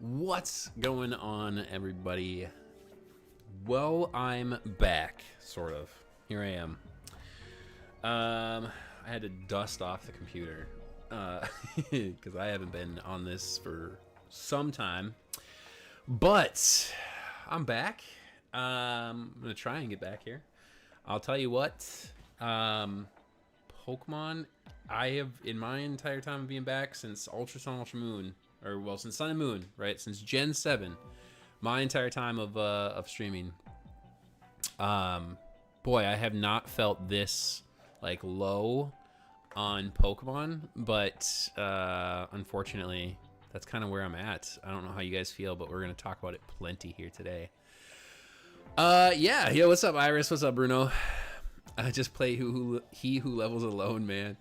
What's going on, everybody? Well, I'm back, sort of. Here I am. I had to dust off the computer because I haven't been on this for some time. But I'm back. I'm gonna try and get back here. I'll tell you what. Pokemon. I have, in my entire time of being back since Ultra Sun, Ultra Moon, or well, since Sun and Moon, right? Since Gen 7, my entire time of streaming. Boy, I have not felt this like low on Pokemon, but unfortunately, that's kind of where I'm at. I don't know how you guys feel, but we're gonna talk about it plenty here today. Yeah, yo, what's up, Iris? What's up, Bruno? I just play he who levels alone, man.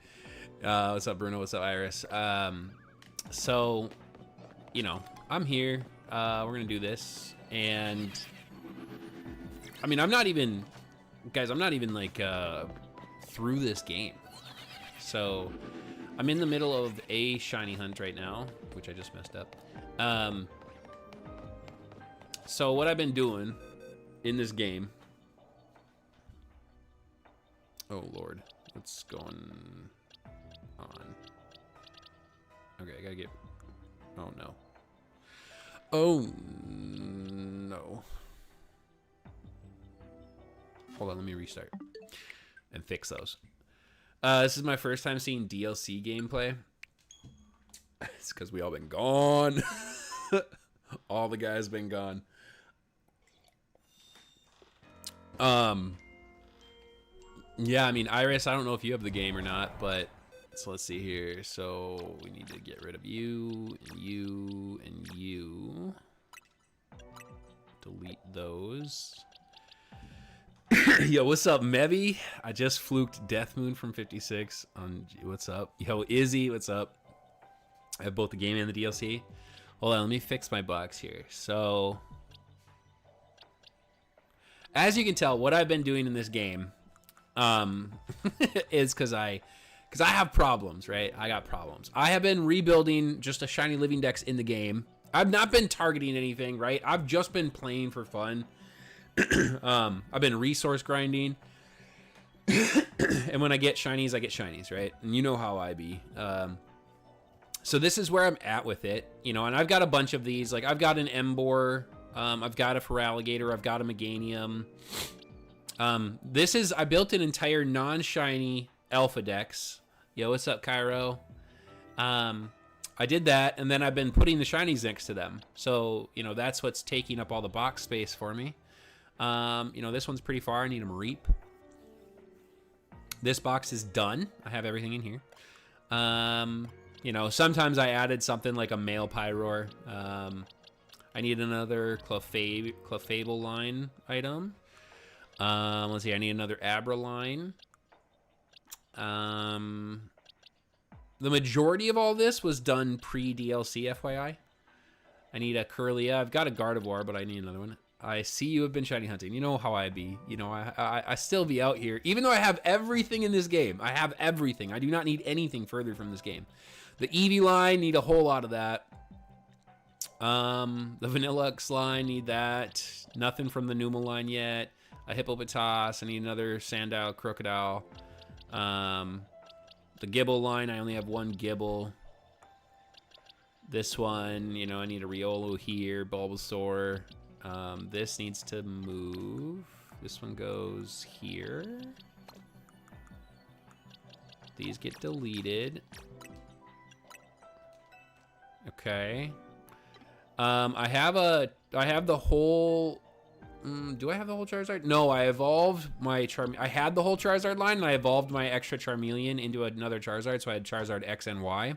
What's up, Bruno? What's up, Iris? So, you know, I'm here. We're gonna do this, and I mean, I'm not even, guys. I'm not even like through this game. So, I'm in the middle of a shiny hunt right now, which I just messed up. So what I've been doing in this game. Oh Lord, what's going on? Okay, I gotta get. Oh no. Oh no. Hold on, let me restart and fix those. This is my first time seeing DLC gameplay. It's because we all been gone. All the guys been gone. Yeah, I mean, Iris, I don't know if you have the game or not, but so let's see here. So we need to get rid of you and you and you. Delete those. Yo, what's up, Mebby? I just fluked Death Moon from 56 on. What's up? Yo, Izzy, what's up? I have both the game and the DLC. Hold on, let me fix my box here. So, as you can tell, what I've been doing in this game is because I have problems, right? I got problems. I have been rebuilding just a shiny living dex in the game. I've not been targeting anything, right? I've just been playing for fun. I've been resource grinding. And when I get shinies, right? And you know how I be. So this is where I'm at with it, you know, and I've got a bunch of these. Like, I've got an Emboar, I've got a Feraligatr, I've got a Meganium. I built an entire non-shiny Alpha Dex. Yo, what's up, Cairo? I did that, and then I've been putting the shinies next to them. So, you know, that's what's taking up all the box space for me. You know, this one's pretty far. I need a Mareep. This box is done. I have everything in here. You know, sometimes I added something like a male Pyroar. I need another Clefable line item. Let's see, I need another Abra line. The majority of all this was done pre-DLC, FYI. I need a Kirlia. I've got a Gardevoir, but I need another one. I see you have been shiny hunting. You know how I be. You know, I still be out here. Even though I have everything in this game. I have everything. I do not need anything further from this game. The Eevee line, need a whole lot of that. The Vanillux line, need that. Nothing from the Numa line yet. A Hippopotas. I need another Sandile, Crocodile. The Gibble line, I only have one Gibble. This one, you know, I need a Riolu here. Bulbasaur. This needs to move. This one goes here. These get deleted. Okay. I have the whole. Do I have the whole Charizard? No, I evolved my I had the whole Charizard line, and I evolved my extra Charmeleon into another Charizard, so I had Charizard X and Y.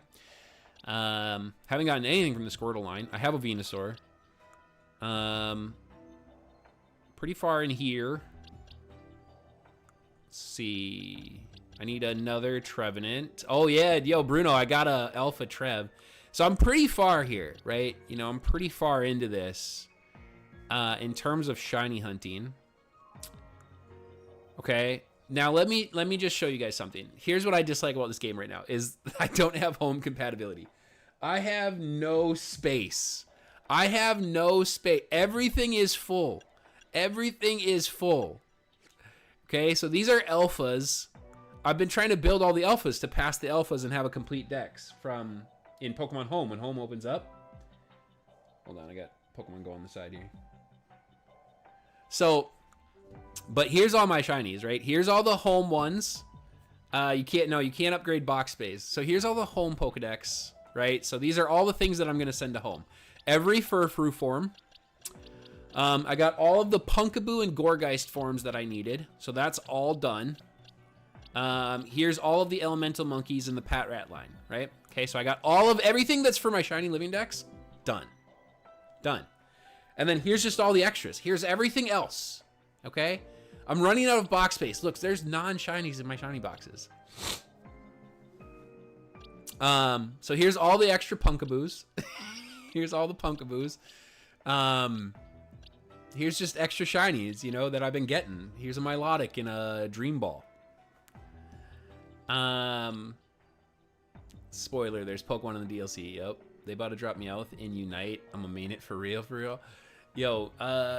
Haven't gotten anything from the Squirtle line. I have a Venusaur. Pretty far in here. Let's see. I need another Trevenant. Oh yeah, yo, Bruno, I got a Alpha Trev. So I'm pretty far here, right? You know, I'm pretty far into this. In terms of shiny hunting. Okay. Now let me just show you guys something. Here's what I dislike about this game right now is I don't have home compatibility. I have no space I have no space. Everything is full. Everything is full. Okay, so these are alphas. I've been trying to build all the alphas to pass the alphas and have a complete dex from in Pokemon Home when Home opens up. Hold on, I got Pokemon Go on the side here. So, but here's all my shinies, right? Here's all the home ones. You can't upgrade box space. So here's all the home Pokedex, right? So these are all the things that I'm gonna send to home. Every Furfru form. I got all of the Punkaboo and Gourgeist forms that I needed. So that's all done. Here's all of the elemental monkeys in the Patrat line, right? Okay, so I got all of everything that's for my shiny living dex done. Done. And then here's just all the extras. Here's everything else. Okay? I'm running out of box space. Look, there's non-shinies in my shiny boxes. So here's all the extra Punkaboos. Here's all the Punkaboos. Here's just extra shinies, you know, that I've been getting. Here's a Milotic and a Dream Ball. Spoiler, there's Pokemon in the DLC. Yep. They about to drop Meowth in Unite. I'm gonna main it for real, for real. Yo,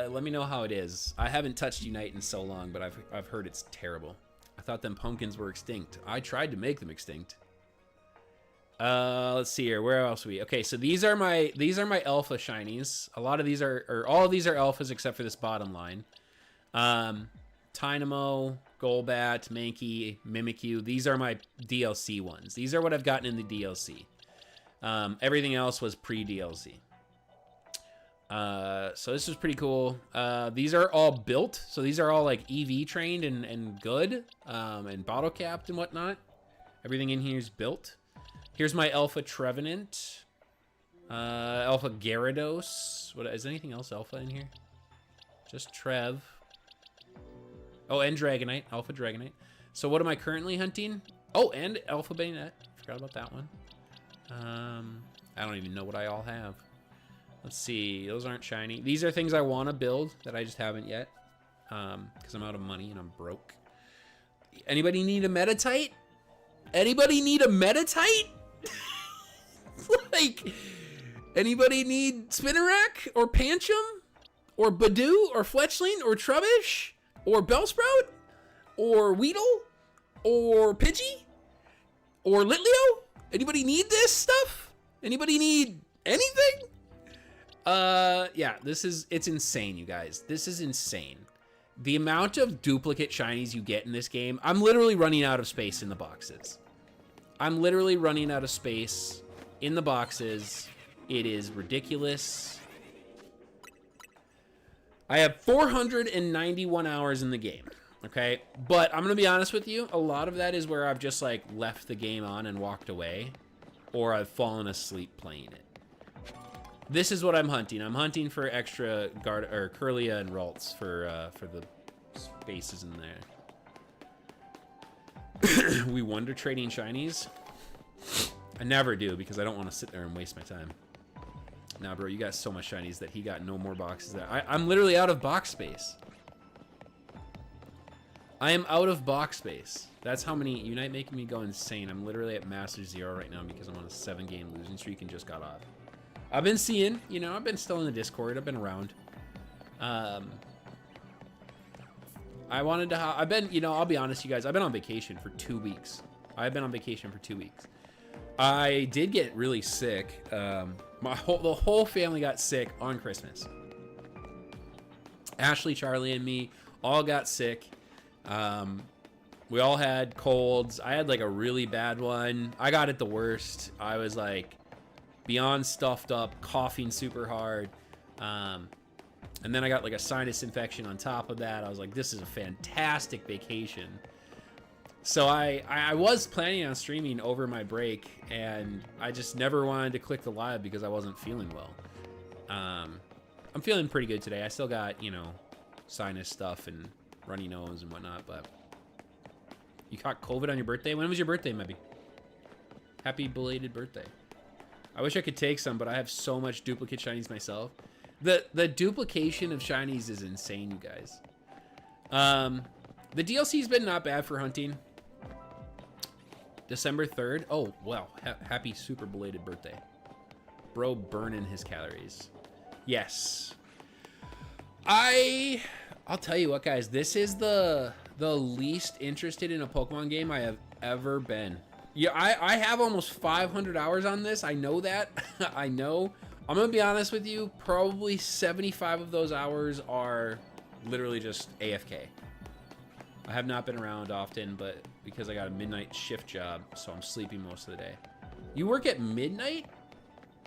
let me know how it is. I haven't touched Unite in so long, but I've heard it's terrible. I thought them pumpkins were extinct. I tried to make them extinct. Let's see here. Where else are we? Okay, so these are my alpha shinies. A lot of these are, or all of these are alphas except for this bottom line. Tynamo, Golbat, Mankey, Mimikyu. These are my DLC ones. These are what I've gotten in the DLC. Everything else was pre-DLC. So this was pretty cool. These are all built. So these are all like EV trained and good, and bottle capped and whatnot. Everything in here is built. Here's my Alpha Trevenant. Alpha Gyarados. What is anything else alpha in here? Just Trev. Oh, and Dragonite. Alpha Dragonite. So what am I currently hunting? Oh, and Alpha Bayonet. Forgot about that one. I don't even know what I all have. Let's see. Those aren't shiny. These are things I want to build that I just haven't yet. Because I'm out of money and I'm broke. Anybody need a Metatite? Anybody need a Metatite? Like, anybody need Spinarak or Pancham or Badoo or Fletchling or Trubbish or Bellsprout or Weedle or Pidgey or Litleo? Anybody need this stuff? Anybody need anything? Yeah, it's insane, you guys. This is insane. The amount of duplicate shinies you get in this game, I'm literally running out of space in the boxes. I'm literally running out of space in the boxes. It is ridiculous. I have 491 hours in the game, okay? But I'm gonna be honest with you, a lot of that is where I've just like left the game on and walked away, or I've fallen asleep playing it. This is what I'm hunting. I'm hunting for extra Curlia and Ralts for the spaces in there. We wonder trading shinies? I never do because I don't want to sit there and waste my time. Nah, bro, you got so much shinies that he got no more boxes. I'm literally out of box space. I am out of box space. That's how many Unite making me go insane. I'm literally at Master 0 right now because I'm on a 7-game losing streak and just got off. I've been seeing, you know, I've been still in the Discord. I've been around. I wanted to, I've been, you know, I'll be honest, you guys, I've been on vacation for 2 weeks. I've been on vacation for 2 weeks. I did get really sick. The whole family got sick on Christmas. Ashley, Charlie, and me all got sick. We all had colds. I had like a really bad one. I got it the worst. I was like beyond stuffed up, coughing super hard. And then I got like a sinus infection on top of that. I was like, this is a fantastic vacation. So I was planning on streaming over my break, and I just never wanted to click the live because I wasn't feeling well. I'm feeling pretty good today. I still got, you know, sinus stuff and runny nose and whatnot, but you caught COVID on your birthday? When was your birthday, maybe? Happy belated birthday. I wish I could take some, but I have so much duplicate shinies myself. The duplication of shinies is insane, you guys. The DLC's been not bad for hunting. December 3rd. Oh, wow. Happy super belated birthday. Bro burning his calories. Yes. I'll tell you what, guys. This is the least interested in a Pokemon game I have ever been. Yeah, I have almost 500 hours on this. I know that. I know. I'm going to be honest with you. Probably 75 of those hours are literally just AFK. I have not been around often, but because I got a midnight shift job, so I'm sleeping most of the day. You work at midnight?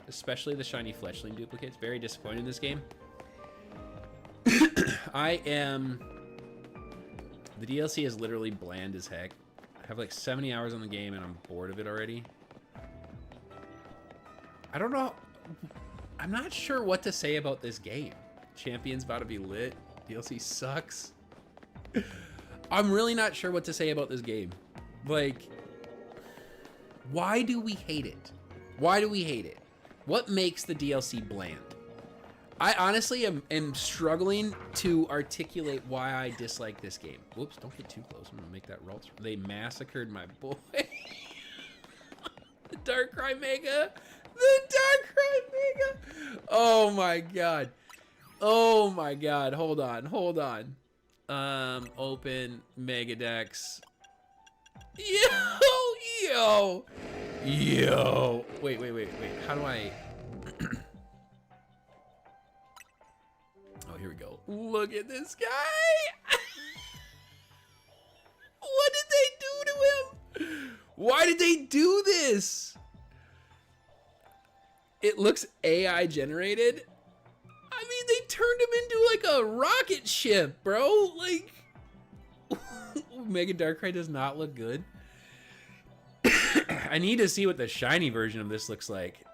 Especially the shiny fletchling duplicates. Very disappointed in this game. I am... The DLC is literally bland as heck. I have like 70 hours on the game and I'm bored of it already. I don't know. I'm not sure what to say about this game. Champion's about to be lit. DLC sucks. I'm really not sure what to say about this game. Like, why do we hate it? Why do we hate it? What makes the DLC bland? I honestly am struggling to articulate why I dislike this game. Whoops, don't get too close. I'm gonna make that roll. They massacred my boy. The Darkrai Mega. The Darkrai Mega. Oh my god. Oh my god. Hold on. Hold on. Open Megadex. Yo. Wait. How do I... Oh, here we go. Look at this guy. What did they do to him? Why did they do this? It looks AI generated. I mean, they turned him into like a rocket ship, bro. Like, Mega Darkrai does not look good. I need to see what the shiny version of this looks like.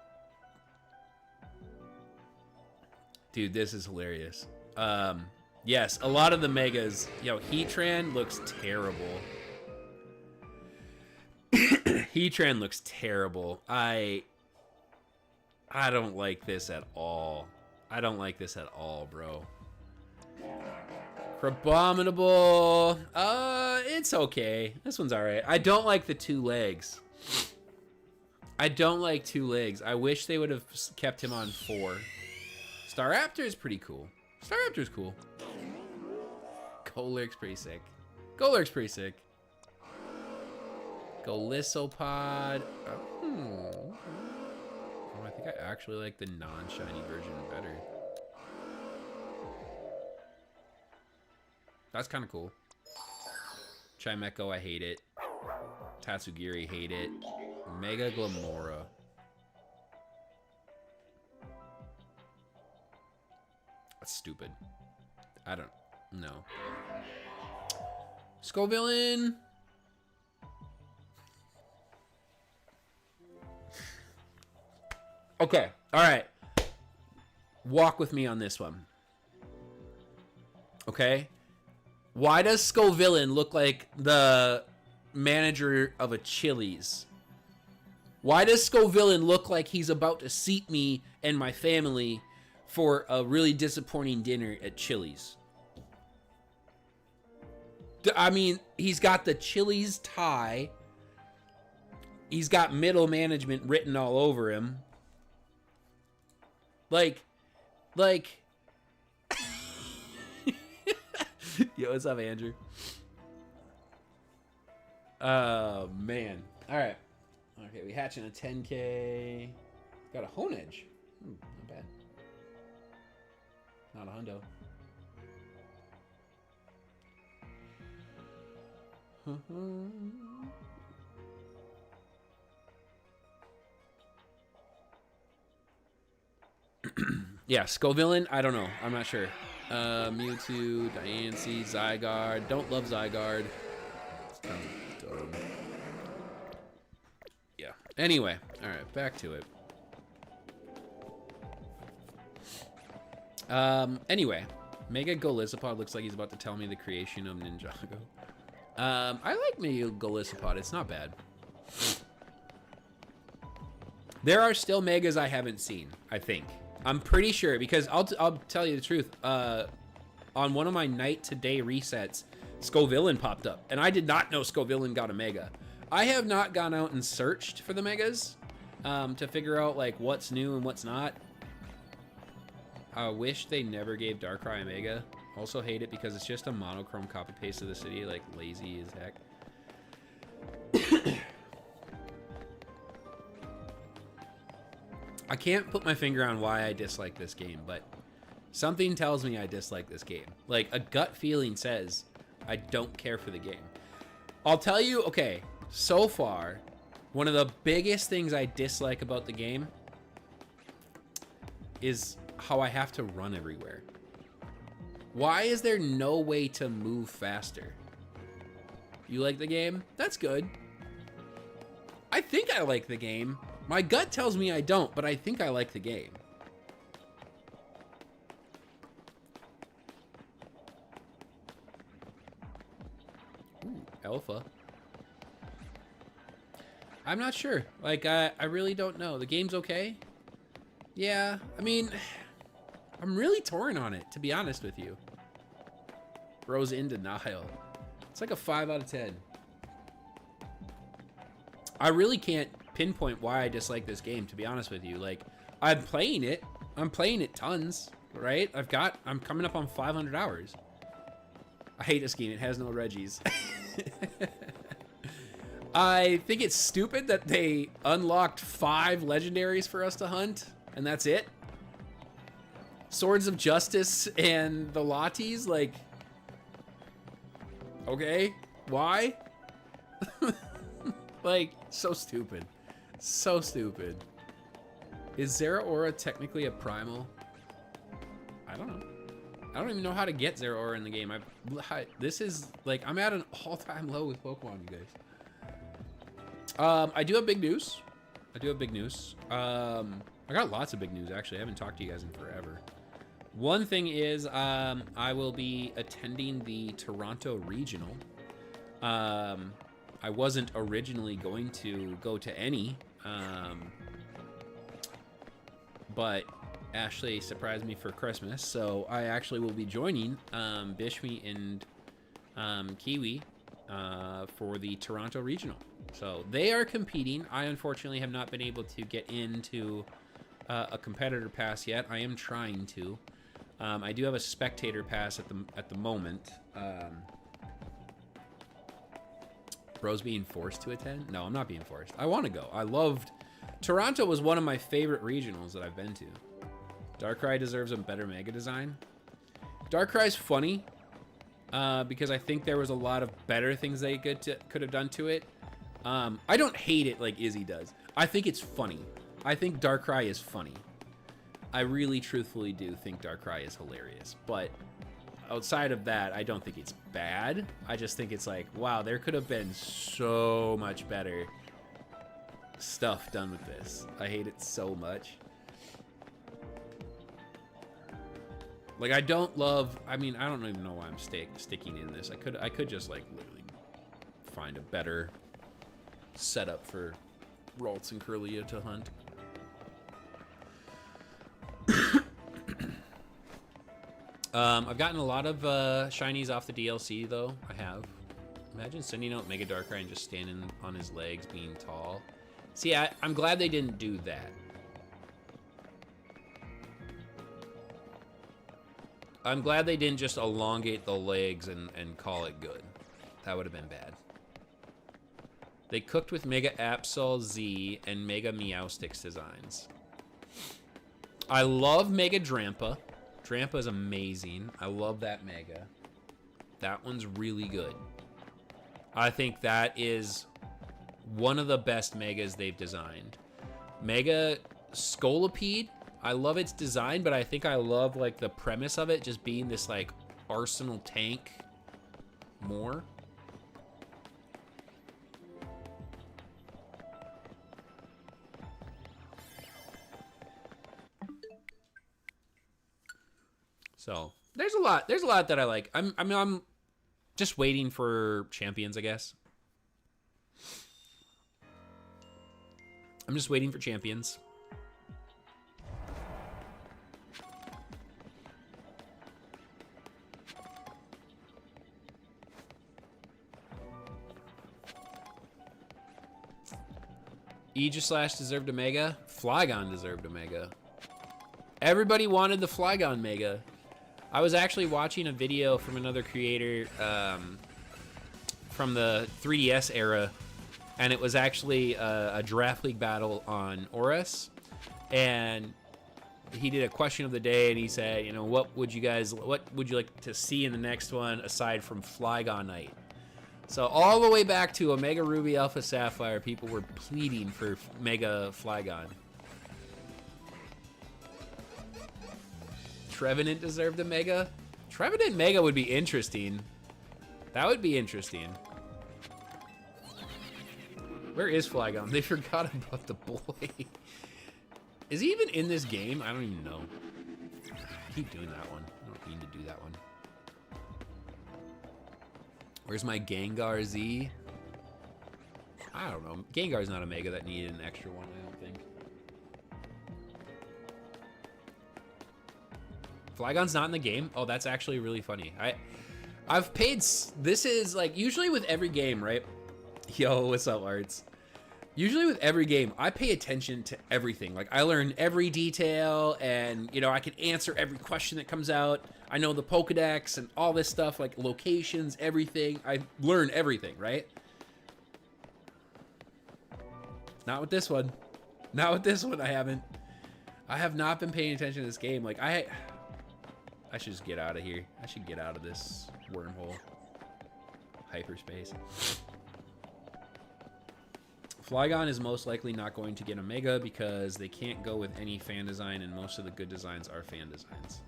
Dude, this is hilarious. Yes, a lot of the Megas. Yo, Heatran looks terrible. Heatran looks terrible. I don't like this at all. I don't like this at all, bro. Crabominable. It's okay. This one's alright. I don't like the 2 legs. I don't like 2 legs. I wish they would have kept him on 4. Staraptor is pretty cool. Staraptor's cool. Golurk's pretty sick. Golurk's pretty sick. Golisopod. Oh, I think I actually like the non-shiny version better. That's kind of cool. Chimecho, I hate it. Tatsugiri, hate it. Mega Glamora. That's stupid. I don't know. Scovillain. Okay. All right. Walk with me on this one. Okay. Why does Scovillain look like the manager of a Chili's? Why does Scovillain look like he's about to seat me and my family for a really disappointing dinner at Chili's? I mean, he's got the Chili's tie. He's got middle management written all over him. Like. Yo, what's up, Andrew? Oh, man. All right. Okay, we hatching a 10K. Got a Honedge. Not bad. Not a hundo. Yeah, Scovillain, I don't know. I'm not sure. Mewtwo, Diancie, Zygarde. Don't love Zygarde. It's kind of dumb. Yeah. Anyway, all right, back to it. Anyway, Mega Golisopod looks like he's about to tell me the creation of Ninjago. I like Mega Golisopod. It's not bad. There are still Megas I haven't seen, I think. I'm pretty sure, because I'll tell you the truth. On one of my night to day resets, Scovillain popped up, and I did not know Scovillain got a Mega. I have not gone out and searched for the Megas to figure out like what's new and what's not. I wish they never gave Darkrai Omega. Also hate it because it's just a monochrome copy paste of the city, like lazy as heck. I can't put my finger on why I dislike this game, but something tells me I dislike this game. Like, a gut feeling says I don't care for the game. I'll tell you, okay, so far, one of the biggest things I dislike about the game is how I have to run everywhere. Why is there no way to move faster? You like the game? That's good. I think I like the game. My gut tells me I don't, but I think I like the game. Ooh, alpha. I'm not sure. Like, I really don't know. The game's okay. Yeah, I mean, I'm really torn on it, to be honest with you. Bro's in denial. It's like a 5 out of 10. I really can't pinpoint why I dislike this game, to be honest with you. Like, I'm playing it. I'm playing it tons, right? I'm coming up on 500 hours. I hate this game. It has no Reggies. I think it's stupid that they unlocked 5 legendaries for us to hunt, and that's it. Swords of Justice and the Lotties, like, okay, why? Like, so stupid. So stupid. Is Zeraora technically a primal? I don't know. I don't even know how to get Zeraora in the game. This is, like, I'm at an all-time low with Pokemon, you guys. I do have big news. I got lots of big news, actually. I haven't talked to you guys in forever. One thing is, I will be attending the Toronto Regional. I wasn't originally going to go to any, but Ashley surprised me for Christmas, so I actually will be joining Bishmi and Kiwi for the Toronto Regional. So they are competing. I unfortunately have not been able to get into a competitor pass yet. I am trying to. I do have a spectator pass at the moment. Bro's being forced to attend? No, I'm not being forced. I want to go. Toronto was one of my favorite regionals that I've been to. Darkrai deserves a better Mega design. Darkrai's funny because I think there was a lot of better things they could have done to it. I don't hate it like Izzy does. I think it's funny. I think Darkrai is funny. I really truthfully do think Darkrai is hilarious, but outside of that, I don't think it's bad. I just think it's like, wow, there could have been so much better stuff done with this. I hate it so much. Like, I don't even know why I'm sticking in this. I could just, like, literally find a better setup for Ralts and Kirlia to hunt. I've gotten a lot of shinies off the DLC, though. I have. Imagine sending out Mega Darkrai and just standing on his legs being tall. See, I'm glad they didn't do that. I'm glad they didn't just elongate the legs and call it good. That would have been bad. They cooked with Mega Absol Z and Mega Meowsticks designs. I love Mega Drampa. Drampa is amazing. I love that Mega. That one's really good. I think that is one of the best Megas they've designed. Mega Scolipede, I love its design, but I think I love, like, the premise of it just being this, like, arsenal tank more. So there's a lot that I like. I'm just waiting for champions, I guess. I'm just waiting for champions. Aegislash deserved a Mega. Flygon deserved a Mega. Everybody wanted the Flygon Mega. I was actually watching a video from another creator from the 3DS era, and it was actually a Draft League battle on Oris, and he did a question of the day, and he said, you know, what would you like to see in the next one aside from Flygon Knight? So all the way back to Omega Ruby Alpha Sapphire, people were pleading for Mega Flygon. Trevenant deserved a Mega? Trevenant Mega would be interesting. That would be interesting. Where is Flygon? They forgot about the boy. Is he even in this game? I don't even know. Keep doing that one. I don't need to do that one. Where's my Gengar Z? I don't know. Gengar's not a Mega that needed an extra one, I don't think. Flygon's not in the game? Oh, that's actually really funny. I've paid... This is like... Usually with every game, right? Yo, what's up, Arts? Usually with every game, I pay attention to everything. Like, I learn every detail, and, you know, I can answer every question that comes out. I know the Pokedex and all this stuff, like locations, everything. I learn everything, right? Not with this one. Not with this one, I haven't. I have not been paying attention to this game. Like, I should just get out of here. I should get out of this wormhole. Hyperspace. Flygon is most likely not going to get a Mega because they can't go with any fan design, and most of the good designs are fan designs.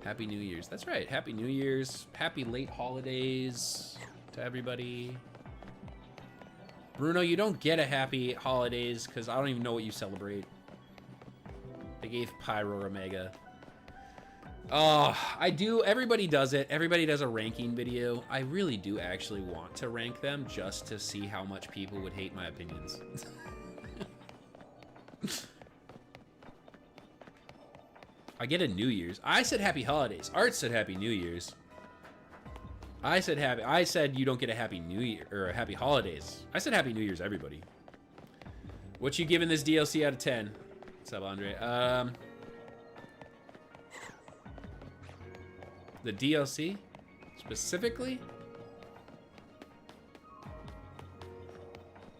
Happy New Year's. That's right. Happy New Year's. Happy late holidays to everybody. Bruno, you don't get a happy holidays because I don't even know what you celebrate. They gave Pyro a Mega. Oh, I do. Everybody does it. Everybody does a ranking video. I really do actually want to rank them just to see how much people would hate my opinions. I get a New Year's. I said happy holidays. Art said happy New Year's. I said you don't get a happy New Year or a happy holidays. I said happy New Year's, everybody. What you giving this DLC out of 10? What's up, Andre? The DLC specifically,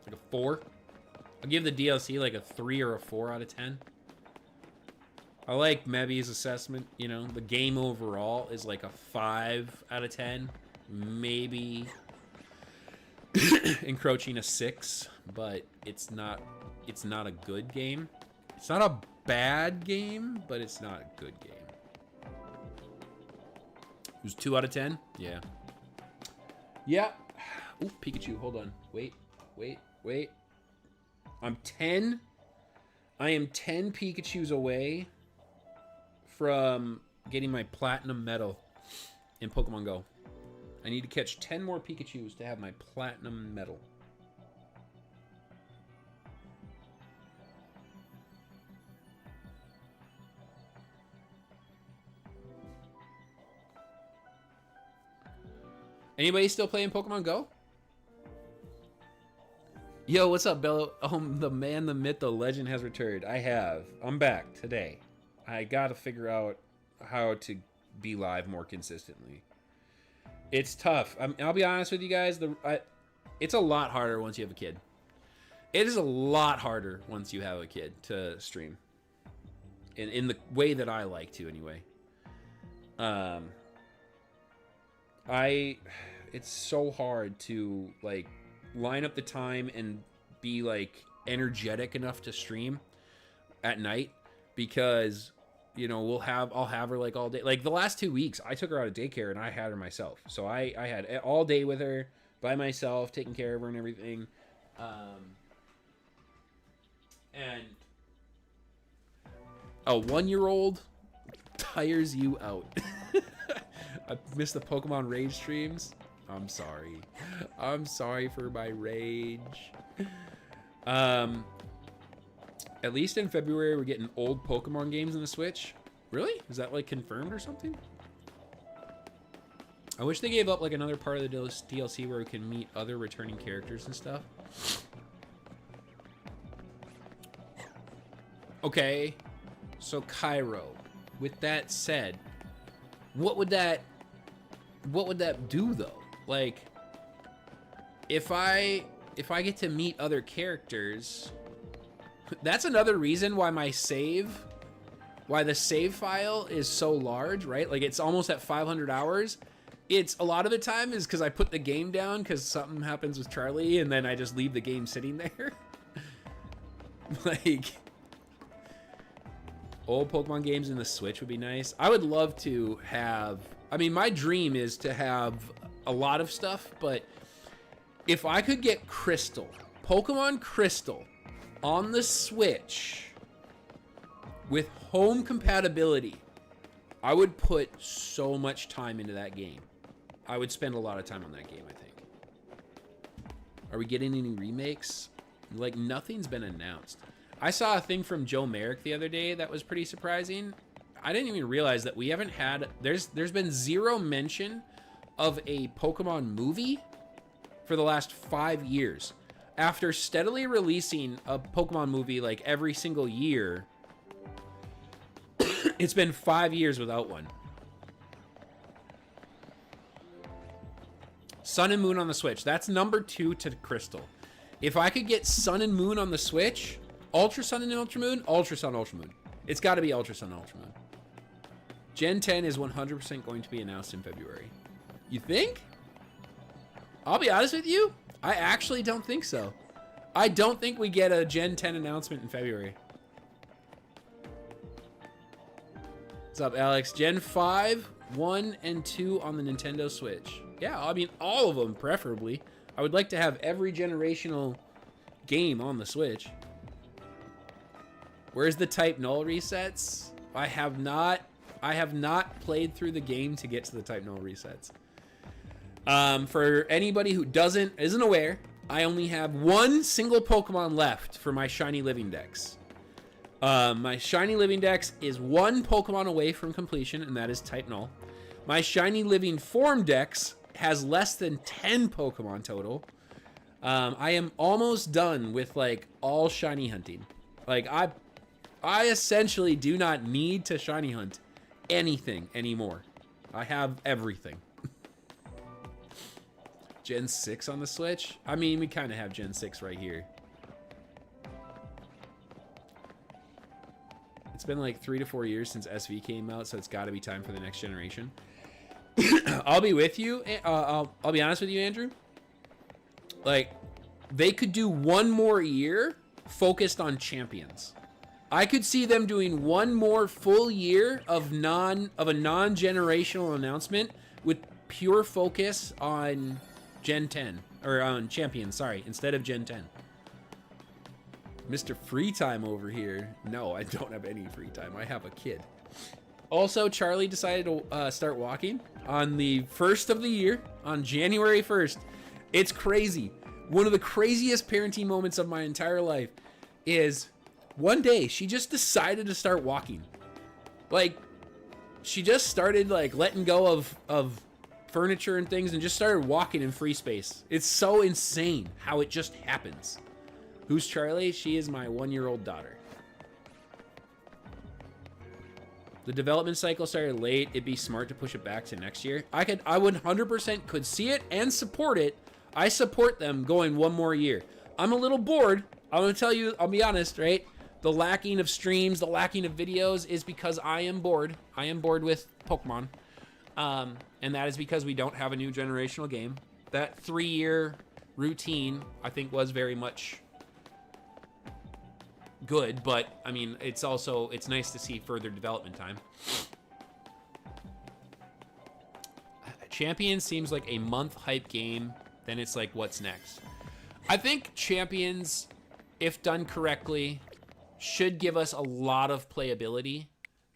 like a 4. I'll give the DLC like a 3 or a 4 out of 10. I like Mebi's assessment. You know, the game overall is like a 5 out of 10, maybe encroaching a 6, but it's not a good game. It's not a bad game, but it's not a good game. It was 2 out of 10? Yeah. Yeah. Ooh, Pikachu, hold on. Wait. I'm 10. I am 10 Pikachus away from getting my platinum medal in Pokemon Go. I need to catch 10 more Pikachus to have my platinum medal. Anybody still playing Pokemon Go? Yo, what's up, Bello? Oh, the man, the myth, the legend has returned. I have. I'm back today. I gotta figure out how to be live more consistently. It's tough. I'll be honest with you guys. It's a lot harder once you have a kid. It is a lot harder once you have a kid to stream. In the way that I like to, anyway. It's so hard to like line up the time and be like energetic enough to stream at night because, you know, I'll have her like all day. Like the last 2 weeks I took her out of daycare and I had her myself. So I had all day with her by myself, taking care of her and everything. And a 1-year-old tires you out. I missed the Pokemon Rage streams. I'm sorry. I'm sorry for my rage. At least in February, we're getting old Pokemon games on the Switch. Really? Is that like confirmed or something? I wish they gave up like another part of the DLC where we can meet other returning characters and stuff. Okay, so Cairo. With that said, what would that do though? Like, if I get to meet other characters, that's another reason why the save file is so large, right? Like, it's almost at 500 hours. It's a lot of the time is because I put the game down because something happens with Charlie, and then I just leave the game sitting there. Like, old Pokemon games in the Switch would be nice. I would love to have, I mean, my dream is to have a lot of stuff, but if I could get Crystal, Pokemon Crystal on the Switch with home compatibility, I would put so much time into that game. I would spend a lot of time on that game, I think. Are we getting any remakes? Like, nothing's been announced. I saw a thing from Joe Merrick the other day that was pretty surprising. I didn't even realize that we haven't had... There's been zero mention of a Pokemon movie for the last 5 years. After steadily releasing a Pokemon movie like every single year, it's been 5 years without one. Sun and Moon on the Switch. That's number 2 to Crystal. If I could get Sun and Moon on the Switch, Ultra Sun and Ultra Moon, Ultra Sun, Ultra Moon. It's got to be Ultra Sun, Ultra Moon. Gen 10 is 100% going to be announced in February. You think? I'll be honest with you. I actually don't think so. I don't think we get a Gen 10 announcement in February. What's up, Alex? Gen 5, 1, and 2 on the Nintendo Switch. Yeah, I mean, all of them, preferably. I would like to have every generational game on the Switch. Where's the Type Null resets? I have not played through the game to get to the Type Null resets. For anybody who isn't aware, I only have one single Pokemon left for my Shiny Living Dex. My Shiny Living Dex is one Pokemon away from completion, and that is Type Null. My Shiny Living Form Dex has less than 10 Pokemon total. I am almost done with like all shiny hunting. Like, I essentially do not need to shiny hunt anything anymore. I have everything. Gen 6 on the Switch? I mean, we kind of have Gen 6 right here. It's been like 3 to 4 years since SV came out, so it's got to be time for the next generation. I'll be with you. I'll be honest with you, Andrew. Like, they could do one more year focused on champions. I could see them doing one more full year of a non-generational announcement with pure focus on Gen 10 or on champions, sorry, instead of Gen 10. Mr. Free Time over here. No, I don't have any free time. I have a kid. Also, Charlie decided to start walking on the first of the year, on January 1st. It's crazy. One of the craziest parenting moments of my entire life is one day she just decided to start walking. Like, she just started like letting go of furniture and things and just started walking in free space. It's so insane how it just happens. Who's Charlie? She is my 1-year-old daughter. The development cycle started late. It'd be smart to push it back to next year. I would 100% could see it and support it. I support them going one more year. I'm a little bored. I'm going to tell you, I'll be honest, right? The lacking of streams, the lacking of videos is because I am bored. I am bored with Pokemon. And that is because we don't have a new generational game. That 3-year routine, I think, was very much good, but I mean, it's nice to see further development time. Champions seems like a month hype game, then it's like, what's next? I think Champions, if done correctly, should give us a lot of playability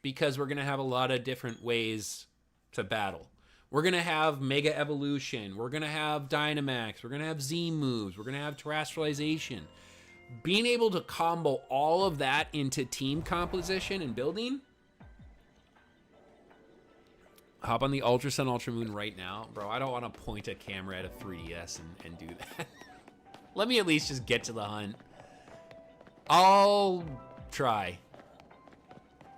because we're going to have a lot of different ways to battle. We're going to have Mega Evolution, we're going to have Dynamax, we're going to have Z moves, we're going to have Terrestrialization. Being able to combo all of that into team composition and building. Hop on the Ultra Sun, Ultra Moon right now. Bro, I don't want to point a camera at a 3DS and do that. Let me at least just get to the hunt. I'll try.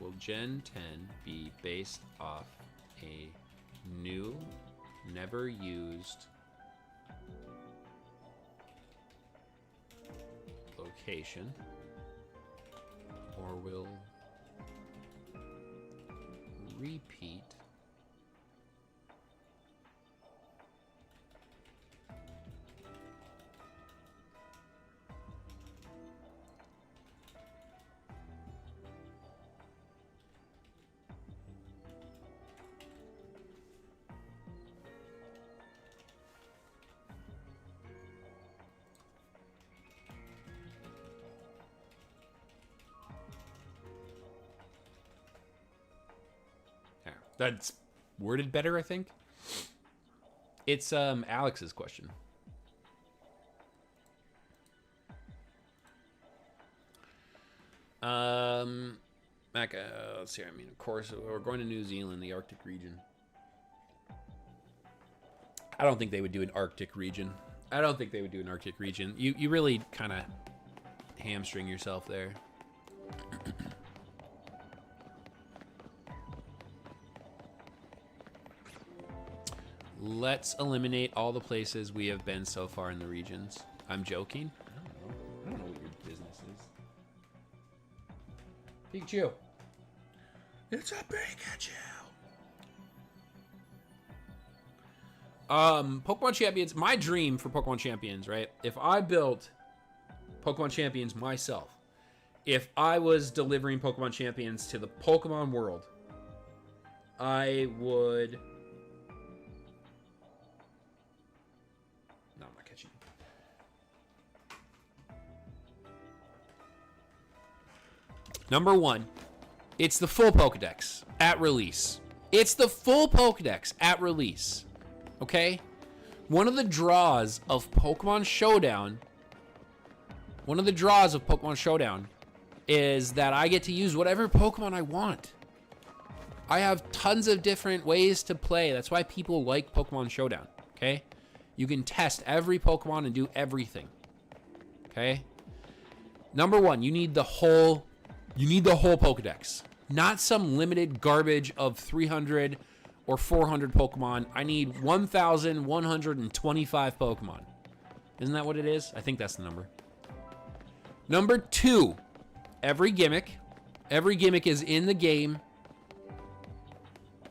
will Gen 10 be based off a new, never used location, or will repeat That's worded better, I think. It's Alex's question. Mac, let's see. I mean, of course, we're going to New Zealand, the Arctic region. I don't think they would do an Arctic region. I don't think they would do an Arctic region. You really kind of hamstring yourself there. Let's eliminate all the places we have been so far in the regions. I'm joking. I don't know what your business is. Pikachu. It's a Pikachu. Pokemon Champions. My dream for Pokemon Champions, right? If I built Pokemon Champions myself, if I was delivering Pokemon Champions to the Pokemon world, I would... Number one, it's the full Pokedex at release. It's the full Pokedex at release. Okay? One of the draws of Pokemon Showdown, is that I get to use whatever Pokemon I want. I have tons of different ways to play. That's why people like Pokemon Showdown. Okay? You can test every Pokemon and do everything. Okay? Number one, you need the whole Pokedex. Not some limited garbage of 300 or 400 Pokemon. I need 1,125 Pokemon. Isn't that what it is? I think that's the number. Number two, every gimmick is in the game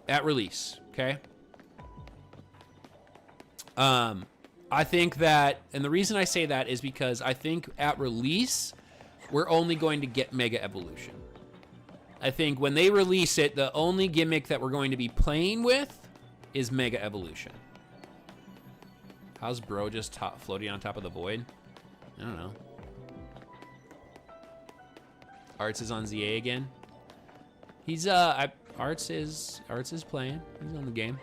at release, okay? I think that, and the reason I say that is because I think at release, we're only going to get Mega Evolution. I think when they release it, the only gimmick that we're going to be playing with is Mega Evolution. How's bro just floating on top of the void? I don't know. Arts is on ZA again. He's Arts is playing. He's on the game.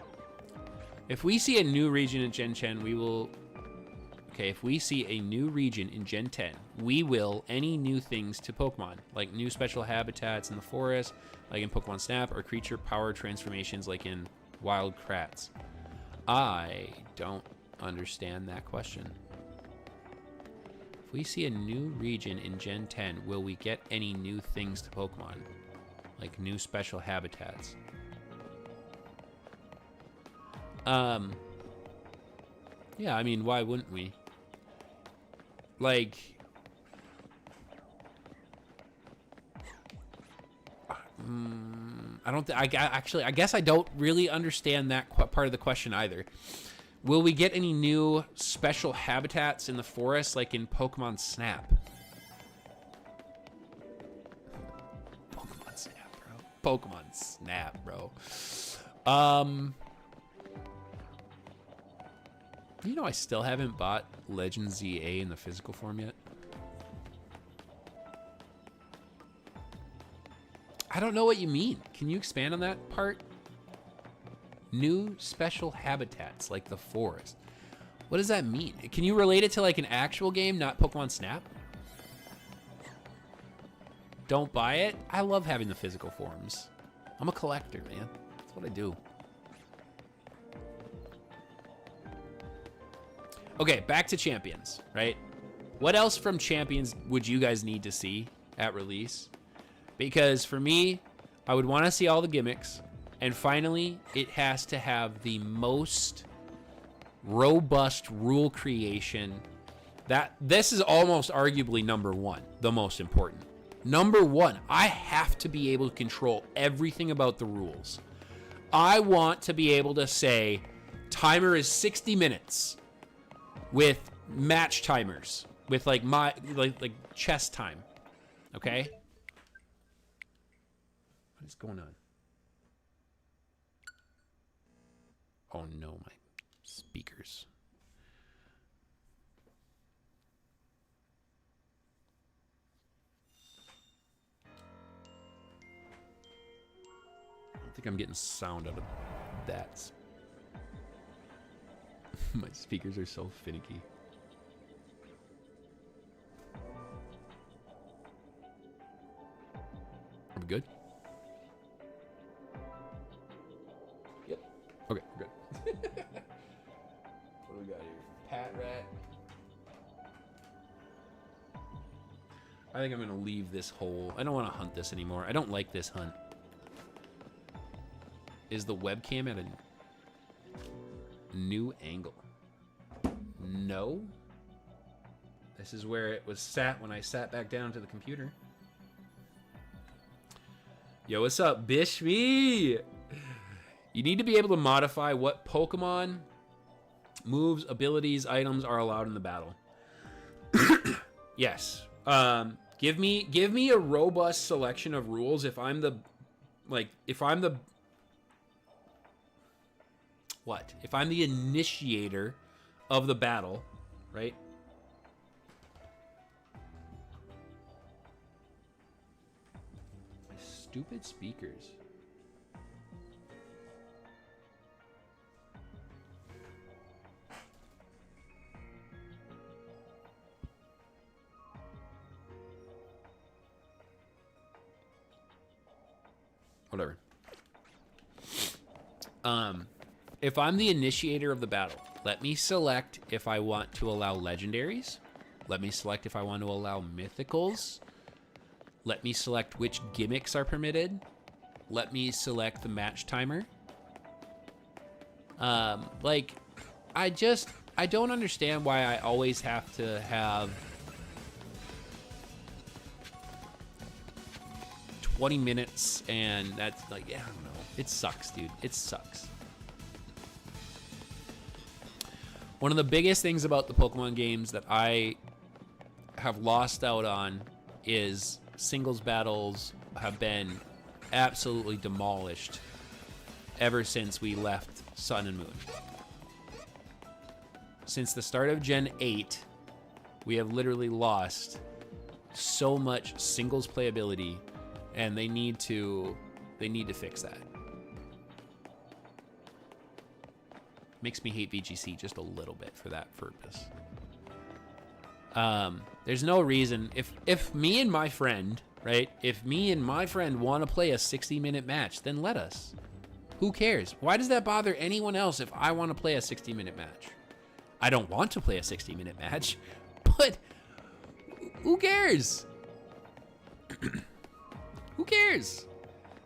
If we see a new region in Gen 10, we will... Okay, if we see a new region in Gen 10, we will any new things to Pokemon, like new special habitats in the forest, like in Pokemon Snap, or creature power transformations like in Wild Kratts. I don't understand that question. If we see a new region in Gen 10, will we get any new things to Pokemon, like new special habitats? Yeah, I mean, why wouldn't we? Like, I don't. I guess I don't really understand that part of the question either. Will we get any new special habitats in the forest, like in Pokemon Snap? Pokemon Snap, bro. Pokemon Snap, bro. You know, I still haven't bought Legend ZA in the physical form yet. I don't know what you mean. Can you expand on that part? New special habitats like the forest. What does that mean? Can you relate it to like an actual game, not Pokemon Snap? Don't buy it? I love having the physical forms. I'm a collector, man. That's what I do. Okay, back to Champions, right? What else from Champions would you guys need to see at release? Because for me, I would want to see all the gimmicks. And finally, it has to have the most robust rule creation. This is almost arguably number one, the most important. Number one, I have to be able to control everything about the rules. I want to be able to say, timer is 60 minutes with match timers, with like chess time. Okay? What is going on? Oh no, my speakers. I don't think I'm getting sound out of that. My speakers are so finicky. Are we good? Yep. Okay, we're good. What do we got here? Pat Rat. I think I'm gonna leave this hole. I don't want to hunt this anymore. I don't like this hunt. Is the webcam at a new angle? No. This is where it was sat when I sat back down to the computer. Yo, what's up, Bishmi? You need to be able to modify what Pokemon moves, abilities, items are allowed in the battle. Yes. Give me a robust selection of rules if I'm the initiator of the battle, right? My stupid speakers. Whatever. If I'm the initiator of the battle, let me select if I want to allow legendaries. Let me select if I want to allow mythicals. Let me select which gimmicks are permitted. Let me select the match timer. Like, I don't understand why I always have to have 20 minutes and that's like, yeah, I don't know. It sucks, dude. It sucks. One of the biggest things about the Pokemon games that I have lost out on is singles battles have been absolutely demolished ever since we left Sun and Moon. Since the start of Gen 8, we have literally lost so much singles playability, and they need to fix that. Makes me hate VGC just a little bit for that purpose. There's no reason if me and my friend, right? If me and my friend want to play a 60-minute match, then let us. Who cares? Why does that bother anyone else if I want to play a 60-minute match? I don't want to play a 60-minute match, but who cares? Who cares?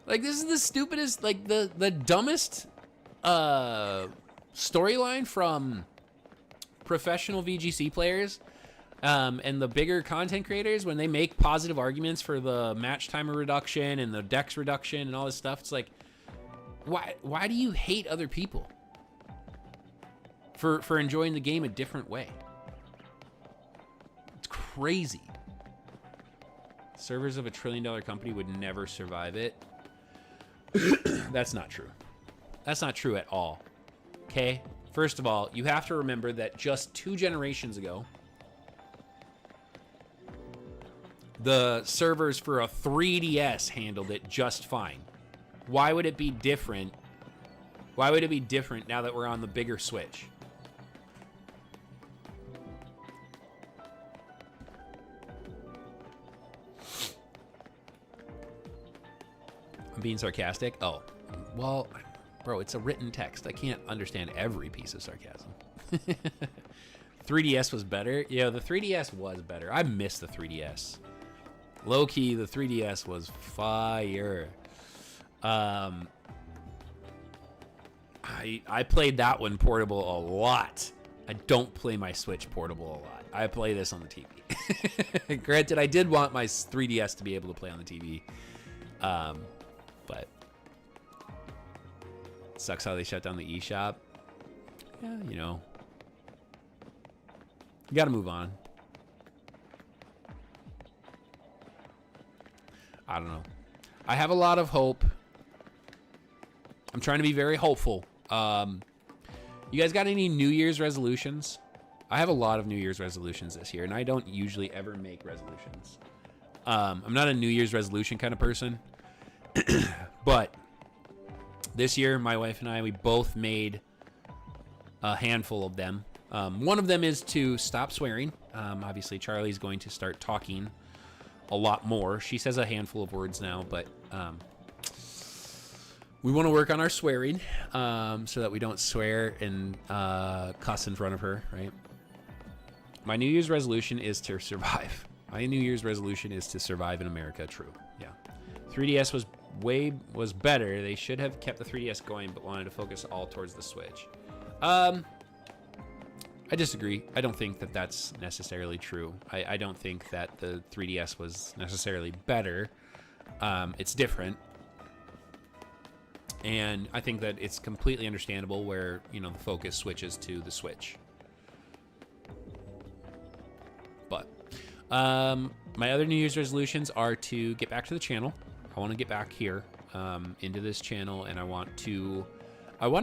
Like, this is the stupidest, like the dumbest storyline from professional VGC players and the bigger content creators when they make positive arguments for the match timer reduction and the dex reduction and all this stuff. It's like, why do you hate other people for enjoying the game a different way? It's crazy. Servers of a $1 trillion company would never survive it. That's not true. That's not true at all. Okay? First of all, you have to remember that just 2 generations ago, the servers for a 3DS handled it just fine. Why would it be different? Why would it be different now that we're on the bigger Switch? I'm being sarcastic? Oh, well, bro, it's a written text. I can't understand every piece of sarcasm. 3DS was better? Yeah, the 3DS was better. I miss the 3DS. Low-key, the 3DS was fire. I played that one portable a lot. I don't play my Switch portable a lot. I play this on the TV. Granted, I did want my 3DS to be able to play on the TV. But it sucks how they shut down the eShop. Yeah, you know. You gotta move on. I don't know. I have a lot of hope. I'm trying to be very hopeful. You guys got any New Year's resolutions? I have a lot of New Year's resolutions this year, and I don't usually ever make resolutions. I'm not a New Year's resolution kind of person. But this year, my wife and I, we both made a handful of them. One of them is to stop swearing. Obviously, Charlie's going to start talking a lot more. She says a handful of words now, but we want to work on our swearing so that we don't swear and cuss in front of her, right? My New Year's resolution is to survive. My New Year's resolution is to survive in America. True. Yeah. 3DS was better. They should have kept the 3DS going, but wanted to focus all towards the Switch. I disagree. I don't think that that's necessarily true. I don't think that the 3DS was necessarily better. It's different. And I think that it's completely understandable where, you know, the focus switches to the Switch. But my other New Year's resolutions are to get back to the channel. I want to get back here into this channel, and I want to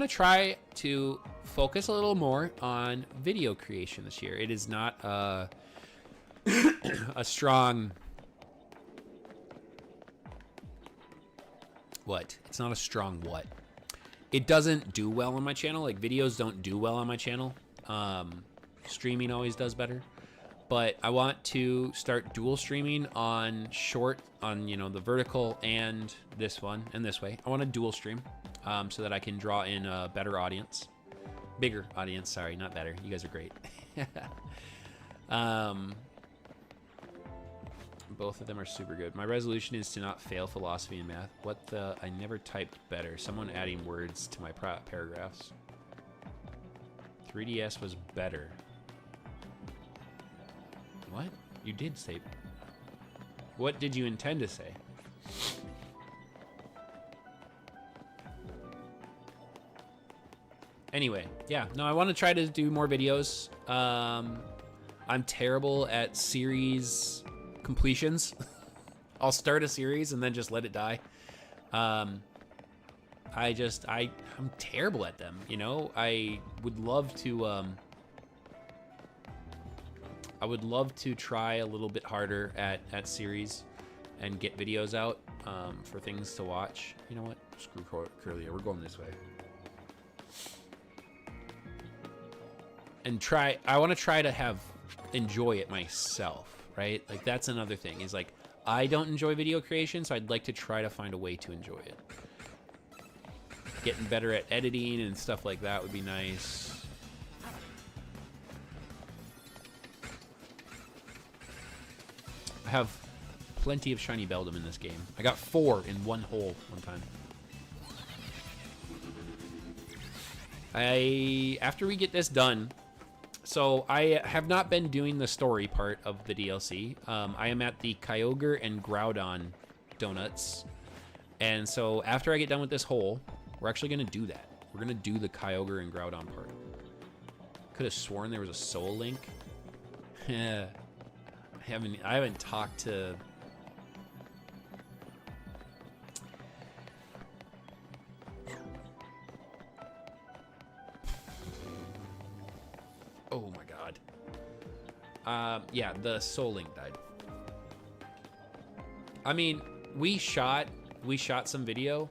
try to focus a little more on video creation this year. It is not a strong... What? It's not a strong what? It doesn't do well on my channel. Like, videos don't do well on my channel. Streaming always does better. But I want to start dual streaming on you know, the vertical and this one and this way. I want to dual stream so that I can draw in a better audience. Bigger audience, sorry, not better. You guys are great. Both of them are super good. My resolution is to not fail philosophy and math. What the? I never typed better. Someone adding words to my paragraphs. 3DS was better. What? You did say... What did you intend to say? Anyway, yeah. No, I want to try to do more videos. I'm terrible at series completions. I'll start a series and then just let it die. I'm terrible at them, you know? I would love to try a little bit harder at series and get videos out for things to watch. You know what? Screw Curly. We're going this way. And I want to try to enjoy it myself. Right? Like, that's another thing, is like, I don't enjoy video creation, so I'd like to try to find a way to enjoy it. Getting better at editing and stuff like that would be nice. I have plenty of shiny Beldum in this game. I got 4 in one hole one time. After we get this done... So I have not been doing the story part of the DLC. I am at the Kyogre and Groudon donuts. And so after I get done with this hole, we're actually going to do that. We're going to do the Kyogre and Groudon part. Could have sworn there was a Soul Link. I haven't talked to... Oh my god. Yeah, the Soul Link died. I mean, we shot some video.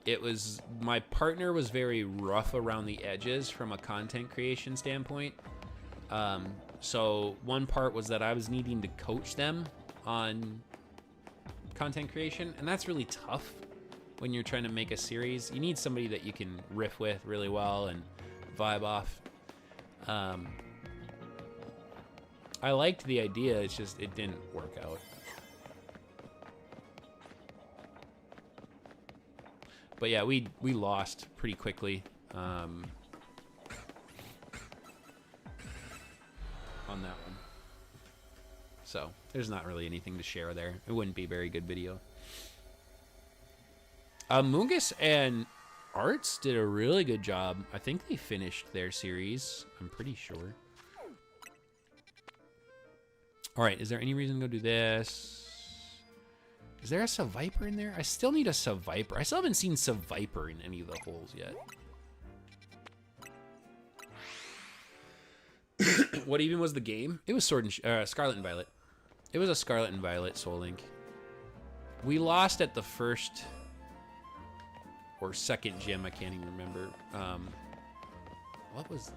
It was, my partner was very rough around the edges from a content creation standpoint. So one part was that I was needing to coach them on content creation, and that's really tough when you're trying to make a series. You need somebody that you can riff with really well and vibe off. I liked the idea, it's just, it didn't work out. But yeah, we lost pretty quickly on that one. So there's not really anything to share there. It wouldn't be a very good video. Mungus and Arts did a really good job. I think they finished their series. I'm pretty sure. All right, is there any reason to go do this? Is there a Seviper in there? I still need a Seviper. I still haven't seen Seviper in any of the holes yet. What even was the game? It was Scarlet and Violet. It was a Scarlet and Violet Soul Link. We lost at the first or second gym. I can't even remember. What was the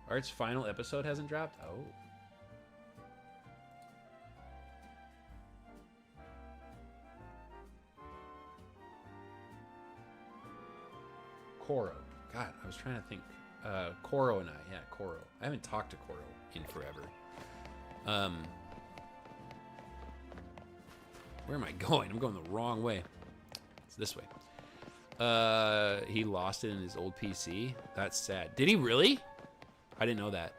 Art's final episode hasn't dropped? Oh. Koro. God, I was trying to think. Koro and I. Yeah, Koro. I haven't talked to Koro in forever. Where am I going? I'm going the wrong way. It's this way. He lost it in his old PC. That's sad. Did he really? I didn't know that.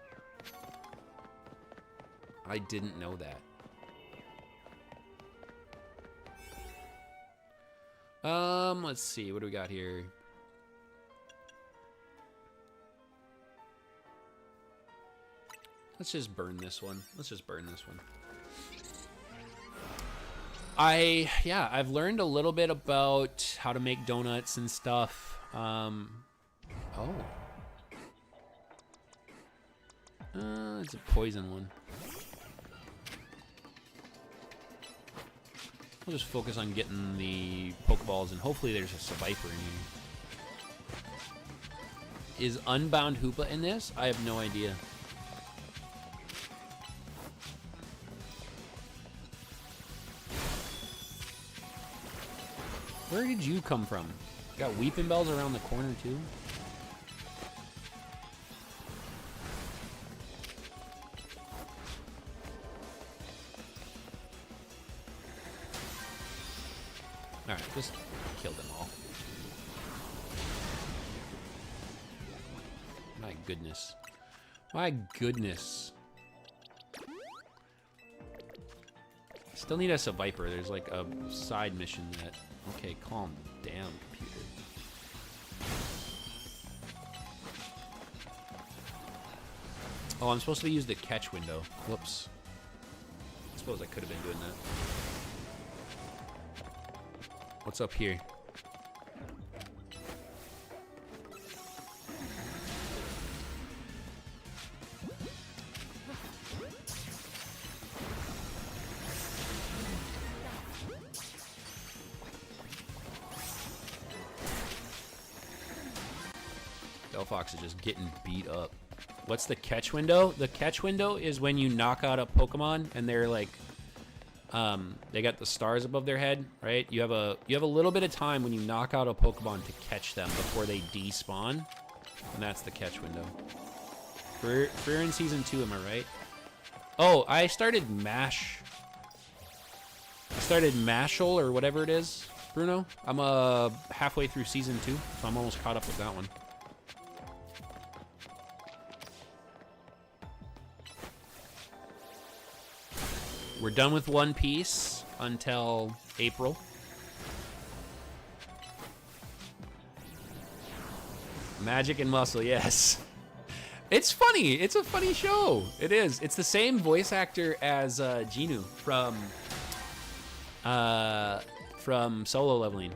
I didn't know that. Let's see. What do we got here? Let's just burn this one. Let's just burn this one. I've learned a little bit about how to make donuts and stuff. It's a poison one. We'll just focus on getting the Pokeballs, and hopefully there's a Seviper in here. Is Unbound Hoopa in this? I have no idea. Where did you come from? Got Weeping Bells around the corner too? Alright, just kill them all. My goodness. My goodness. Still need us a Viper. There's like a side mission that... Okay, calm down, computer. Oh, I'm supposed to use the catch window. Whoops. I suppose I could have been doing that. What's up here? Delphox is just getting beat up. What's the catch window? The catch window is when you knock out a Pokemon and they're like, they got the stars above their head, right? You have a little bit of time when you knock out a Pokemon to catch them before they despawn, and that's the catch window. We're in season 2, am I right? Oh, I started Mash. I started Mashal or whatever it is, Bruno. I'm halfway through season 2, so I'm almost caught up with that one. We're done with One Piece until April. Magic and Muscle, yes. It's funny. It's a funny show. It is. It's the same voice actor as Genu from Solo Leveling.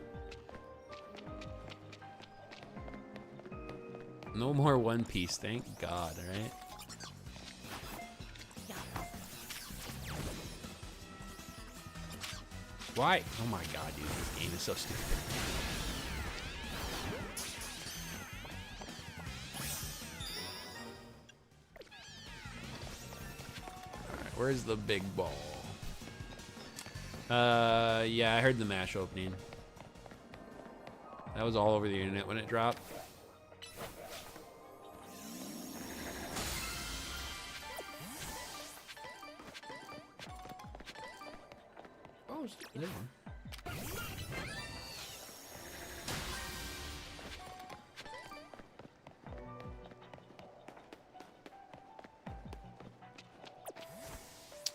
No more One Piece, thank God, right? Why? Oh my God, dude, this game is so stupid. Alright, where's the big ball? Yeah, I heard the MASH opening. That was all over the internet when it dropped. Oh, there's one.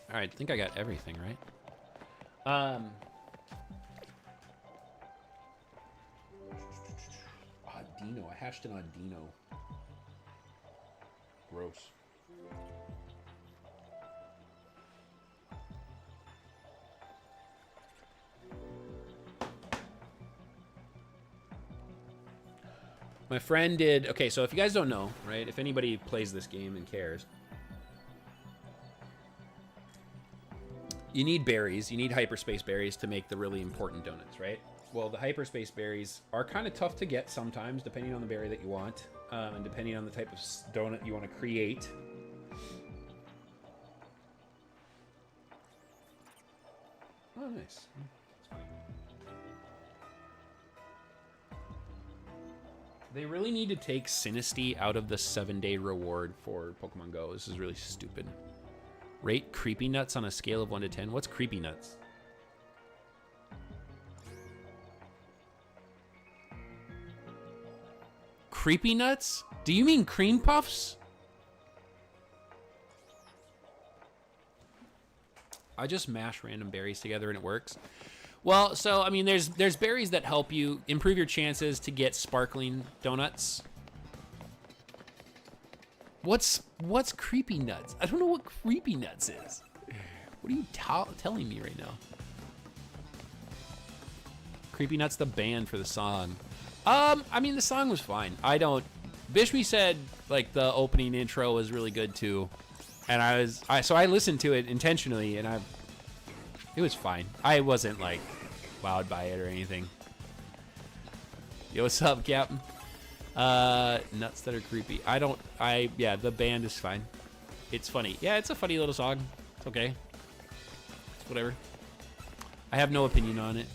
All right, I think I got everything, right? Audino. I hashed an Audino. Gross. My friend did... Okay, so if you guys don't know, right? If anybody plays this game and cares... You need berries. You need hyperspace berries to make the really important donuts, right? Well, the hyperspace berries are kind of tough to get sometimes, depending on the berry that you want, and depending on the type of donut you want to create. Oh, nice. They really need to take Sinisty out of the 7-day reward for Pokemon Go. This is really stupid. Rate Creepy Nuts on a scale of 1 to 10. What's Creepy Nuts? Creepy Nuts? Do you mean Cream Puffs? I just mash random berries together and it works. Well, so, I mean, there's berries that help you improve your chances to get sparkling donuts. What's Creepy Nuts? I don't know what Creepy Nuts is. What are you telling me right now? Creepy Nuts, the band for the song. I mean, the song was fine. Bishby said, like, the opening intro was really good, too. And so I listened to it intentionally, and it was fine. I wasn't, like, wowed by it or anything. Yo, what's up, Captain? Nuts that are creepy. Yeah, the band is fine. It's funny. Yeah, it's a funny little song. It's okay. It's whatever. I have no opinion on it.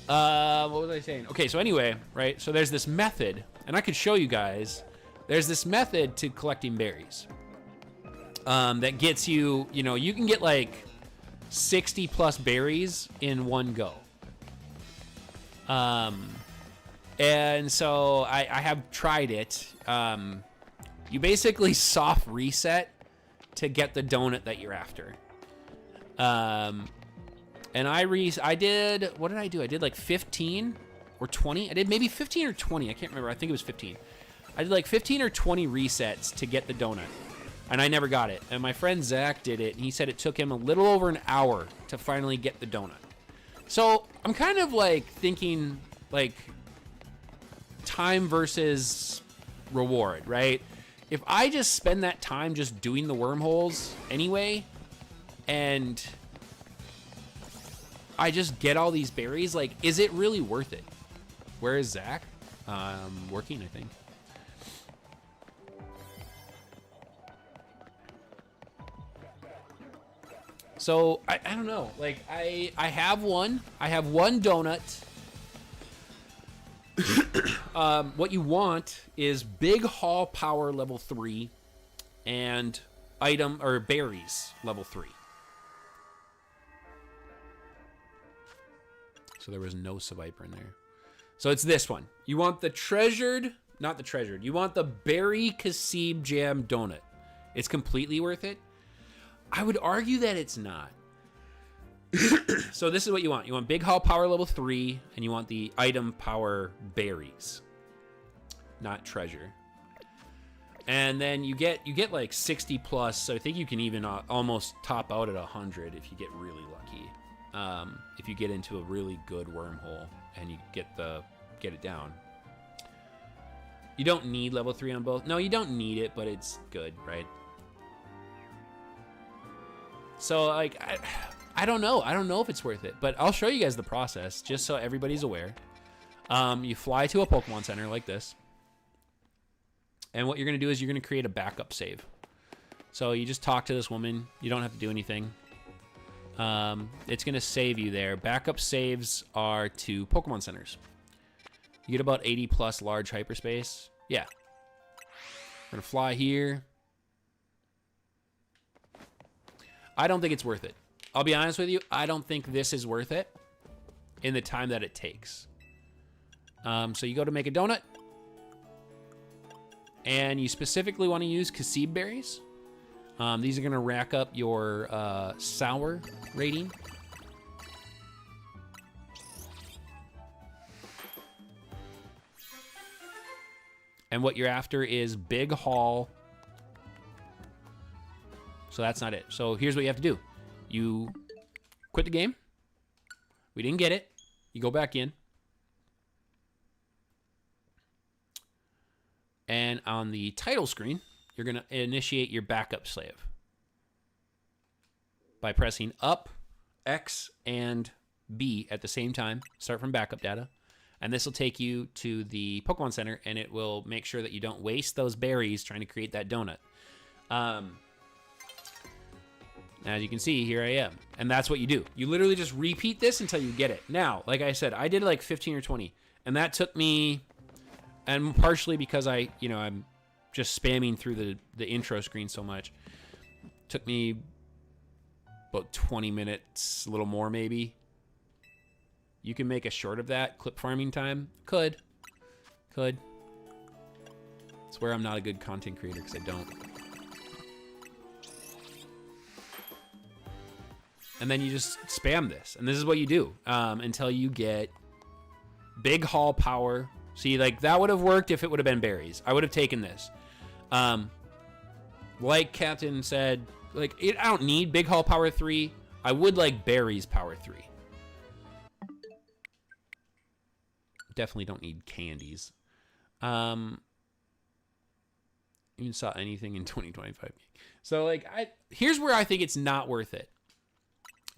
What was I saying? Okay, so anyway, right? So there's this method, and I could show you guys. There's this method to collecting berries. That gets you, you can get like 60 plus berries in one go. And so I have tried it. You basically soft reset to get the donut that you're after. And I did, what did I do? I did like 15 or 20. I did maybe 15 or 20. I can't remember. I think it was 15. I did like 15 or 20 resets to get the donut. And I never got it. And my friend Zach did it, and he said it took him a little over an hour to finally get the donut. So I'm kind of like thinking like time versus reward, right? If I just spend that time just doing the wormholes anyway, and I just get all these berries, like, is it really worth it? Where is Zach? Working, I think. So I don't know. Like I have one donut. What you want is Big Haul Power level 3 and item or berries level 3. So there was no Seviper in there. So it's this one. You want the not the treasured. You want the Berry Kasib Jam donut. It's completely worth it. I would argue that it's not. So this is what you want. You want Big Haul Power level 3, and you want the item power berries, not treasure. And then you get like 60 plus. So I think you can even almost top out at 100 if you get really lucky. If you get into a really good wormhole and you get it down. You don't need level 3 on both. No, you don't need it, but it's good, right? So, like, I don't know. I don't know if it's worth it, but I'll show you guys the process just so everybody's aware. You fly to a Pokemon Center like this, and what you're going to do is you're going to create a backup save. So you just talk to this woman. You don't have to do anything. It's going to save you there. Backup saves are to Pokemon Centers. You get about 80 plus large hyperspace. Yeah. We're going to fly here. I don't think it's worth it. I'll be honest with you, I don't think this is worth it in the time that it takes. So you go to make a donut, and you specifically want to use casib berries. These are going to rack up your sour rating. And what you're after is big haul. So that's not it. So here's what you have to do. You quit the game. We didn't get it. You go back in. And on the title screen, you're going to initiate your backup slave by pressing up, X, and B at the same time. Start from backup data. And this will take you to the Pokemon Center, and it will make sure that you don't waste those berries trying to create that donut. As you can see, here I am. And that's what you do. You literally just repeat this until you get it. Now, like I said, I did like 15 or 20. And that took me, and partially because I'm just spamming through the intro screen so much. Took me about 20 minutes, a little more maybe. You can make a short of that. Clip farming time. Could. It's where I'm not a good content creator because I don't. And then you just spam this. And this is what you do until you get big haul power. See, like that would have worked if it would have been berries. I would have taken this. Like Captain said, like I don't need big haul power 3. I would like berries power 3. Definitely don't need candies. Even saw anything in 2025. So like here's where I think it's not worth it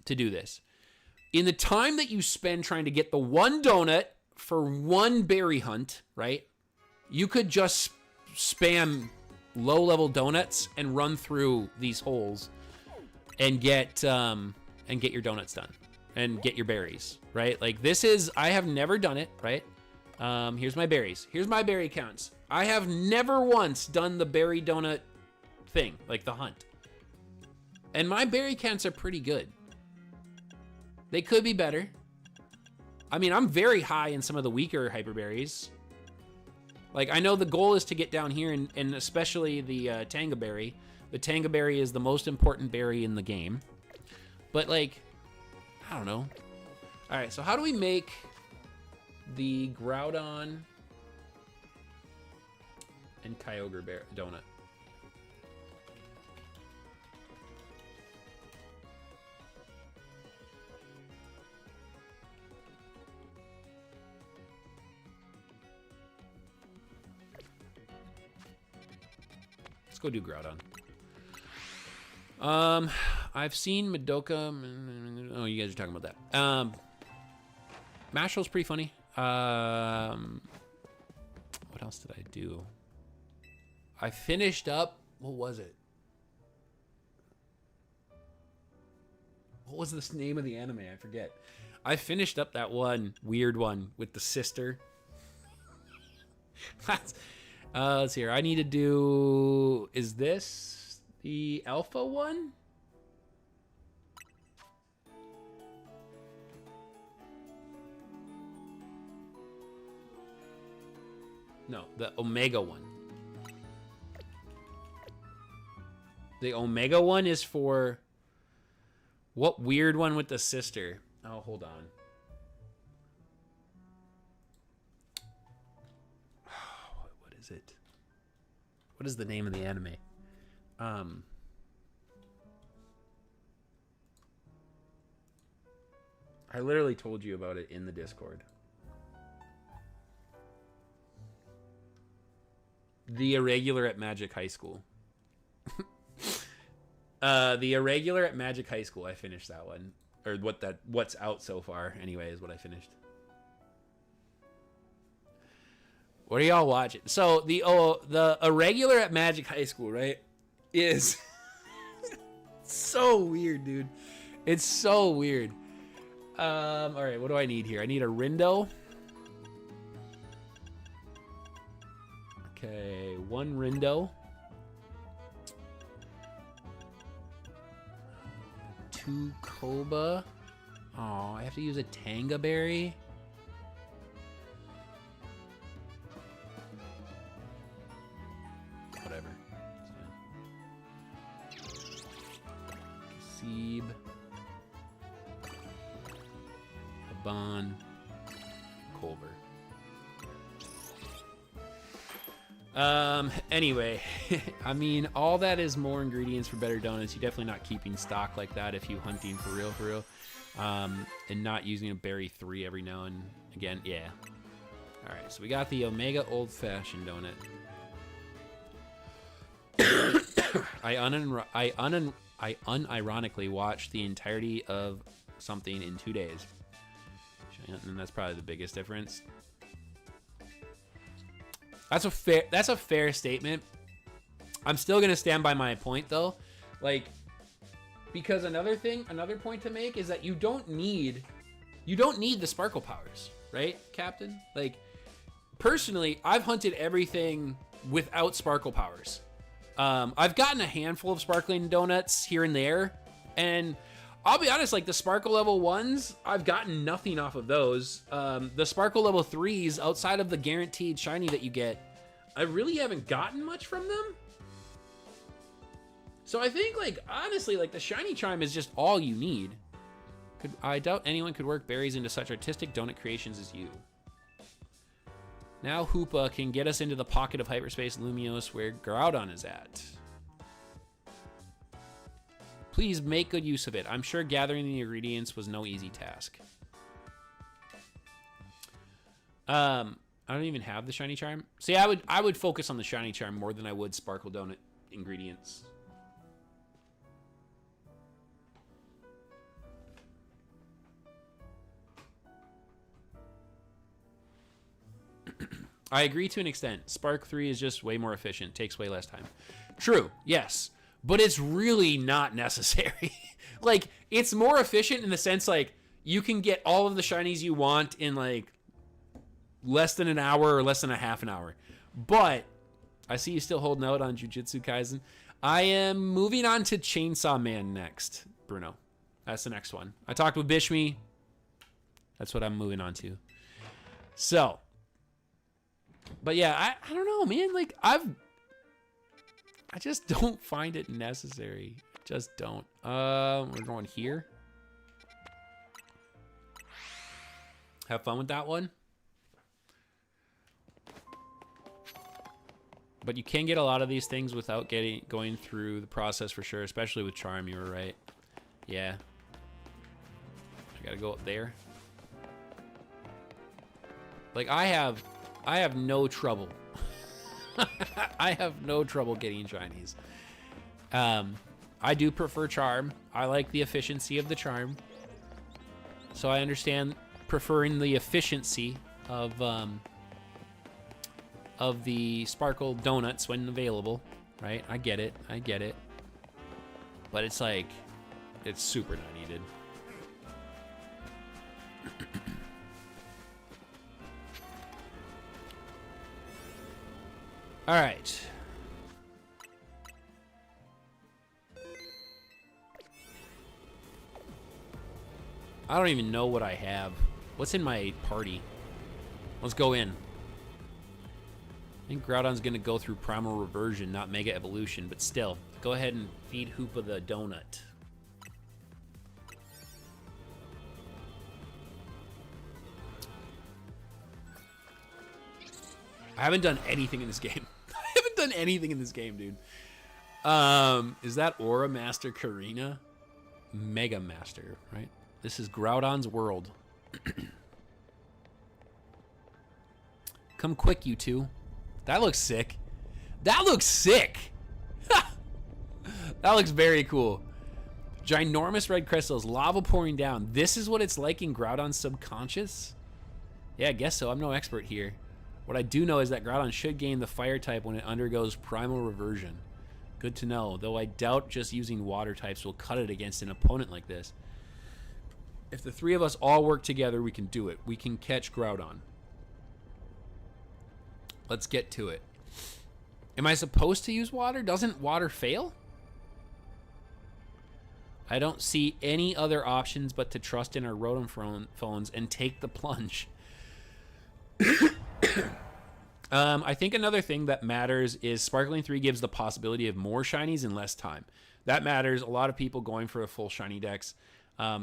to do this. In the time that you spend trying to get the one donut for one berry hunt, right? You could just spam low-level donuts and run through these holes and get your donuts done and get your berries, right? Like this is, I have never done it, right? Here's my berries. Here's my berry counts. I have never once done the berry donut thing, like the hunt. And my berry counts are pretty good. They could be better. I mean, I'm very high in some of the weaker hyperberries. Like, I know the goal is to get down here, and especially the Tanga berry. The Tanga berry is the most important berry in the game. But, like, I don't know. All right, so how do we make the Groudon and Kyogre donut? Let's go do Groudon. I've seen Madoka. Oh, you guys are talking about that. Mashl's pretty funny. What else did I do? I finished up. What was it? What was this name of the anime? I forget. I finished up that one weird one with the sister. Let's see here. I need to do. Is this the alpha one? No, the Omega one. The Omega one is for what weird one with the sister? Oh, hold on. What is it? What is the name of the anime? I literally told you about it in the Discord. The Irregular at Magic High School. The Irregular at Magic High School. I finished that one, or what's out so far. Anyway, is what I finished. What are y'all watching? So the Irregular at Magic High School, right? Is so weird, dude. It's so weird. All right, what do I need here? I need a Rindo. Okay, one Rindo. 2 Koba. Oh, I have to use a Tanga Berry. Whatever. Seeb. Haban. Culver. Anyway, I mean, all that is more ingredients for better donuts. You're definitely not keeping stock like that if you hunting for real. And not using a berry 3 every now and again. Yeah. All right, so we got the Omega Old Fashioned donut. I unironically watched the entirety of something in 2 days. And that's probably the biggest difference. That's a fair statement. I'm still gonna stand by my point though, like, because another point to make is that you don't need the sparkle powers, right, Captain? Like, personally, I've hunted everything without sparkle powers. I've gotten a handful of sparkling donuts here and there, and I'll be honest, like the sparkle level 1s, I've gotten nothing off of those. The sparkle level 3s, outside of the guaranteed shiny that you get, I really haven't gotten much from them. So I think, like, honestly, like the shiny charm is just all you need. I doubt anyone could work berries into such artistic donut creations as you. Now Hoopa can get us into the pocket of hyperspace Lumios where Groudon is at. Please make good use of it. I'm sure gathering the ingredients was no easy task. I don't even have the shiny charm. See, I would focus on the shiny charm more than I would sparkle donut ingredients. I agree to an extent. Spark 3 is just way more efficient. Takes way less time. True, yes. But it's really not necessary. Like, it's more efficient in the sense, like, you can get all of the shinies you want in, like, less than an hour or less than a half an hour. But I see you still holding out on Jujutsu Kaisen. I am moving on to Chainsaw Man next, Bruno. That's the next one. I talked with Bishmi. That's what I'm moving on to. So, but yeah, I don't know, man. Like, I just don't find it necessary. Just don't. We're going here. Have fun with that one. But you can get a lot of these things without going through the process for sure, especially with Charm. You were right. Yeah. I gotta go up there. Like, I have no trouble. I have no trouble getting shinies. I do prefer Charm. I like the efficiency of the Charm. So I understand preferring the efficiency of the Sparkle Donuts when available, right? I get it. I get it. But it's like, it's super not needed. All right. I don't even know what I have. What's in my party? Let's go in. I think Groudon's gonna go through Primal Reversion, not Mega Evolution, but still. Go ahead and feed Hoopa the donut. I haven't done anything in this game. I haven't done anything in this game, dude. Is that Aura Master Karina? Mega Master, right? This is Groudon's world. Come quick, you two. That looks sick. That looks sick. That looks very cool. Ginormous red crystals, lava pouring down. This is what it's like in Groudon's subconscious? Yeah, I guess so. I'm no expert here. What I do know is that Groudon should gain the fire type when it undergoes Primal Reversion. Good to know, though I doubt just using water types will cut it against an opponent like this. If the three of us all work together, we can do it. We can catch Groudon. Let's get to it. Am I supposed to use water? Doesn't water fail? I don't see any other options but to trust in our Rotom phones and take the plunge. I think another thing that matters is Sparkling 3 gives the possibility of more shinies in less time. That matters. A lot of people going for a full shiny dex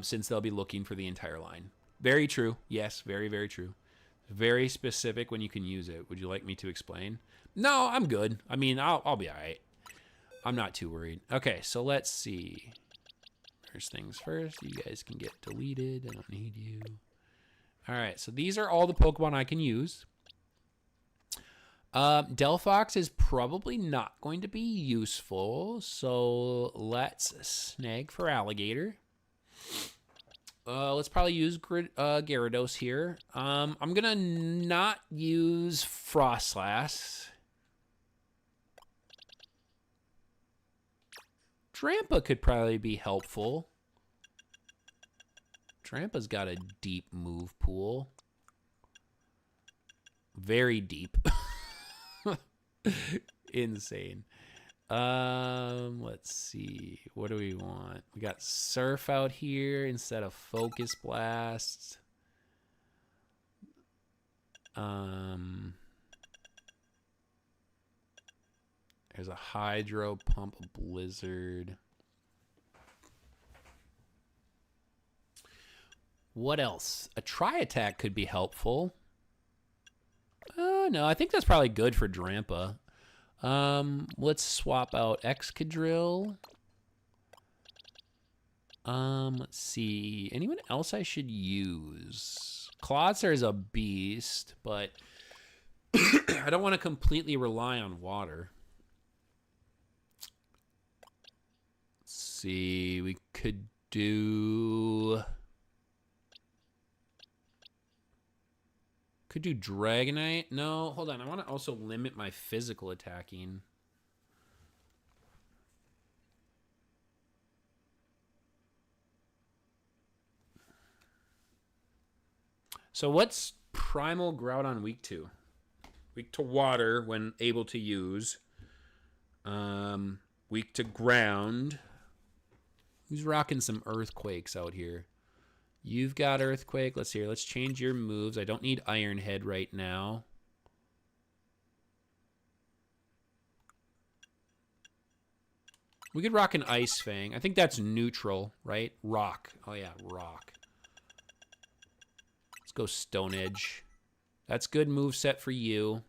since they'll be looking for the entire line. Very true. Yes, very, very true. Very specific when you can use it. Would you like me to explain? No, I'm good. I mean, I'll be all right. I'm not too worried. Okay, so let's see. First things first, you guys can get deleted. I don't need you. All right, so these are all the Pokemon I can use. Delphox is probably not going to be useful, so let's snag for Alligator. Let's probably use Gyarados here. I'm gonna not use Frostlass. Drampa could probably be helpful. Drampa's got a deep move pool. Very deep. Insane. Let's see. What do we want? We got Surf out here instead of Focus Blast. There's a Hydro Pump, a Blizzard. What else? A Tri-Attack could be helpful. No, I think that's probably good for Drampa. Let's swap out Excadrill. Let's see. Anyone else I should use? Clodsar is a beast, but I don't want to completely rely on water. Let's see. We could do... Could do Dragonite. No, hold on. I want to also limit my physical attacking. So what's Primal Groudon weak to? Weak to water when able to use. Weak to ground. Who's rocking some Earthquakes out here? You've got Earthquake. Let's see here. Let's change your moves. I don't need Iron Head right now. We could rock an Ice Fang. I think that's neutral, right? Rock. Oh, yeah, rock. Let's go Stone Edge. That's good moveset for you.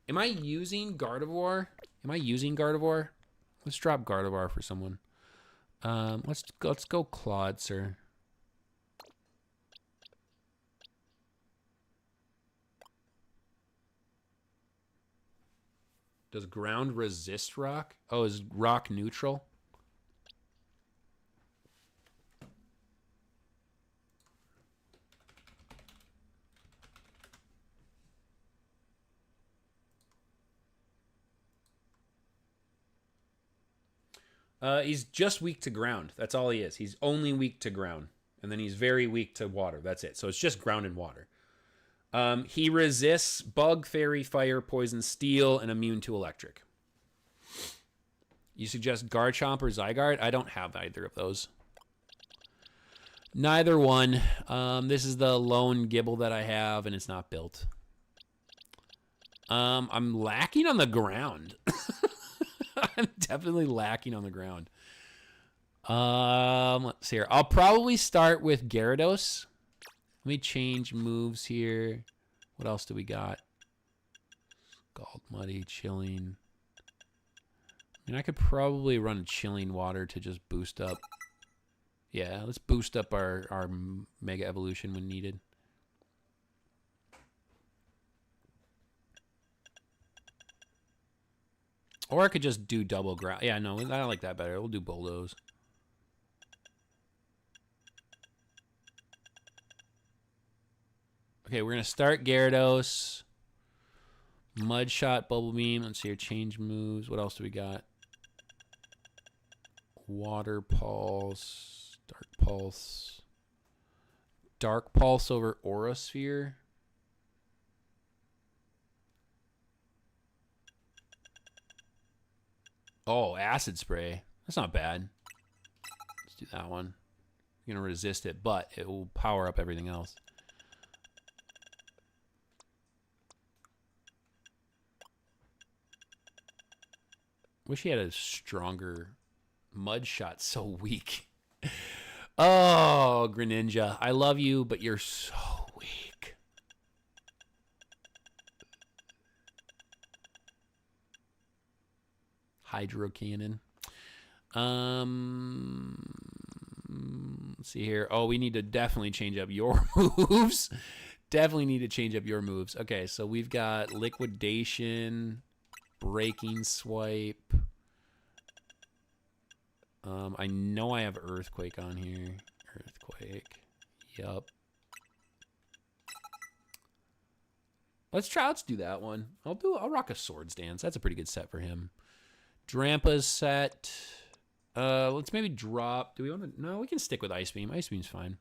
Am I using Gardevoir? Let's drop Gardevoir for someone. Let's go Clodsir. Does ground resist rock? Oh, is rock neutral? He's just weak to ground. That's all he is. He's only weak to ground. And then he's very weak to water. That's it. So it's just ground and water. He resists Bug, Fairy, Fire, Poison, Steel, and immune to Electric. You suggest Garchomp or Zygarde? I don't have either of those. Neither one. This is the lone Gibble that I have, and it's not built. I'm lacking on the ground. I'm definitely lacking on the ground. Let's see here. I'll probably start with Gyarados. Let me change moves here. What else do we got? Scald, Muddy, Chilling. I mean, I could probably run Chilling Water to just boost up. Yeah, let's boost up our Mega Evolution when needed. Or I could just do double ground. Yeah, no, I like that better. We'll do Bulldoze. Okay, we're going to start Gyarados. Mud Shot, Bubble Beam. Let's see here. Change moves. What else do we got? Water Pulse. Dark Pulse. Dark Pulse over Aura Sphere. Oh, Acid Spray. That's not bad. Let's do that one. You're gonna resist it, but it will power up everything else. Wish he had a stronger mud shot. So weak. Oh, Greninja, I love you, but you're so weak. Hydro Cannon. Let's see here. Oh, we need to definitely change up your moves. Definitely need to change up your moves. Okay, so we've got Liquidation, Breaking Swipe. I know I have Earthquake on here. Earthquake. Yup. Let's do that one. I'll rock a Swords Dance. That's a pretty good set for him. Drampa's set. Let's maybe drop. Do we want to? No, we can stick with Ice Beam. Ice Beam's fine.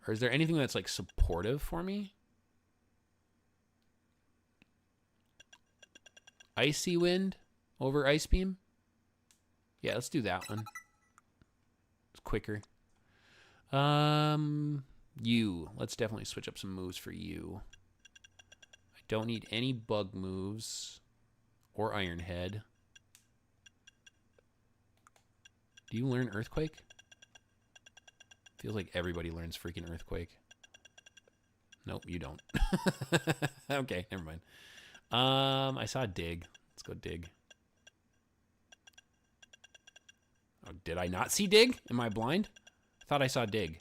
Or is there anything that's like supportive for me? Icy Wind over Ice Beam? Yeah, let's do that one. It's quicker. You. Let's definitely switch up some moves for you. I don't need any bug moves or Iron Head. Do you learn Earthquake? Feels like everybody learns freaking Earthquake. Nope, you don't. Okay, never mind. I saw Dig. Let's go Dig. Oh, did I not see Dig? Am I blind? I thought I saw Dig.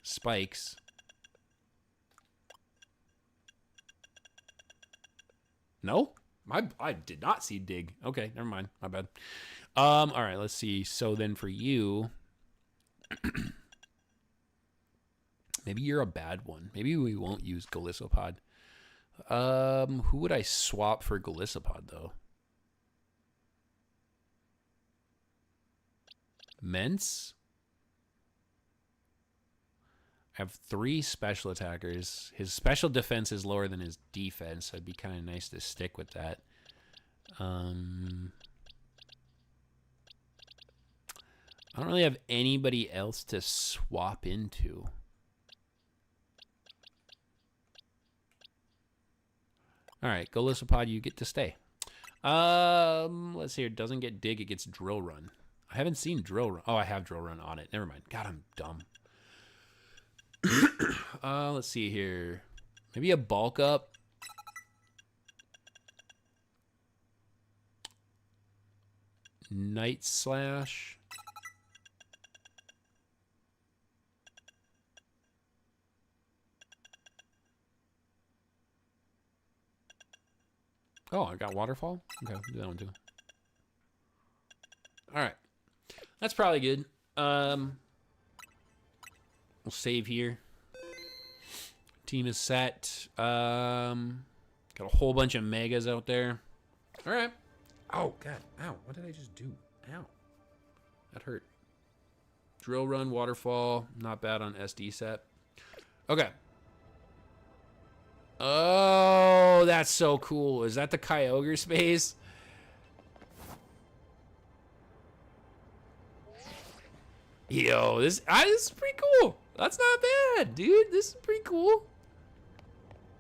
Spikes. No? I did not see Dig. Okay, never mind. My bad. All right, let's see. So then for you, maybe you're a bad one. Maybe we won't use Golisopod. Who would I swap for Golisopod, though? Mence? I have 3 special attackers. His special defense is lower than his defense, so it'd be kind of nice to stick with that. I don't really have anybody else to swap into. All right, Golisopod, you get to stay. Let's see here. It doesn't get Dig, it gets Drill Run. I haven't seen Drill Run. Oh, I have Drill Run on it. Never mind. God, I'm dumb. Let's see here. Maybe a Bulk Up. Night Slash. Oh, I got Waterfall? Okay, we'll do that one too. Alright. That's probably good. We'll save here. Team is set. Got a whole bunch of megas out there. Alright. Oh, God. Ow. What did I just do? Ow. That hurt. Drill Run, Waterfall. Not bad on SD set. Okay. Oh, that's so cool. Is that the Kyogre space? Yo, this is pretty cool. That's not bad, dude. This is pretty cool.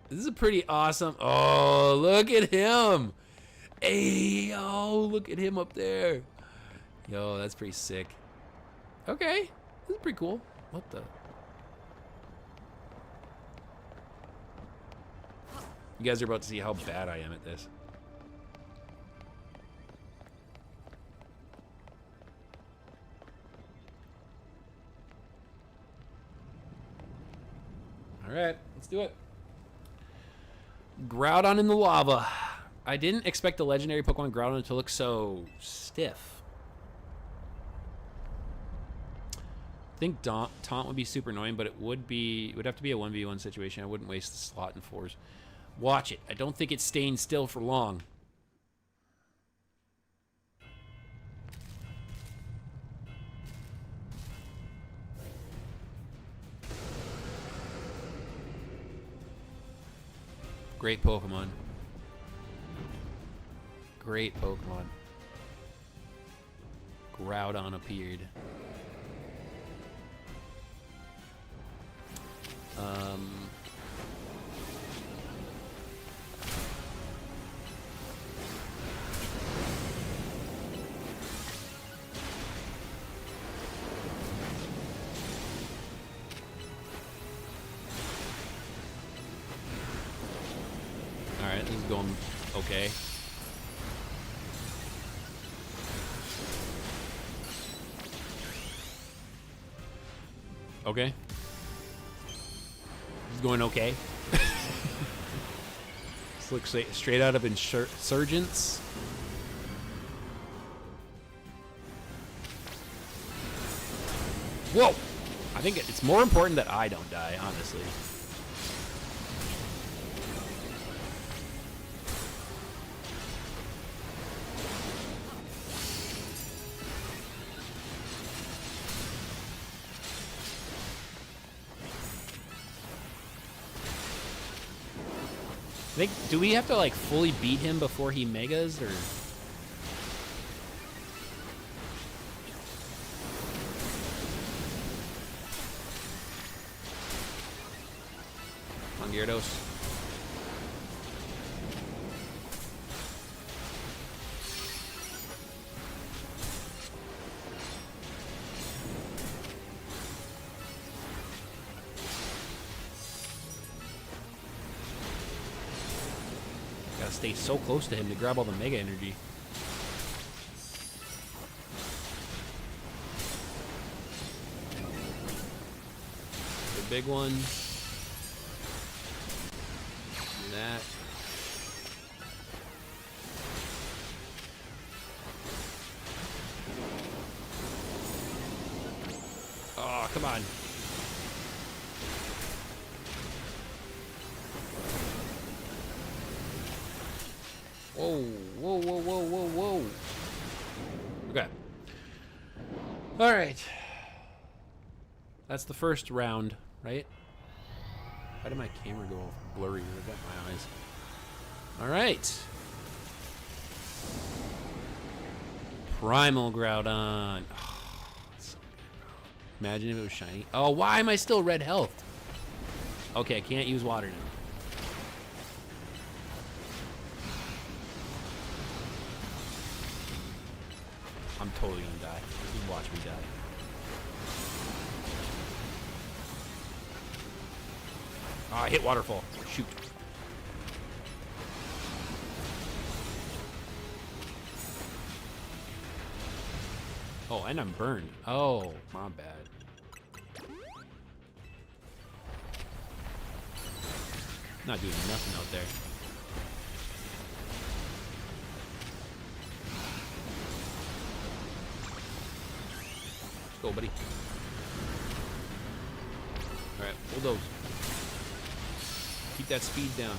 This is pretty awesome. Oh, look at him. Hey, yo, look at him up there. Yo, that's pretty sick. Okay, this is pretty cool. What the? You guys are about to see how bad I am at this. All right, let's do it. Groudon in the lava. I didn't expect the legendary Pokemon Groudon to look so stiff. I think Taunt would be super annoying, but it would have to be a 1v1 situation. I wouldn't waste the slot in 4s. Watch it. I don't think it's staying still for long. Great Pokemon. Great Pokemon. Groudon appeared. Alright, this is going okay. Okay. This is going okay. This looks like straight out of Insurgents. Whoa! I think it's more important that I don't die, honestly. Do we have to like fully beat him before he megas, or? Come on, Gyarados. Gotta stay so close to him to grab all the Mega Energy. The big one. And that. Oh, come on. Whoa, whoa, whoa, whoa, whoa, whoa. Okay. All right. That's the first round, right? Why did my camera go all blurry? I got my eyes. All right. Primal Groudon. Oh, so good. Imagine if it was shiny. Oh, why am I still red health? Okay, I can't use water now. I'm totally gonna die. Just watch me die. Oh, I hit waterfall. Shoot. Oh, and I'm burned. Oh, my bad. Not doing nothing out there. Go, buddy. Alright, bulldoze. Keep that speed down.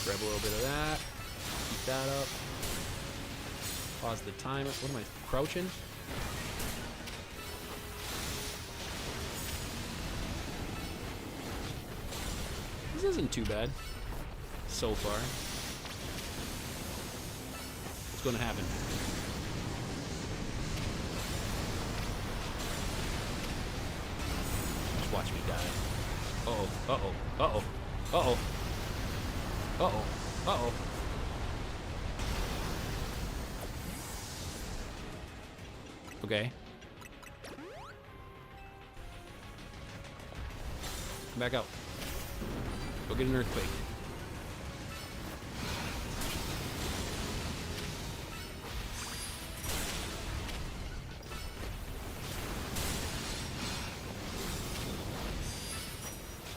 Grab a little bit of that. Keep that up. Pause the time. What am I, crouching? This isn't too bad so far. What's going to happen? Just watch me die. Uh-oh, uh-oh, uh-oh, uh-oh, uh-oh, uh-oh. Okay. Come back out. Go get an earthquake.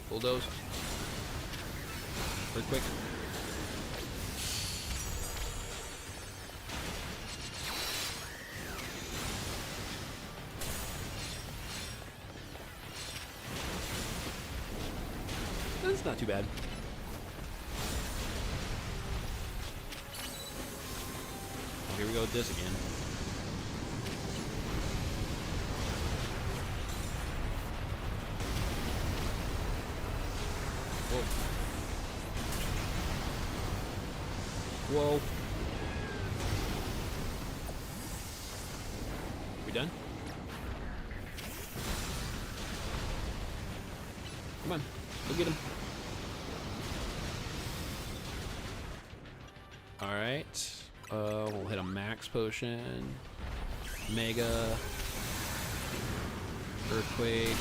Bulldoze. Earthquake. That's not too bad. Here we go with this again. Whoa. Whoa. We done? Come on, go get him. All right, we'll hit a max potion, mega, earthquake.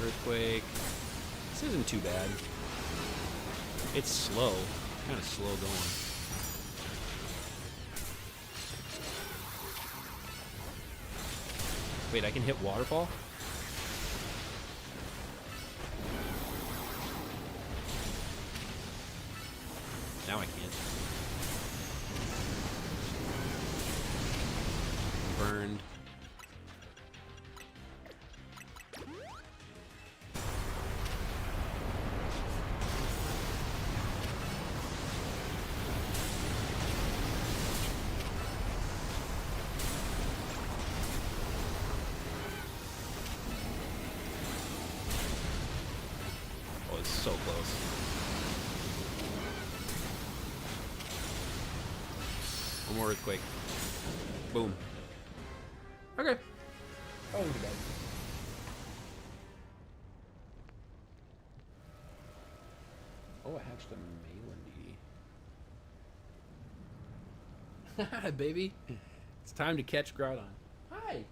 Earthquake. This isn't too bad. It's slow, kind of slow going. Wait, I can hit waterfall? Now I can't. Burned. So close. One more earthquake. Boom. Okay. Oh, look at that. Oh, I hatched a Melee. Baby. It's time to catch Groudon. Hi.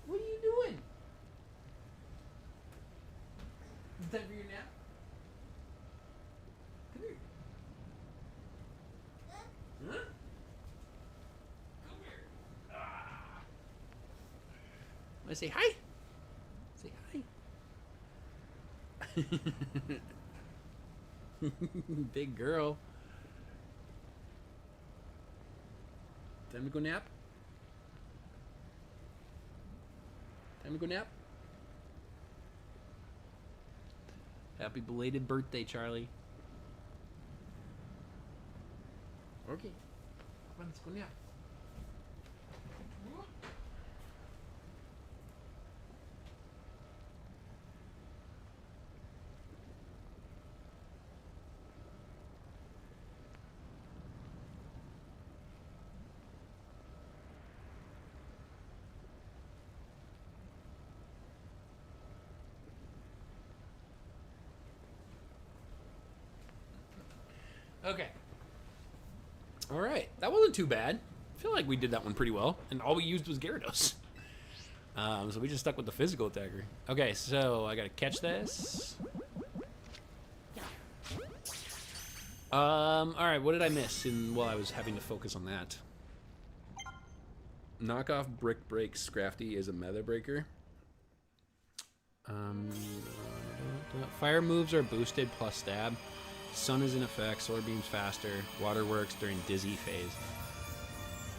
What are you doing? Is that for your nap? Come here. Huh? Come here. Ah. Want to say hi? Say hi. Big girl. Time to go nap? Time to go nap? Happy belated birthday, Charlie. Okay. Come on, let's go now. Okay. All right. That wasn't too bad. I feel like we did that one pretty well. And all we used was Gyarados. So we just stuck with the physical attacker. Okay, so I got to catch this. All right. What did I miss while I was having to focus on that? Knockoff Brick Break Scrafty is a meta breaker. Fire moves are boosted plus stab. Sun is in effect, sword beams faster, water works during dizzy phase.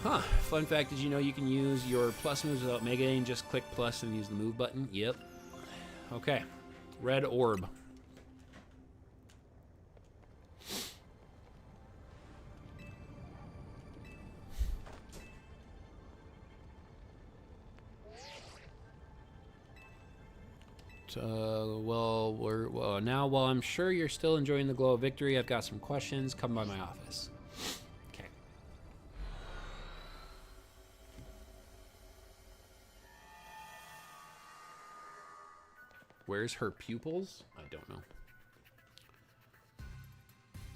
Huh, fun fact, did you know you can use your plus moves without Mega and just click plus and use the move button? Yep. Okay, red orb. Well, now while I'm sure you're still enjoying the glow of victory, I've got some questions. Come by my office. Okay. Where's her pupils? I don't know.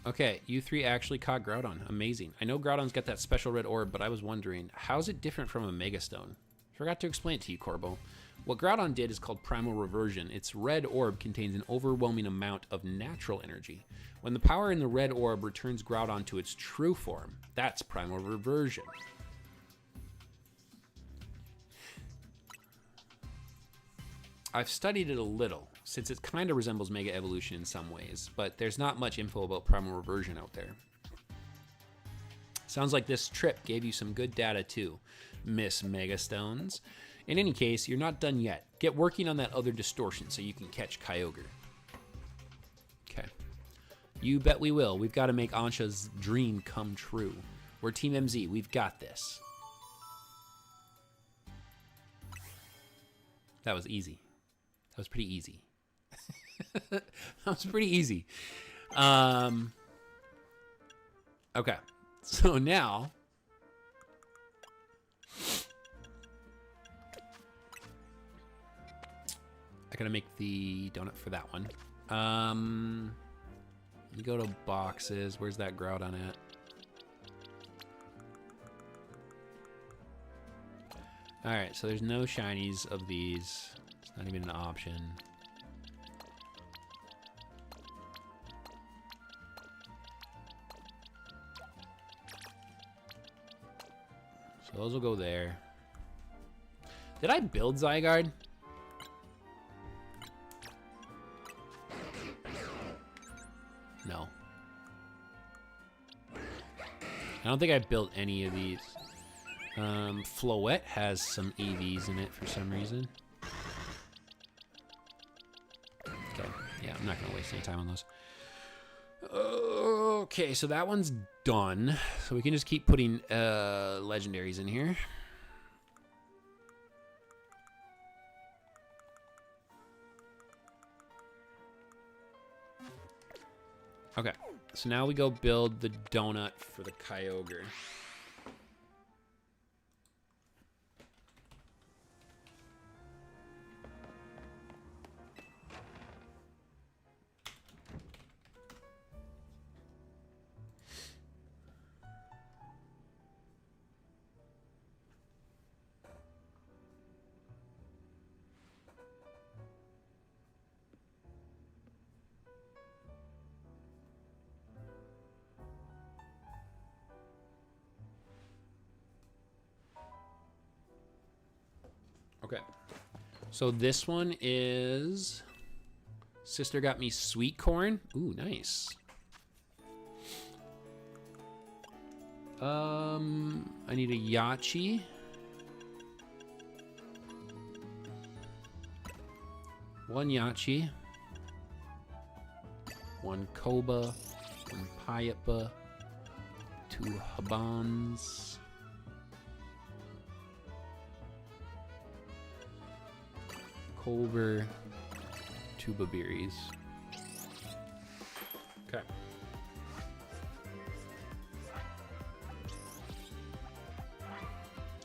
Okay, you three actually caught Groudon. Amazing. I know Groudon's got that special red orb, but I was wondering, how's it different from a Mega Stone? Forgot to explain it to you, Corbo. What Groudon did is called Primal Reversion. Its red orb contains an overwhelming amount of natural energy. When the power in the red orb returns Groudon to its true form, that's Primal Reversion. I've studied it a little, since it kind of resembles Mega Evolution in some ways, but there's not much info about Primal Reversion out there. Sounds like this trip gave you some good data too, Miss Mega Stones. In any case, you're not done yet. Get working on that other distortion so you can catch Kyogre. Okay. You bet we will. We've got to make Ansha's dream come true. We're Team MZ. We've got this. That was easy. That was pretty easy. That was pretty easy. Okay. So now... I gotta make the donut for that one. You go to boxes. Where's that Groudon at? Alright, so there's no shinies of these. It's not even an option. So those will go there. Did I build Zygarde? No. I don't think I built any of these. Floette has some EVs in it for some reason. Okay, yeah, I'm not gonna waste any time on those. Okay, so that one's done. So we can just keep putting legendaries in here. Okay, so now we go build the donut for the Kyogre. Okay, so this one is Sister got me sweet corn. Ooh, nice. I need a Yachi. One Yachi. One Koba. One Payapa. 2 Habans. Culver, 2 Babiris. Okay.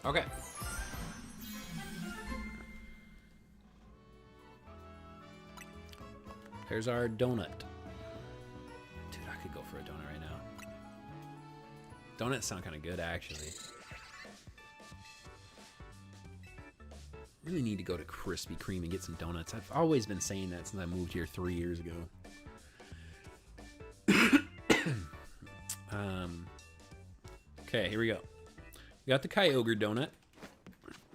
Okay. There's our donut. Dude, I could go for a donut right now. Donuts sound kind of good, actually. Really need to go to Krispy Kreme and get some donuts. I've always been saying that since I moved here 3 years ago. Okay, here we go. We got the Kyogre donut.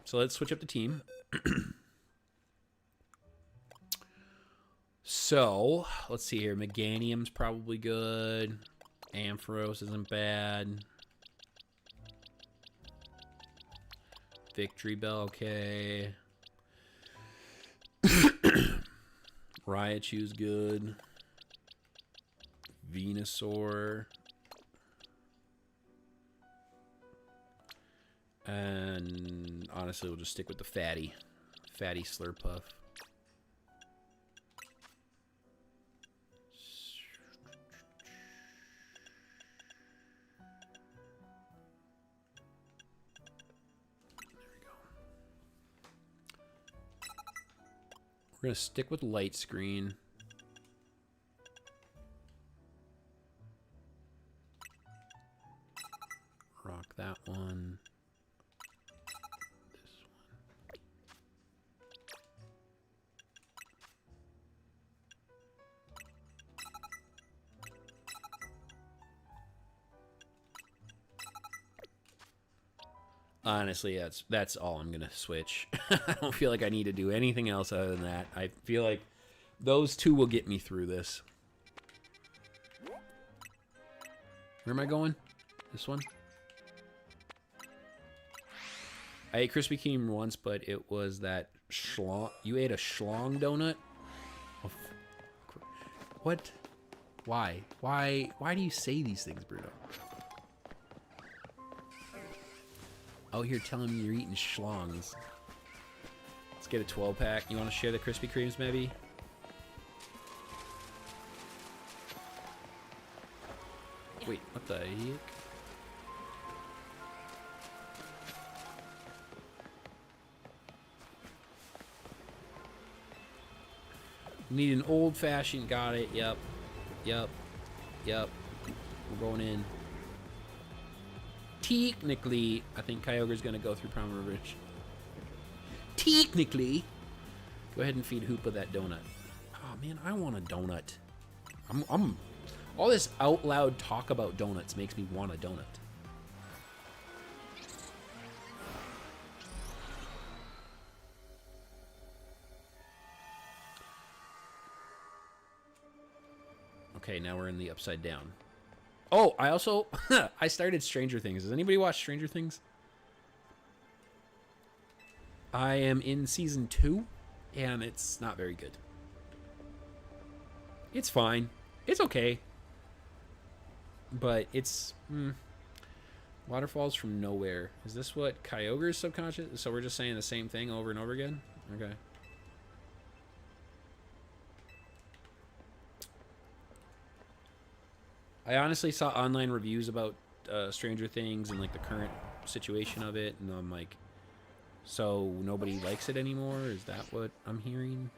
So let's switch up the team. So, let's see here. Meganium's probably good. Ampharos isn't bad. Victory Bell, okay. Raichu's good. Venusaur. And honestly, we'll just stick with the fatty Slurpuff. We're going to stick with light screen. Rock that one. This one. Honestly, that's all I'm going to switch. I don't feel like I need to do anything else other than that. I feel like those two will get me through this. Where am I going? This one? I ate Krispy Kreme once, but it was that schlong. You ate a schlong donut? Oh, what? Why? Why do you say these things, Bruno? Oh, you're telling me you're eating schlongs. Let's get a 12-pack. You want to share the Krispy Kremes, maybe? Wait, what the heck? Need an old-fashioned. Got it. Yep. Yep. Yep. We're going in. Technically, I think Kyogre's going to go through Primal Ridge. Technically. Go ahead and feed Hoopa that donut. Oh, man, I want a donut. All this out loud talk about donuts makes me want a donut. Okay, now we're in the Upside Down. Oh, I also... I started Stranger Things. Does anybody watch Stranger Things? I am in season 2, and it's not very good. It's fine. It's okay. But it's... Waterfalls from nowhere. Is this what Kyogre's subconscious? So we're just saying the same thing over and over again? Okay. I honestly saw online reviews about Stranger Things and like the current situation of it, and I'm like, so nobody likes it anymore? Is that what I'm hearing?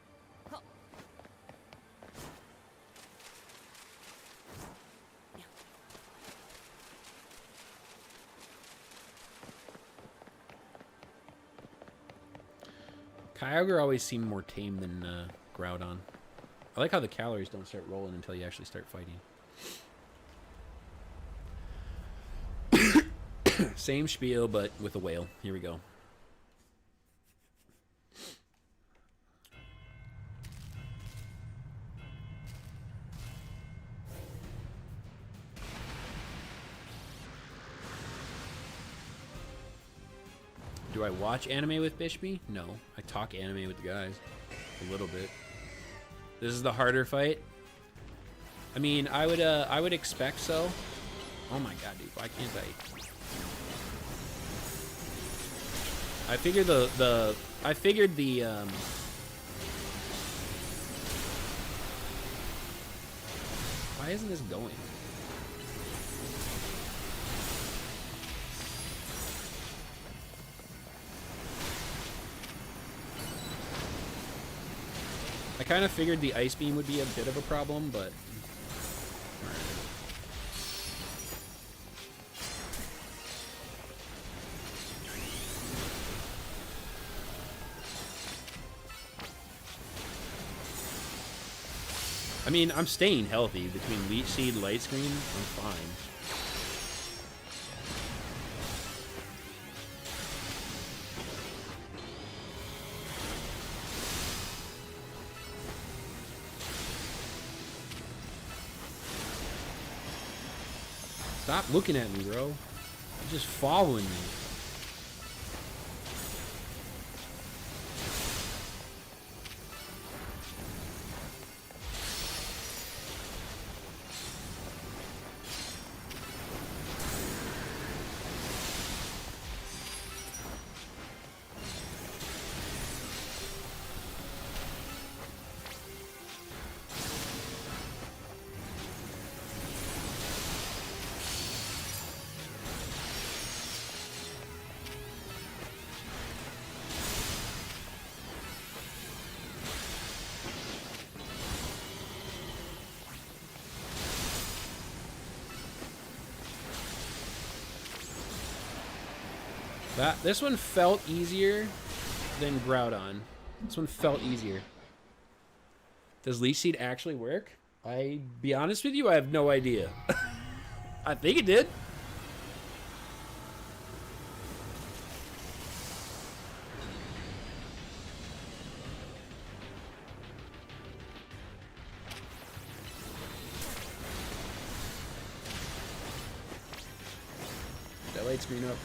Kyogre always seemed more tame than Groudon. I like how the calories don't start rolling until you actually start fighting. Same spiel, but with a whale. Here we go. Do I watch anime with Bishby? No. I talk anime with the guys. A little bit. This is the harder fight. I mean, I would expect so. Oh my god, dude. Why can't I? I figured why isn't this going? I kind of figured the Ice Beam would be a bit of a problem, but... I mean, I'm staying healthy. Between Leech Seed, Light Screen, I'm fine. Stop looking at me, bro. You're just following me. This one felt easier than Groudon. This one felt easier. Does Leech Seed actually work? Be honest with you, I have no idea. I think it did. That light screen up.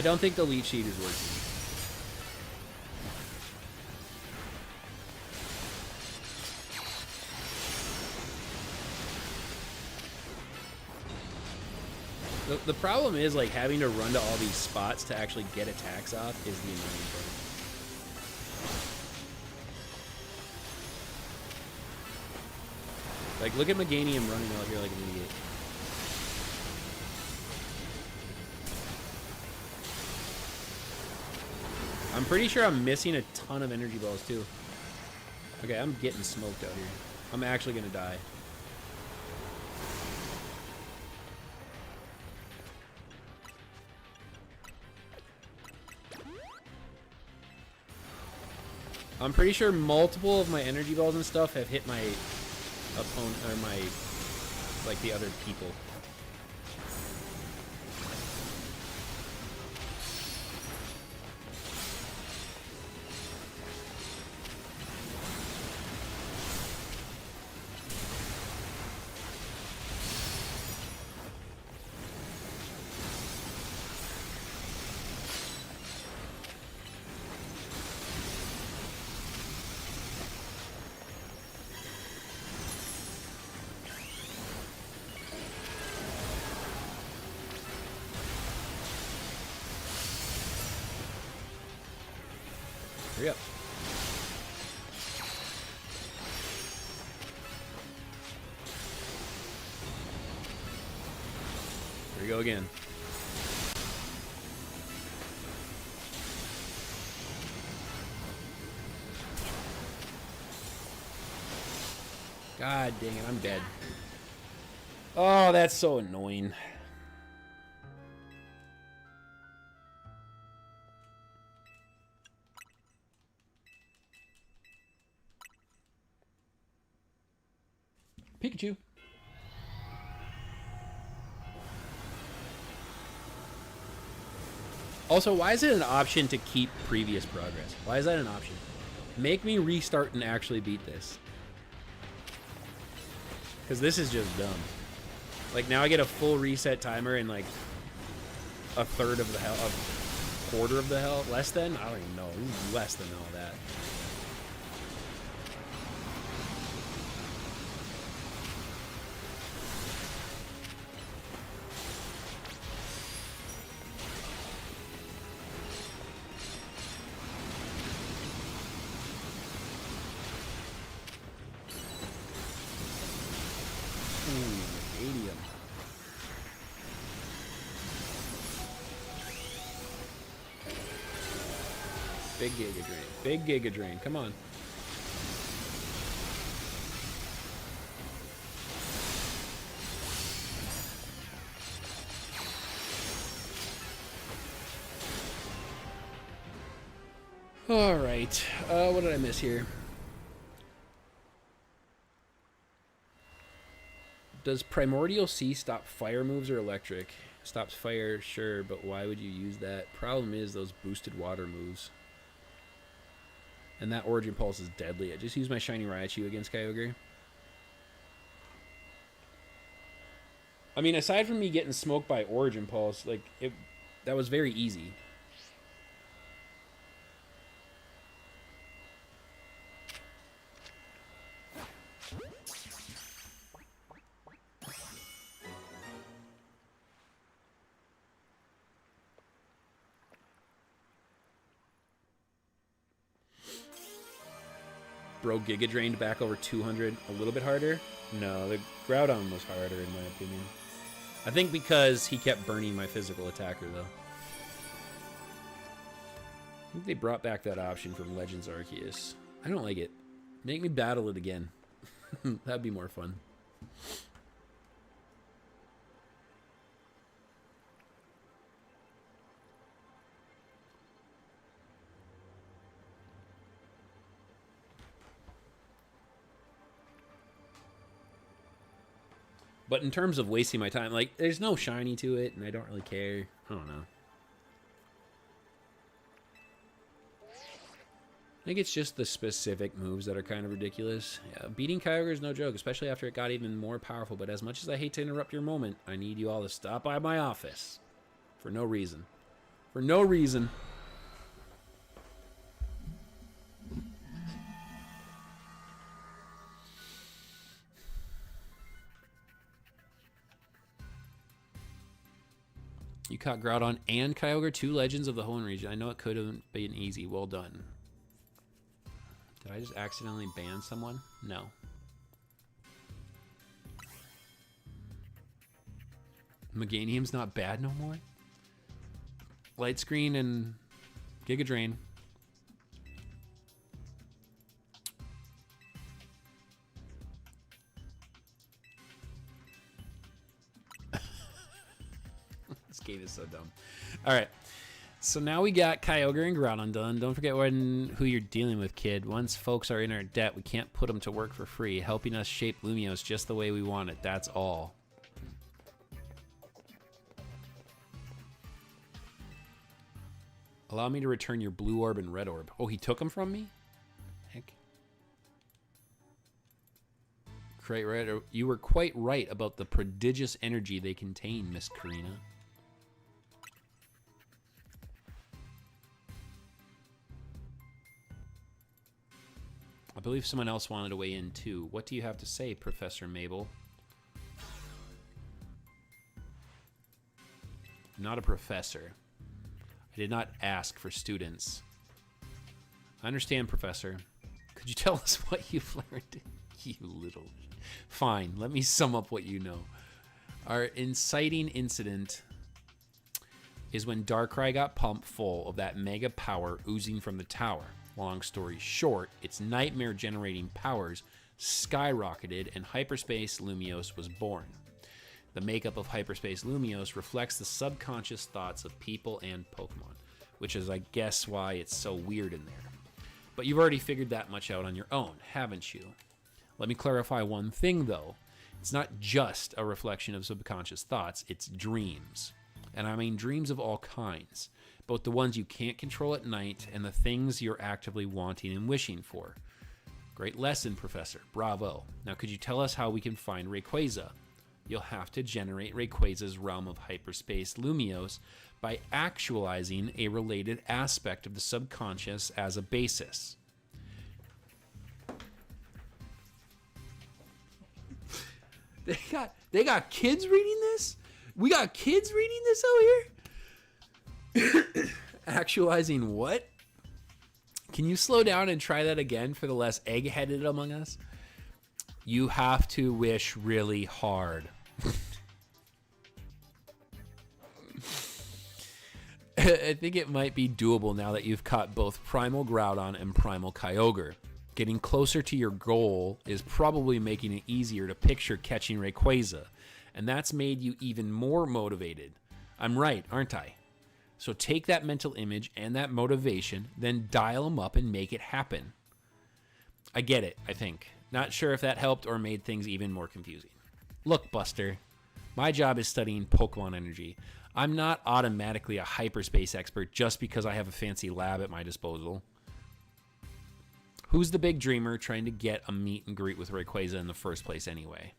I don't think the leech seed is working. The problem is, like, having to run to all these spots to actually get attacks off is the annoying part. Like, look at Meganium running out here like an idiot. I'm pretty sure I'm missing a ton of energy balls, too. Okay, I'm getting smoked out here. I'm actually going to die. I'm pretty sure multiple of my energy balls and stuff have hit my opponent, or my, like, the other people. Hurry up. Here we go again. God dang it, I'm dead. Oh, that's so annoying. Pikachu. Also, why is it an option to keep previous progress? Why is that an option? Make me restart and actually beat this. Because this is just dumb. Like, now I get a full reset timer and, like, a third of the hell, a quarter of the hell, less than? I don't even know. Less than all that. Stadium. Big Giga Drain. Big Giga Drain. Come on. All right. What did I miss here? Does Primordial Sea stop fire moves or electric? Stops fire, sure, but why would you use that? Problem is those boosted water moves. And that Origin Pulse is deadly. I just used my Shiny Raichu against Kyogre. I mean, aside from me getting smoked by Origin Pulse, like, that was very easy. Bro Giga Drained back over 200 a little bit harder? No, the Groudon was harder in my opinion. I think because he kept burning my physical attacker though. I think they brought back that option from Legends Arceus. I don't like it. Make me battle it again. That'd be more fun. But in terms of wasting my time, like, there's no shiny to it, and I don't really care. I don't know. I think it's just the specific moves that are kind of ridiculous. Yeah, beating Kyogre is no joke, especially after it got even more powerful. But as much as I hate to interrupt your moment, I need you all to stop by my office. For no reason. For no reason. You caught Groudon and Kyogre, 2 legends of the Hoenn region. I know it could have been easy. Well done. Did I just accidentally ban someone? No. Meganium's not bad no more? Light Screen and Giga Drain. This game is so dumb. All right. So now we got Kyogre and Groudon done. Don't forget who you're dealing with, kid. Once folks are in our debt, we can't put them to work for free, helping us shape Lumiose just the way we want it. That's all. Allow me to return your blue orb and red orb. Oh, he took them from me? Heck. You were quite right about the prodigious energy they contain, Miss Karina. I believe someone else wanted to weigh in too. What do you have to say, Professor Mabel? I'm not a professor. I did not ask for students. I understand, Professor. Could you tell us what you've learned? You little... Fine, let me sum up what you know. Our inciting incident is when Darkrai got pumped full of that mega power oozing from the tower. Long story short, its nightmare-generating powers skyrocketed and Hyperspace Lumiose was born. The makeup of Hyperspace Lumiose reflects the subconscious thoughts of people and Pokemon, which is, I guess, why it's so weird in there. But you've already figured that much out on your own, haven't you? Let me clarify one thing, though. It's not just a reflection of subconscious thoughts, it's dreams. And I mean dreams of all kinds. Both the ones you can't control at night and the things you're actively wanting and wishing for. Great lesson, Professor. Bravo. Now, could you tell us how we can find Rayquaza? You'll have to generate Rayquaza's realm of Hyperspace Lumiose by actualizing a related aspect of the subconscious as a basis. They got kids reading this? We got kids reading this out here? Actualizing what? Can you slow down and try that again for the less egg-headed among us? You have to wish really hard. I think it might be doable now that you've caught both Primal Groudon and Primal Kyogre. Getting closer to your goal is probably making it easier to picture catching Rayquaza, and that's made you even more motivated. I'm right, aren't I? So take that mental image and that motivation, then dial them up and make it happen. I get it, I think. Not sure if that helped or made things even more confusing. Look, Buster, my job is studying Pokemon energy. I'm not automatically a hyperspace expert just because I have a fancy lab at my disposal. Who's the big dreamer trying to get a meet and greet with Rayquaza in the first place anyway?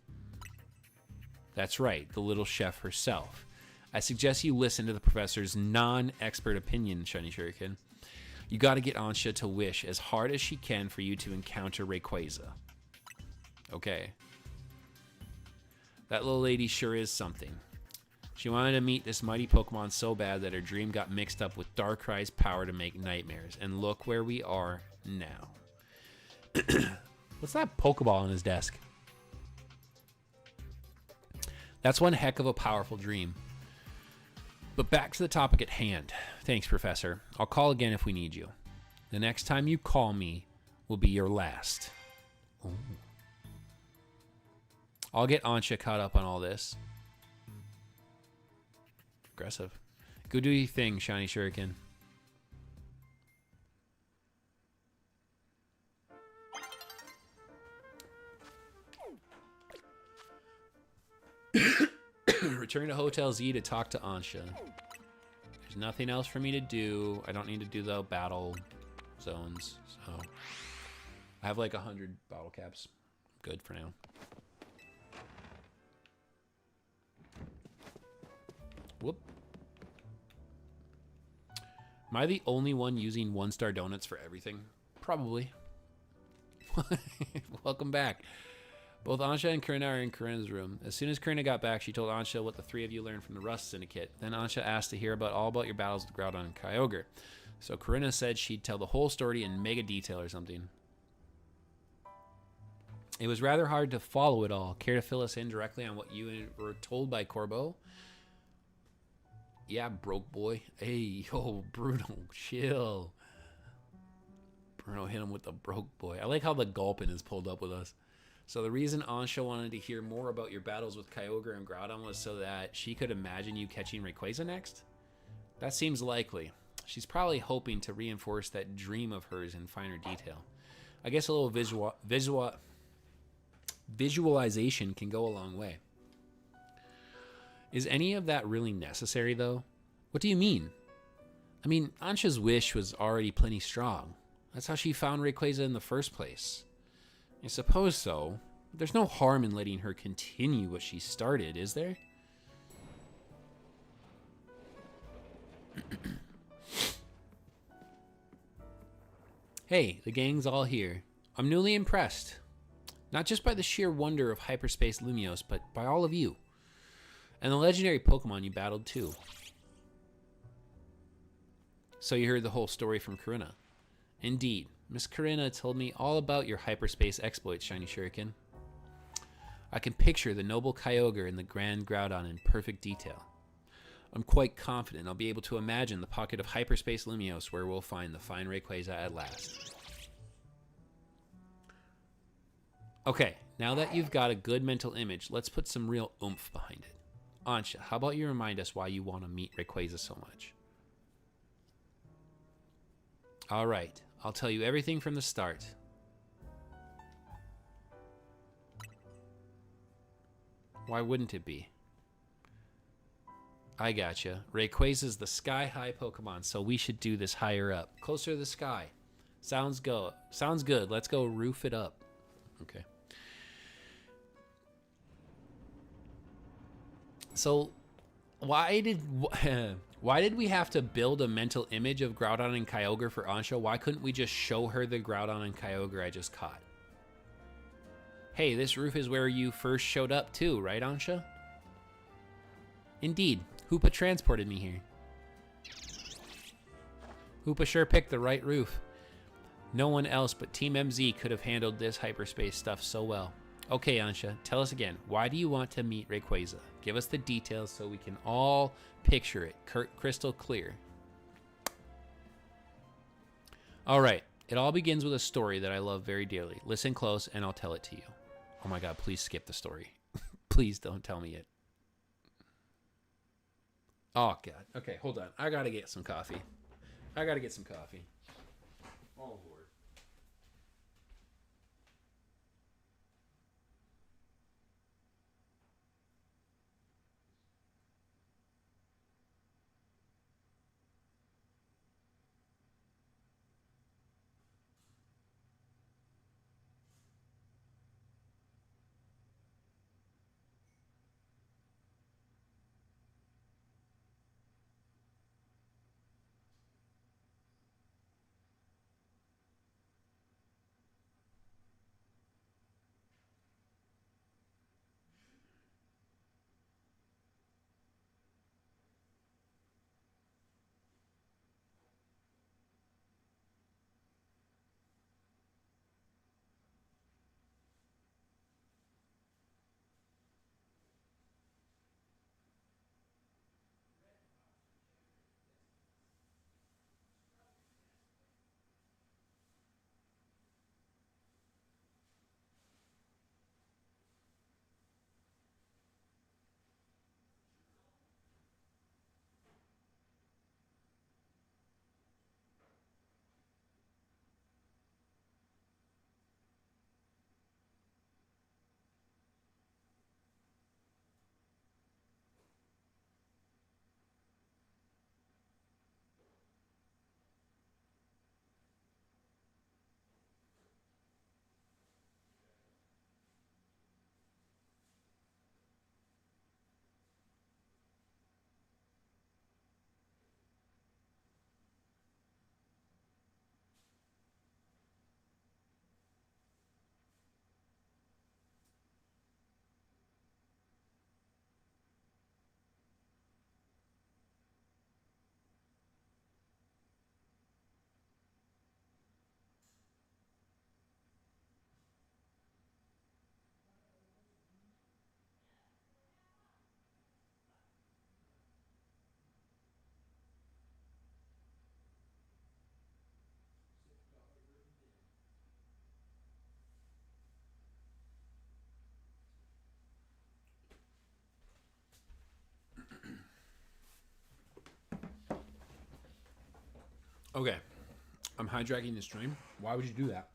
That's right, the little chef herself. I suggest you listen to the professor's non-expert opinion, Shiny Shuriken. You got to get Ansha to wish as hard as she can for you to encounter Rayquaza. Okay. That little lady sure is something. She wanted to meet this mighty Pokemon so bad that her dream got mixed up with Darkrai's power to make nightmares. And look where we are now. What's that Pokeball on his desk? That's one heck of a powerful dream. But back to the topic at hand. Thanks, Professor. I'll call again if we need you. The next time you call me will be your last. Ooh. I'll get Ansha caught up on all this. Aggressive. Go do your thing, Shiny Shuriken. Return to Hotel Z to talk to Ansha. There's nothing else for me to do. I don't need to do the battle zones, so I have like 100 bottle caps. Good for now. Whoop. Am I the only one using 1-star donuts for everything? Probably. Welcome back. Both Ansha and Karina are in Karina's room. As soon as Karina got back, she told Ansha what the three of you learned from the Rust Syndicate. Then Ansha asked to hear all about your battles with Groudon and Kyogre. So Karina said she'd tell the whole story in mega detail or something. It was rather hard to follow it all. Care to fill us in directly on what you were told by Corbo? Yeah, broke boy. Hey, yo, Bruno, chill. Bruno hit him with the broke boy. I like how the gulpin is pulled up with us. So the reason Ansha wanted to hear more about your battles with Kyogre and Groudon was so that she could imagine you catching Rayquaza next? That seems likely. She's probably hoping to reinforce that dream of hers in finer detail. I guess a little visualization can go a long way. Is any of that really necessary, though? What do you mean? I mean, Ansha's wish was already plenty strong. That's how she found Rayquaza in the first place. I suppose so. There's no harm in letting her continue what she started, is there? Hey, the gang's all here. I'm newly impressed. Not just by the sheer wonder of hyperspace Lumiose, but by all of you. And the legendary Pokemon you battled too. So you heard the whole story from Karina. Indeed, Miss Karina told me all about your hyperspace exploits, Shiny Shuriken. I can picture the noble Kyogre and the grand Groudon in perfect detail. I'm quite confident I'll be able to imagine the pocket of hyperspace Lumiose where we'll find the fine Rayquaza at last. Okay, now that you've got a good mental image, let's put some real oomph behind it. Ansha, how about you remind us why you want to meet Rayquaza so much? All right, I'll tell you everything from the start. Why wouldn't it be? I gotcha. Rayquaza's the sky-high Pokemon, so we should do this higher up. Closer to the sky. Sounds good. Let's go roof it up. Okay. So, why did we have to build a mental image of Groudon and Kyogre for Ansha? Why couldn't we just show her the Groudon and Kyogre I just caught? Hey, this roof is where you first showed up too, right, Ansha? Indeed. Hoopa transported me here. Hoopa sure picked the right roof. No one else but Team MZ could have handled this hyperspace stuff so well. Okay, Ansha, tell us again. Why do you want to meet Rayquaza? Give us the details so we can all picture it crystal clear. All right. It all begins with a story that I love very dearly. Listen close and I'll tell it to you. Oh my God, please skip the story. Please don't tell me it. Oh God. Okay, hold on. I gotta get some coffee. Oh Lord. Okay. I'm hijacking the stream. Why would you do that?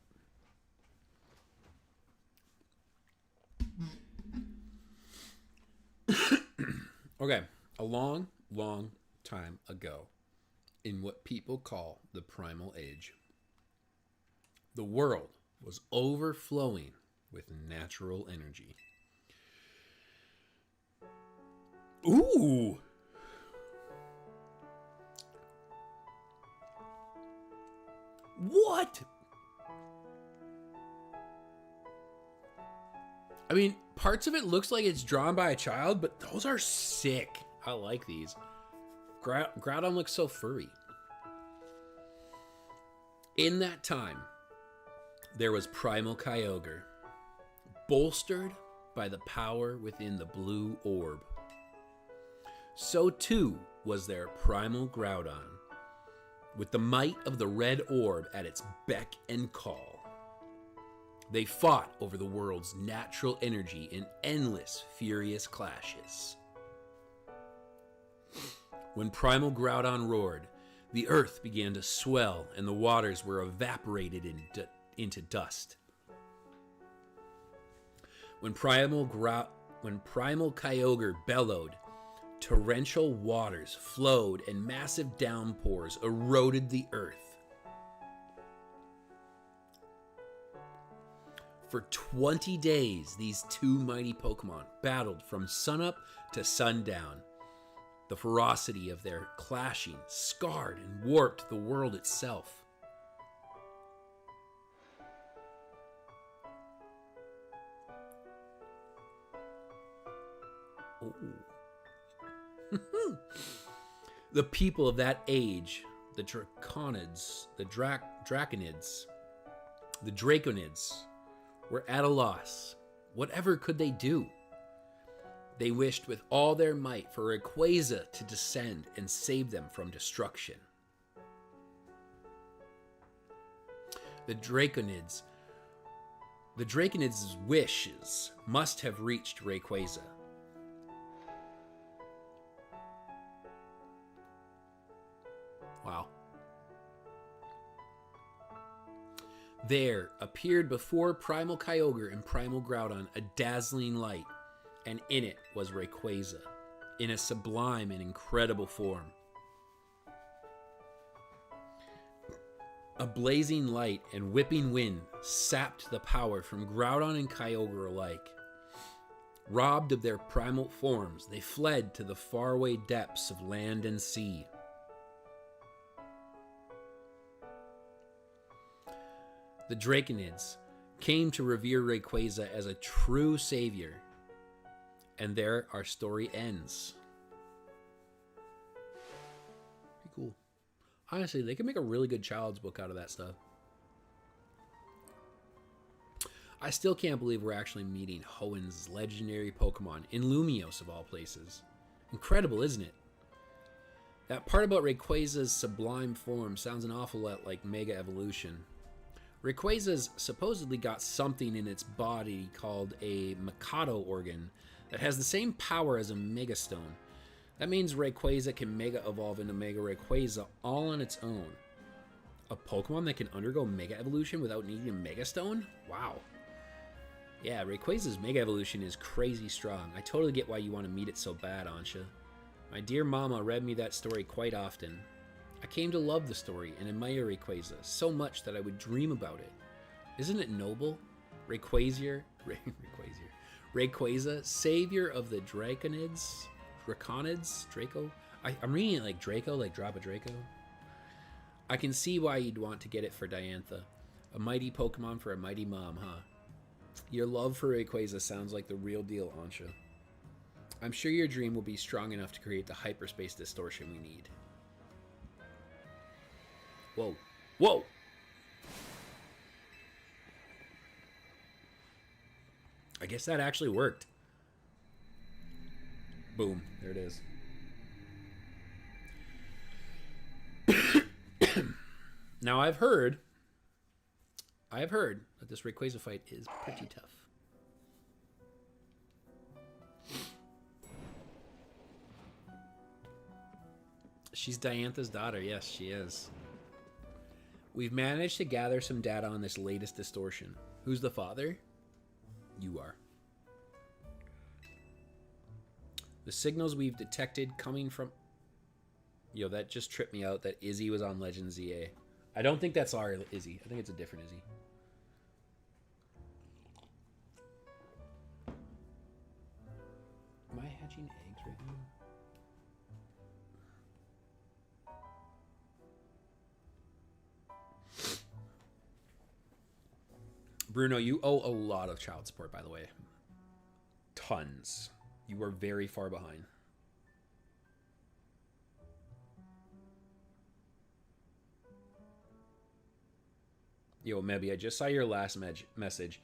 Okay. A long, long time ago, in what people call the Primal Age, the world was overflowing with natural energy. Ooh! What? I mean, parts of it looks like it's drawn by a child, but those are sick. I like these. Groudon looks so furry. In that time, there was Primal Kyogre, bolstered by the power within the blue orb. So too was there Primal Groudon, with the might of the red orb at its beck and call. They fought over the world's natural energy in endless, furious clashes. When Primal Groudon roared, the earth began to swell and the waters were evaporated into dust. When Primal Kyogre bellowed, torrential waters flowed and massive downpours eroded the earth. For 20 days, these two mighty Pokemon battled from sunup to sundown. The ferocity of their clashing scarred and warped the world itself. Oh. The people of that age, the Draconids, the Draconids, the Draconids, were at a loss. Whatever could they do? They wished with all their might for Rayquaza to descend and save them from destruction. The Draconids' wishes must have reached Rayquaza. Wow. There appeared before Primal Kyogre and Primal Groudon a dazzling light, and in it was Rayquaza, in a sublime and incredible form. A blazing light and whipping wind sapped the power from Groudon and Kyogre alike. Robbed of their primal forms, they fled to the faraway depths of land and sea. The Draconids came to revere Rayquaza as a true savior, and there our story ends. Pretty cool. Honestly, they could make a really good child's book out of that stuff. I still can't believe we're actually meeting Hoenn's legendary Pokemon in Lumiose of all places. Incredible, isn't it? That part about Rayquaza's sublime form sounds an awful lot like Mega Evolution. Rayquaza's supposedly got something in its body called a Mikado organ that has the same power as a Megastone. That means Rayquaza can Mega Evolve into Mega Rayquaza all on its own. A Pokemon that can undergo Mega Evolution without needing a Megastone? Wow. Yeah, Rayquaza's Mega Evolution is crazy strong. I totally get why you want to meet it so bad, Ansha. My dear mama read me that story quite often. I came to love the story and admire Rayquaza so much that I would dream about it. Isn't it noble? Rayquaza, savior of the Draconids? Draco? I'm reading it like Draco, like drop a Draco. I can see why you'd want to get it for Diantha. A mighty Pokemon for a mighty mom, huh? Your love for Rayquaza sounds like the real deal, Ansha. I'm sure your dream will be strong enough to create the hyperspace distortion we need. Whoa. Whoa! I guess that actually worked. Boom. There it is. Now I've heard that this Rayquaza fight is pretty tough. She's Diantha's daughter. Yes, she is. We've managed to gather some data on this latest distortion. Who's the father? You are. The signals we've detected coming from... Yo, that just tripped me out that Izzy was on Legend ZA. I don't think that's our Izzy. I think it's a different Izzy. Am I hatching eggs right now? Bruno, you owe a lot of child support, by the way. Tons. You are very far behind. Yo, Mebby, I just saw your last message.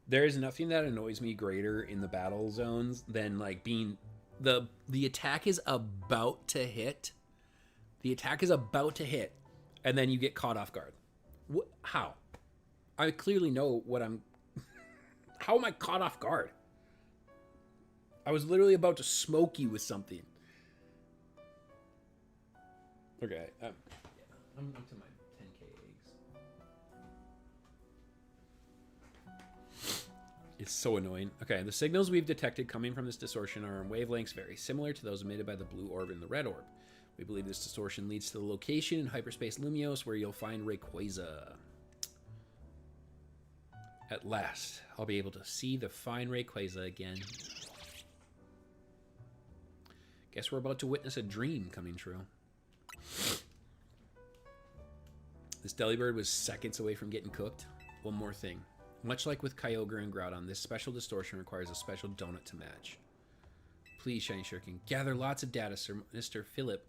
There is nothing that annoys me greater in the battle zones than like being the attack is about to hit. The attack is about to hit, and then you get caught off guard. How? I clearly know what I'm... How am I caught off guard? I was literally about to smoke you with something. Okay. I'm up to my 10k eggs. It's so annoying. Okay, the signals we've detected coming from this distortion are on wavelengths very similar to those emitted by the blue orb and the red orb. We believe this distortion leads to the location in hyperspace Lumios where you'll find Rayquaza. At last, I'll be able to see the fine Rayquaza again. Guess we're about to witness a dream coming true. This Delibird was seconds away from getting cooked. One more thing. Much like with Kyogre and Groudon, this special distortion requires a special donut to match. Please, Shiny Shuriken, gather lots of data so Mr. Phillip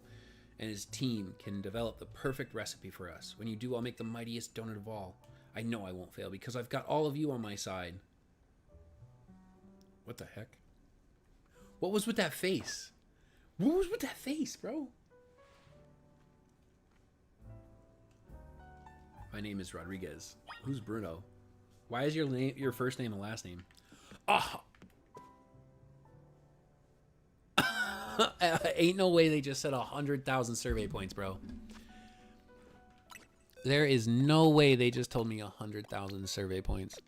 and his team can develop the perfect recipe for us. When you do, I'll make the mightiest donut of all. I know I won't fail because I've got all of you on my side. What the heck? What was with that face? What was with that face, bro? My name is Rodriguez. Who's Bruno? Why is your first name and last name? Oh. Ain't no way they just said 100,000 survey points, bro. There is no way they just told me 100,000 survey points.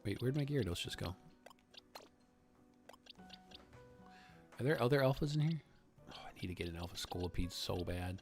Wait, where'd my Gyarados just go? Are there other alphas in here? Oh, I need to get an alpha Scolipede so bad.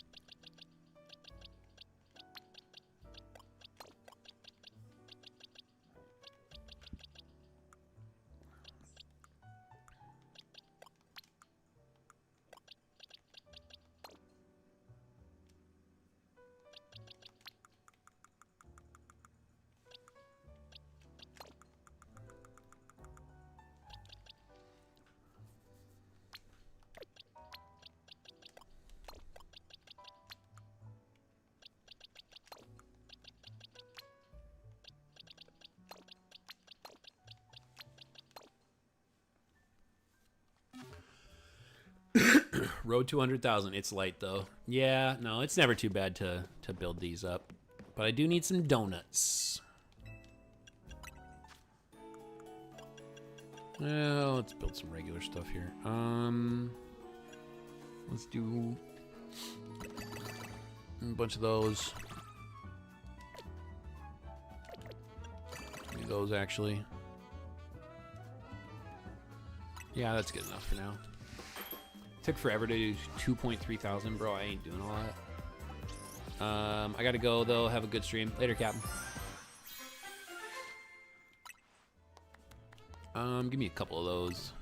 Road to 100,000. It's light though. Yeah, no, it's never too bad to build these up. But I do need some donuts. Well, let's build some regular stuff here. Let's do a bunch of those. Maybe those actually. Yeah, that's good enough for now. Took forever to do 2.3 thousand, bro. I ain't doing all that. I gotta go though. Have a good stream later, Captain. Give me a couple of those.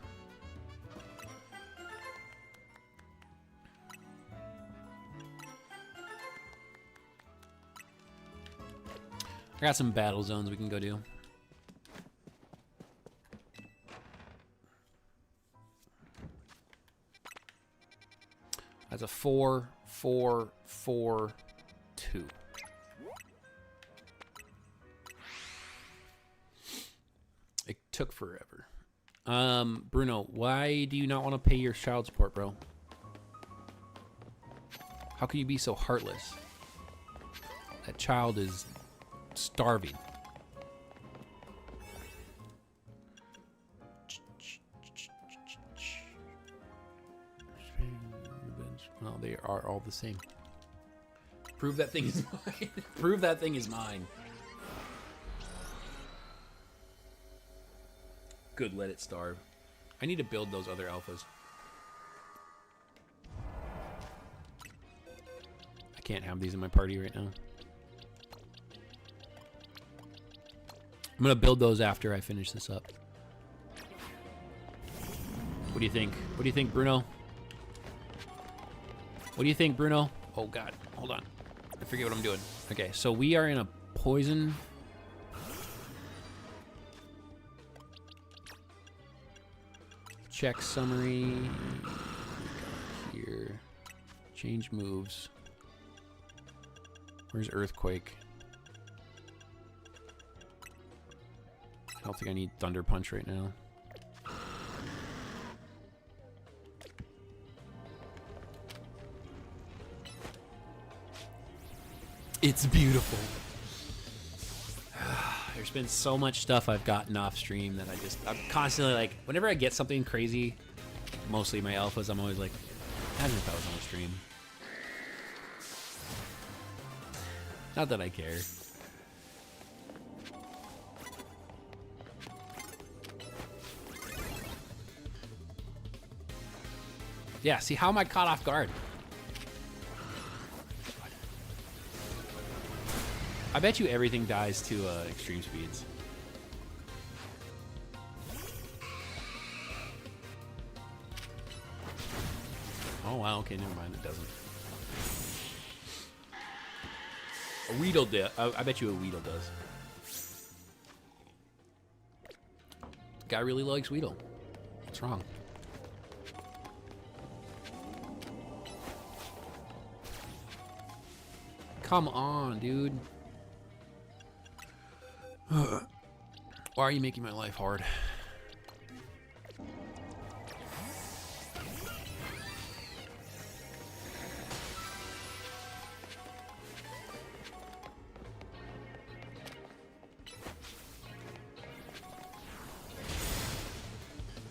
I got some battle zones we can go do. That's a 4, 4, 4, 2. It took forever. Bruno, why do you not want to pay your child support, bro? How can you be so heartless? That child is starving. Well, they are all the same. Prove that thing is mine. Prove that thing is mine. Good, let it starve. I need to build those other alphas. I can't have these in my party right now. I'm gonna build those after I finish this up. What do you think? What do you think, Bruno? What do you think, Bruno? Oh God, hold on. I forget what I'm doing. Okay, so we are in a poison. Check summary. Here. Change moves. Where's Earthquake? I don't think I need Thunder Punch right now. It's beautiful. There's been so much stuff I've gotten off stream that I'm constantly like, whenever I get something crazy, mostly my alphas, I'm always like, imagine if that was on the stream. Not that I care. Yeah, see, how am I caught off guard? I bet you everything dies to extreme speeds. Oh wow, okay, never mind, it doesn't. A Weedle does. I bet you a Weedle does. Guy really likes Weedle. What's wrong? Come on, dude. Why are you making my life hard?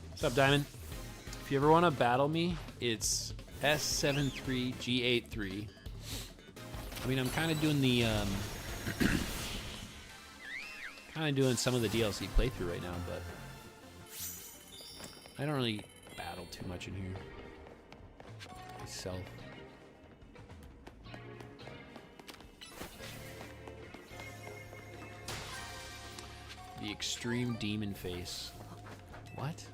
What's up, Diamond? If you ever want to battle me, it's S73G83. I mean, I'm kind of doing the some of the DLC playthrough right now, but I don't really battle too much in here myself. The extreme demon face. What?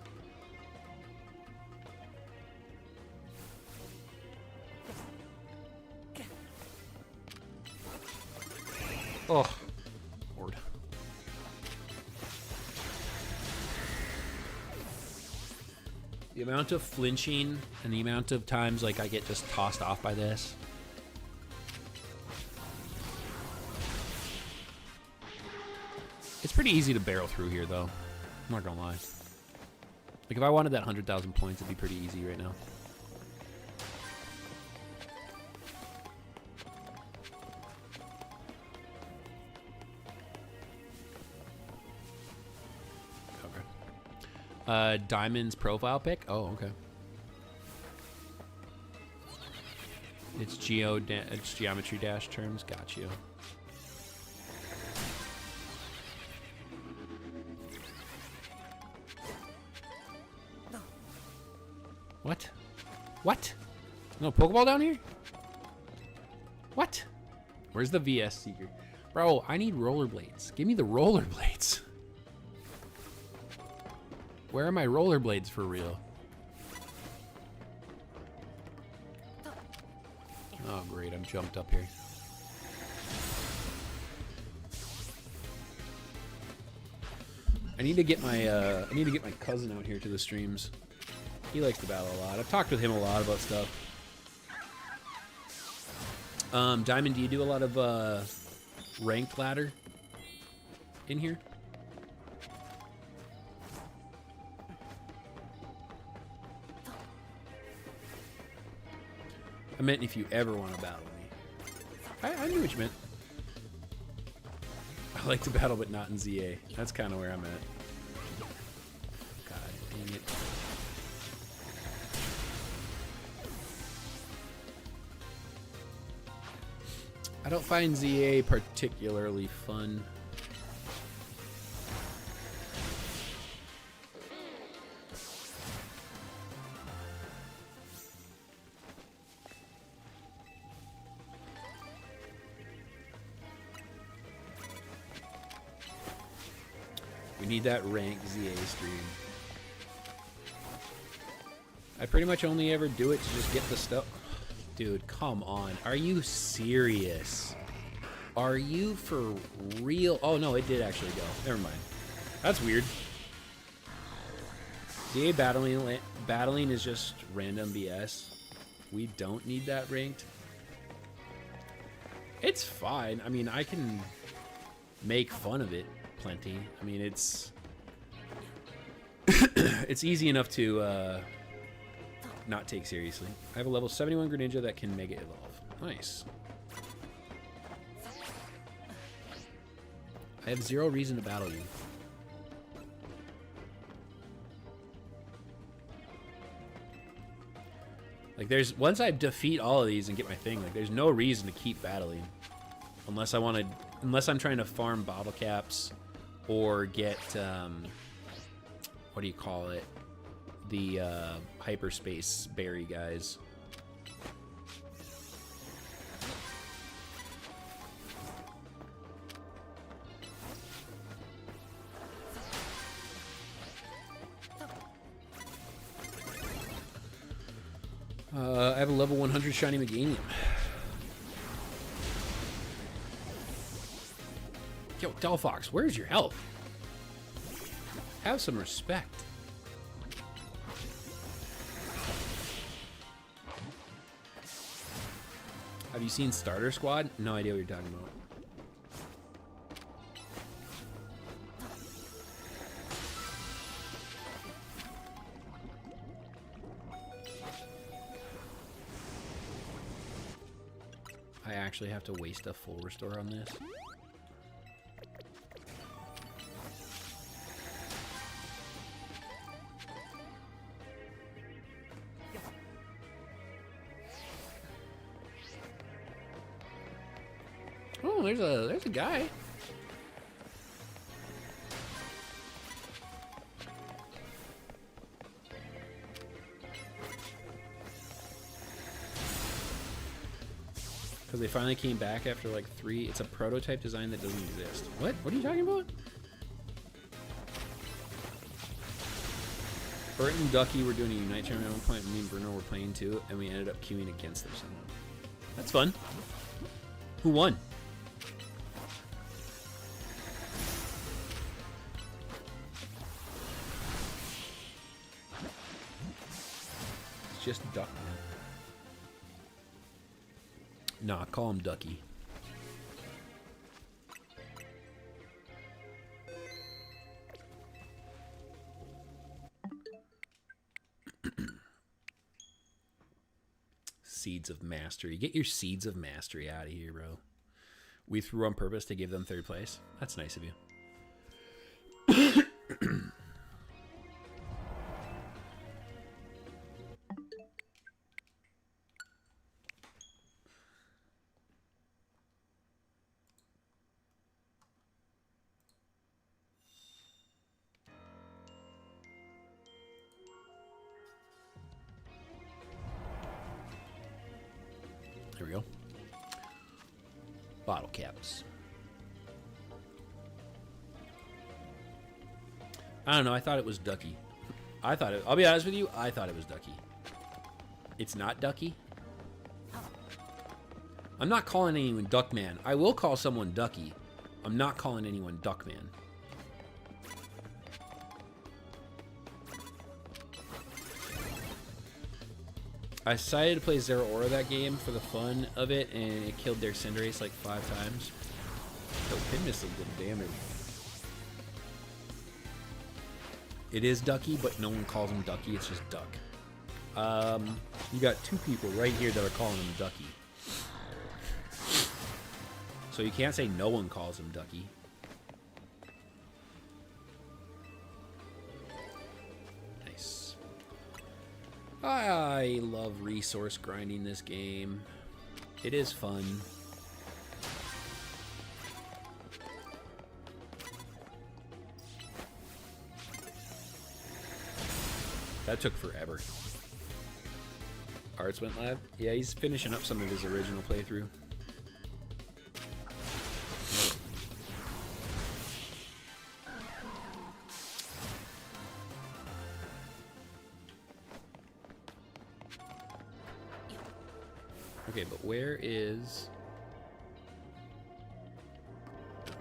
Oh, Lord. The amount of flinching and the amount of times like I get just tossed off by this. It's pretty easy to barrel through here, though. I'm not gonna lie. Like, if I wanted that 100,000 points, it'd be pretty easy right now. Diamond's profile pic? Oh, okay. It's geometry dash terms. Got you. What? What? No Pokeball down here? What? Where's the VS Seeker? Bro, I need rollerblades. Give me the rollerblades. Where are my rollerblades for real? Oh great, I'm jumped up here. I need to get my cousin out here to the streams. He likes to battle a lot. I've talked with him a lot about stuff. Diamond, do you do a lot of ranked ladder in here? I meant if you ever want to battle me. I knew what you meant. I like to battle, but not in ZA. That's kind of where I'm at. God dang it. I don't find ZA particularly fun. We need that ranked ZA stream. I pretty much only ever do it to just get the stuff. Dude, come on. Are you serious? Are you for real? Oh, no, it did actually go. Never mind. That's weird. ZA battling is just random BS. We don't need that ranked. It's fine. I mean, I can make fun of it plenty. I mean, it's it's easy enough to not take seriously. I have a level 71 Greninja that can Mega Evolve. Nice. I have zero reason to battle you. Like, there's once I defeat all of these and get my thing, like, there's no reason to keep battling, unless I'm trying to farm bottle caps or get what do you call it? The hyperspace berry guys. I have a level 100 shiny Meganium. Yo, Delphox, where's your health? Have some respect. Have you seen Starter Squad? No idea what you're talking about. I actually have to waste a full restore on this. Oh, there's a guy. Because they finally came back after like 3. It's a prototype design that doesn't exist. What? What are you talking about? Bert and Ducky were doing a Unite tournament at one point. Me and Bruno were playing too, and we ended up queuing against them somehow. That's fun. Who won? It's just Duck, man. Nah, call him Ducky. Seeds of Mastery. Get your Seeds of Mastery out of here, bro. We threw on purpose to give them 3rd place. That's nice of you. There we go. Bottle caps. I don't know. I thought it was Ducky. I'll be honest with you. I thought it was Ducky. It's not Ducky. I'm not calling anyone Duckman. I will call someone Ducky. I'm not calling anyone Duckman. I decided to play Zero Aura that game for the fun of it, and it killed their Cinderace like 5 times. So pin missile did damage. It is Ducky, but no one calls him Ducky. It's just Duck. You got 2 people right here that are calling him Ducky. So you can't say no one calls him Ducky. Nice. I love resource grinding this game. It is fun. That took forever. Arts went live? Yeah, he's finishing up some of his original playthrough. Okay, but where is... Oh,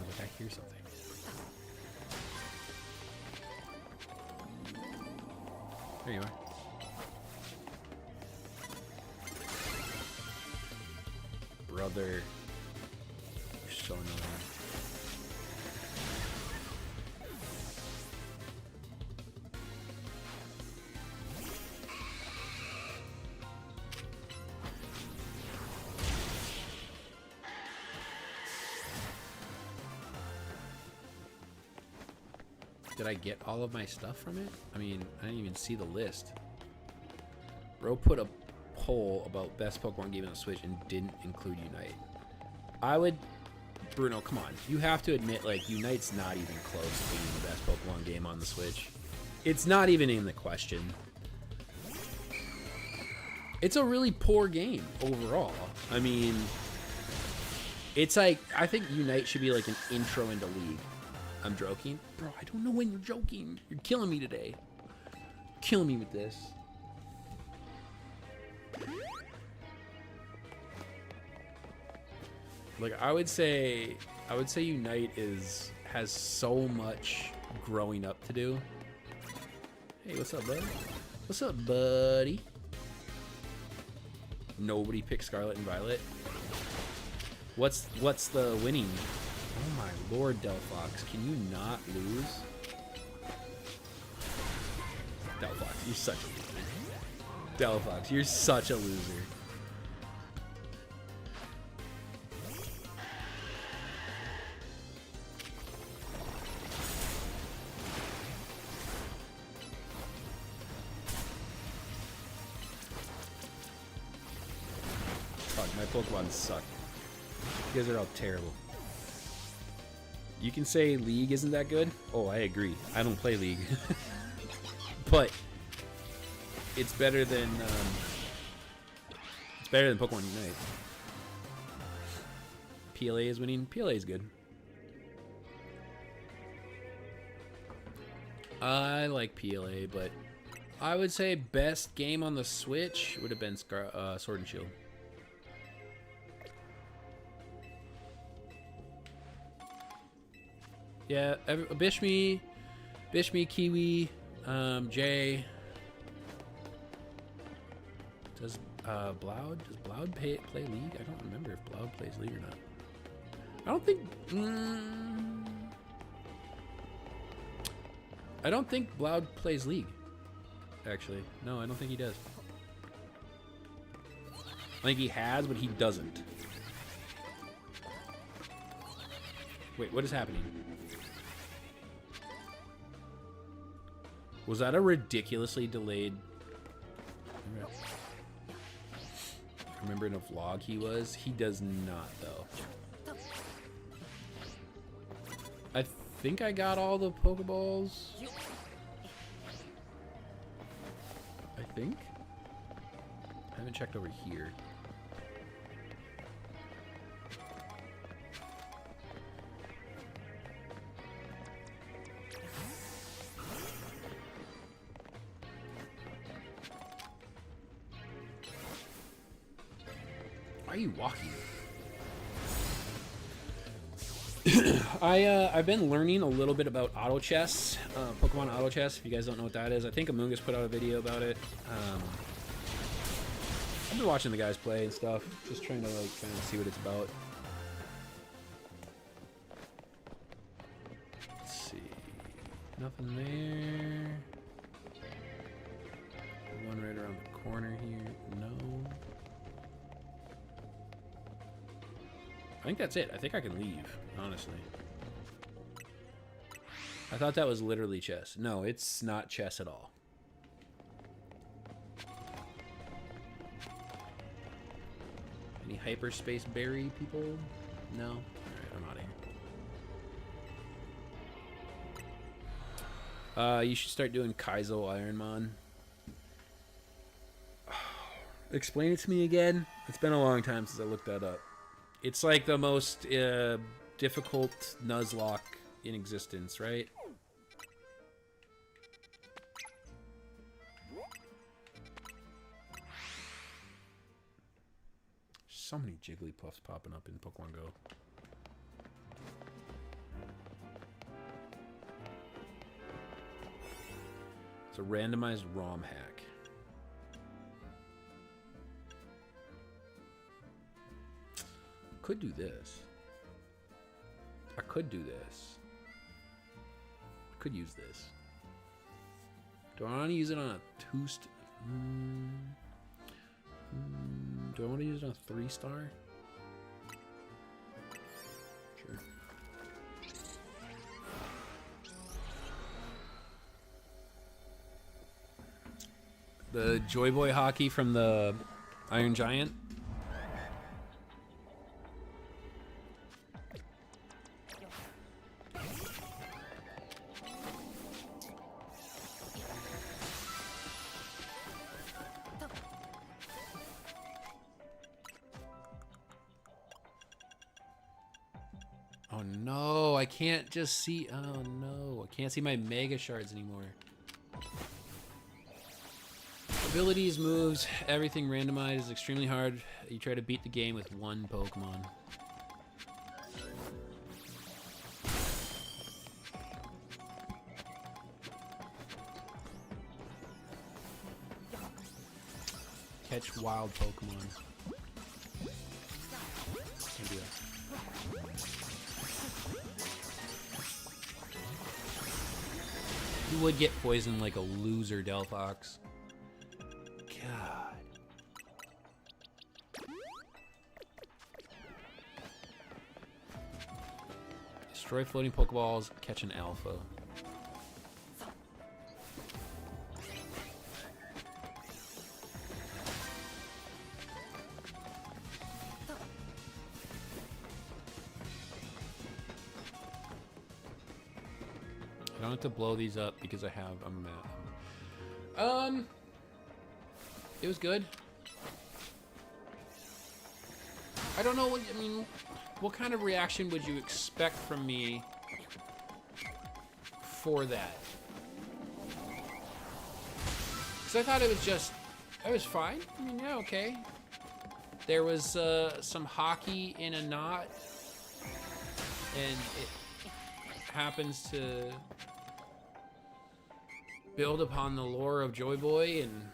look, I hear something. There you are. Brother. You're so annoying. Did I get all of my stuff from it? I mean, I didn't even see the list. Bro put a poll about best Pokemon game on the Switch and didn't include Unite. I would... Bruno, come on. You have to admit, like, Unite's not even close to being the best Pokemon game on the Switch. It's not even in the question. It's a really poor game overall. I mean, it's like, I think Unite should be like an intro into League. I'm joking. Bro, I don't know when you're joking. You're killing me today. Killing me with this. Like, I would say Unite has so much growing up to do. Hey, what's up, buddy? What's up, buddy? Nobody picked Scarlet and Violet. What's the winning? Oh my lord, Delphox, can you not lose? Delphox, you're such a loser. Delphox, you're such a loser. Fuck, my Pokemon suck. You guys are all terrible. You can say League isn't that good? Oh, I agree. I don't play League. But it's better than Pokemon Unite. PLA is winning. PLA is good. I like PLA, but I would say best game on the Switch would have been Sword and Shield. Yeah, Bishme, Kiwi, Jay. Does Bloud play League? I don't remember if Bloud plays League or not. I don't think Bloud plays League. Actually, no, I don't think he does. I think he has, but he doesn't. Wait, what is happening? Was that a ridiculously delayed... I remember in a vlog he was. He does not, though. I think I got all the Pokeballs. I think. I haven't checked over here. Why are you walking? I've been learning a little bit about auto chess, Pokemon auto chess. If you guys don't know what that is, I think Amoongus put out a video about it. I've been watching the guys play and stuff, just trying to like kind of see what it's about. Let's see, nothing there. One right around the corner here. No. I think that's it. I think I can leave, honestly. I thought that was literally chess. No, it's not chess at all. Any hyperspace berry people? No? Alright, I'm out of You should start doing Kaizo Ironmon. Explain it to me again. It's been a long time since I looked that up. It's like the most difficult Nuzlocke in existence, right? So many Jigglypuffs popping up in Pokemon Go. It's a randomized ROM hack. Could do this. I could do this. Could use this. Do I want to use it on a do I want to use it on a 3-star? Sure. The Joy Boy hockey from the Iron Giant. Oh no, I can't just see. Oh no, I can't see my Mega Shards anymore. Abilities, moves, everything randomized is extremely hard. You try to beat the game with one Pokemon. Catch wild Pokemon. Can't do that. You would get poisoned like a loser, Delphox. God. Destroy floating Pokeballs, catch an Alpha. I don't have to blow these up because I have a map. It was good. I don't know what, I mean, what kind of reaction would you expect from me for that? Because I thought it was just, it was fine. I mean, yeah, okay. There was some hockey in a knot, and it happens to build upon the lore of Joy Boy and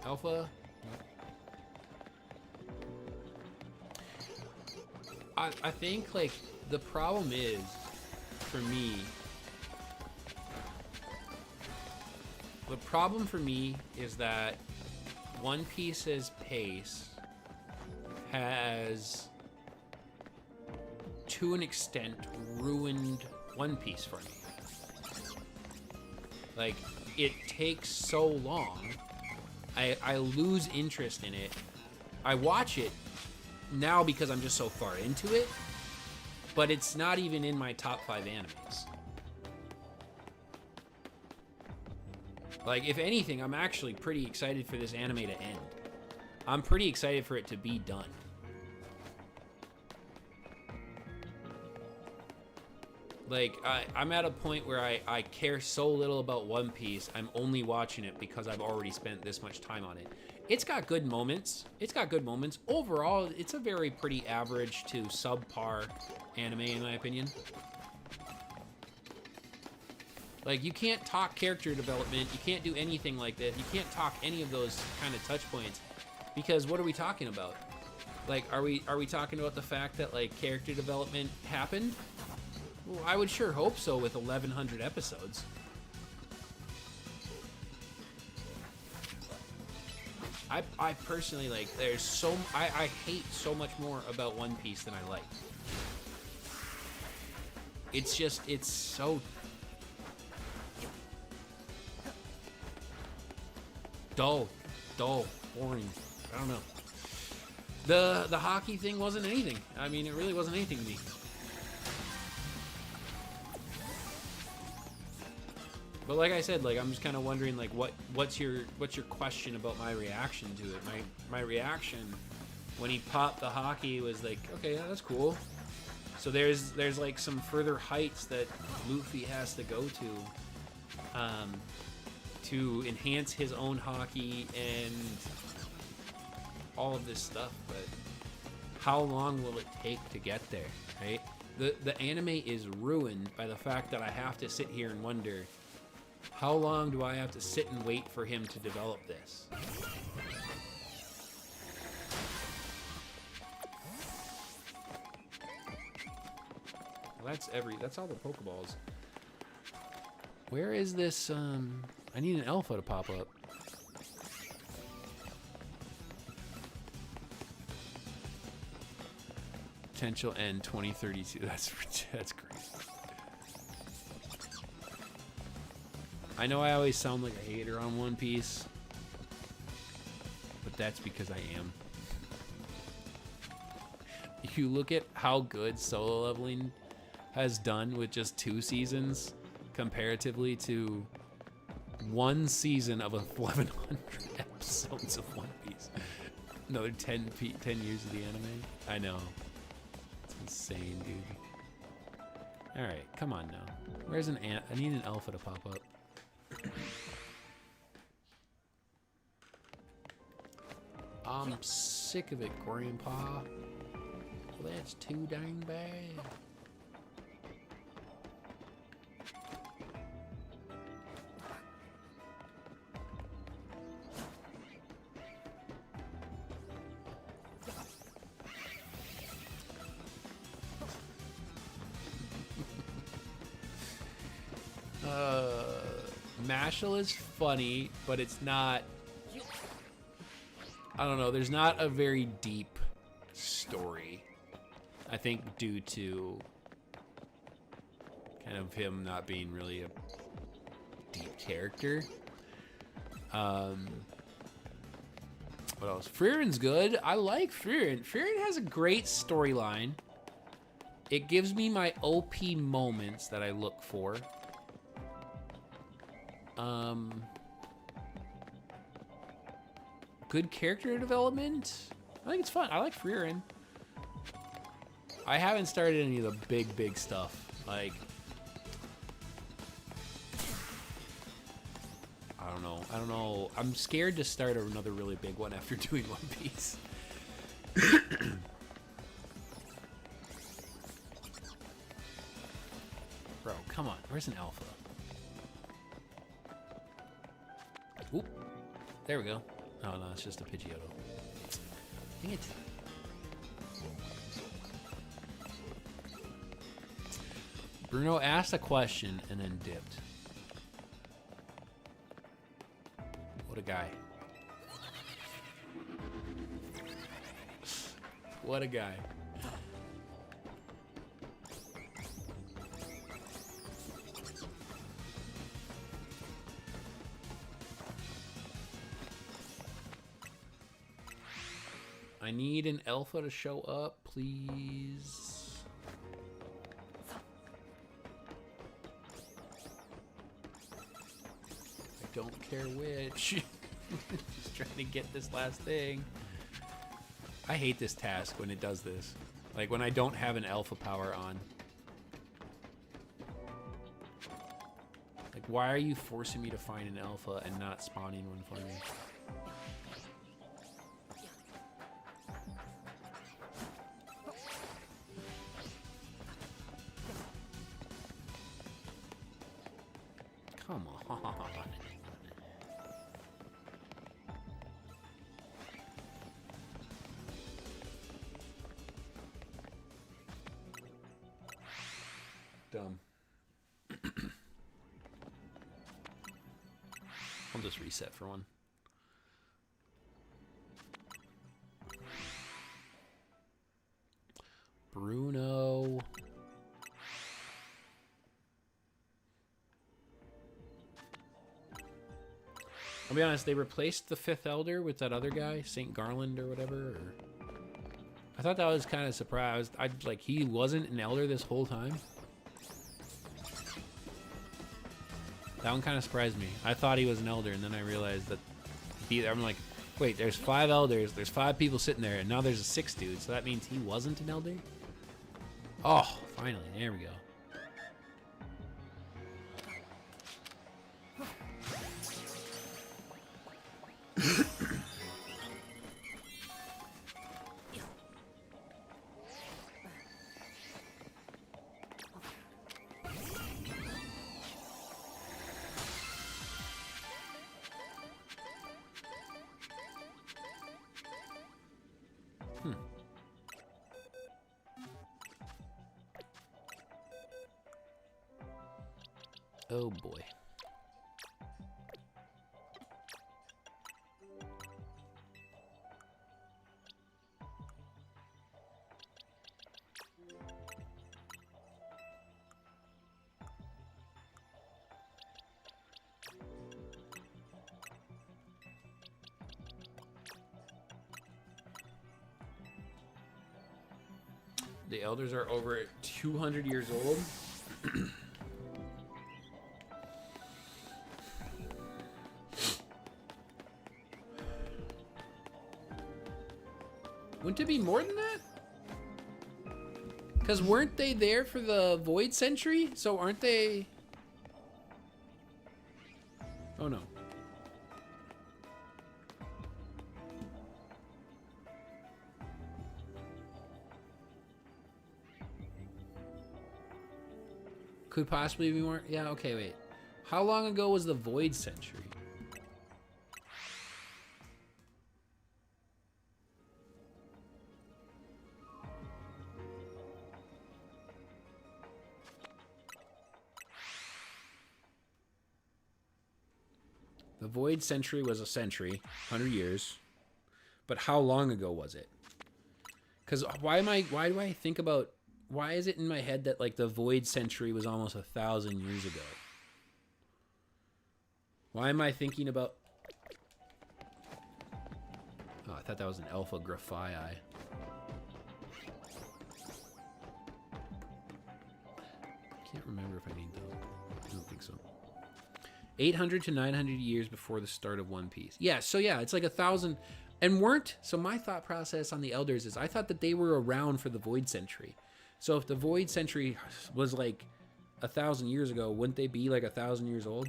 Alpha. I think like the problem is for me. The problem for me is that One Piece's pace has, to an extent, ruined One Piece for me. Like, it takes so long. I lose interest in it. I watch it now because I'm just so far into it, but it's not even in my top 5 animes. Like, if anything, I'm actually pretty excited for this anime to end. I'm pretty excited for it to be done. Like, I'm at a point where I care so little about One Piece, I'm only watching it because I've already spent this much time on it. It's got good moments. It's got good moments. Overall, it's a very pretty average to subpar anime, in my opinion. Like, you can't talk character development. You can't do anything like that. You can't talk any of those kind of touch points. Because what are we talking about? Like, are we talking about the fact that, like, character development happened? Well, I would sure hope so with 1,100 episodes. I personally, like, there's so... I hate so much more about One Piece than I like. It's just... It's so... dull, boring. I don't know. The hockey thing wasn't anything. I mean, it really wasn't anything to me. But like I said, like I'm just kind of wondering, like what's your question about my reaction to it? My reaction when he popped the hockey was like, okay, yeah, that's cool. So there's like some further heights that Luffy has to go to enhance his own hockey and all of this stuff. But how long will it take to get there, right? The anime is ruined by the fact that I have to sit here and wonder, how long do I have to sit and wait for him to develop this? Well, that's all the Pokeballs. Where is this, I need an alpha to pop up. Potential end 2032. That's crazy. I know I always sound like a hater on One Piece, but that's because I am. You look at how good solo leveling has done with just 2 seasons comparatively to 1 season of 1,100 episodes of One Piece. Another 10 years of the anime. I know. It's insane, dude. Alright, come on now. Where's I need an alpha to pop up. I'm sick of it, Grandpa. Well, that's too dang bad. Mashal is funny, but it's not, I don't know, there's not a very deep story. I think due to kind of him not being really a deep character. What else? Frierin's good. I like Frieren. Frieren has a great storyline. It gives me my OP moments that I look for. Good character development. I think it's fun. I like Frieren. I haven't started any of the big stuff. Like, I don't know. I'm scared to start another really big one after doing One Piece. Bro, come on. Where's an alpha? Oop. There we go. Oh, no, it's just a Pidgeotto. Dang it. Bruno asked a question and then dipped. What a guy. What a guy. I need an alpha to show up, please. I don't care which. Just trying to get this last thing. I hate this task when it does this. Like when I don't have an alpha power on. Like, why are you forcing me to find an alpha and not spawning one for me? Come on. Dumb. I'll just reset for one. Bruno. I'll be honest, they replaced the 5th Elder with that other guy, St. Garland or whatever. Or I thought that was kind of surprised. I like he wasn't an elder this whole time. That one kind of surprised me. I thought he was an elder, and then I realized that I'm like, wait, there's 5 elders, there's 5 people sitting there, and now there's a 6th dude, so that means he wasn't an elder? Oh, finally, there we go. Oh boy. The elders are over 200 years old. Wouldn't it be more than that? Because weren't they there for the Void Century? So aren't they... Oh no. Could possibly be more... Yeah, okay, wait. How long ago was the Void Century? The Void Century was a century, 100 years. But how long ago was it? Because why do I think about... Why is it in my head that, like, the Void Century was almost 1,000 years ago? Why am I thinking about... Oh, I thought that was an Alpha Graphii. Can't remember if I need those. I don't think so. 800 to 900 years before the start of One Piece. Yeah, so yeah, it's like 1,000... And weren't... So my thought process on the Elders is I thought that they were around for the Void Century. So if the Void Century was like 1,000 years ago, wouldn't they be like 1,000 years old?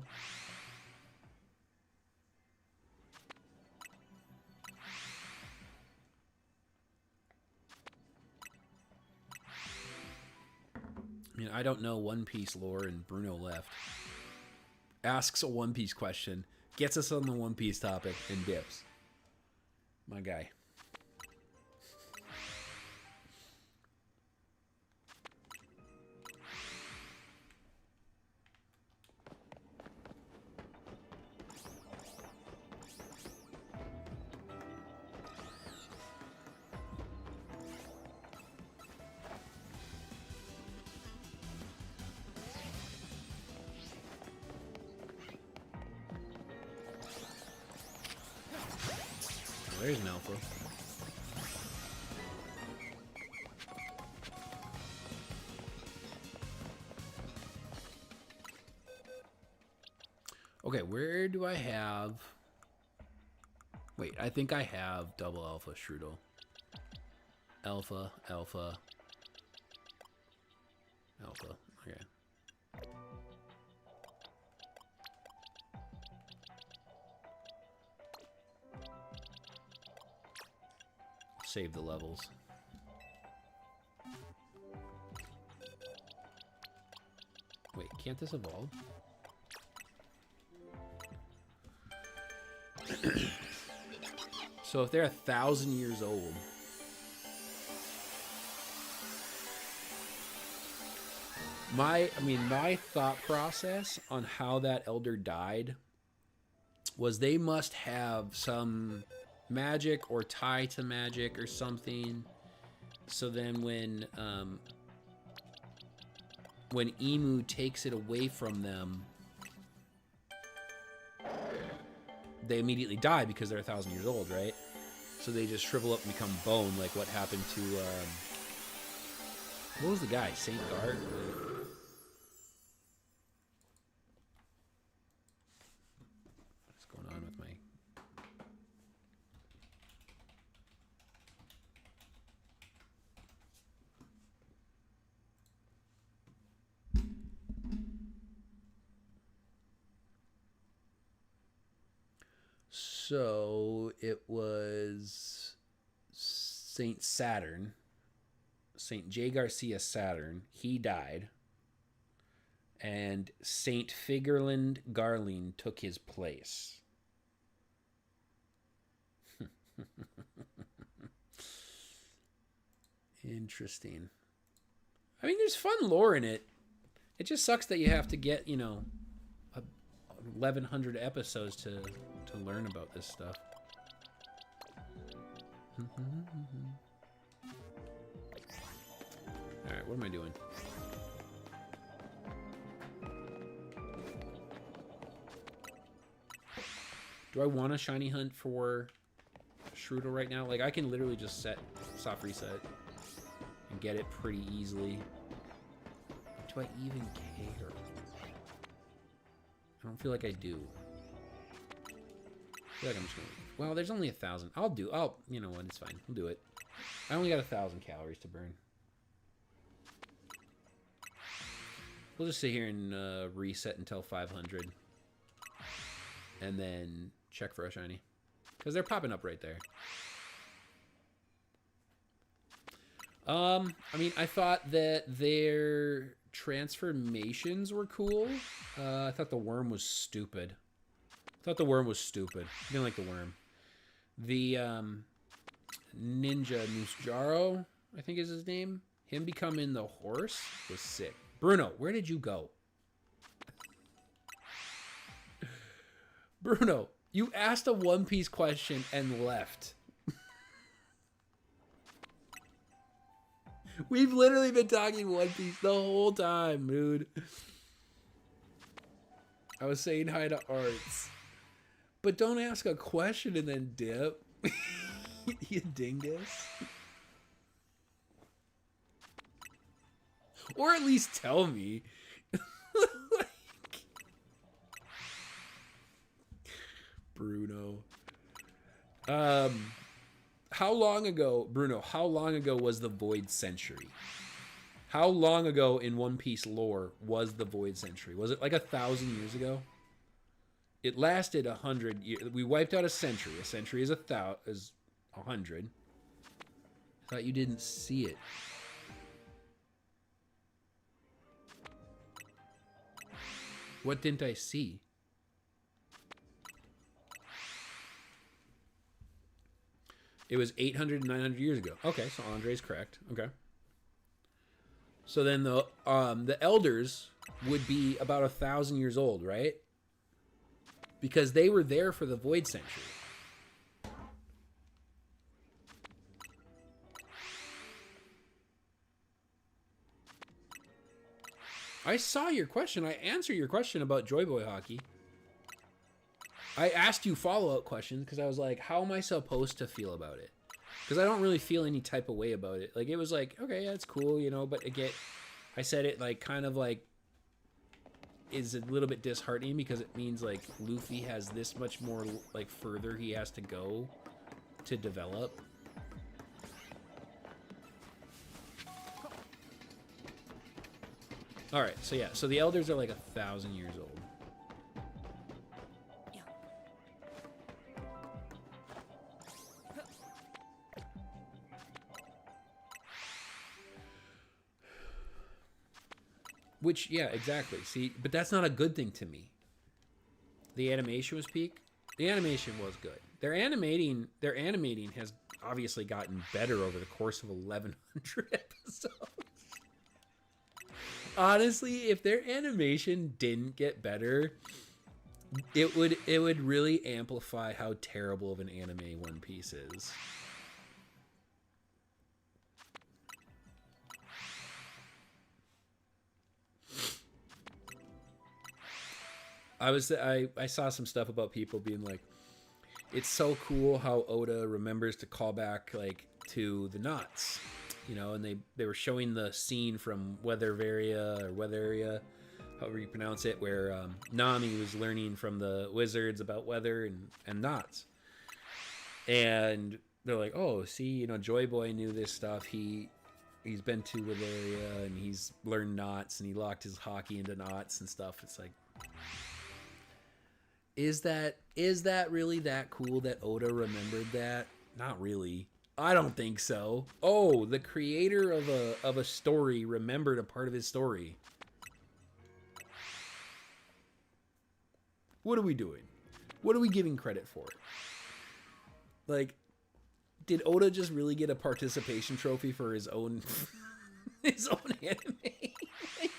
I mean, I don't know One Piece lore, and Bruno left. Asks a One Piece question, gets us on the One Piece topic, and dips. My guy. There's an alpha. Okay, where do I have... Wait, I think I have double alpha strudel. Alpha, alpha, alpha. Okay. Save the levels. Wait, can't this evolve? So if they're 1,000 years old, my thought process on how that elder died was they must have some magic or tie to magic or something. So then when Emu takes it away from them, they immediately die because they're 1,000 years old, right? So they just shrivel up and become bone, like what happened to, what was the guy? Saint Guard? What's going on with my... So it was Saint Saturn, Saint J. Garcia Saturn. He died, and Saint Figerland Garling took his place. Interesting. I mean, there's fun lore in it. It just sucks that you have to get, you know, 1,100 episodes to learn about this stuff. Alright, what am I doing? Do I want a shiny hunt for Shrootle right now? Like, I can literally just set soft reset and get it pretty easily. Do I even care? I don't feel like I do. I feel like I'm just gonna leave. Well, there's only 1,000. You know what, it's fine. I'll do it. I only got 1,000 calories to burn. We'll just sit here and reset until 500. And then check for a shiny. Because they're popping up right there. I mean, I thought that their transformations were cool. I thought the worm was stupid. I didn't like the worm. The Ninja Nusjaro, I think is his name. Him becoming the horse was sick. Bruno, where did you go? Bruno, you asked a One Piece question and left. We've literally been talking One Piece the whole time, dude. I was saying hi to Arts. But don't ask a question and then dip. You dingus. Or at least tell me. Like, Bruno. How long ago, Bruno, how long ago was the Void Century? How long ago in One Piece lore was the Void Century? Was it like 1,000 years ago? It lasted 100 years. We wiped out a century. A century is 100. I thought you didn't see it. What didn't I see? It was 800 and 900 years ago. Okay, so Andre's correct. Okay. So then the elders would be about 1,000 years old, right? Because they were there for the Void Century. I saw your question. I answered your question about Joy Boy Hockey. I asked you follow-up questions because I was like, how am I supposed to feel about it? Because I don't really feel any type of way about it. Like, it was like, okay, yeah, it's cool, you know, but again, I said it like kind of like is a little bit disheartening because it means like Luffy has this much more like further he has to go to develop. All right, so yeah, so the elders are like 1,000 years old. Which, yeah, exactly. See, but that's not a good thing to me. The animation was peak. The animation was good. Their animating has obviously gotten better over the course of 1,100 episodes. Honestly, if their animation didn't get better, it would really amplify how terrible of an anime One Piece is. I saw some stuff about people being like, it's so cool how Oda remembers to call back like to the knots, you know, and they were showing the scene from Weatheria, however you pronounce it, where Nami was learning from the wizards about weather and knots. And they're like, oh, see, you know, Joy Boy knew this stuff. He's been to Weatheria and he's learned knots and he locked his hockey into knots and stuff. It's like, is that really that cool that Oda remembered that? Not really. I don't think so. Oh, the creator of a story remembered a part of his story. What are we doing? What are we giving credit for? Like, did Oda just really get a participation trophy for his own his own anime? Like,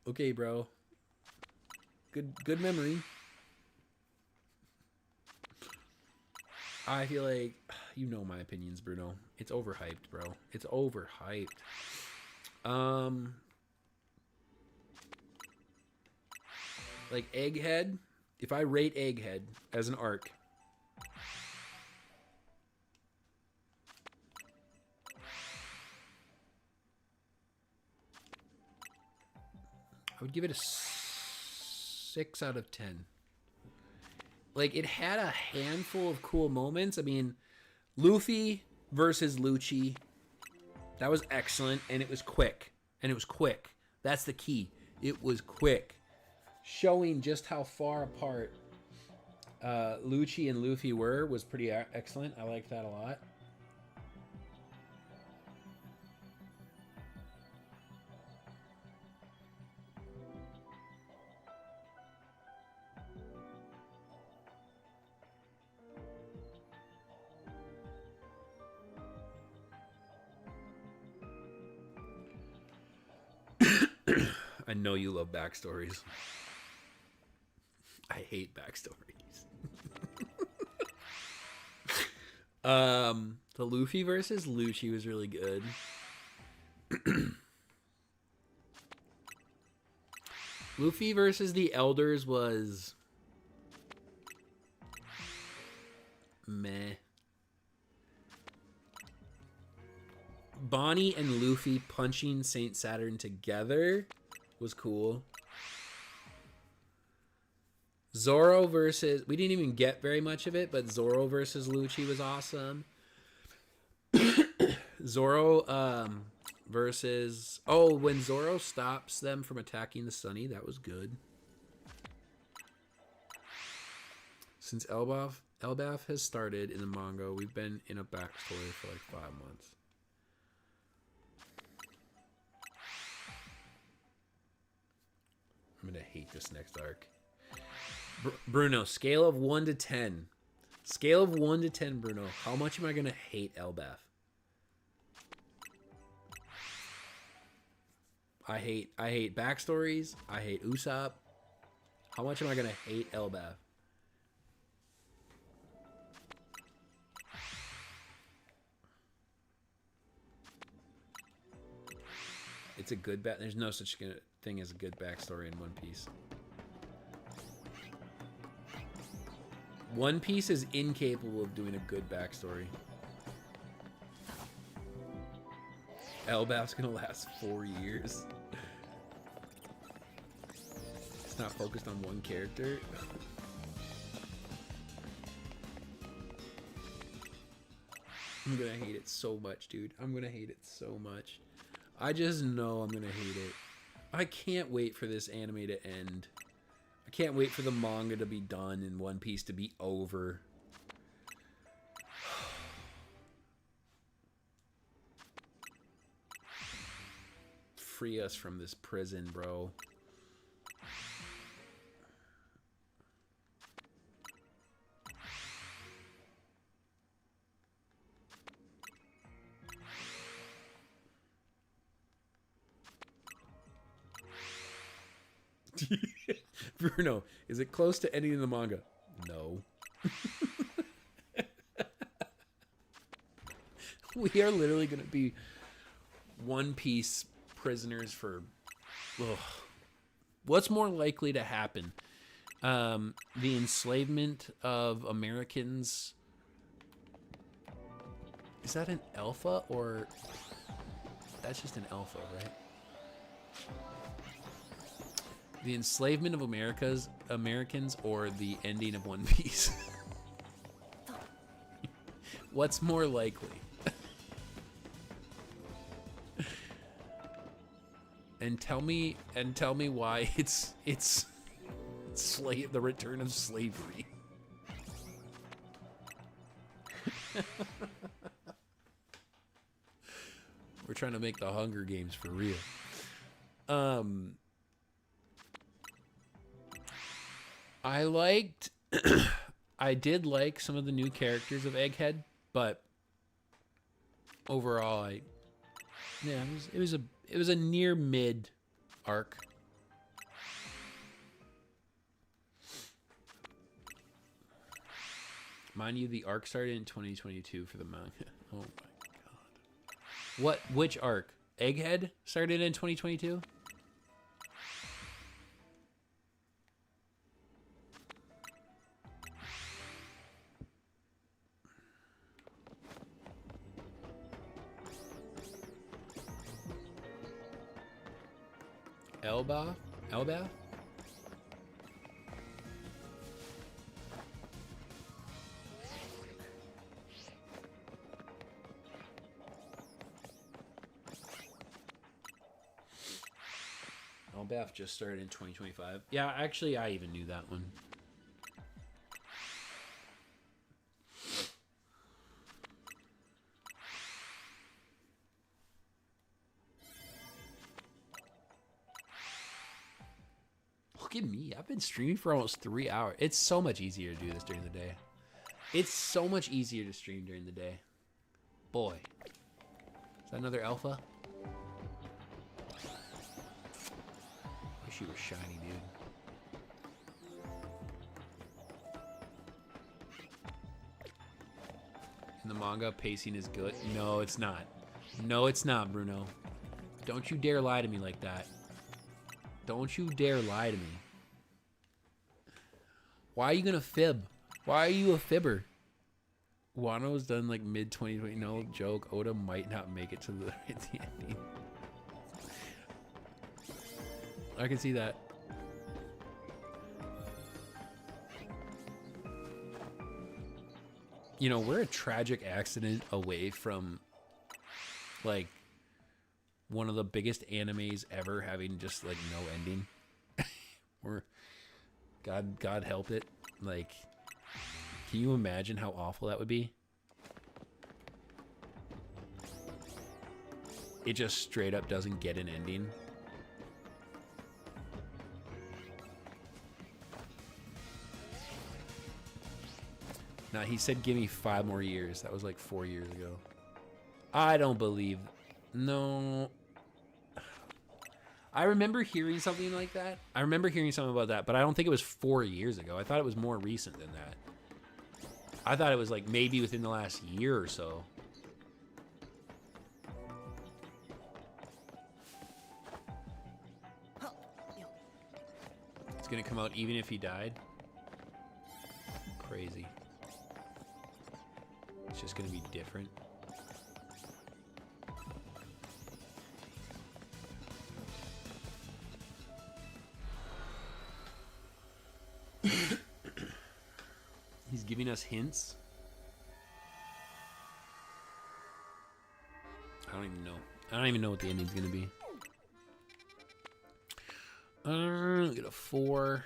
okay, bro. Good memory. I feel like, you know my opinions, Bruno. It's overhyped, bro. It's overhyped. Like Egghead, if I rate Egghead as an arc, I would give it a 6 out of 10. Like, it had a handful of cool moments. I mean, Luffy versus Lucci, that was excellent, and it was quick. That's the key. It was quick. Showing just how far apart Lucci and Luffy was pretty excellent. I liked that a lot. I know you love backstories. I hate backstories. The Luffy versus Lucci was really good. Luffy versus the Elders was meh. Bonnie and Luffy punching Saint Saturn together was cool. Zoro versus... We didn't even get very much of it, but Zoro versus Lucci was awesome. Zoro versus... Oh, when Zoro stops them from attacking the Sunny, that was good. Since Elbaf has started in the manga, we've been in a backstory for like 5 months. I'm gonna hate this next arc. Bruno, scale of 1 to 10. Scale of 1 to 10, Bruno. How much am I gonna hate Elbaf? I hate backstories. I hate Usopp. How much am I gonna hate Elbaf? It's a good back. There's no such thing as a good backstory in One Piece. One Piece is incapable of doing a good backstory. Elbaf's gonna last 4 years. It's not focused on one character. I'm gonna hate it so much, dude. I'm gonna hate it so much. I just know I'm gonna hate it. I can't wait for this anime to end. I can't wait for the manga to be done and One Piece to be over. Free us from this prison, bro. Bruno, is it close to ending the manga? No. We are literally going to be One Piece prisoners for... Ugh. What's more likely to happen? The enslavement of Americans. Is that an alpha or that's just an alpha, right? The enslavement of Americans or the ending of One Piece? What's more likely? and tell me why it's the return of slavery. We're trying to make the Hunger Games for real. I did like some of the new characters of Egghead, but overall, it was a near mid arc. Mind you, the arc started in 2022 for the manga. Oh my god. Which arc? Egghead started in 2022? Elba? Elbath just started in 2025. Yeah, actually, I even knew that one. Look at me. I've been streaming for almost 3 hours. It's so much easier to do this during the day. It's so much easier to stream during the day. Boy. Is that another alpha? Wish you were shiny, dude. In the manga, pacing is good. No, it's not. No, it's not, Bruno. Don't you dare lie to me like that. Don't you dare lie to me. Why are you gonna fib? Why are you a fibber? Wano's done like mid-2020. No joke. Oda might not make it to the ending. I can see that. You know, we're a tragic accident away from like one of the biggest animes ever having just like no ending. We're God help it. Like, can you imagine how awful that would be? It just straight up doesn't get an ending. Nah, he said give me 5 more years. That was like 4 years ago. I don't believe. No. I remember hearing something like that. I remember hearing something about that, but I don't think it was 4 years ago. I thought it was more recent than that. I thought it was like maybe within the last year or so. It's gonna come out even if he died. Crazy. It's just gonna be different. He's giving us hints. I don't even know. I don't even know what the ending's gonna be. Get a 4.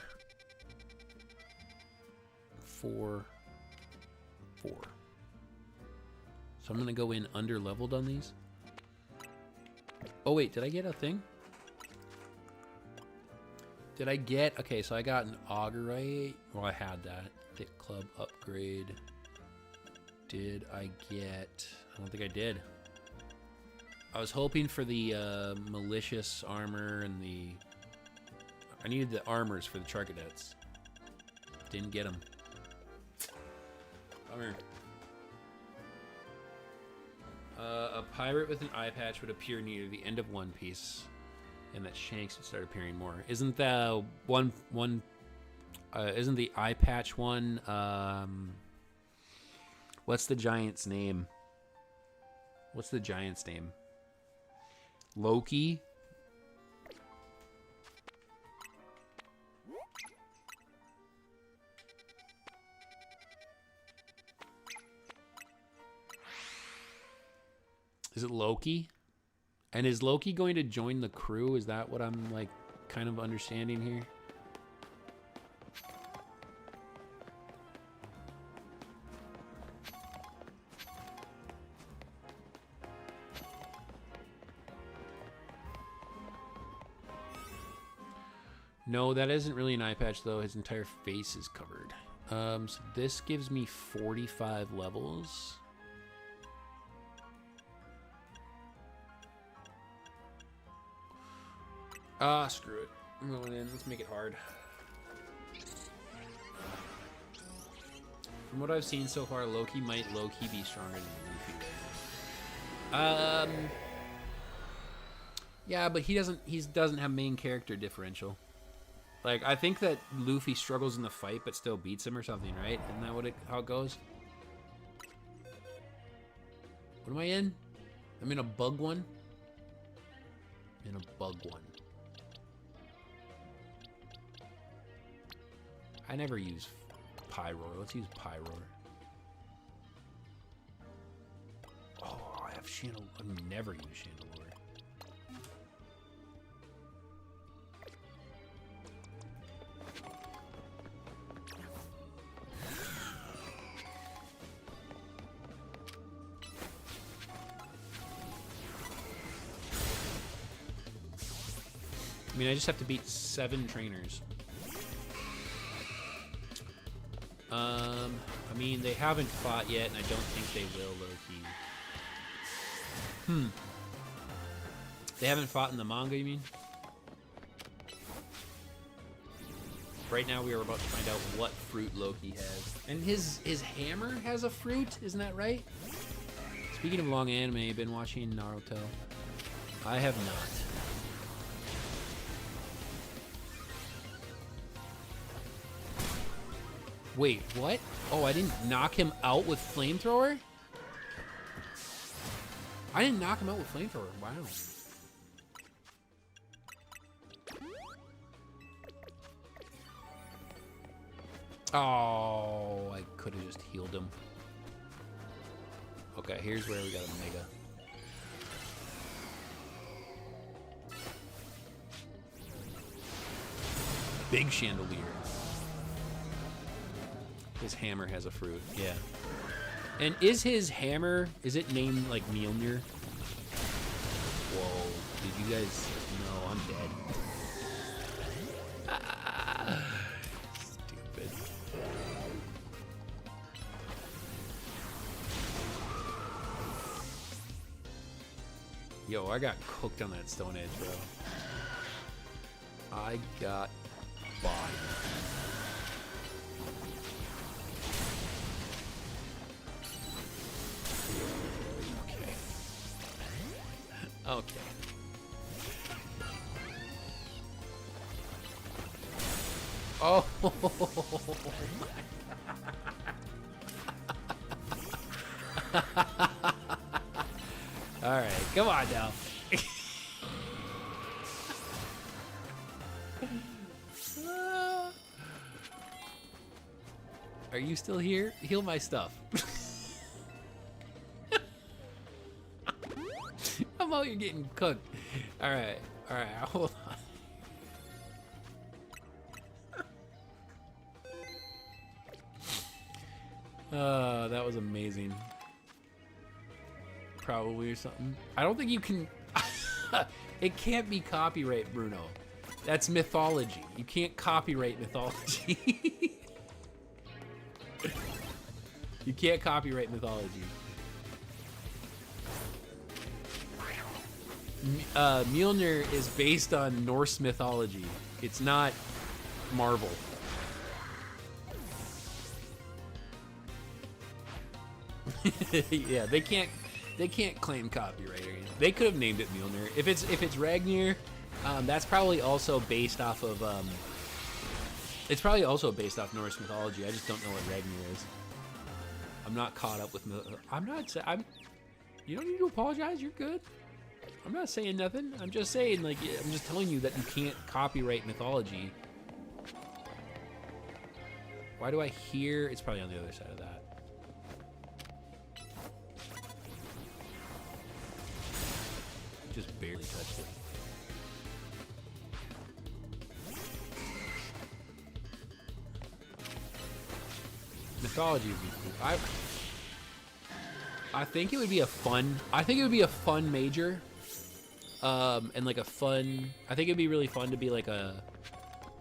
4. 4. So I'm gonna go in under leveled on these. Oh wait, did I get a thing? Did I get, okay, so I got an Augurite. Well, I had that. Hit club upgrade. Did I get, I don't think I did. I was hoping for the malicious armor and the, I needed the armors for the Charcadets. Didn't get them. Bummer. A pirate with an eye patch would appear near the end of One Piece, and that Shanks would start appearing more. Isn't that one Isn't the eye patch one? What's the giant's name? What's the giant's name? Loki? Is it Loki? And is Loki going to join the crew? Is that what I'm like kind of understanding here? No, that isn't really an eye patch though. His entire face is covered. So this gives me 45 levels. Ah, screw it. I'm going in. Let's make it hard. From what I've seen so far, Loki might low-key be stronger than Luffy right now. Yeah, but he doesn't have main character differential. Like, I think that Luffy struggles in the fight but still beats him or something, right? Isn't that how it goes? What am I in? I'm in a bug one? In a bug one. I never use Pyroar. Let's use Pyroar. Oh, I have Chandelure. I've never used Chandelure. I mean, I just have to beat 7 trainers. I mean, they haven't fought yet, and I don't think they will, low-key. They haven't fought in the manga, you mean? Right now, we are about to find out what fruit Loki has. And his hammer has a fruit, isn't that right? Speaking of long anime, been watching Naruto. I have not. Wait, what? Oh, I didn't knock him out with flamethrower? I didn't knock him out with flamethrower. Wow. Oh, I could have just healed him. Okay, here's where we got a mega. Big Chandelure. His hammer has a fruit, yeah. And is his hammer, is it named like Mjolnir? Whoa, did you guys, no, I'm dead. Stupid. Yo, I got cooked on that Stone Edge, bro. I got bodied. Okay. Oh all right, come on now. Are you still here? Heal my stuff. I'm out here getting cooked. All right, hold on. That was amazing. Probably or something. I don't think you can. It can't be copyright, Bruno. That's mythology. You can't copyright mythology. You can't copyright mythology. Mjolnir is based on Norse mythology. It's not Marvel. Yeah, they can't claim copyright or anything. They could have named it Mjolnir. If it's Ragnir, that's probably also based off of It's probably also based off Norse mythology. I just don't know what Ragnir is. I'm not caught up with. I'm not. I'm. You don't need to apologize. You're good. I'm not saying nothing. I'm just saying, like, I'm just telling you that you can't copyright mythology. Why do I hear? It's probably on the other side of that. Just barely touched it. Mythology would be cool. I think it would be a fun. I think it would be a fun major, and like a fun. I think it'd be really fun to be like a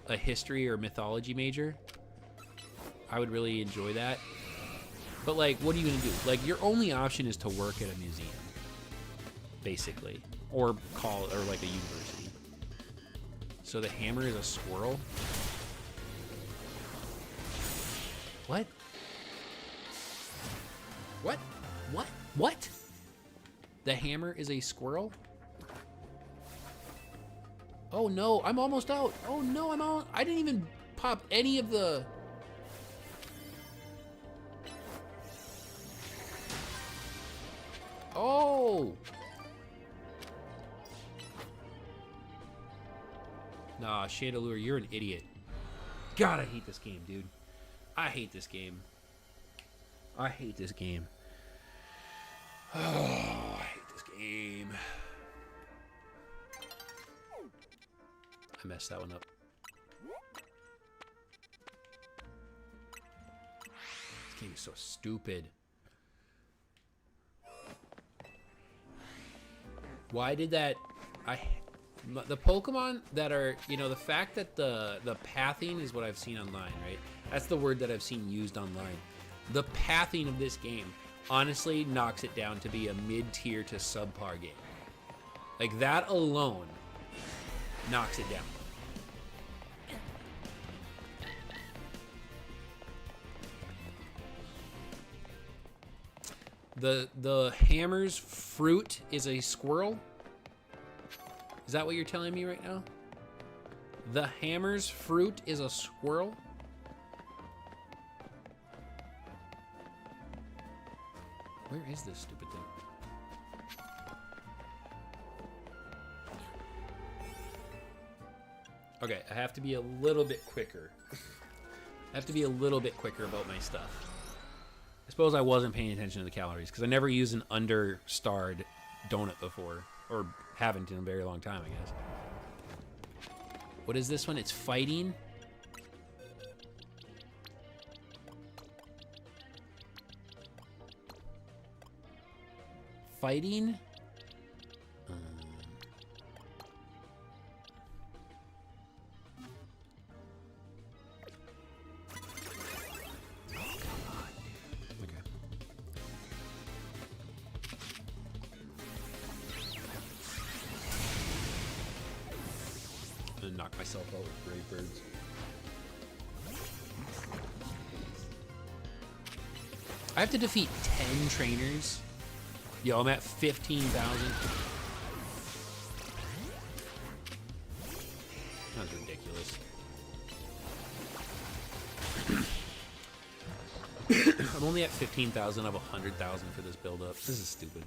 history or mythology major. I would really enjoy that. But like, what are you gonna do? Like, your only option is to work at a museum, basically, or like a university. So the hammer is a squirrel. What? What? What? What? The hammer is a squirrel? Oh no, I'm almost out. Oh no, I'm out. I didn't even pop any of the... Oh! Nah, Chandelure, you're an idiot. God, I hate this game, dude. I hate this game. I hate this game. Oh, I hate this game. I messed that one up. This game is so stupid. Why did that... The Pokemon that are... You know, the fact that the pathing is what I've seen online, right? That's the word that I've seen used online. The pathing of this game honestly knocks it down to be a mid-tier to subpar game. Like, that alone knocks it down. The hammer's fruit is a squirrel? Is that what you're telling me right now? The hammer's fruit is a squirrel? Where is this stupid thing? Okay, I have to be a little bit quicker. I have to be a little bit quicker about my stuff. I suppose I wasn't paying attention to the calories because I never used an under-starred donut before. Or haven't in a very long time, I guess. What is this one? It's fighting. Fighting? Knock myself out with Brave Birds. I have to defeat 10 trainers. Yo, I'm at 15,000. That's ridiculous. I'm only at 15,000 of 100,000 for this build-up. This is stupid.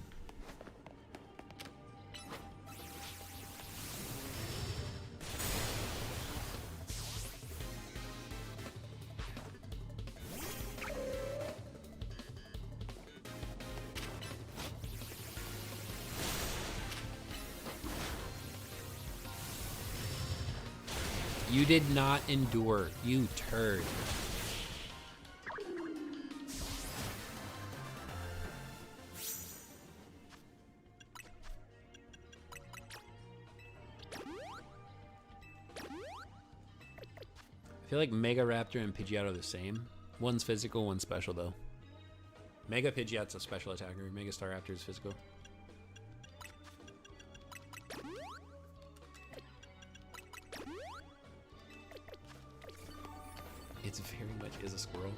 You did not endure, you turd. I feel like Mega Raptor and Pidgeot are the same. One's physical, one's special though. Mega Pidgeot's a special attacker, Mega Staraptor is physical. It's very much is a squirrel.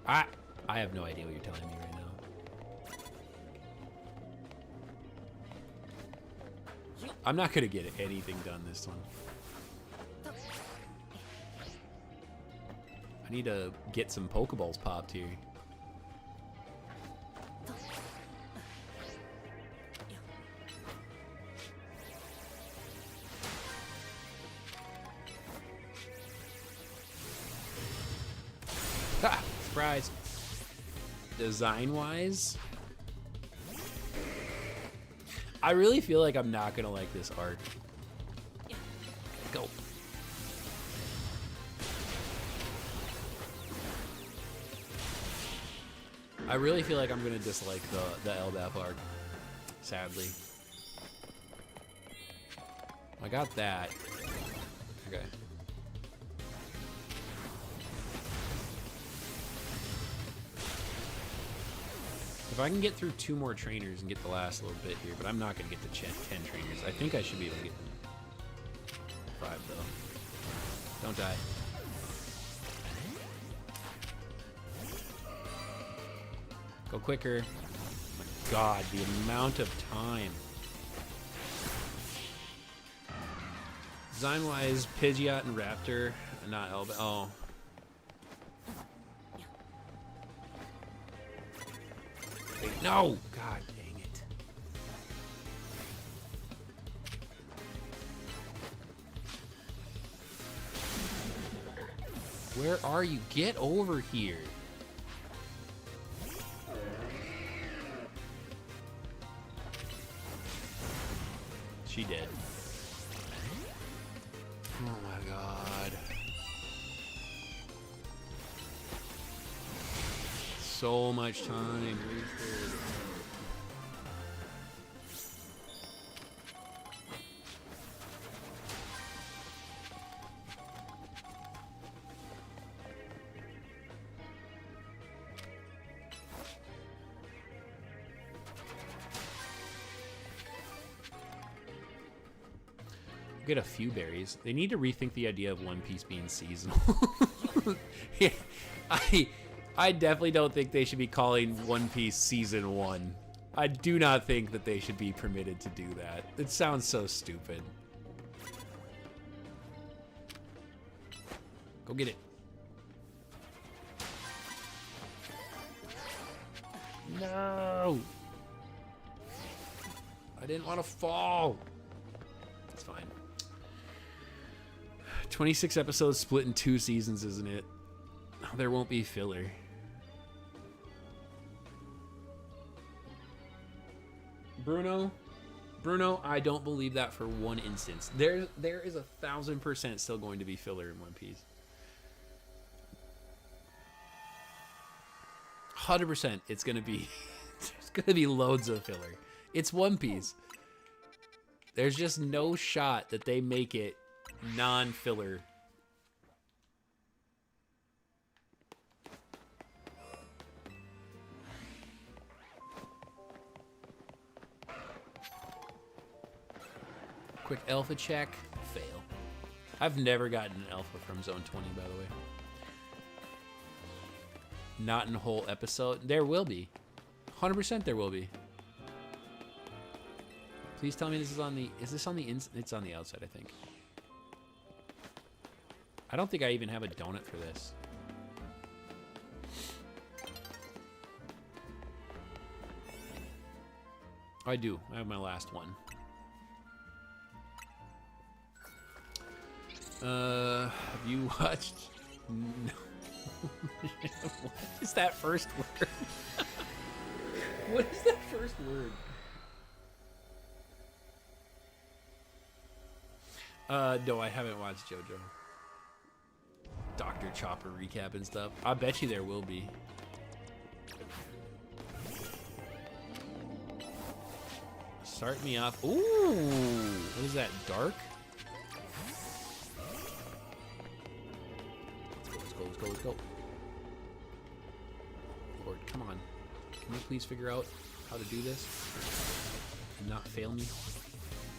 I have no idea what you're telling me right now. I'm not gonna get anything done this one. need to get some Pokeballs popped here. Ha! Surprise! Design-wise, I really feel like I'm not gonna like this art. Go. I really feel like I'm gonna dislike the LDAP art, sadly. I got that. Okay. If I can get through 2 more trainers and get the last little bit here, but I'm not going to get to 10 trainers. I think I should be able to get 5, though. Don't die. Go quicker. Oh my god, the amount of time. Design-wise, Pidgeot and Raptor, not Elba. Oh. Wait, no! God dang it. Where are you? Get over here. She did. Oh my god. So much time wasted. Get a few berries. They need to rethink the idea of One Piece being seasonal. Yeah, I definitely don't think they should be calling One Piece Season 1. I do not think that they should be permitted to do that. It sounds so stupid. Go get it. No! I didn't want to fall. It's fine. 26 episodes split in 2 seasons, isn't it? There won't be filler. Bruno, I don't believe that for one instance. There is 1000% still going to be filler in One Piece. 100%, it's gonna be. There's gonna be loads of filler. It's One Piece. There's just no shot that they make it non-filler. Quick alpha check. Fail. I've never gotten an alpha from Zone 20, by the way. Not in a whole episode. There will be. 100% there will be. Please tell me this is on the... Is this on the inside? It's on the outside, I think. I don't think I even have a donut for this. Oh, I do. I have my last one. Have you watched? No. What is that first word? What is that first word? No, I haven't watched JoJo. Dr. Chopper recap and stuff. I bet you there will be. Start me off. Ooh, what is that? Dark? Let's go. Lord, come on. Can you please figure out how to do this and not fail me?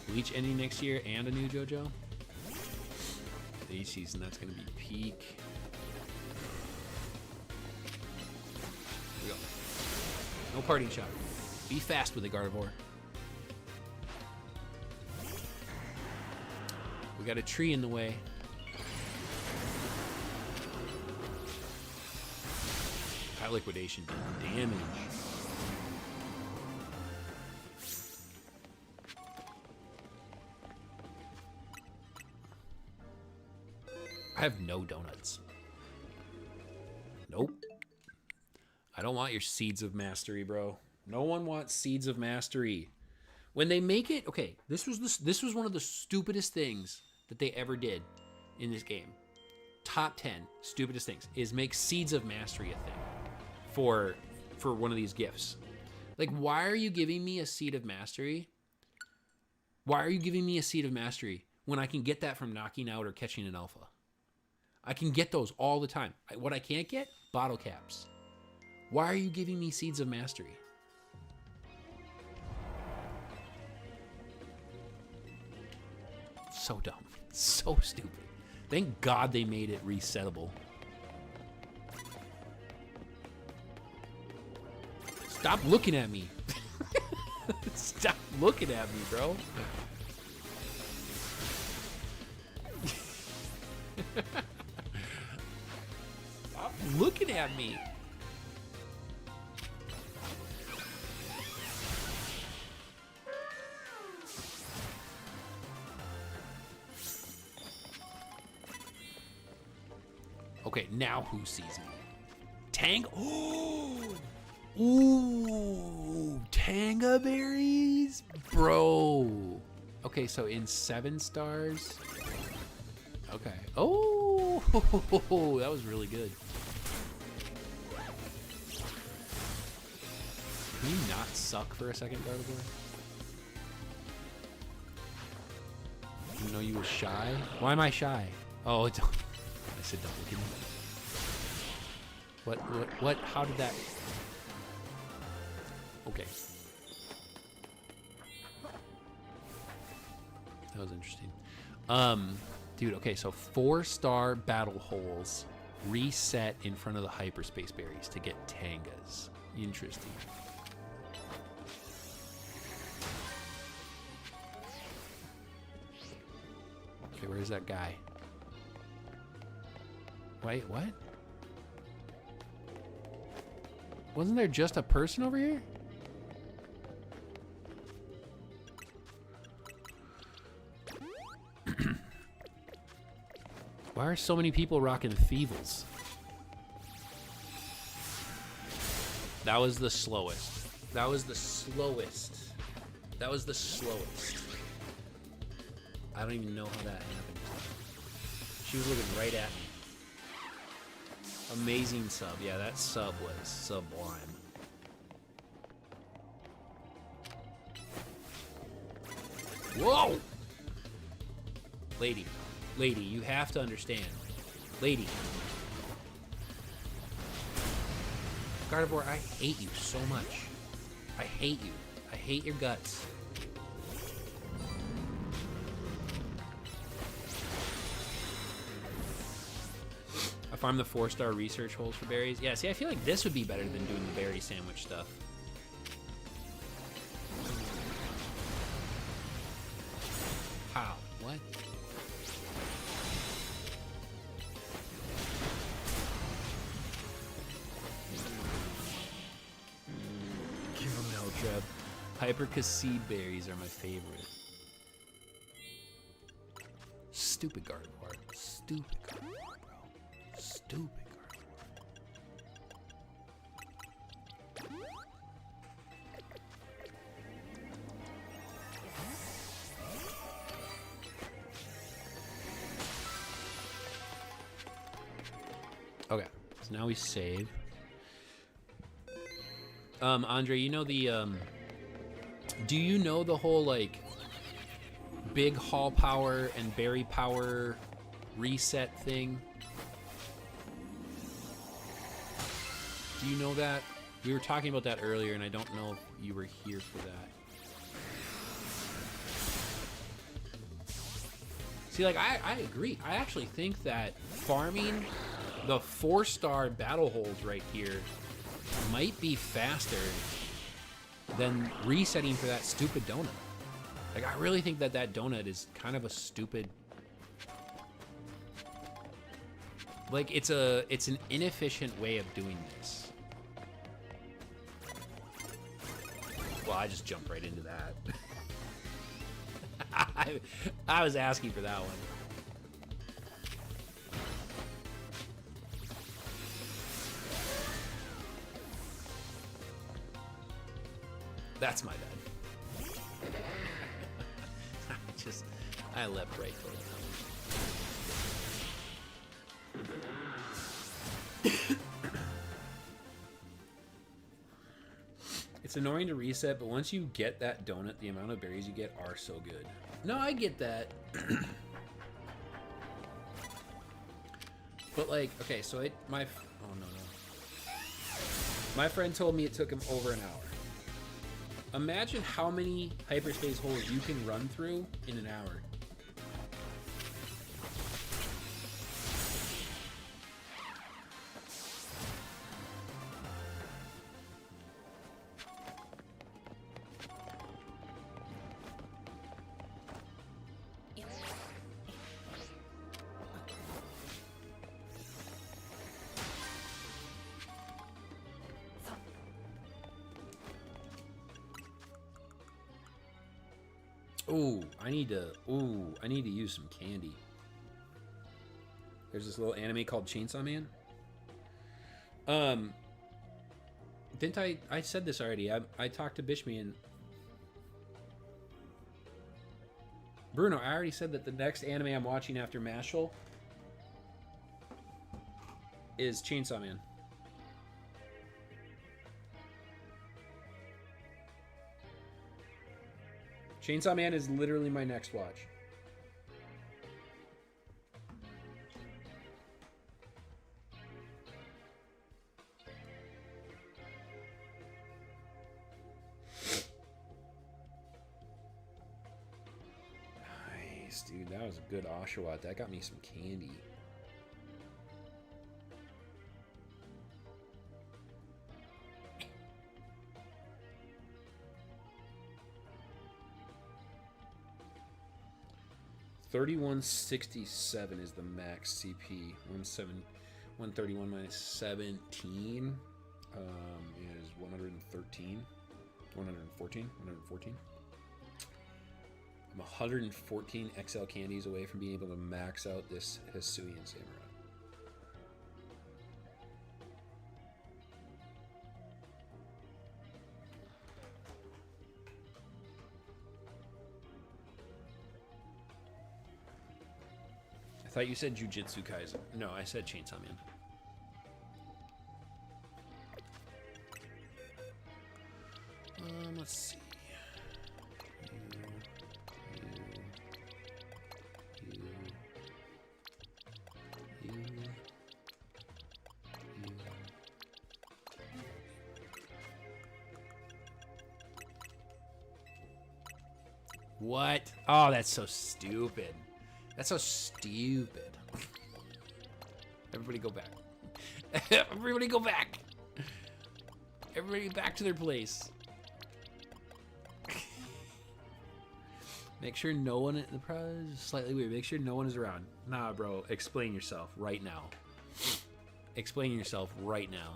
Bleach ending next year and a new JoJo? The season, that's going to be peak. Here we go. No parting shot. Be fast with the Gardevoir. We got a tree in the way. That liquidation did damage. I have no donuts. Nope. I don't want your seeds of mastery, bro. No one wants seeds of mastery. When they make it, okay, this was one of the stupidest things that they ever did in this game. Top 10 stupidest things is make seeds of mastery a thing for one of these gifts. Like, why are you giving me a seed of mastery? Why are you giving me a seed of mastery when I can get that from knocking out or catching an alpha? I can get those all the time. What I can't get? Bottle caps. Why are you giving me seeds of mastery? So dumb. So stupid. Thank God they made it resettable. Stop looking at me. Stop looking at me, bro. Stop looking at me. Okay, now who sees me? Tang. Oh, ooh, Tanga berries, bro. Okay, so in 7 stars. Okay. Oh, that was really good. Can you not suck for a second, Gardevoir? You know you was shy? Why am I shy? Oh, it's. I said don't look at me. What, how did that? Okay. That was interesting. Dude, okay, so 4-star battle holes reset in front of the hyperspace berries to get Tangas. Interesting. Okay, where's that guy? Wait, what? Wasn't there just a person over here? Why are so many people rocking Thievels? That was the slowest. That was the slowest. That was the slowest. I don't even know how that happened. She was looking right at me. Amazing sub. Yeah, that sub was sublime. Whoa! Lady. Lady, you have to understand. Lady. Gardevoir, I hate you so much. I hate you. I hate your guts. I farm the 4-star research holes for berries. Yeah, see, I feel like this would be better than doing the berry sandwich stuff. How? What? Give him no trap. Hypercase berries are my favorite. Stupid Gardevoir. Stupid Gardevoir, bro. Stupid Gardevoir. Okay, so now we save. Andre, you know the do you know the whole like big hall power and berry power reset thing? Do you know that? We were talking about that earlier, and I don't know if you were here for that. See, like, I agree. I actually think that farming the 4-star battle holes right here might be faster than resetting for that stupid donut. Like, I really think that that donut is kind of a stupid... Like, it's an inefficient way of doing this. Well, I just jumped right into that. I was asking for that one. That's my bad. I leapt right for it. It's annoying to reset, but once you get that donut, the amount of berries you get are so good. No, I get that. But like, okay, so oh no. My friend told me it took him over an hour. Imagine how many hyperspace holes you can run through in an hour. I need to use some candy. There's this little anime called Chainsaw Man. Didn't I said this already. I talked to Bishmi and Bruno, I already said that the next anime I'm watching after Mashal is Chainsaw Man. Chainsaw Man is literally my next watch. Nice, dude. That was a good Oshawott. That got me some candy. $31.67 is the max CP. 131 minus 17 is 113. 114. I'm 114 XL candies away from being able to max out this Hisuian Samurai. I thought you said Jujutsu Kaisen. No, I said Chainsaw Man. Let's see. What? Oh, that's so stupid. That's so stupid. Everybody go back. Everybody go back. Everybody back to their place. Make sure no one, the probably is slightly weird. Make sure no one is around. Nah, bro, explain yourself right now. Explain yourself right now.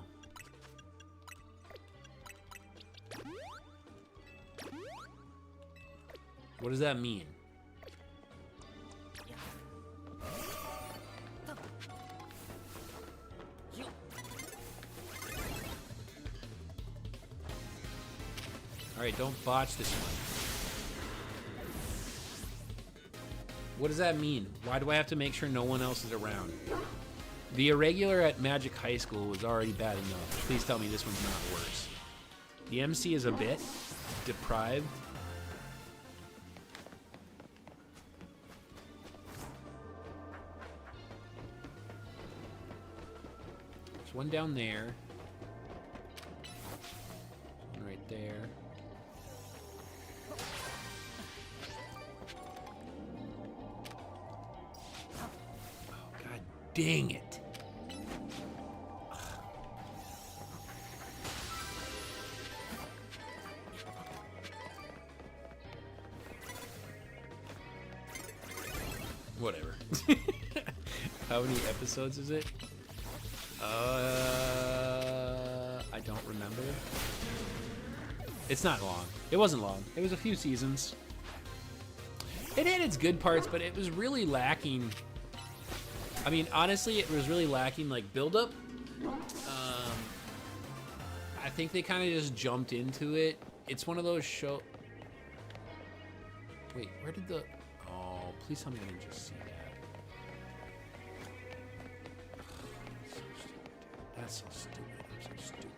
What does that mean? Alright, don't botch this one. What does that mean? Why do I have to make sure no one else is around? The irregular at Magic High School was already bad enough. Please tell me this one's not worse. The MC is a bit deprived. There's one down there. One right there. Dang it. Whatever. How many episodes is it? I don't remember. It's not long. It wasn't long. It was a few seasons. It had its good parts, but it was really lacking. I mean, honestly, it was really lacking like build-up. I think they kind of just jumped into it. It's one of those show. Wait, where did the? Oh, please tell me I didn't just see that. So stupid. That's so stupid. I'm so stupid.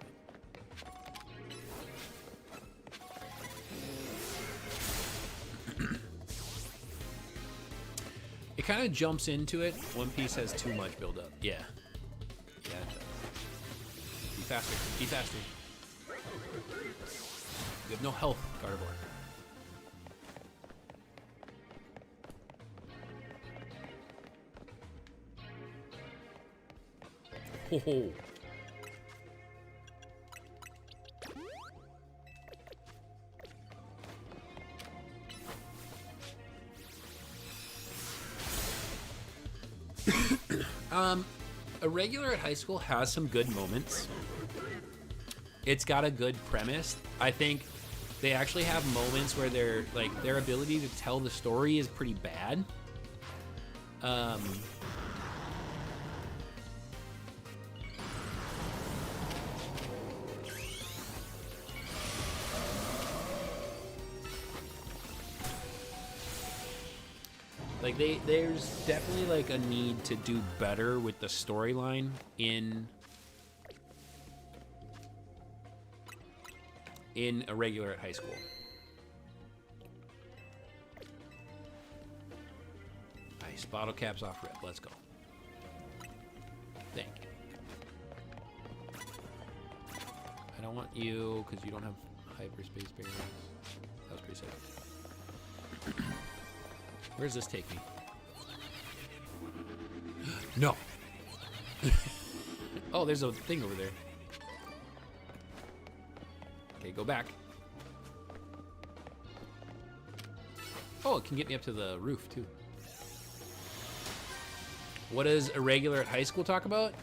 It kind of jumps into it. One Piece has too much build-up. Yeah. Yeah, it does. Be faster. Be faster. You have no health, Gardevoir. Ho ho. A regular at high school has some good moments. It's got a good premise. I think they actually have moments where they're like their ability to tell the story is pretty bad. Like there's definitely like a need to do better with the storyline in a regular at high school. Nice, bottle caps off rip. Let's go. Thank you. I don't want you because you don't have hyperspace barriers. That was pretty sick. Where does this take me? No. Oh, there's a thing over there. Okay, go back. Oh, it can get me up to the roof, too. What does a regular at high school talk about?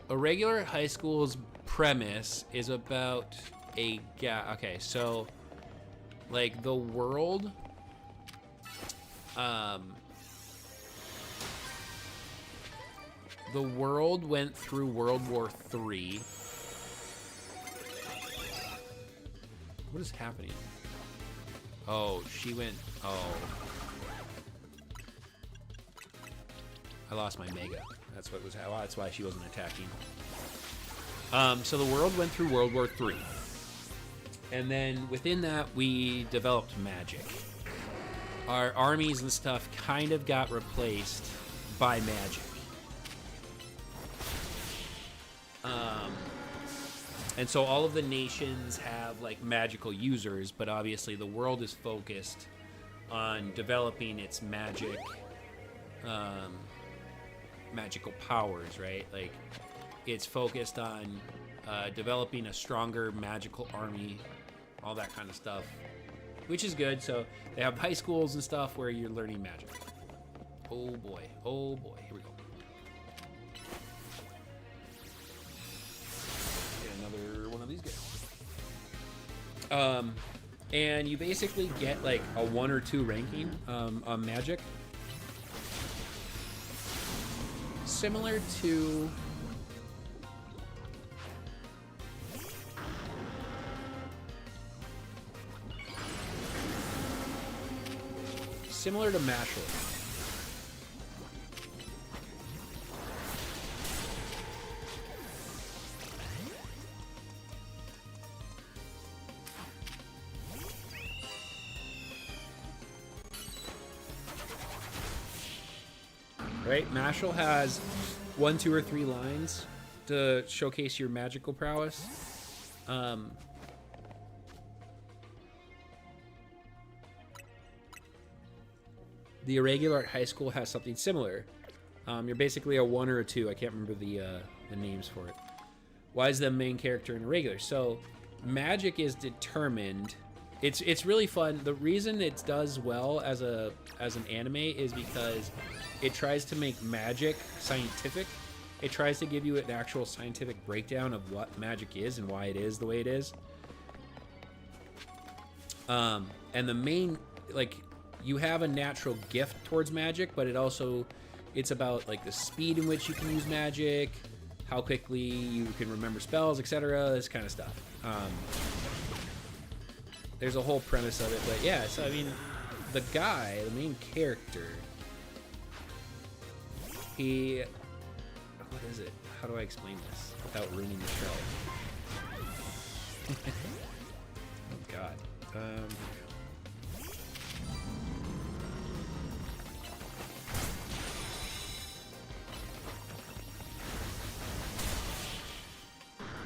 A regular at high school's premise is about a guy. Okay, so, like, the world... the world went through World War III. What is happening? Oh, she went... Oh. I lost my Mega. That's what was... That's why she wasn't attacking. So the world went through World War III. And then within that, we developed magic. Our armies and stuff kind of got replaced by magic. And so all of the nations have like magical users, but obviously the world is focused on developing its magic, magical powers, right? Like it's focused on developing a stronger magical army, all that kind of stuff, which is good. So they have high schools and stuff where you're learning magic. Oh boy, here we go. Another one of these guys. And you basically get like a 1 or 2 ranking on magic, similar to Mashal. Right? Mashal has 1, 2, or 3 lines to showcase your magical prowess. The irregular at high school has something similar. You're basically a 1 or a 2. I can't remember the names for it. Why is the main character an irregular? So magic is determined. It's really fun. The reason it does well as an anime is because it tries to make magic scientific. it tries to give you an actual scientific breakdown of what magic is and why it is the way it is. And the main, like, you have a natural gift towards magic, but it's about like the speed in which you can use magic, how quickly you can remember spells, etc. This kind of stuff. There's a whole premise of it, but yeah. So I mean, the main character, what is it? How do I explain this without ruining the show? Oh God.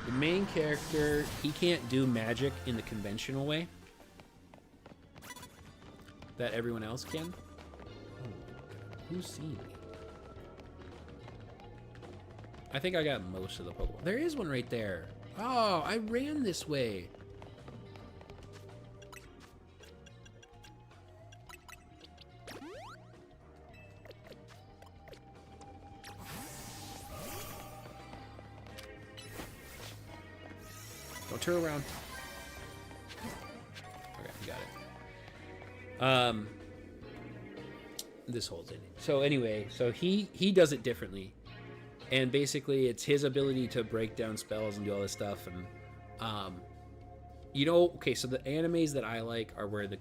The main character, he can't do magic in the conventional way that everyone else can. Oh, who's seen me? I think I got most of the Pokemon. There is one right there. Oh, I ran this way. Don't turn around. Okay, got it. This holds it. So anyway, so he does it differently. And basically, it's his ability to break down spells and do all this stuff. And, okay, so the animes that I like are where the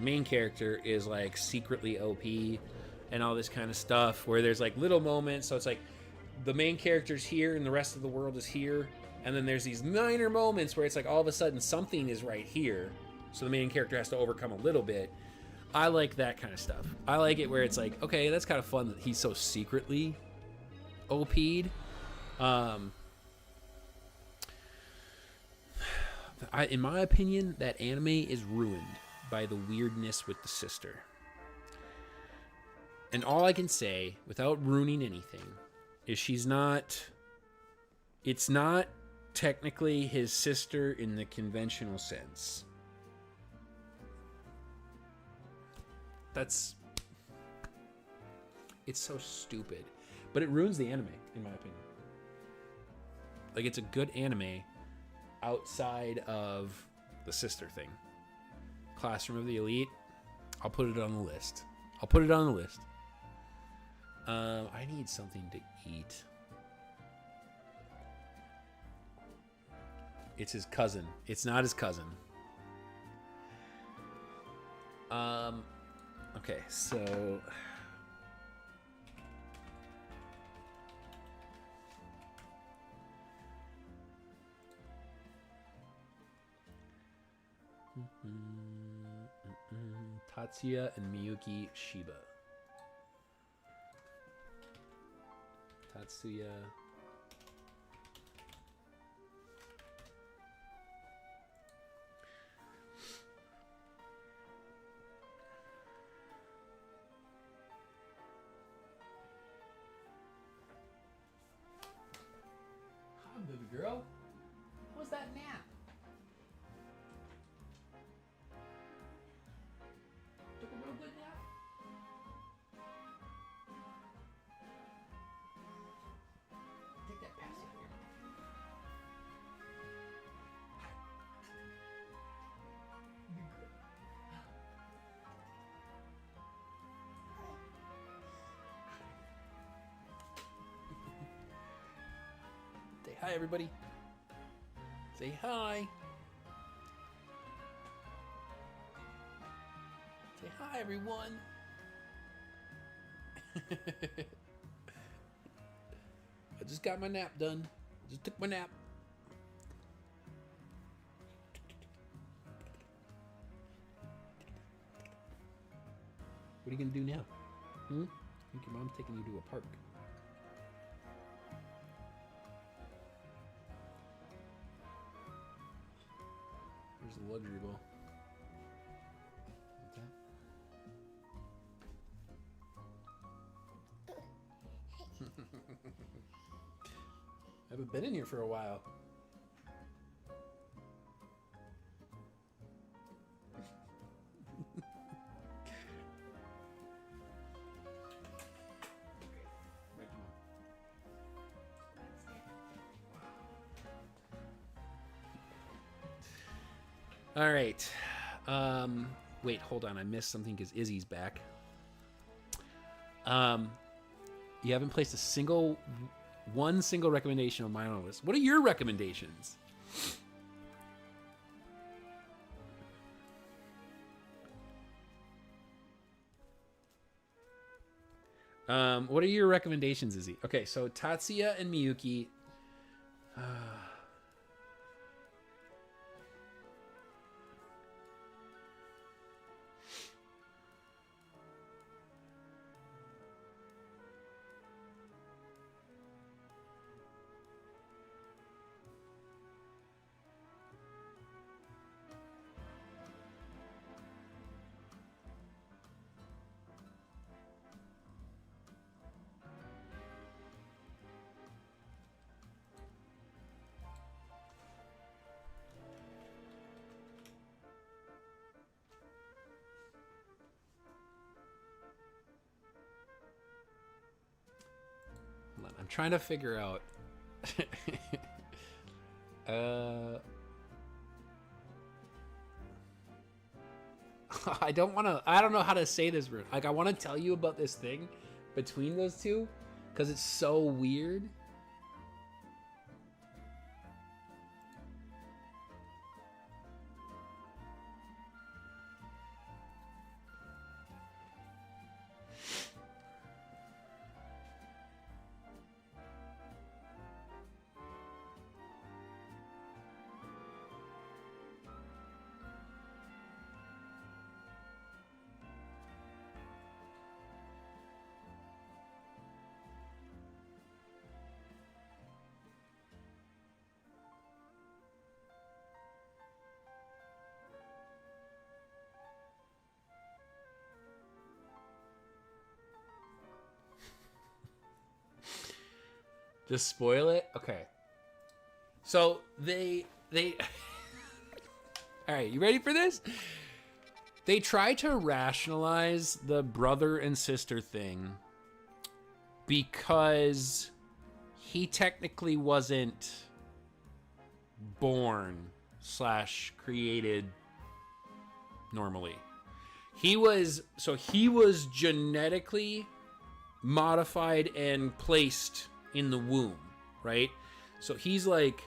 main character is, like, secretly OP and all this kind of stuff, where there's, like, little moments. So it's like the main character's here and the rest of the world is here. And then there's these minor moments where it's like all of a sudden something is right here. So the main character has to overcome a little bit. I like that kind of stuff. I like it where it's like, okay, that's kind of fun that he's so secretly OP'd. In my opinion, that anime is ruined by the weirdness with the sister. And all I can say, without ruining anything, is it's not technically his sister in the conventional sense. It's so stupid. But it ruins the anime, in my opinion. Like, it's a good anime outside of the sister thing. Classroom of the Elite, I'll put it on the list. I need something to eat. It's his cousin. It's not his cousin. Okay, so... Tatsuya and Miyuki Shiba. Tatsuya. Hi, baby girl. How was that nap? Took a real good nap? Take that pass out here. Say hi, everybody. Say hi. Say hi, everyone. I just got my nap done. Just took my nap. What are you gonna do now? I think your mom's taking you to a park. Here's the luxury bowl. I haven't been in here for a while. All right. Wait, hold on. I missed something because Izzy's back. You haven't placed one single recommendation on my own list. What are your recommendations? What are your recommendations, Izzy? Okay, so Tatsuya and Miyuki. I'm trying to figure out. I don't know how to say this. Like, I want to tell you about this thing between those two because it's so weird. Just spoil it? Okay. So they all right, you ready for this? They try to rationalize the brother and sister thing because he technically wasn't born / created normally. He was genetically modified and placed in the womb, right? So he's like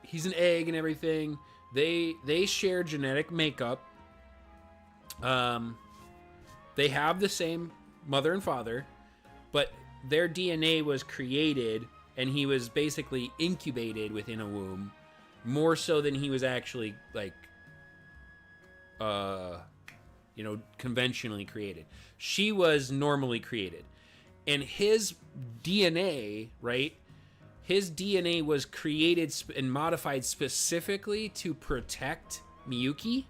he's an egg and everything. They share genetic makeup. They have the same mother and father, but their DNA was created and he was basically incubated within a womb more so than he was actually like conventionally created. She was normally created. And his DNA, right? His DNA was created and modified specifically to protect Miyuki.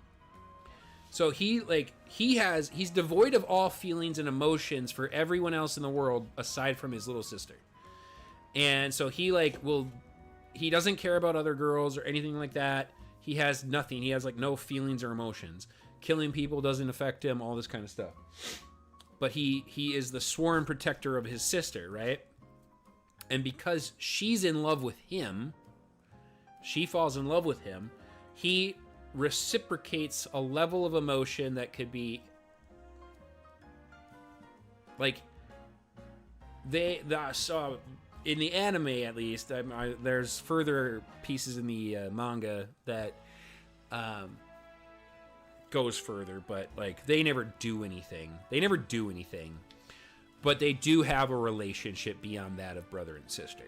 So he's devoid of all feelings and emotions for everyone else in the world aside from his little sister. And so he doesn't care about other girls or anything like that. He has nothing. He has like no feelings or emotions. Killing people doesn't affect him, all this kind of stuff. But he is the sworn protector of his sister, right? And because she's in love with him, she falls in love with him, he reciprocates a level of emotion that could be like so in the anime at least. There's further pieces in the manga that goes further, but like they never do anything. But they do have a relationship beyond that of brother and sister.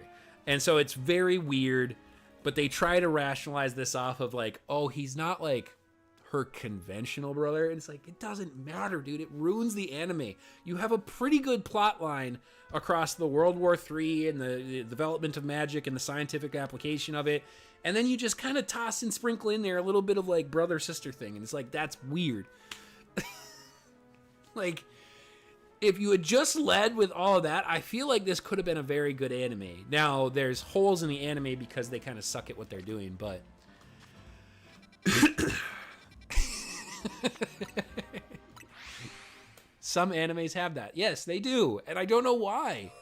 And so it's very weird, but they try to rationalize this off of like, oh, he's not like her conventional brother. And it's like, it doesn't matter, dude. It ruins the anime. You have a pretty good plot line across the World War III and the development of magic and the scientific application of it. And then you just kind of toss and sprinkle in there a little bit of like brother-sister thing. And it's like, that's weird. Like, if you had just led with all of that, I feel like this could have been a very good anime. Now, there's holes in the anime because they kind of suck at what they're doing, but... Some animes have that. Yes, they do. And I don't know why.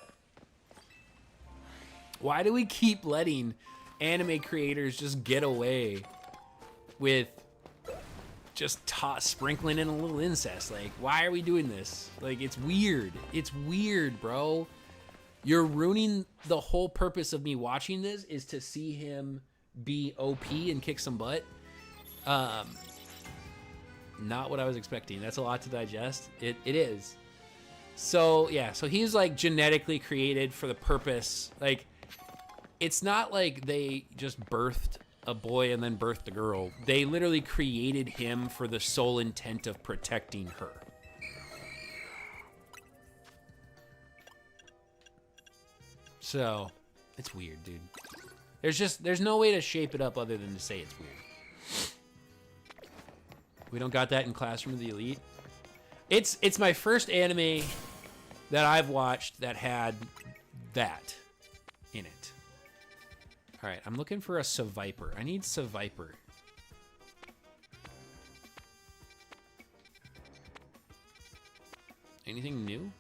Why do we keep letting anime creators just get away with just sprinkling in a little incest. Like, why are we doing this? Like, it's weird. It's weird, bro. You're ruining the whole purpose of me watching this is to see him be OP and kick some butt. Not what I was expecting. That's a lot to digest. It is. So, yeah. So he's, like, genetically created for the purpose. Like, it's not like they just birthed a boy and then birthed a girl. They literally created him for the sole intent of protecting her. So, it's weird, dude. There's no way to shape it up other than to say it's weird. We don't got that in Classroom of the Elite. It's my first anime that I've watched that had that in it. All right, I'm looking for a Seviper. I need Seviper. Anything new?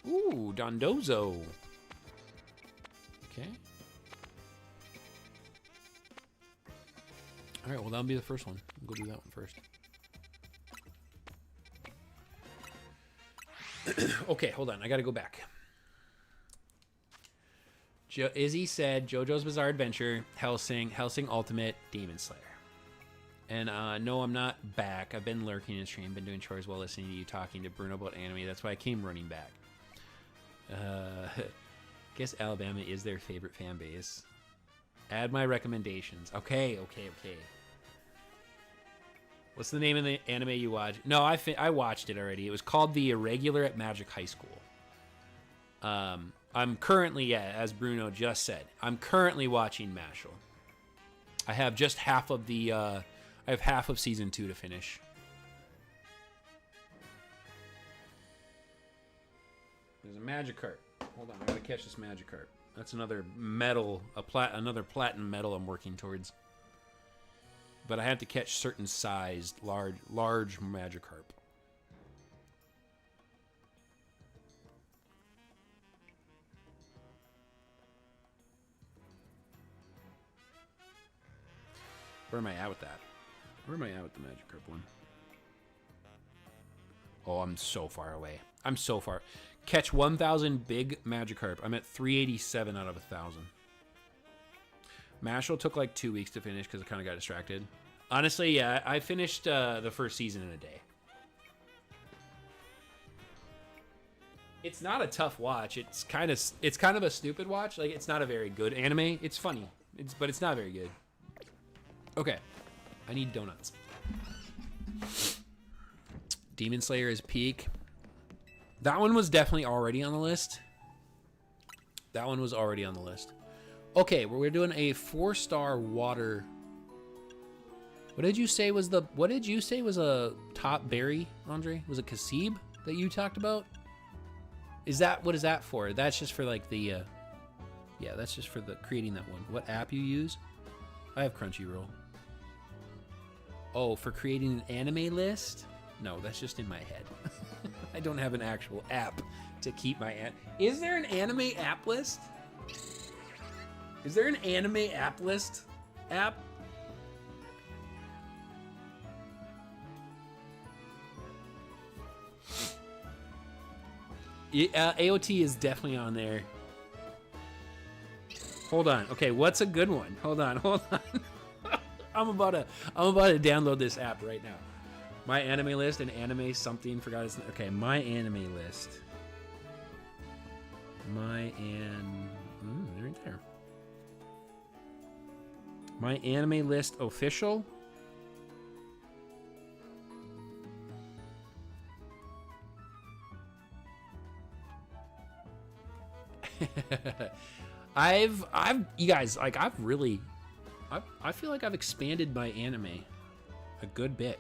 Ooh, Dondozo. Okay. All right, well, that'll be the first one. We'll go do that one first. Okay, hold on. I got to go back. Izzy said JoJo's Bizarre Adventure, Hellsing Ultimate, Demon Slayer. And no, I'm not back. I've been lurking in the stream, been doing chores while listening to you talking to Bruno about anime. That's why I came running back. Guess Alabama is their favorite fan base. Add my recommendations. Okay. What's the name of the anime you watch? No, I watched it already. It was called The Irregular at Magic High School. I'm currently, as Bruno just said, I'm currently watching Mashal. I have just half of the, I have half of season 2 to finish. There's a Magikarp. Hold on, I gotta catch this Magikarp. That's another medal, another platinum medal I'm working towards. But I have to catch certain sized, large Magikarp. Where am I at with that? Where am I at with the Magikarp one? Oh, I'm so far away. I'm so far. Catch 1,000 big Magikarp. I'm at 387 out of 1,000. Mashal took like 2 weeks to finish because I kind of got distracted. Honestly, yeah, I finished the first season in a day. It's not a tough watch. It's kind of a stupid watch. Like, it's not a very good anime. It's funny. But it's not very good. Okay, I need donuts. Demon Slayer is peak. That one was definitely already on the list. That one was already on the list. Okay, well, we're doing a 4-star water. What did you say was a top berry, Andre? Was it Kasib that you talked about? What is that for? That's just for like the yeah, that's just for the creating that one. What app you use? I have Crunchyroll. Oh, for creating an anime list? No, that's just in my head. I don't have an actual app to keep my Is there an anime app list? Is there an anime app list app? AOT is definitely on there. Hold on. Okay, what's a good one? Hold on. I'm about to download this app right now. My anime list and anime something forgot its name. Okay, my anime list. Right there. My anime list official. You guys, like, I feel like I've expanded my anime a good bit.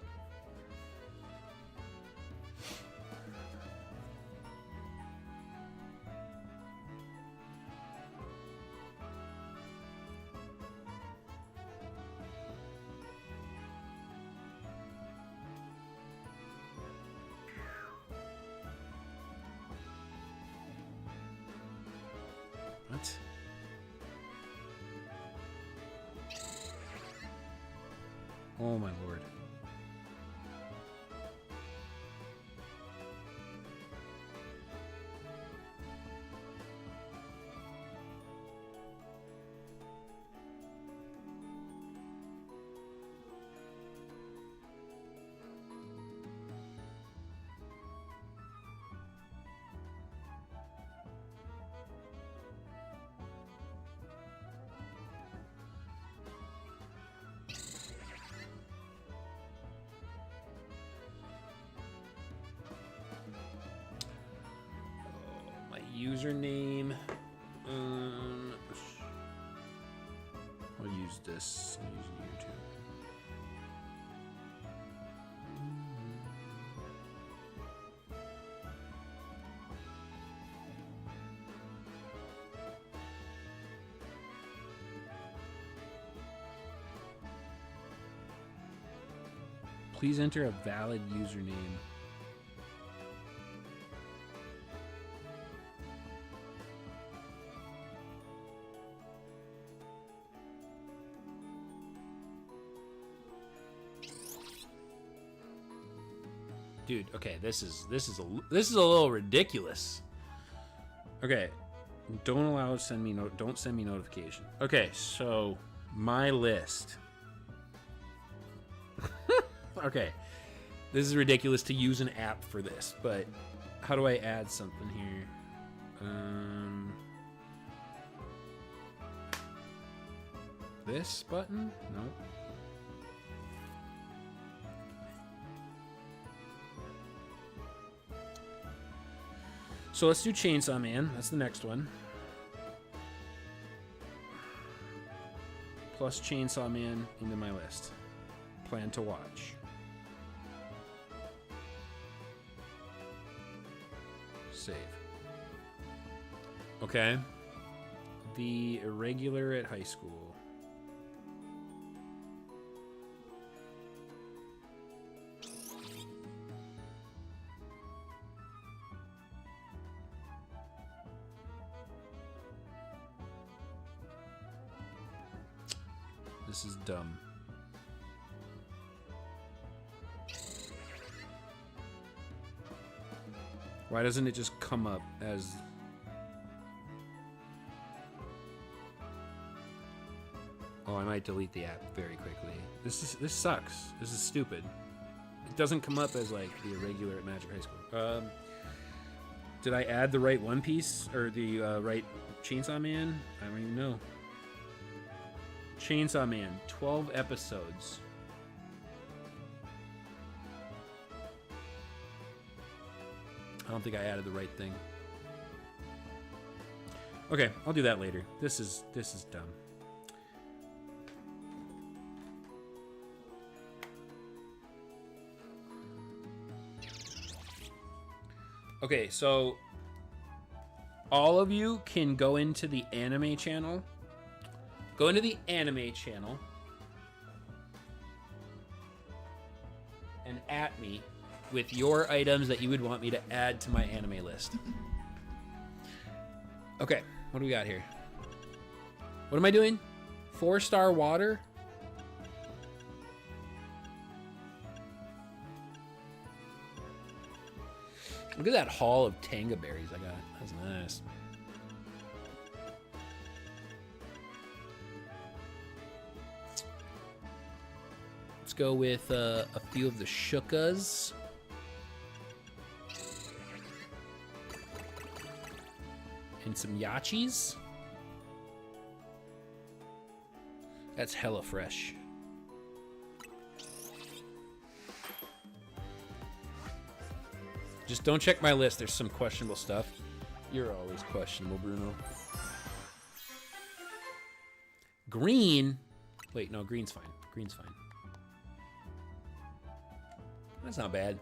What? Oh my lord. Username. I'll use this. I'm using YouTube. Please enter a valid username. Dude, okay, this is a little ridiculous. Okay, don't send me notification. Okay, so my list. Okay, this is ridiculous to use an app for this, but how do I add something here? This button? No. So let's do Chainsaw Man. That's the next one. Plus Chainsaw Man into my list. Plan to watch. Save. Okay. The Irregular at High School. This is dumb. Why doesn't it just come up as... Oh, I might delete the app very quickly. This sucks. This is stupid. It doesn't come up as like the Irregular at Magic High School. Did I add the right One Piece or the right Chainsaw Man? I don't even know. Chainsaw Man, 12 episodes. I don't think I added the right thing. Okay, I'll do that later. This is dumb. Okay, so all of you can go into the anime channel. Go into the anime channel and at me with your items that you would want me to add to my anime list. Okay, what do we got here? What am I doing? 4-star water? Look at that haul of Tanga berries I got. That's nice. Let's go with a few of the Shukas. And some Yachis. That's hella fresh. Just don't check my list. There's some questionable stuff. You're always questionable, Bruno. Green? Wait, no, green's fine. Green's fine. That's not bad.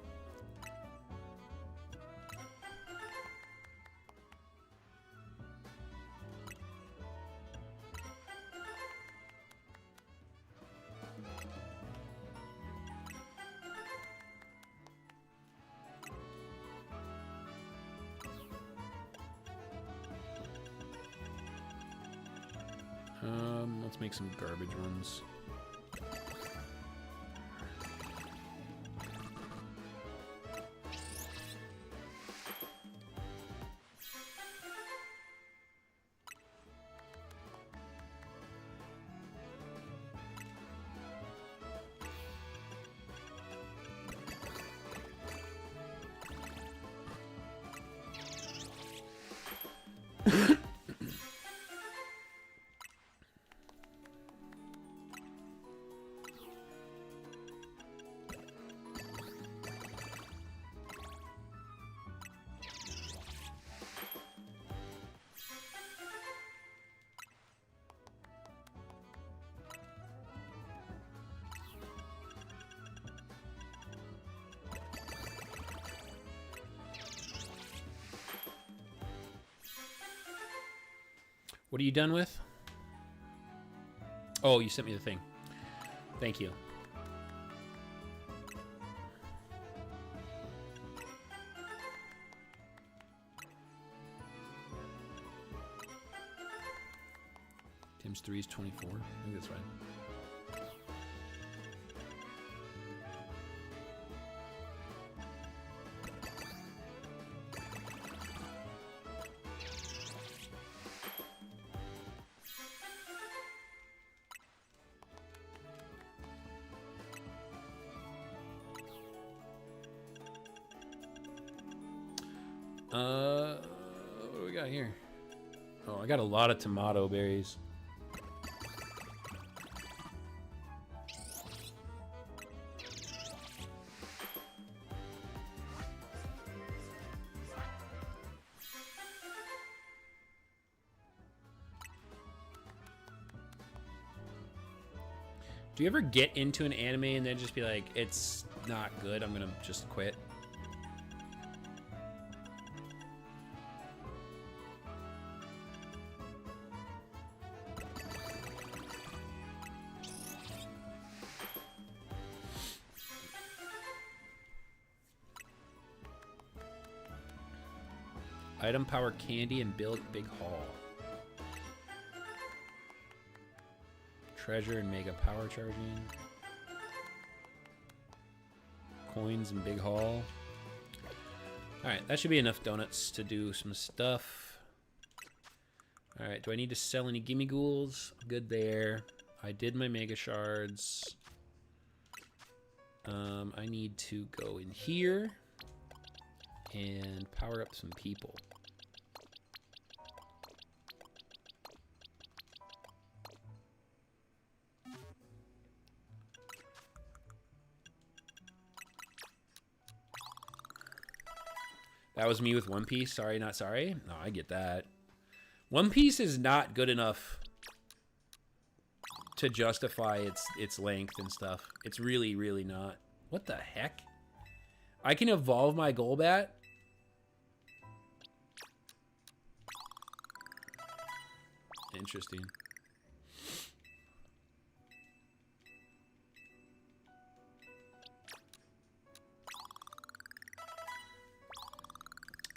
Let's make some garbage ones. What are you done with? Oh, you sent me the thing. Thank you. Tim's 3 is 24. I think that's right. What do we got here? Oh, I got a lot of tomato berries. Do you ever get into an anime and then just be like, it's not good, I'm gonna just quit? Item power candy and build big haul. Treasure and mega power charging. Coins and big haul. Alright, that should be enough donuts to do some stuff. Alright, do I need to sell any gimme ghouls? Good there. I did my mega shards. I need to go in here and power up some people. That was me with One Piece. Sorry, not sorry. No, I get that. One Piece is not good enough to justify its length and stuff. It's really, really not. What the heck? I can evolve my Golbat? Interesting.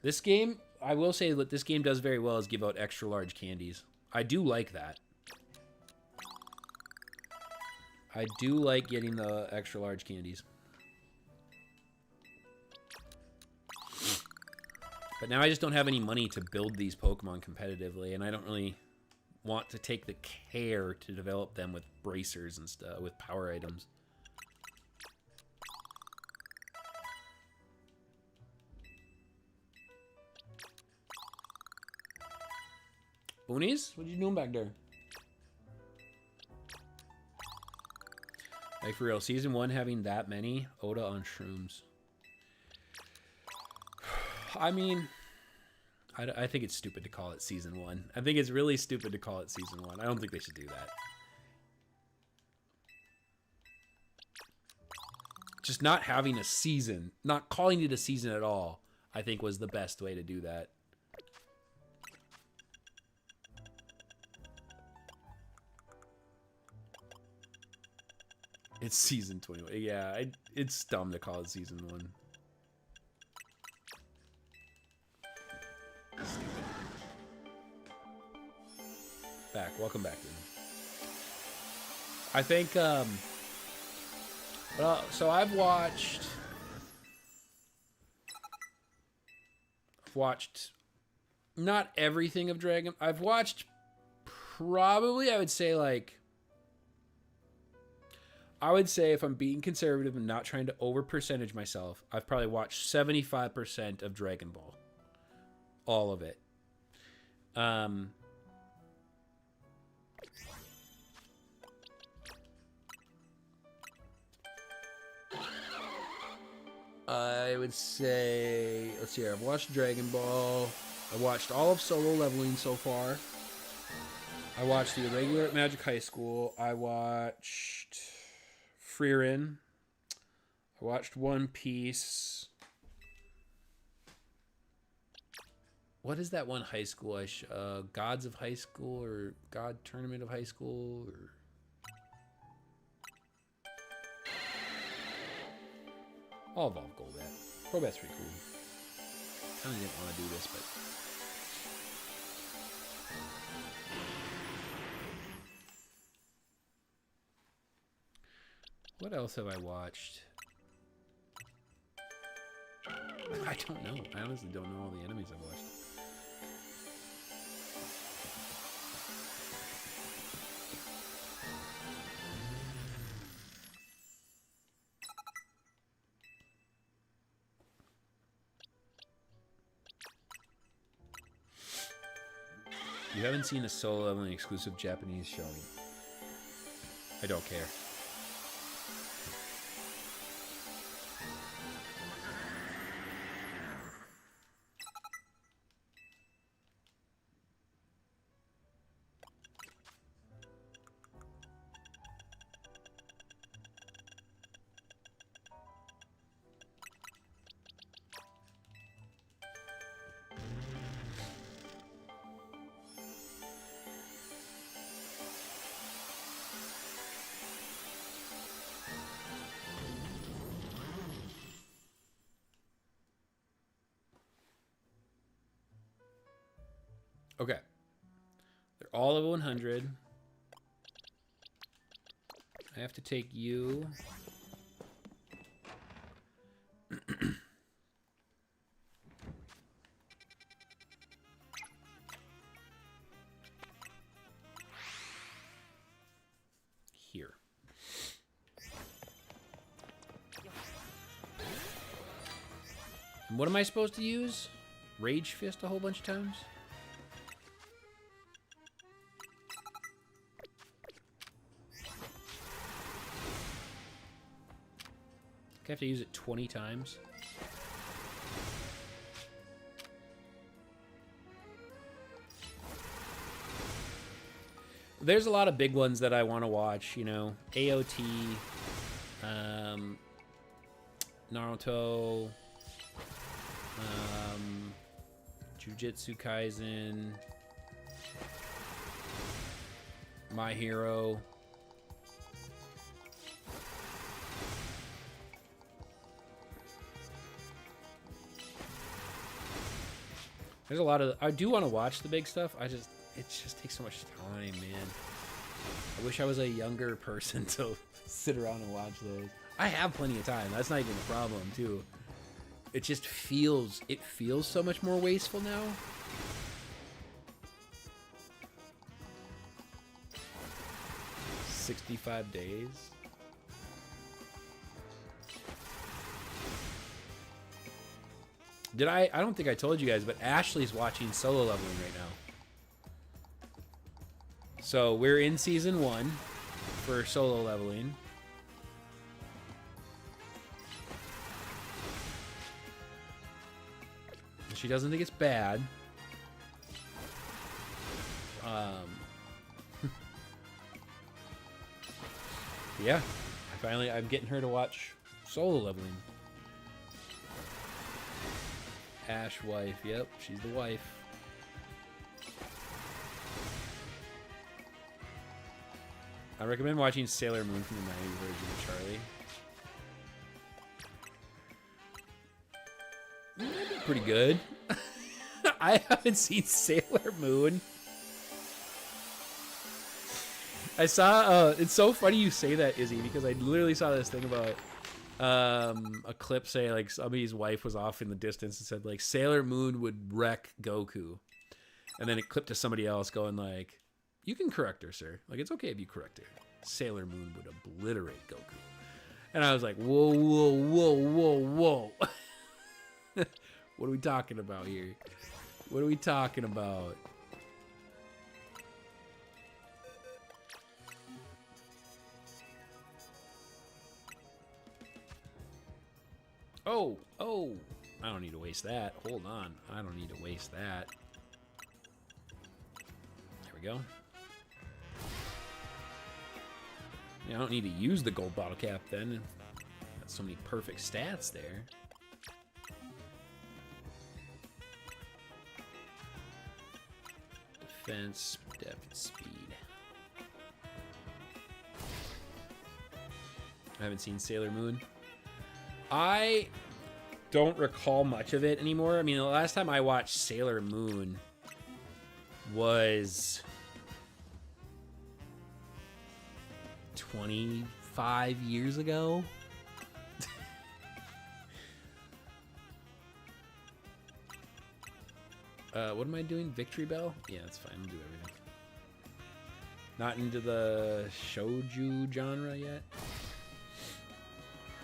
This game, I will say what this game does very well is give out extra large candies. I do like that. I do like getting the extra large candies. But now I just don't have any money to build these Pokemon competitively, and I don't really want to take the care to develop them with bracers and stuff, with power items. Boonies? What are you doing back there? Like, for real, Season 1 having that many? Oda on shrooms. I mean, I think it's stupid to call it Season 1. I think it's really stupid to call it Season 1. I don't think they should do that. Just not having a season, not calling it a season at all, I think was the best way to do that. It's Season 21. Yeah, it's dumb to call it Season 1. Stupid. Back. Welcome back, dude. I think, well, so I've watched not everything of Dragon. I've watched probably, I would say, like, I would say if I'm being conservative and not trying to over percentage myself, I've probably watched 75% of Dragon Ball. All of it. Um, I would say, let's see here. I've watched Dragon Ball. I watched all of Solo Leveling so far. I watched the irregular Magic High School. I watched Frieren. I watched One Piece. What is that one high school? Gods of High School or God Tournament of High School? Or... I'll evolve Golbat. Golbat's pretty cool. Kind of didn't want to do this, but... What else have I watched? I don't know. I honestly don't know all the enemies I've watched. You haven't seen a solo leveling exclusive Japanese showing. I don't care. Okay. They're all level 100. I have to take you. Here. And what am I supposed to use? Rage Fist a whole bunch of times? I have to use it 20 times. There's a lot of big ones that I want to watch, you know. AOT, Naruto, Jujutsu Kaisen, My Hero. There's a lot of... I do want to watch the big stuff. It just takes so much time, man. I wish I was a younger person to sit around and watch those. I have plenty of time. That's not even a problem, too. It just feels... It feels so much more wasteful now. $65 days. I don't think I told you guys, but Ashley's watching solo leveling right now. So we're in season 1 for solo leveling. She doesn't think it's bad. Yeah, I'm getting her to watch solo leveling. Ash wife, yep, she's the wife. I recommend watching Sailor Moon from the 90s version of Charlie. That'd be pretty good. I haven't seen Sailor Moon. I saw, it's so funny you say that, Izzy, because I literally saw this thing about a clip say like somebody's wife was off in the distance and said like Sailor Moon would wreck Goku, and then it clipped to somebody else going like, you can correct her, sir, like it's okay if you correct her. Sailor Moon would obliterate Goku. And I was like, whoa, whoa, whoa, whoa, whoa. What are we talking about here? What are we talking about? Oh, oh. I don't need to waste that. Hold on. I don't need to waste that. There we go. Yeah, I don't need to use the gold bottle cap then. Got so many perfect stats there. Defense, depth, speed. I haven't seen Sailor Moon. I don't recall much of it anymore. I mean, the last time I watched Sailor Moon was 25 years ago. What am I doing? Victory Bell? Yeah, that's fine. I'll do everything. Not into the shoujo genre yet.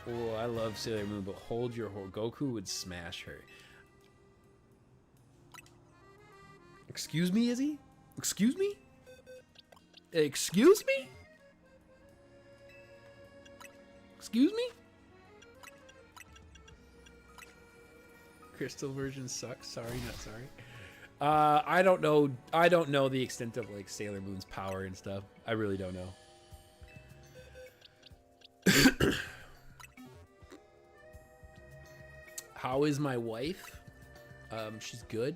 Oh, I love Sailor Moon, but hold your horse. Goku would smash her. Excuse me, Izzy? Excuse me? Excuse me? Excuse me? Crystal version sucks. Sorry, not sorry. I don't know. I don't know the extent of like Sailor Moon's power and stuff. I really don't know. How is my wife? She's good.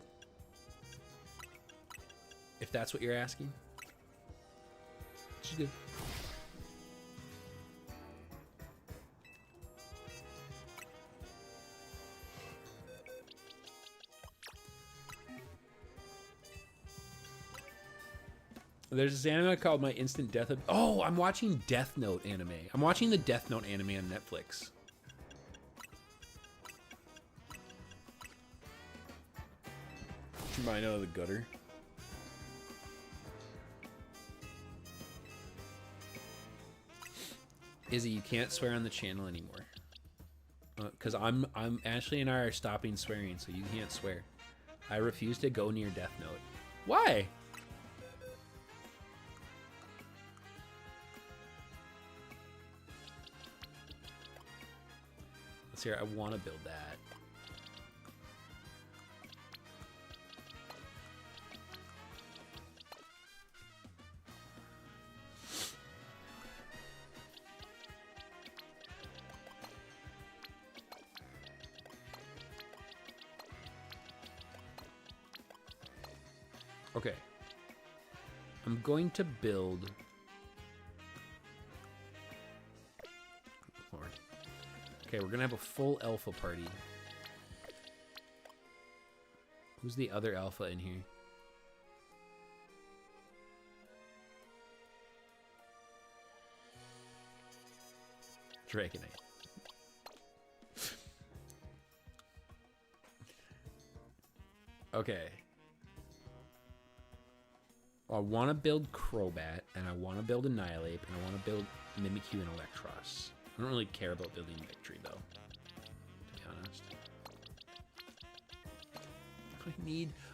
If that's what you're asking. She's good. There's this anime called My Instant Death. Oh, I'm watching Death Note anime. I'm watching the Death Note anime on Netflix. Mine out of the gutter. Izzy, you can't swear on the channel anymore. Because I'm Ashley and I are stopping swearing, so you can't swear. I refuse to go near Death Note. Why? Let's hear. I want to build that. Okay. I'm going to build... Lord. Okay, we're going to have a full alpha party. Who's the other alpha in here? Dragonite. Okay. I want to build Crobat, and I want to build Annihilate, and I want to build Mimikyu and Electros. I don't really care about building Victory, though, to be honest.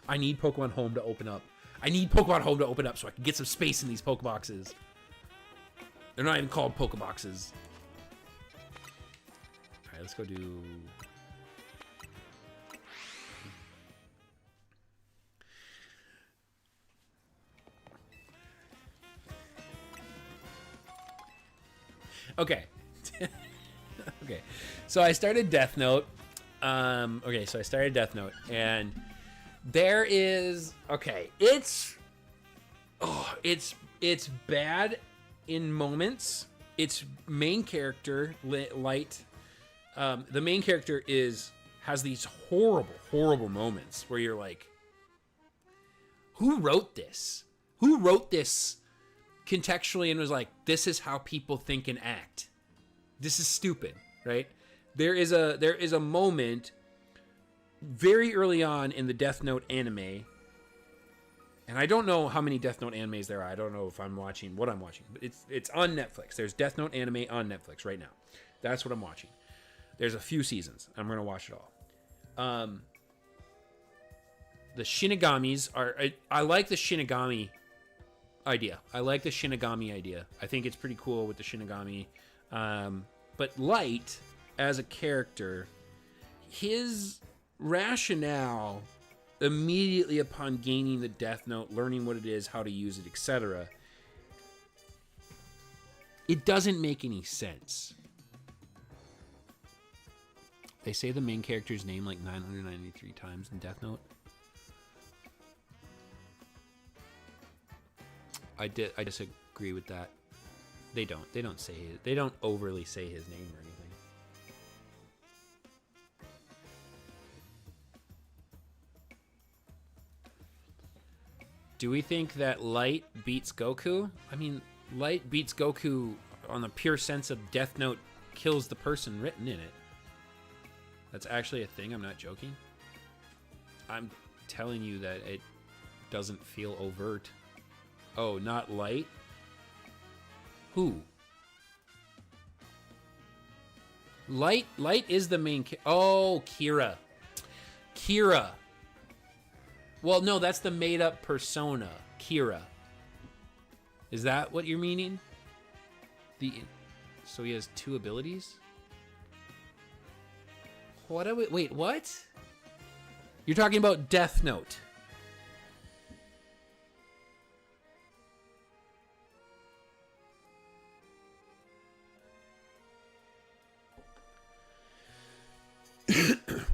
I need Pokemon Home to open up. I need Pokemon Home to open up so I can get some space in these Pokeboxes. They're not even called Pokeboxes. Alright, let's go do... Okay. Okay. So I started Death Note. Okay, so I started Death Note, and there is... Okay, it's bad in moments. Its main character, Light, the main character has these horrible moments where you're like, who wrote this? Who wrote this contextually and was like, this is how people think and act? This is stupid, right? There is a moment very early on in the Death Note anime, and I don't know how many Death Note animes there are. I don't know if I'm watching what I'm watching, but it's on Netflix. There's Death Note anime on Netflix right now. That's what I'm watching. There's a few seasons. I'm gonna watch it all. The Shinigamis are... I like the Shinigami idea. I like the Shinigami idea. I think it's pretty cool with the Shinigami. But Light, as a character, his rationale immediately upon gaining the Death Note, learning what it is, how to use it, etc., it doesn't make any sense. They say the main character's name like 993 times in Death Note. I disagree with that. They don't say it. They don't overly say his name or anything. Do we think that Light beats Goku? I mean, Light beats Goku on the pure sense of Death Note kills the person written in it. That's actually a thing. I'm not joking. I'm telling you that it doesn't feel overt. Oh, not Light? Who? Light is the main oh, Kira. Kira. Well, no, that's the made-up persona, Kira. Is that what you're meaning? So he has 2 abilities? Wait, what? You're talking about Death Note.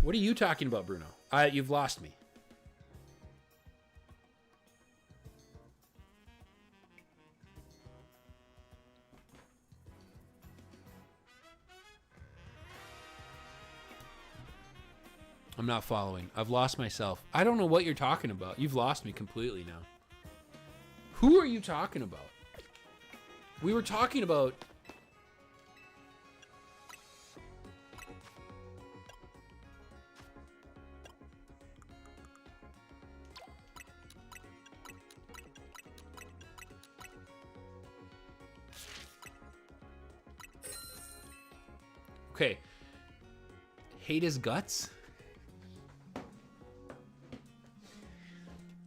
What are you talking about, Bruno? You've lost me. I'm not following. I've lost myself. I don't know what you're talking about. You've lost me completely now. Who are you talking about? We were talking about... Okay. Hate his guts?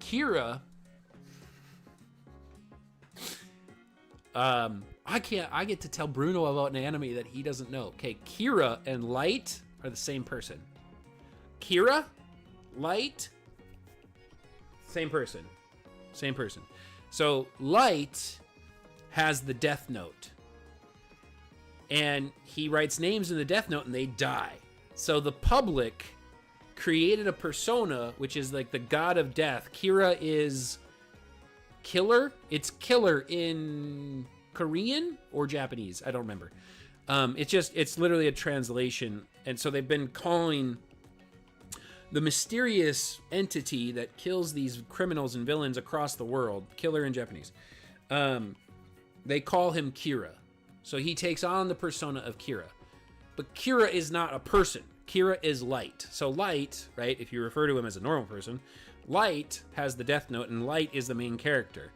Kira, I get to tell Bruno about an anime that he doesn't know. Okay, Kira and Light are the same person. Kira, Light, same person. Same person. So Light has the Death Note. And he writes names in the Death Note and they die. So the public created a persona, which is like the god of death. Kira is killer. It's killer in Korean or Japanese. I don't remember. It's literally a translation. And so they've been calling the mysterious entity that kills these criminals and villains across the world, killer in Japanese. They call him Kira. So he takes on the persona of Kira. But Kira is not a person. Kira is Light. So Light, right, if you refer to him as a normal person, Light has the Death Note and Light is the main character.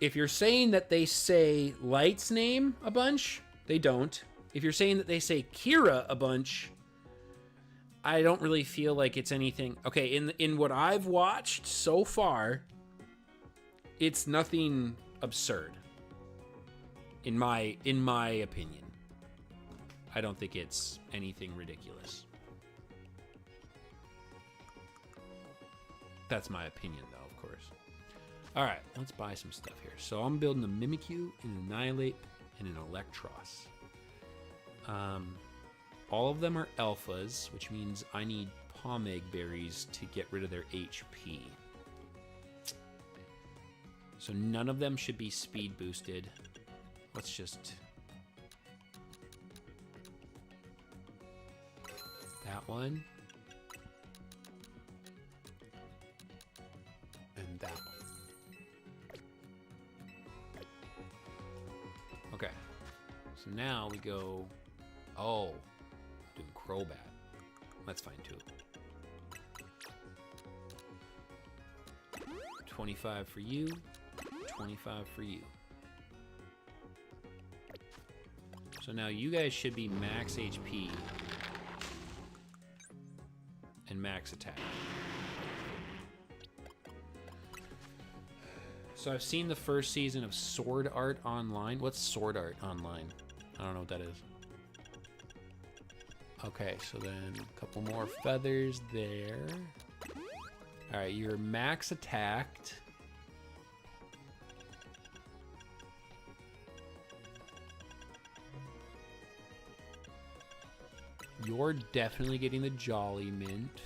If you're saying that they say Light's name a bunch, they don't. If you're saying that they say Kira a bunch, I don't really feel like it's anything. Okay, in what I've watched so far, it's nothing absurd. In my opinion. I don't think it's anything ridiculous. That's my opinion, though, of course. All right, let's buy some stuff here. So I'm building a Mimikyu, an Annihilate, and an Electros. All of them are alphas, which means I need Pomeg berries to get rid of their HP. So none of them should be speed boosted. Let's just... that one. And that one. Okay. So now we go... oh. Doing Crobat. That's fine too. 25 for you. 25 for you. So now you guys should be max HP and max attack. So I've seen the first season of Sword Art Online. What's Sword Art Online? I don't know what that is. Okay, so then a couple more feathers there. All right, you're max attacked. You're definitely getting the Jolly Mint.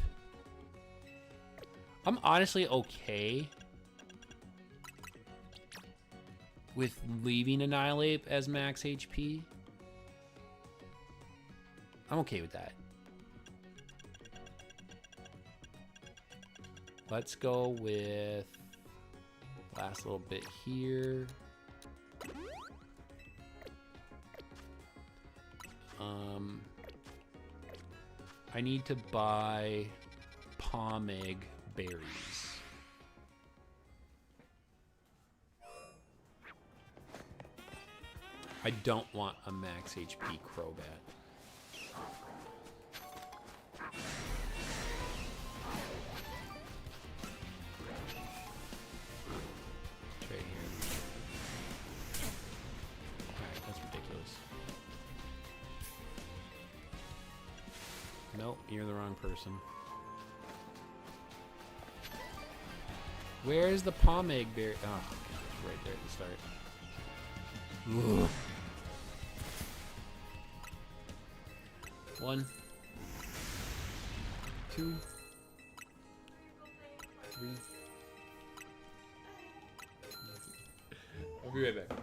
I'm honestly okay with leaving Annihilate as max HP. I'm okay with that. Let's go with last little bit here. I need to buy Pomeg berries. I don't want a max HP Crobat. It's right here. Alright, that's ridiculous. Nope, you're the wrong person. Where's the Pomeg berry? Oh, it's right there at the start. Ugh. 1, 2, 3. I'll be right back.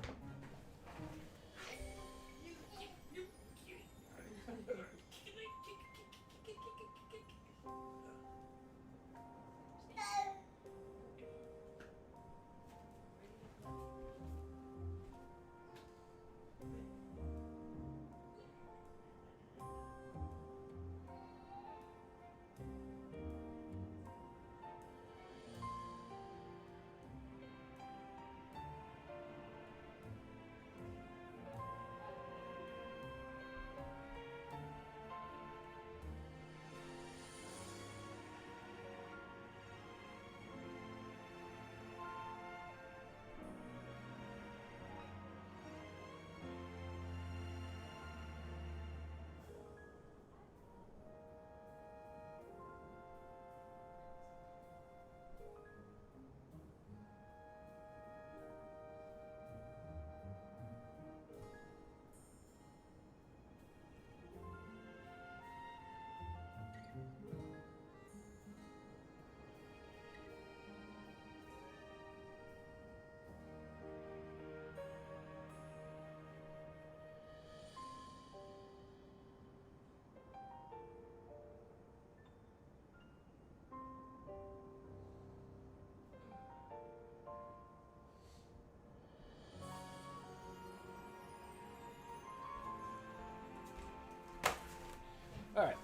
All right.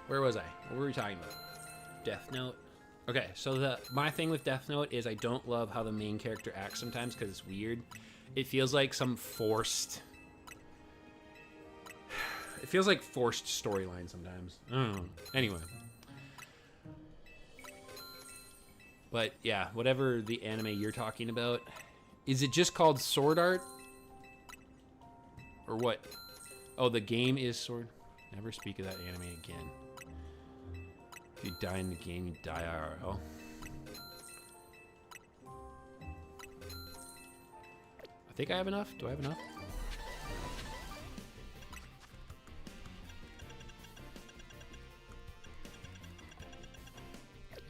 Where was I? What were we talking about? Death Note. Okay, so my thing with Death Note is I don't love how the main character acts sometimes because it's weird. It feels like some forced... It feels like forced storyline sometimes. I don't know. Anyway. But yeah, whatever the anime you're talking about, is it just called Sword Art? Or what? Oh, the game is Sword. Never speak of that anime again. If you die in the game, you die IRL. I think I have enough. Do I have enough?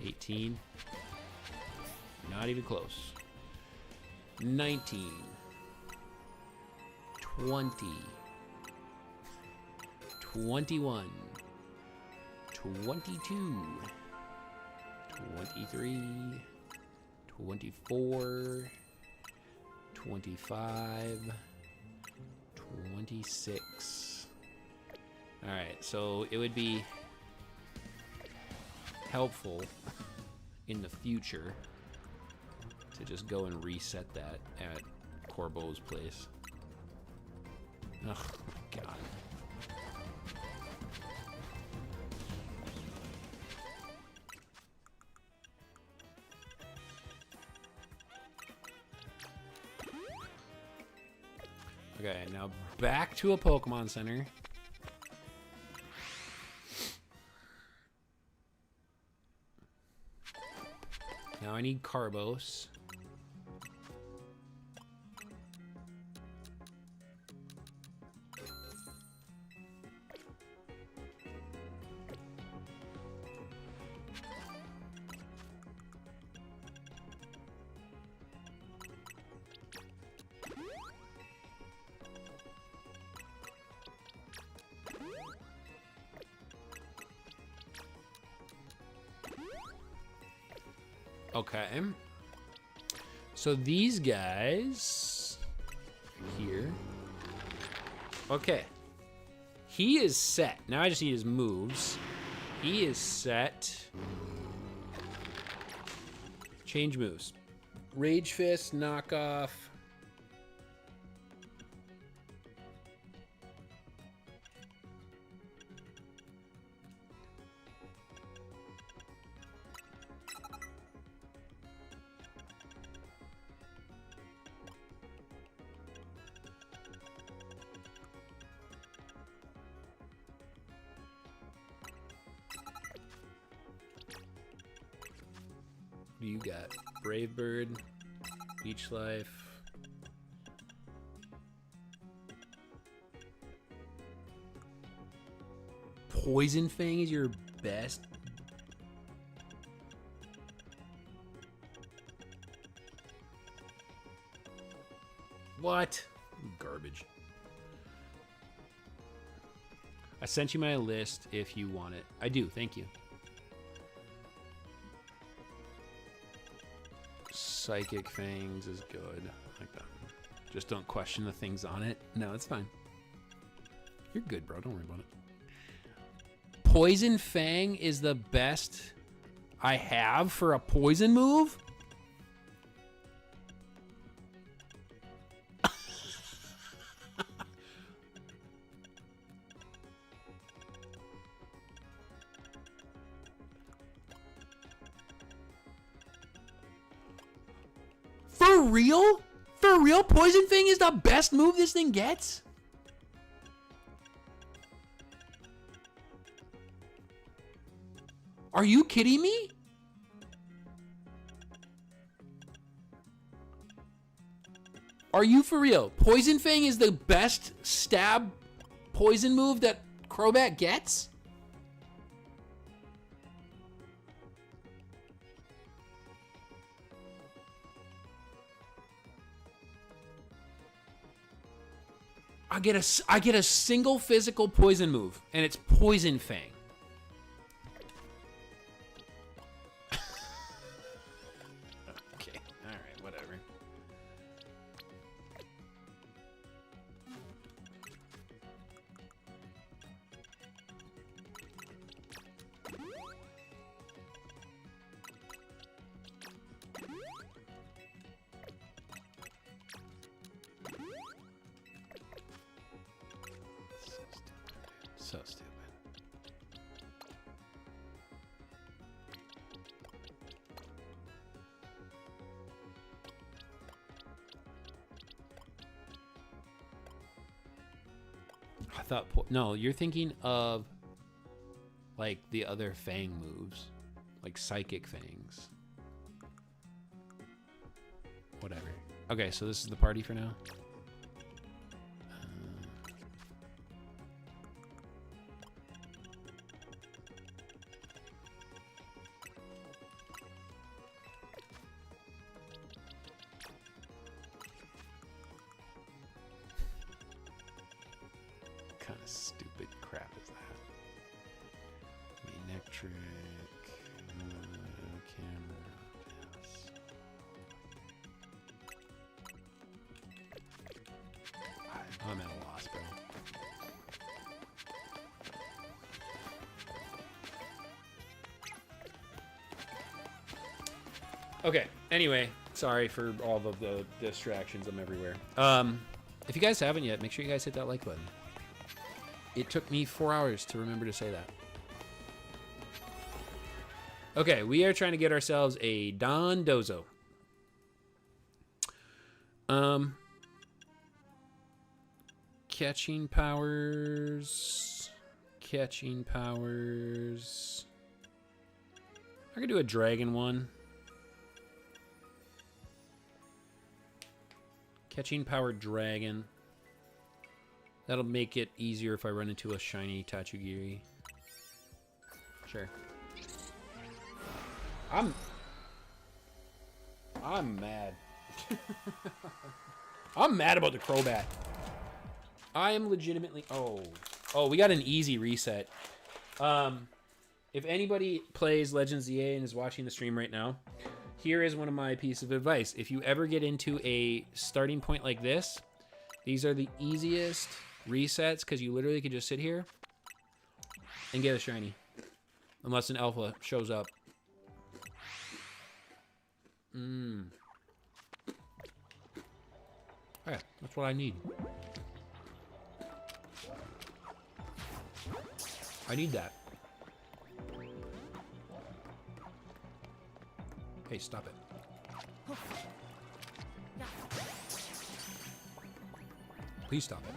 $18. Not even close. 19. 20. 21. 22. 23. 24. 25. 26. Alright, so it would be helpful in the future to just go and reset that at Corbeau's place. Oh my god. Okay, now back to a Pokemon Center. Now I need Carbos. Okay. So these guys here. Okay. He is set. Now I just need his moves. He is set. Change moves. Rage Fist, knockoff. What do you got? Brave Bird, Beach Life. Poison Fang is your best. What? Garbage. I sent you my list if you want it. I do, thank you. Psychic Fangs is good. Like that. Just don't question the things on it. No, it's fine. You're good, bro. Don't worry about it. Poison Fang is the best I have for a poison move? For real? For real? Poison Fang is the best move this thing gets? Are you kidding me? Are you for real? Poison Fang is the best stab poison move that Crobat gets? I get a single physical poison move, and it's Poison Fang. Okay, all right, whatever. So stupid. I thought, no, you're thinking of like the other Fang moves, like Psychic Fangs. Whatever. Okay, so this is the party for now. Kind of stupid crap is that? Electric camera. Yes. I'm at a loss, bro. Okay. Anyway, sorry for all of the distractions. I'm everywhere. If you guys haven't yet, make sure you guys hit that like button. It took me 4 hours to remember to say that. Okay, we are trying to get ourselves a Dondozo. Catching powers. Catching powers. I could do a dragon one. Catching power dragon. That'll make it easier if I run into a shiny Tachugiri. Sure. I'm mad. I'm mad about the Crobat. I am legitimately... Oh, we got an easy reset. If anybody plays Legends ZA and is watching the stream right now, here is one of my pieces of advice. If you ever get into a starting point like this, these are the easiest resets because you literally can just sit here and get a shiny. Unless an alpha shows up. Okay, that's what I need. I need that. Hey, stop it. Please stop it.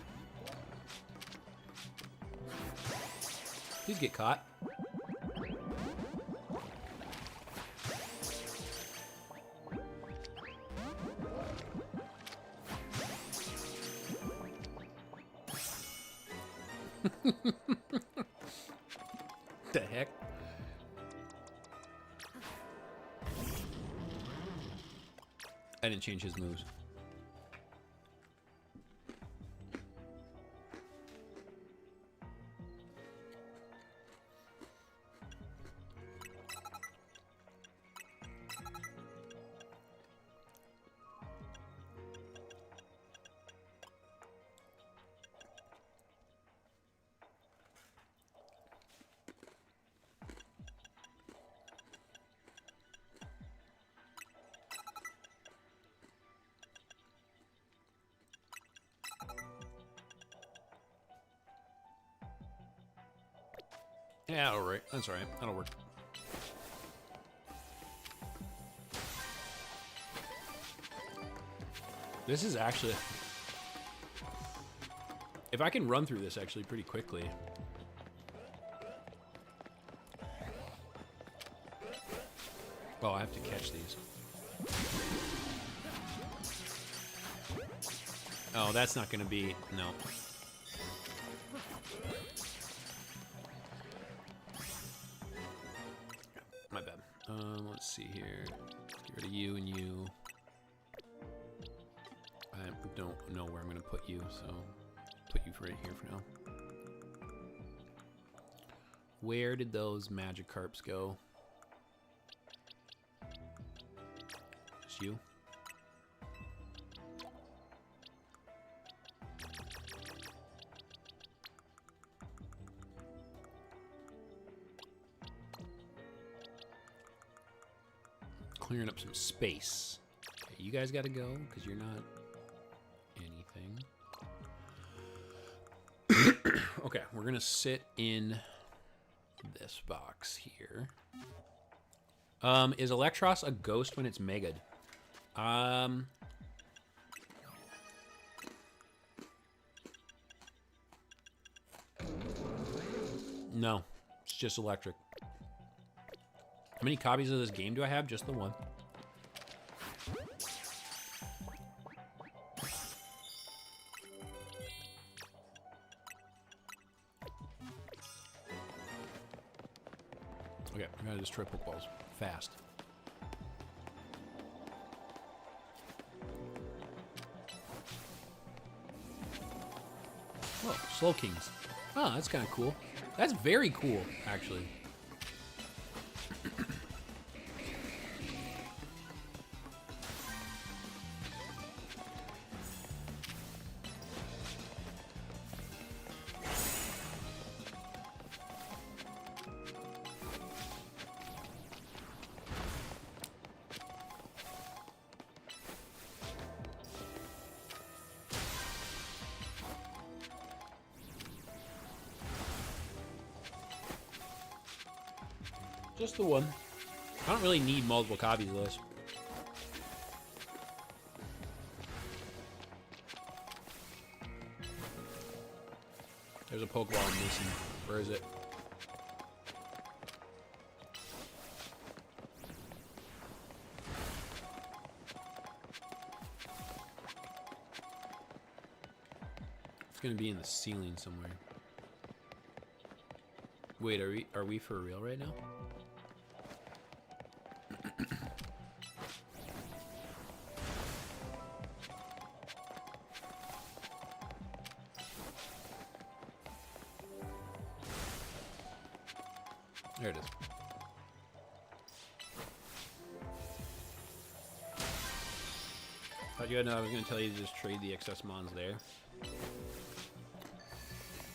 Please get caught. The heck? I didn't change his moves. Yeah, all right. That's all right. That'll work. This is actually... If I can run through this actually pretty quickly... Oh, I have to catch these. Oh, that's not going to be... No. My bad. Let's see here. Get rid of you and you. I don't know where I'm going to put you, so put you right here for now. Where did those Magikarps go? It's you. Clearing up some space. Okay, you guys got to go because you're not anything. Okay, we're going to sit in this box here. Is Electros a ghost when it's Mega'd? No, it's just electric. How many copies of this game do I have? Just the one. Okay, I gotta destroy Pokeballs fast. Oh, Slow Kings. Oh, that's kind of cool. That's very cool, actually. Just the one. I don't really need multiple copies of this. There's a Pokeball missing. Where is it? It's gonna be in the ceiling somewhere. Wait, are we for real right now? There it is. Thought you had I was going to tell you to just trade the excess mons there.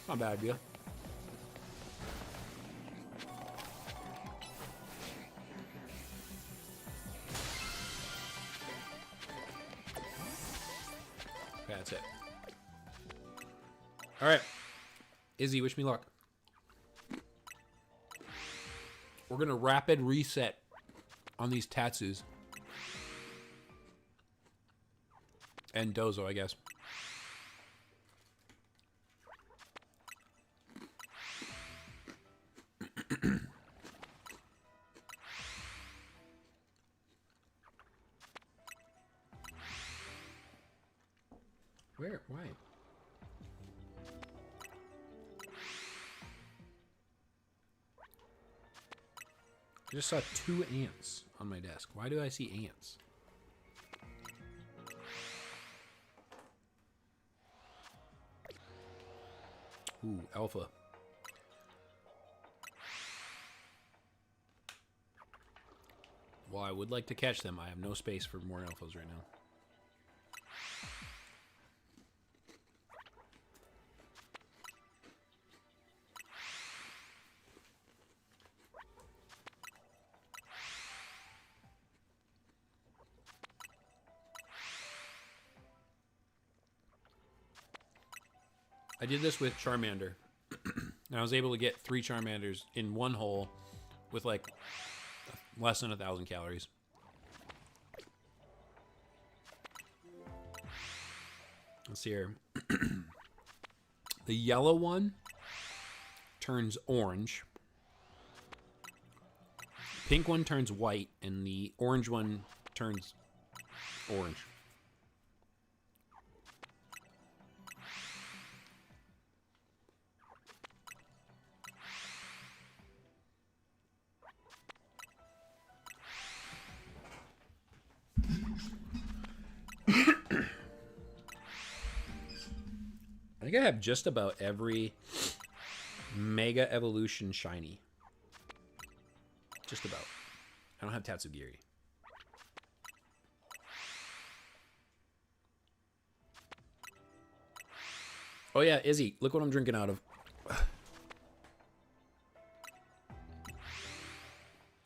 Not a bad idea. Okay, that's it. Alright. Izzy, wish me luck. We're going to rapid reset on these Tatsus. And Dozo, I guess. Where? Why? I just saw 2 ants on my desk. Why do I see ants? Ooh, alpha. Well, I would like to catch them. I have no space for more alphas right now. I did this with Charmander. And I was able to get 3 Charmanders in one hole with like less than 1,000 calories. Let's see here. The yellow one turns orange. Pink one turns white, and the orange one turns orange. I think I have just about every Mega Evolution shiny. Just about. I don't have Tatsugiri. Oh yeah, Izzy, look what I'm drinking out of.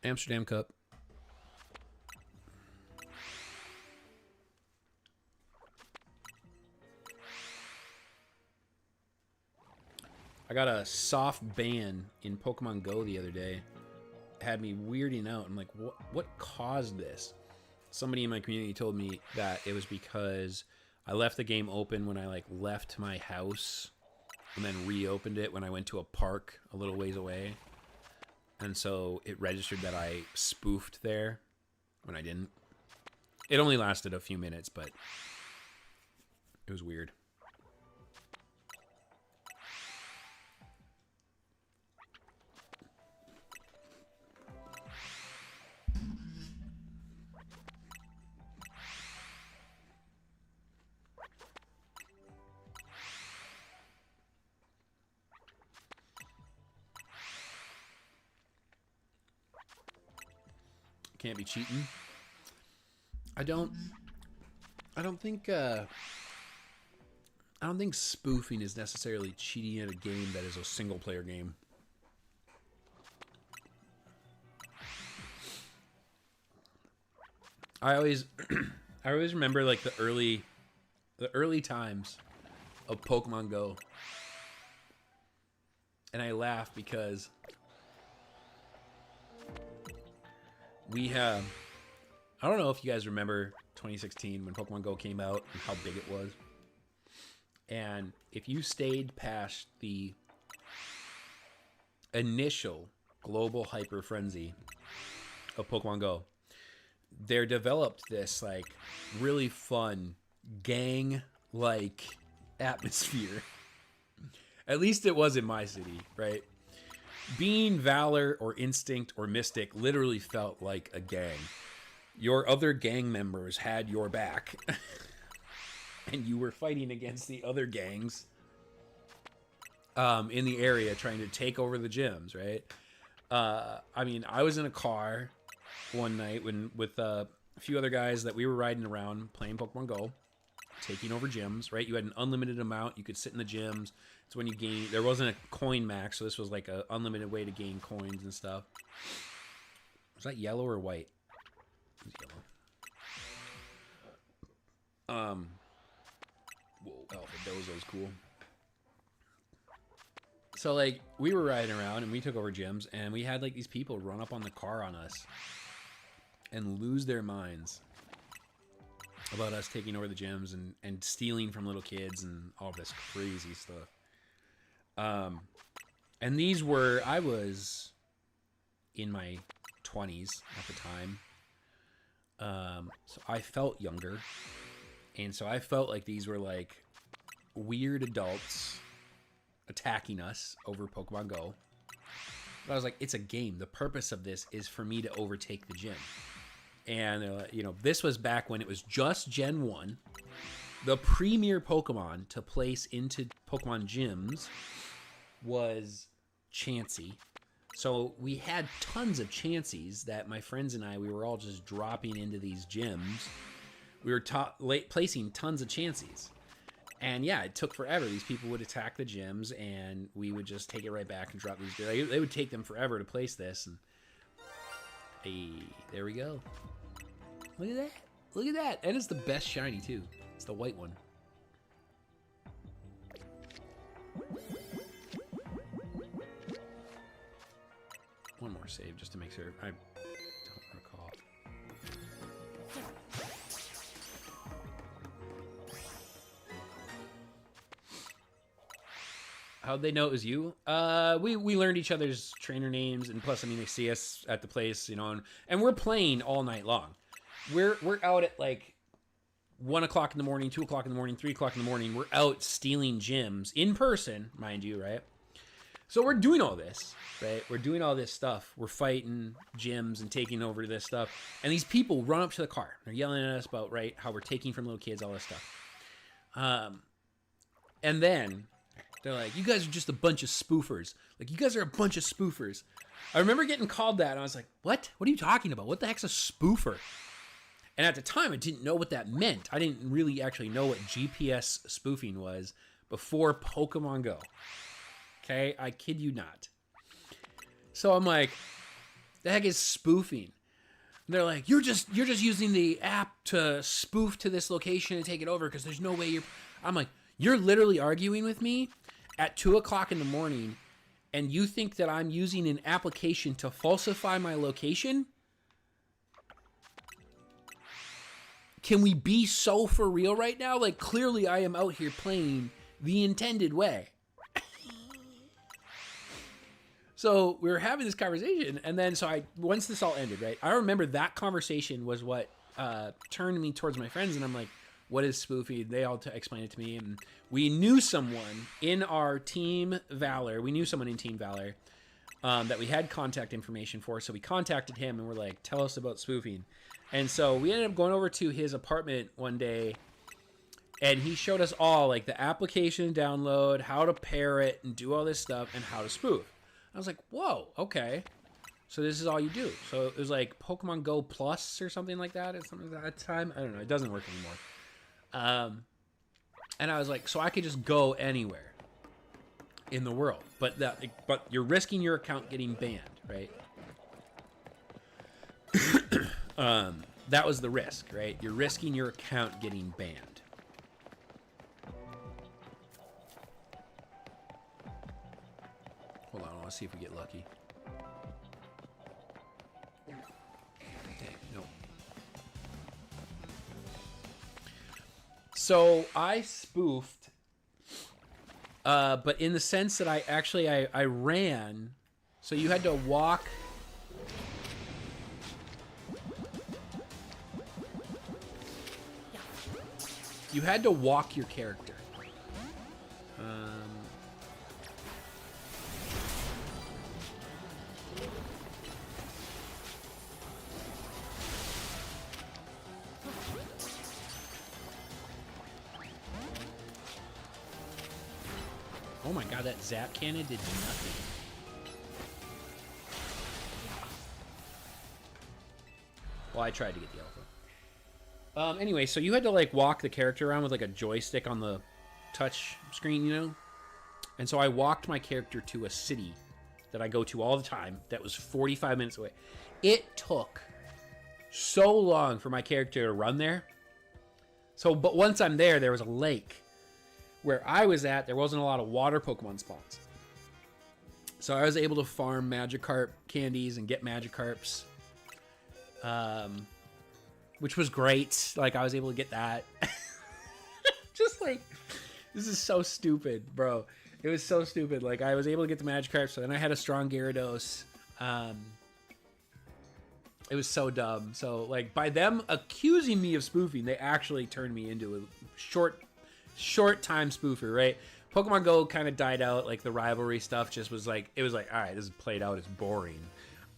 Amsterdam cup. I got a soft ban in Pokemon Go the other day. It had me weirding out. I'm like, what caused this? Somebody in my community told me that it was because I left the game open when I like left my house and then reopened it when I went to a park a little ways away. And so it registered that I spoofed there when I didn't. It only lasted a few minutes, but it was weird. Can't be cheating. I don't think spoofing is necessarily cheating at a game that is a single player game. I always remember like the early times of Pokemon Go. And I laugh because we have, I don't know if you guys remember 2016 when Pokemon Go came out and how big it was. And if you stayed past the initial global hyper frenzy of Pokemon Go, they developed this like really fun gang like atmosphere. At least it was in my city, right? Being Valor or Instinct or Mystic literally felt like a gang. Your other gang members had your back. And you were fighting against the other gangs in the area trying to take over the gyms, right? I mean, I was in a car one night with a few other guys that we were riding around playing Pokemon Go, taking over gyms, right? You had an unlimited amount. You could sit in the gyms. It's when you gain. There wasn't a coin max, so this was like an unlimited way to gain coins and stuff. Was that yellow or white? It was yellow. Whoa, Alpha Dozo's cool. So, like, we were riding around, and we took over gyms, and we had, like, these people run up on the car on us and lose their minds about us taking over the gyms and stealing from little kids and all this crazy stuff. And these were, I was in my 20s at the time. So I felt younger. And so I felt like these were, like, weird adults attacking us over Pokemon Go. But I was like, it's a game. The purpose of this is for me to overtake the gym. And, you know, this was back when it was just Gen 1. The premier Pokemon to place into Pokemon gyms was Chansey. So we had tons of Chanseys that my friends and I, we were all just dropping into these gyms. We were placing tons of Chanseys. And yeah, it took forever. These people would attack the gyms, and we would just take it right back and drop these. They would take them forever to place this. And hey, there we go. Look at that. Look at that. And it's the best shiny, too. It's the white one. One more save just to make sure. I don't recall. How'd they know it was you? We learned each other's trainer names, and plus, I mean, they see us at the place, you know, and we're playing all night long. We're out at like 1 o'clock in the morning, 2 o'clock in the morning, 3 o'clock in the morning. We're out stealing gyms in person, mind you, right? So we're doing all this, right? We're doing all this stuff. We're fighting gyms and taking over this stuff. And these people run up to the car. They're yelling at us about, right, how we're taking from little kids, all this stuff. And then they're like, you guys are just a bunch of spoofers. Like, you guys are a bunch of spoofers. I remember getting called that, and I was like, what? What are you talking about? What the heck's a spoofer? And at the time, I didn't know what that meant. I didn't really actually know what GPS spoofing was before Pokemon Go. Okay? I kid you not. So I'm like, the heck is spoofing? And they're like, you're just using the app to spoof to this location and take it over because there's no way you're... I'm like, you're literally arguing with me at 2 o'clock in the morning, and you think that I'm using an application to falsify my location? Can we be so for real right now? Like, clearly I am out here playing the intended way. So we were having this conversation, and then once this all ended, right? I remember that conversation was what turned me towards my friends, and I'm like, what is spoofing? They all explained it to me, and we knew someone in our Team Valor. We knew someone in Team Valor that we had contact information for, so we contacted him, and we're like, tell us about spoofing. And so we ended up going over to his apartment one day, and he showed us all, like, the application download, how to pair it, and do all this stuff, and how to spoof. I was like, whoa, okay. So this is all you do. So it was like Pokemon Go Plus or something like that at that time. I don't know. It doesn't work anymore. And I was like, so I could just go anywhere in the world. But you're risking your account getting banned, right? That was the risk, right? You're risking your account getting banned. Hold on, I want to see if we get lucky. Dang, no. So I spoofed, but in the sense that I ran So you had to walk. You had to walk your character. Oh my god, that zap cannon did nothing. Well, I tried to get the alpha. Anyway, so you had to like walk the character around with like a joystick on the touch screen, you know? And so I walked my character to a city that I go to all the time that was 45 minutes away. It took so long for my character to run there. So, but once I'm there, there was a lake. Where I was at, there wasn't a lot of water Pokemon spawns. So I was able to farm Magikarp candies and get Magikarps. Which was great. Like, I was able to get that. Just like, this is so stupid, bro. It was so stupid. Like, I was able to get the Magikarp, so then I had a strong Gyarados. It was so dumb. So, like, by them accusing me of spoofing, they actually turned me into a short time spoofer, right? Pokemon Go kind of died out. Like, the rivalry stuff just was like, it was like, all right, this is played out. It's boring.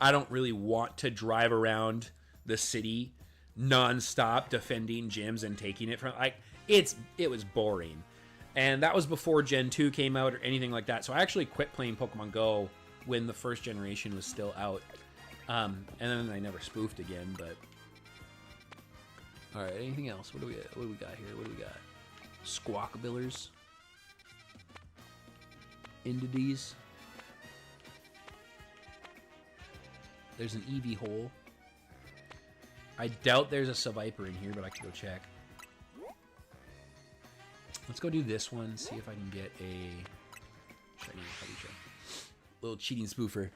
I don't really want to drive around the city non-stop defending gyms and taking it from, like, it was boring. And that was before Gen 2 came out or anything like that. So I actually quit playing Pokemon Go when the first generation was still out. And then I never spoofed again, but... Alright, anything else? What do we got here? What do we got? Squawkabillers. Indides. There's an Eevee hole. I doubt there's a Seviper in here, but I can go check. Let's go do this one, see if I can get a shiny Hawlucha. Little cheating spoofer.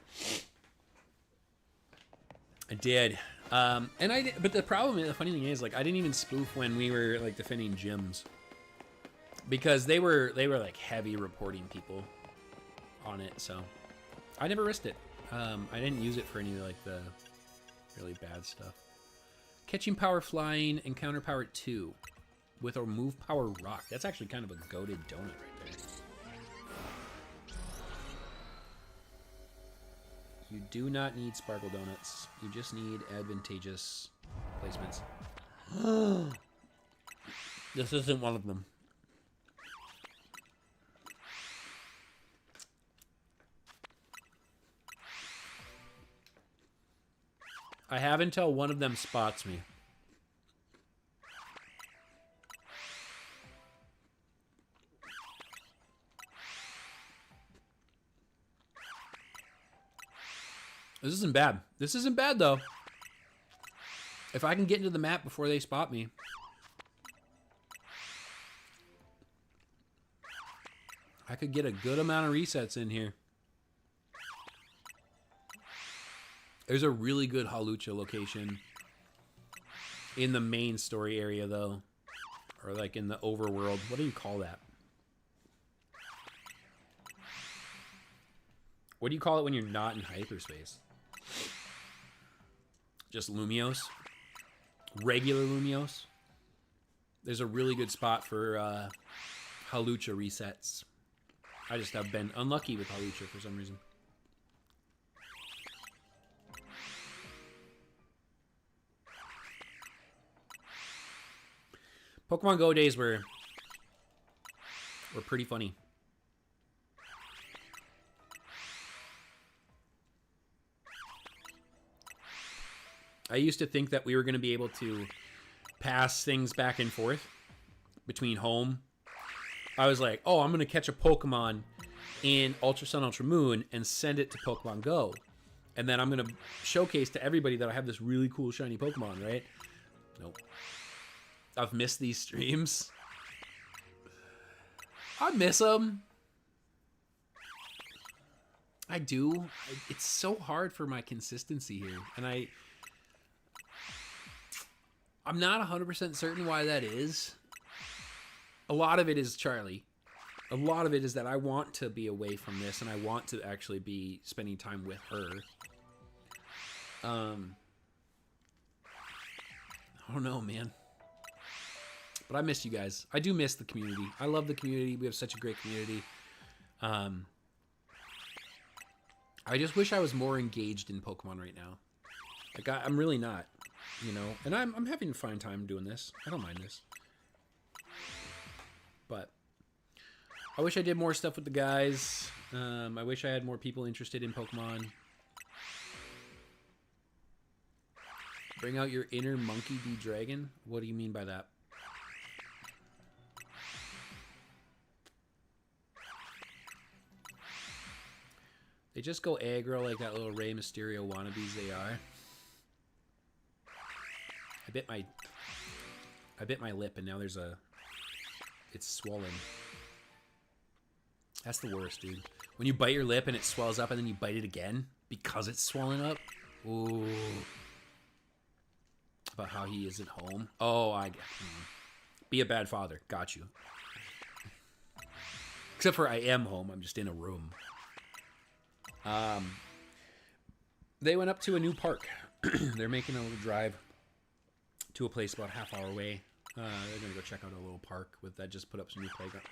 I did. And I did, but the problem, the funny thing is, like, I didn't even spoof when we were like defending gyms. Because they were like heavy reporting people on it, so I never risked it. I didn't use it for any like the really bad stuff. Catching power flying and counter power 2 with a move power rock. That's actually kind of a goated donut right there. You do not need sparkle donuts. You just need advantageous placements. This isn't one of them. I have until one of them spots me. This isn't bad. This isn't bad, though. If I can get into the map before they spot me. I could get a good amount of resets in here. There's a really good Hawlucha location in the main story area, though. Or like in the overworld. What do you call that? What do you call it when you're not in hyperspace? Just Lumios? Regular Lumios? There's a really good spot for Hawlucha resets. I just have been unlucky with Hawlucha for some reason. Pokemon Go days were pretty funny. I used to think that we were going to be able to pass things back and forth between home. I was like, oh, I'm going to catch a Pokemon in Ultra Sun, Ultra Moon and send it to Pokemon Go. And then I'm going to showcase to everybody that I have this really cool shiny Pokemon, right? Nope. I've missed these streams. I miss them. I do. It's so hard for my consistency here. And I'm not 100% certain why that is. A lot of it is Charlie. a lot of it is that I want to be away from this, and I want to actually be spending time with her. I don't know, man. But I miss you guys. I do miss the community. I love the community. We have such a great community. I just wish I was more engaged in Pokemon right now. Like, I'm really not, you know? And I'm having a fine time doing this. I don't mind this. But I wish I did more stuff with the guys. I wish I had more people interested in Pokemon. Bring out your inner Monkey D. Dragon? What do you mean by that? They just go aggro like that little Rey Mysterio wannabes they are. I bit my lip and now there's a... It's swollen. That's the worst, dude. When you bite your lip and it swells up and then you bite it again because it's swollen up. Ooh. About how he isn't home. Oh, I get. Be a bad father. Got you. Except for I am home. I'm just in a room. They went up to a new park. They're making a little drive to a place about a half hour away. They're gonna go check out a little park with that. Just put up some new playground.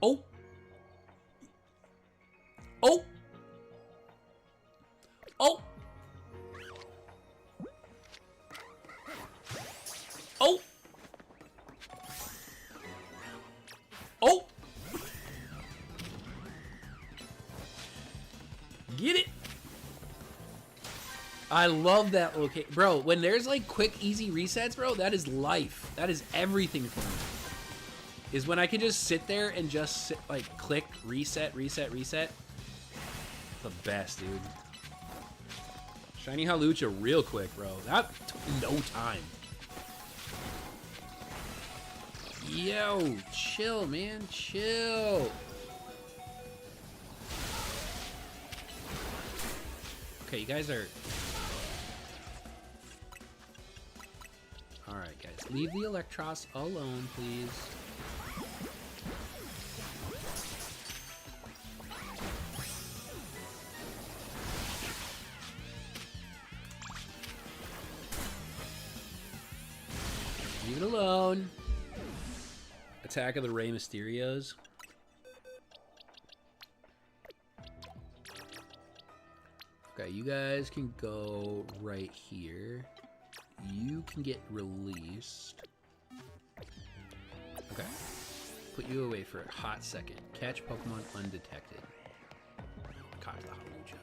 Oh. Oh. Oh. Oh. Oh. Get it. I love that location. Bro, when there's like quick, easy resets, bro, that is life. That is everything for me. Is when I can just sit there and just sit, like click, reset, reset, reset. The best, dude. Shiny Hawlucha real quick, bro. That took no time. Yo, chill, man. Chill. Okay, you guys are... Alright, guys. Leave the Electros alone, please. Leave it alone. Attack of the Rey Mysterios. Okay, you guys can go right here. You can get released. Okay. Put you away for a hot second. Catch Pokemon undetected. Caught the Hawlucha.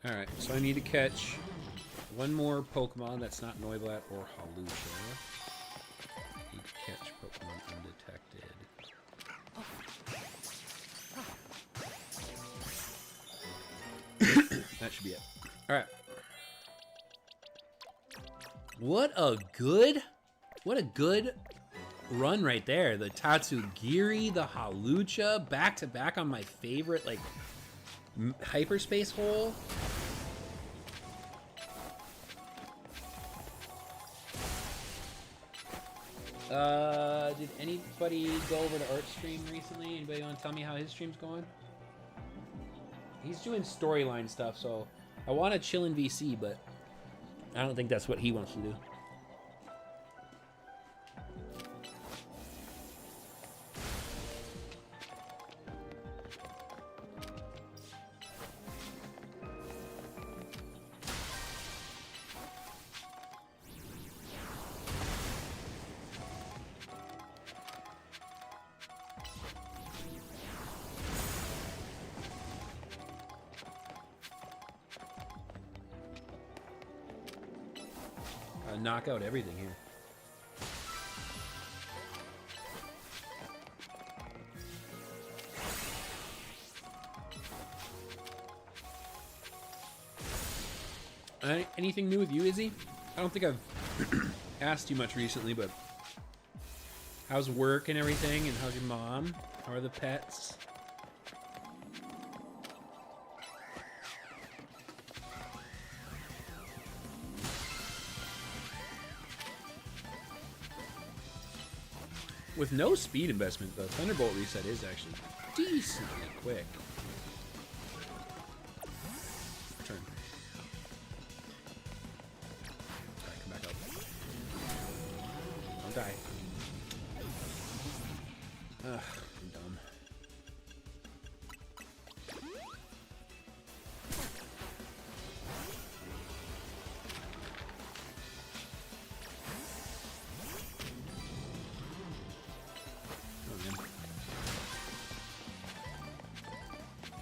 Alright, so I need to catch one more Pokemon that's not Noiblat or Hawlucha. Need to catch Pokemon undetected. That should be it. Alright. What a good run right there. The Tatsugiri, the Hawlucha, back to back on my favorite, like, hyperspace hole. Did anybody go over to Art's stream recently? Anybody want to tell me how his stream's going? He's doing storyline stuff, so I want to chill in VC, but I don't think that's what he wants to do. Knock out everything here. Anything new with you, Izzy? I don't think I've asked you much recently, but how's work and everything, and how's your mom? How are the pets? With no speed investment, the Thunderbolt reset is actually decently quick. Turn. Alright, come back up. Don't die. Ugh, I'm dumb.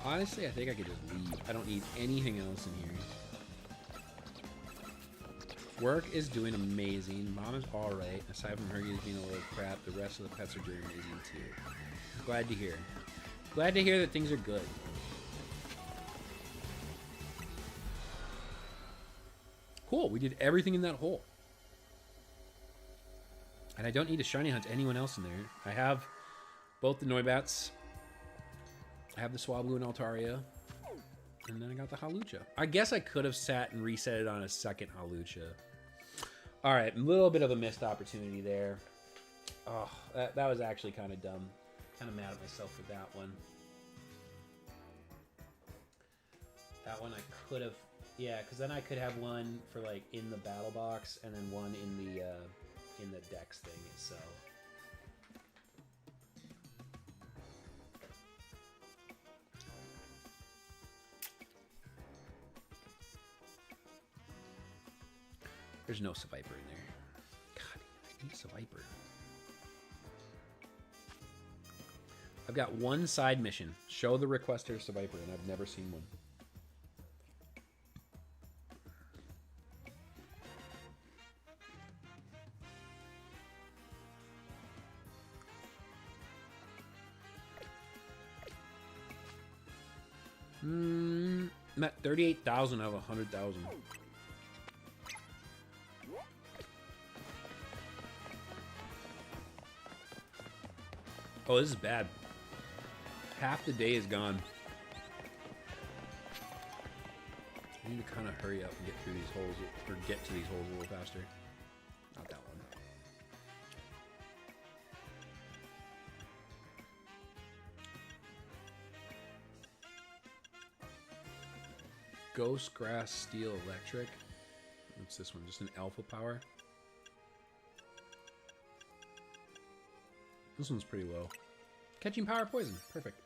Honestly, I think I could just leave. I don't need anything else in here. Work is doing amazing. Mom is alright. Aside from Hercules being a little crap, the rest of the pets are doing amazing too. Glad to hear. Glad to hear that things are good. Cool, we did everything in that hole. And I don't need to shiny hunt anyone else in there. I have both the Noibats. I have the Swablu and Altaria. And then I got the Halucha. I guess I could have sat and reset it on a second Halucha. Alright, a little bit of a missed opportunity there. Oh, that was actually kind of dumb. Kind of mad at myself for that one. That one I could have... Yeah, because then I could have one for, like, in the battle box, and then one in the dex thing, so... There's no Seviper in there. God, I need Seviper. I've got one side mission. Show the requester Seviper, and I've never seen one. I'm at 38,000 out of 100,000. Oh, this is bad. Half the day is gone. I need to kind of hurry up and get through these holes, or get to these holes a little faster. Not that one. Ghost Grass Steel Electric. What's this one? Just an alpha power? This one's pretty low. Catching power poison. Perfect.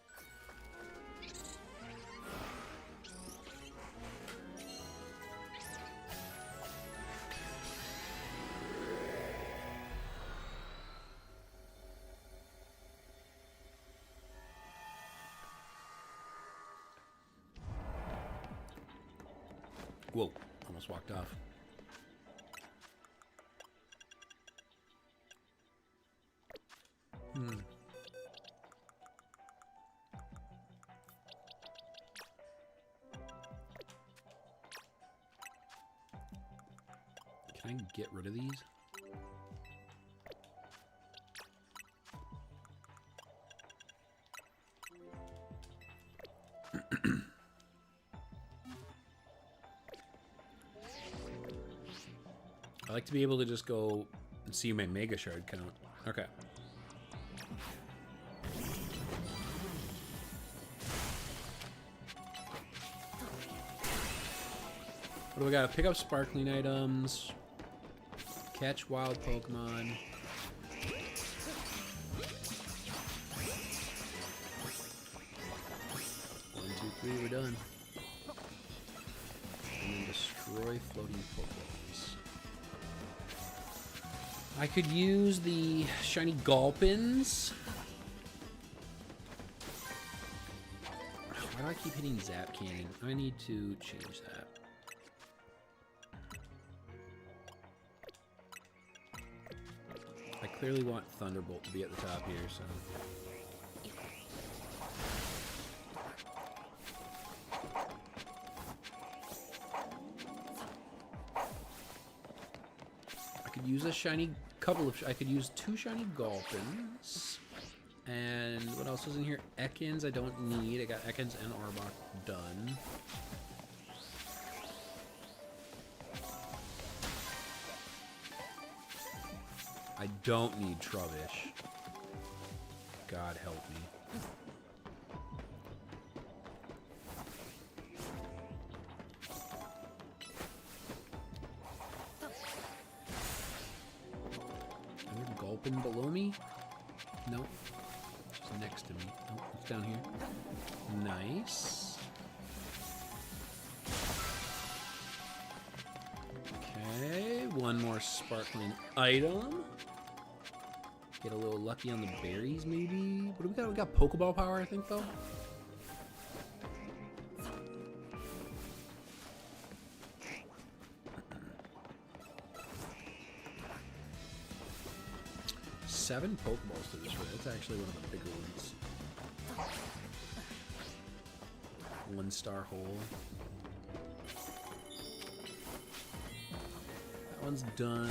Whoa, almost walked off. Can I get rid of these? I like to be able to just go and see my Mega Shard count. Okay. What do we got? Pick up sparkling items. Catch wild Pokemon. 1, 2, 3, we're done. And then destroy floating Pokeballs. I could use the shiny Gulpins. Why do I keep hitting Zap Cannon? I need to change that. I clearly want Thunderbolt to be at the top here, so... I could use a shiny... I could use 2 shiny Gulpins. And what else is in here? Ekans I don't need. I got Ekans and Arbok done. I don't need Trubbish. God help me. Another gulping below me? Nope. Just next to me. Oh, it's down here. Nice. Okay, one more sparkling item. Get a little lucky on the berries, maybe. What do we got? We got Pokeball power, I think, though. Seven Pokeballs to destroy. That's actually one of the bigger ones. 1-star hole. That one's done.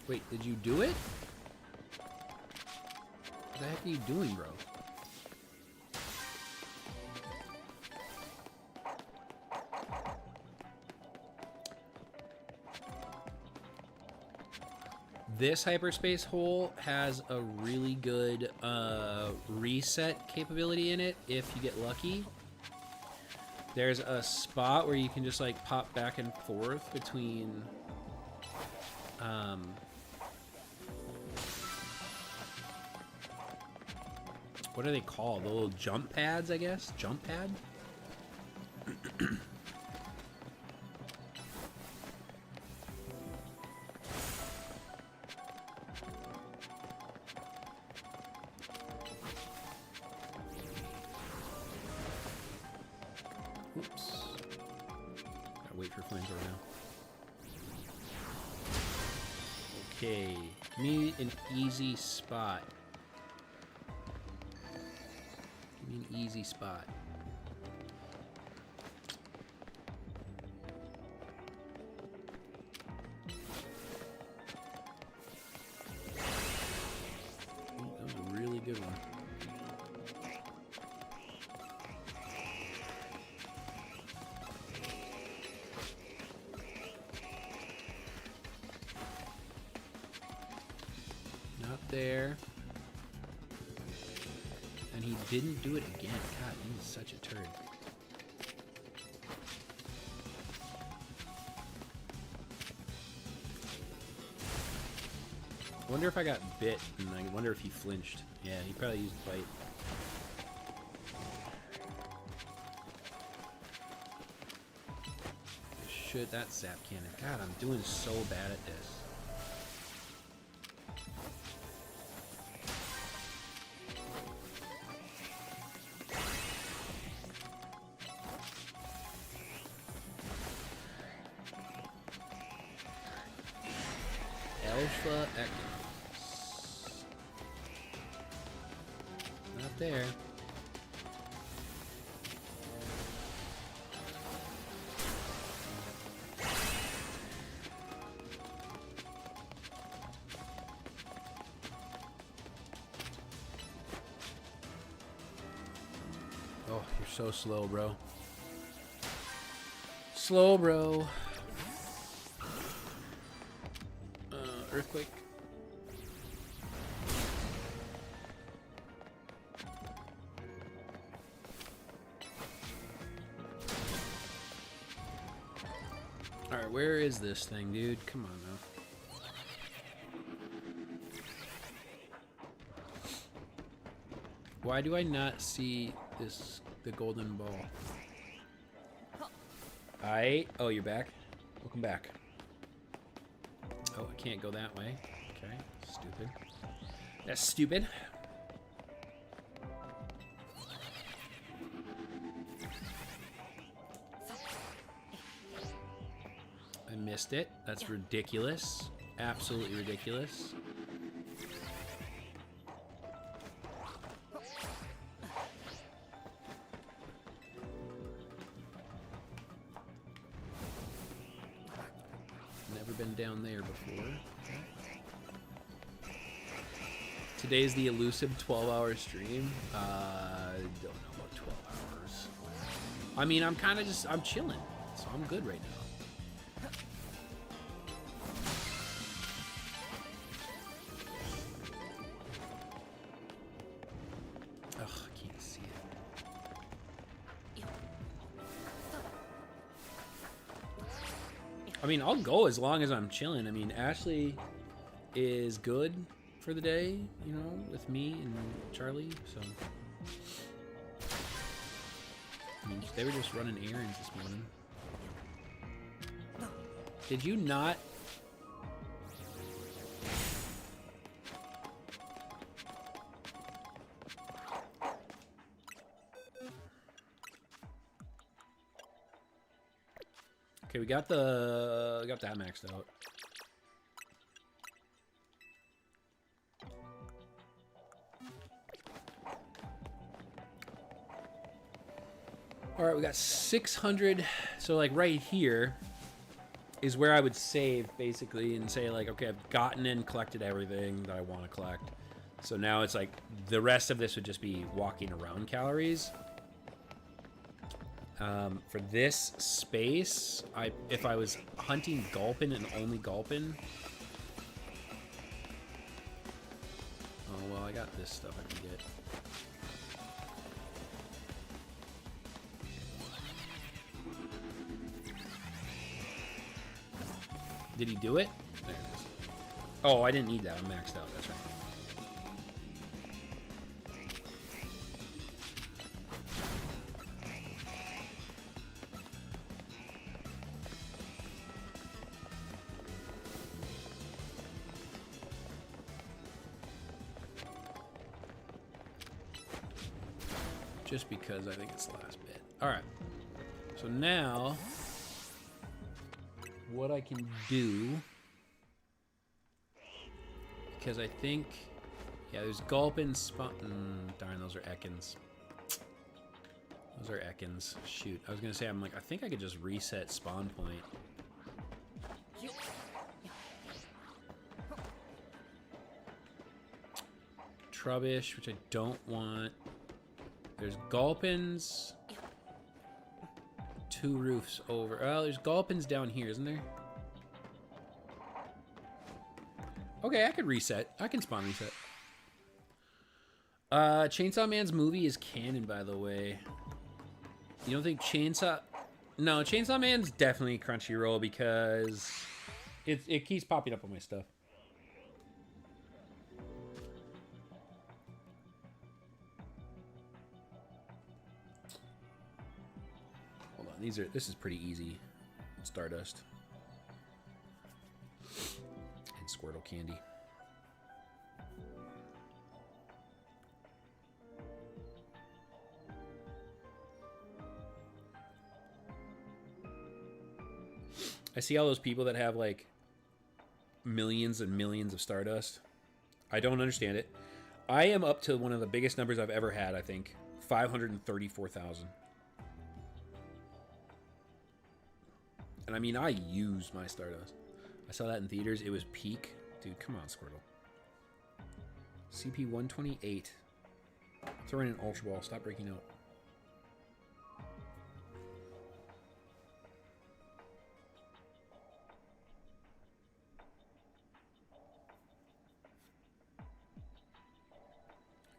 Wait, did you do it? What the heck are you doing, bro? This hyperspace hole has a really good reset capability in it if you get lucky. There's a spot where you can just like pop back and forth between what are they called? The little jump pads, I guess? Jump pad? Oops. Gotta wait for flames right now. Okay. Give me an easy spot. Give me an easy spot. Ooh, that was a really good one. Not there. And he didn't do it again. God, he's such a turd. I wonder if I got bit, and I wonder if he flinched. Yeah, he probably used bite. Should that zap cannon? God, I'm doing so bad at this. Alpha Echoes. Not there. Oh, you're so slow, bro. Slow, bro. Earthquake. Alright, where is this thing, dude? Come on now. Why do I not see the golden ball? Oh, you're back? Welcome back. Oh, I can't go that way. Okay, stupid. That's stupid. I missed it. That's ridiculous. Absolutely ridiculous. Never been down there before. Today's the elusive 12-hour stream. Don't know about 12 hours. I mean, I'm kind of just, I'm chilling, so I'm good right now. Ugh, I can't see it. I mean, I'll go as long as I'm chilling. I mean, Ashley is good for the day, you know, with me and Charlie, so. I mean, they were just running errands this morning. Did you not? Okay, we got that maxed out. All right, we got 600. So like right here is where I would save basically and say like, okay, I've gotten and collected everything that I want to collect. So now it's like the rest of this would just be walking around calories. For this space, if I was hunting Gulpin and only Gulpin. Oh, well, I got this stuff I can get. Did he do it? There it is. Oh, I didn't need that. I'm maxed out. That's right. Just because I think it's the last bit. All right. So now, what I can do, because I think, yeah, there's Gulpin, darn, those are Ekans. Those are Ekans. Shoot, I was gonna say, I'm like, I think I could just reset spawn point. Trubbish, which I don't want. There's Gulpins. 2 roofs over. Oh, there's Gulpins down here, isn't there? Okay, I could reset. I can spawn reset. Chainsaw Man's movie is canon, by the way. You don't think Chainsaw... No, Chainsaw Man's definitely Crunchyroll because it keeps popping up on my stuff. This is pretty easy. Stardust. And Squirtle candy. I see all those people that have like millions and millions of Stardust. I don't understand it. I am up to one of the biggest numbers I've ever had, I think. 534,000. And I mean, I use my Stardust. I saw that in theaters. It was peak. Dude, come on, Squirtle. CP 128. Throw in an Ultra Ball. Stop breaking out.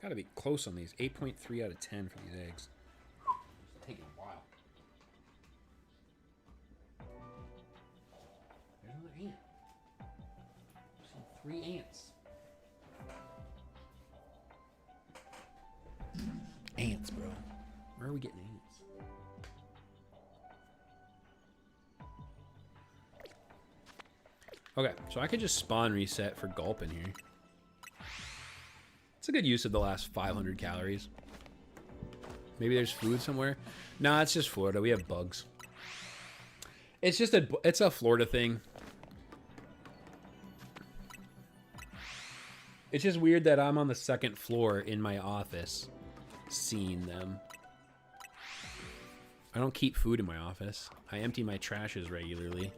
Gotta be close on these. 8.3 out of 10 for these eggs. It's taking a while. There's another ant. I've seen 3 ants. Ants, bro. Where are we getting ants? Okay, so I could just spawn reset for Gulp in here. It's a good use of the last 500 calories. Maybe there's food somewhere. Nah, it's just Florida. We have bugs. It's just it's a Florida thing. It's just weird that I'm on the 2nd floor in my office seeing them. I don't keep food in my office. I empty my trashes regularly.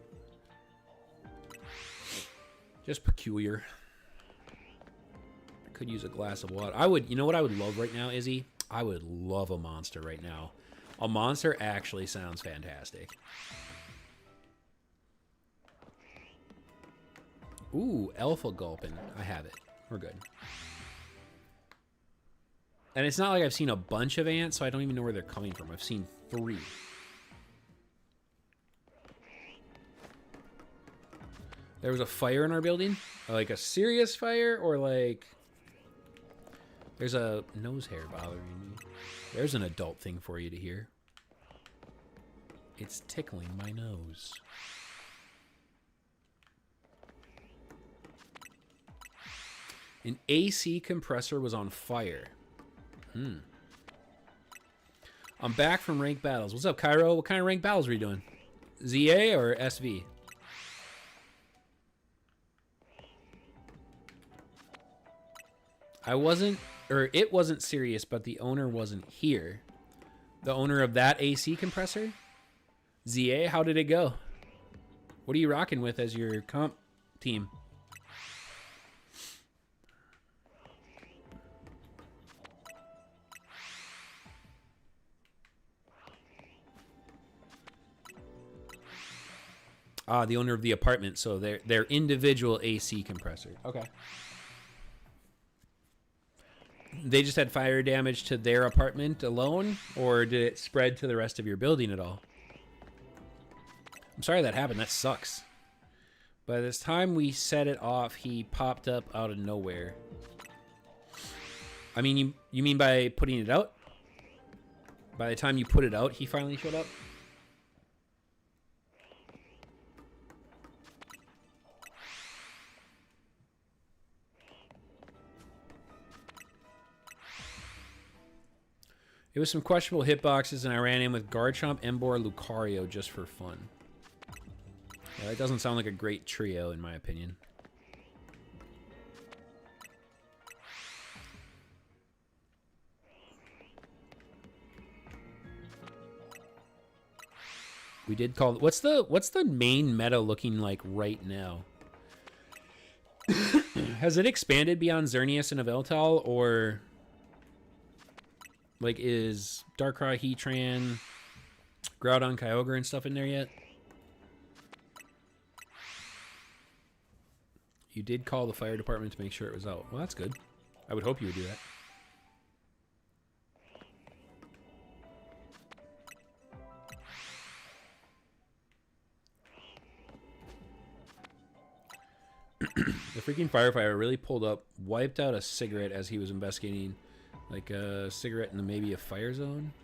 Just peculiar. Could use a glass of water. I would, you know what I would love right now, Izzy? I would love a monster right now. A monster actually sounds fantastic. Ooh, Alpha Gulpin. I have it. We're good. And it's not like I've seen a bunch of ants, so I don't even know where they're coming from. I've seen 3. There was a fire in our building? Like a serious fire, or like... There's a nose hair bothering me. There's an adult thing for you to hear. It's tickling my nose. An AC compressor was on fire. I'm back from ranked battles. What's up, Cairo? What kind of ranked battles were you doing? ZA or SV? I wasn't, or it wasn't serious, but the owner wasn't here. The owner of that AC compressor? ZA, how did it go? What are you rocking with as your comp team? Ah, the owner of the apartment, so their individual AC compressor. Okay. They just had fire damage to their apartment alone, or did it spread to the rest of your building at all? I'm sorry that happened. That sucks. By this time we set it off, he popped up out of nowhere. I mean, you mean by putting it out? By the time you put it out, he finally showed up? It was some questionable hitboxes, and I ran in with Garchomp, Emboar, Lucario just for fun. Yeah, that doesn't sound like a great trio, in my opinion. We did call... What's the main meta looking like right now? Has it expanded beyond Xerneas and Yveltal, or... Like, is Darkrai, Heatran, Groudon, Kyogre, and stuff in there yet? You did call the fire department to make sure it was out. Well, that's good. I would hope you would do that. The freaking firefighter really pulled up, wiped out a cigarette as he was investigating... Like a cigarette in maybe a fire zone.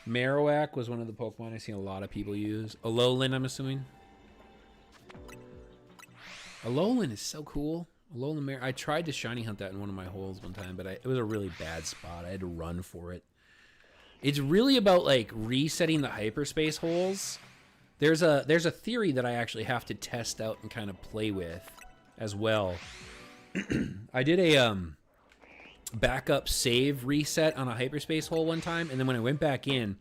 Marowak was one of the Pokemon I've seen a lot of people use. Alolan, I'm assuming. Alolan is so cool. Alolan I tried to shiny hunt that in one of my holes one time, but it was a really bad spot. I had to run for it. It's really about like resetting the hyperspace holes. There's a theory that I actually have to test out and kind of play with as well. I did a backup save reset on a hyperspace hole one time, and then when I went back in,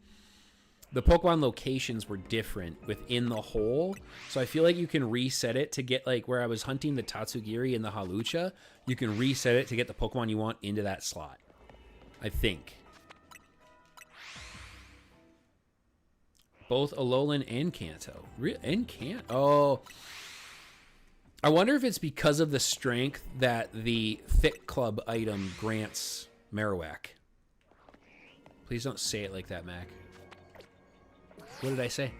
the Pokemon locations were different within the hole, so I feel like you can reset it to get, like, where I was hunting the Tatsugiri and the Halucha, you can reset it to get the Pokemon you want into that slot, I think. Both Alolan and Kanto. And Kanto. Oh, I wonder if it's because of the strength that the Thick Club item grants Marowak. Please don't say it like that, Mac. What did I say?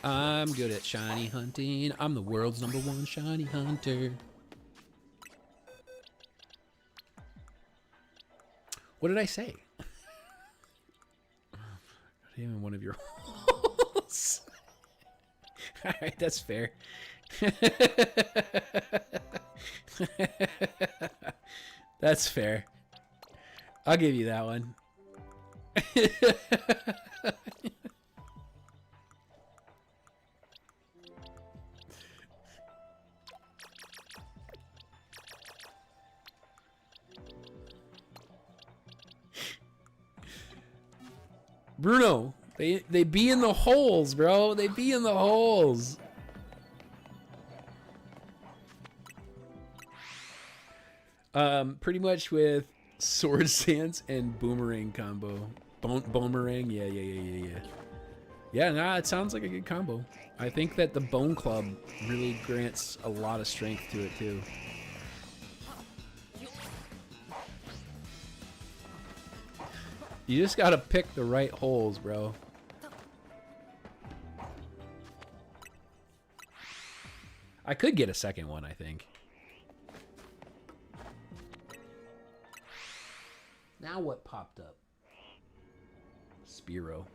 I'm good at shiny hunting. I'm the world's #1 shiny hunter. What did I say? Even one of your holes. All right, that's fair. That's fair. I'll give you that one. Bruno, They be in the holes, bro. They be in the holes. Pretty much with sword stance and boomerang combo. Boomerang, yeah. Yeah, nah, it sounds like a good combo. I think that the bone club really grants a lot of strength to it too. You just gotta pick the right holes, bro. I could get a second one, I think. Now what popped up? Spearow.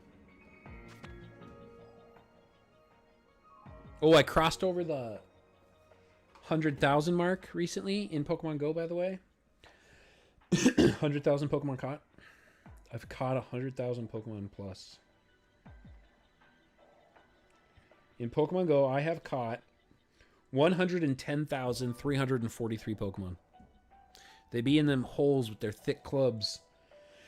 Oh, I crossed over the 100,000 mark recently in Pokemon Go, by the way. 100,000 Pokemon caught. I've caught 100,000 Pokemon plus. In Pokemon Go, I have caught 110,343 Pokemon. They be in them holes with their thick clubs.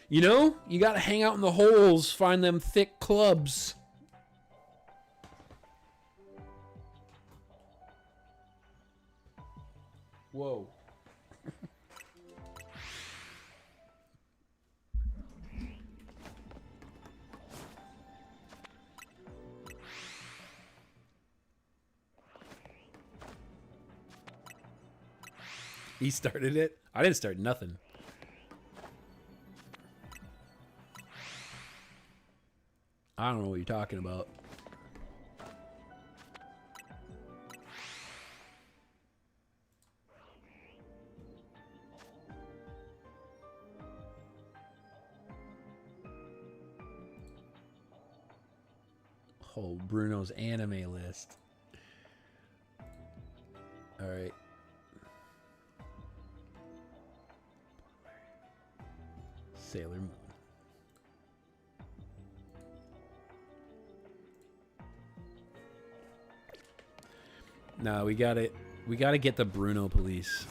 You know, you gotta hang out in the holes, find them thick clubs. Whoa. He started it? I didn't start nothing. I don't know what you're talking about. Oh, Bruno's anime list. All right. Sailor Moon. No, we got it. We got to get the Bruno police.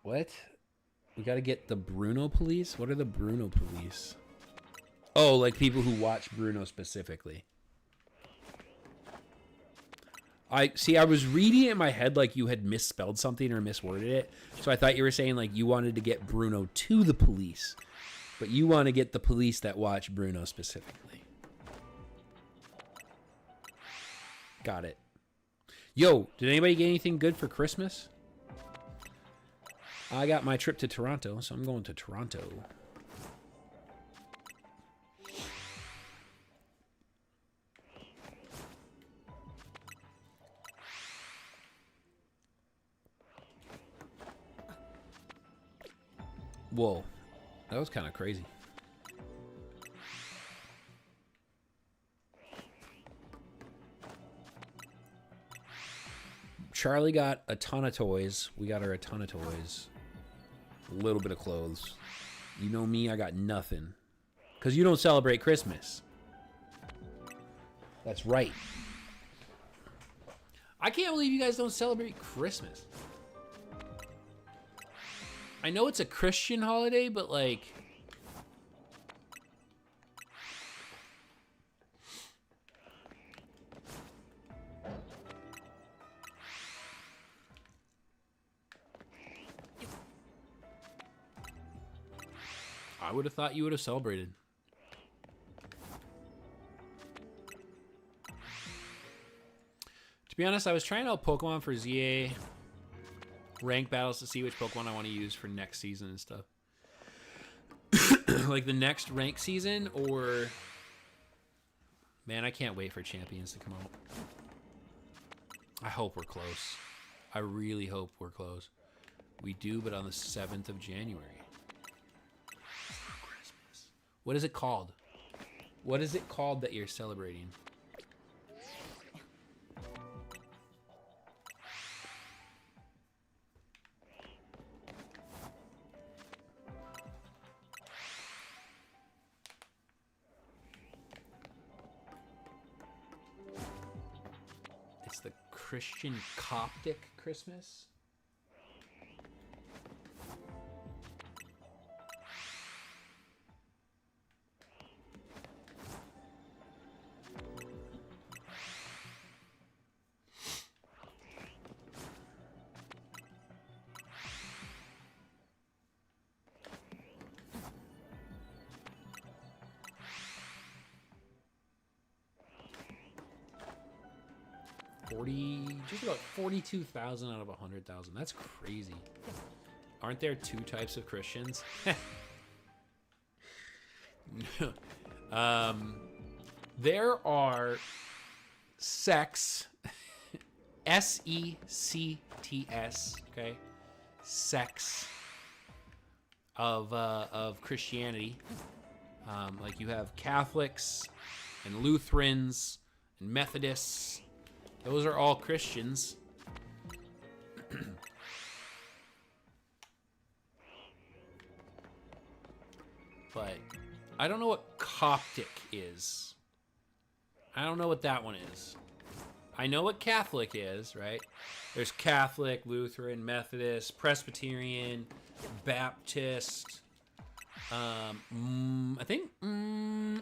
What? We got to get the Bruno police? What are the Bruno police? Oh, like people who watch Bruno specifically. I was reading it in my head like you had misspelled something or misworded it. So I thought you were saying like you wanted to get Bruno to the police. But you want to get the police that watch Bruno specifically. Got it. Yo, did anybody get anything good for Christmas? I got my trip to Toronto, so I'm going to Toronto. Whoa, that was kind of crazy. Charlie got a ton of toys. We got her a ton of toys. A little bit of clothes. You know me, I got nothing. Because you don't celebrate Christmas. That's right. I can't believe you guys don't celebrate Christmas. I know it's a Christian holiday, but like... I would have thought you would have celebrated. To be honest, I was trying out Pokemon for ZA rank battles to see which Pokemon I want to use for next season and stuff. Like the next rank season, or... Man, I can't wait for Champions to come out. I hope we're close. I really hope we're close. We do, but on the 7th of January. Christmas. What is it called? What is it called that you're celebrating? It's the Christian Coptic Christmas. just about 42,000 out of 100,000. That's crazy. Aren't there two types of Christians? There are sects, S-E-C-T-S, okay? Sects of Christianity. Like you have Catholics and Lutherans and Methodists. Those are all Christians. But I don't know what Coptic is. I don't know what that one is. I know what Catholic is, right? There's Catholic, Lutheran, Methodist, Presbyterian, Baptist. I think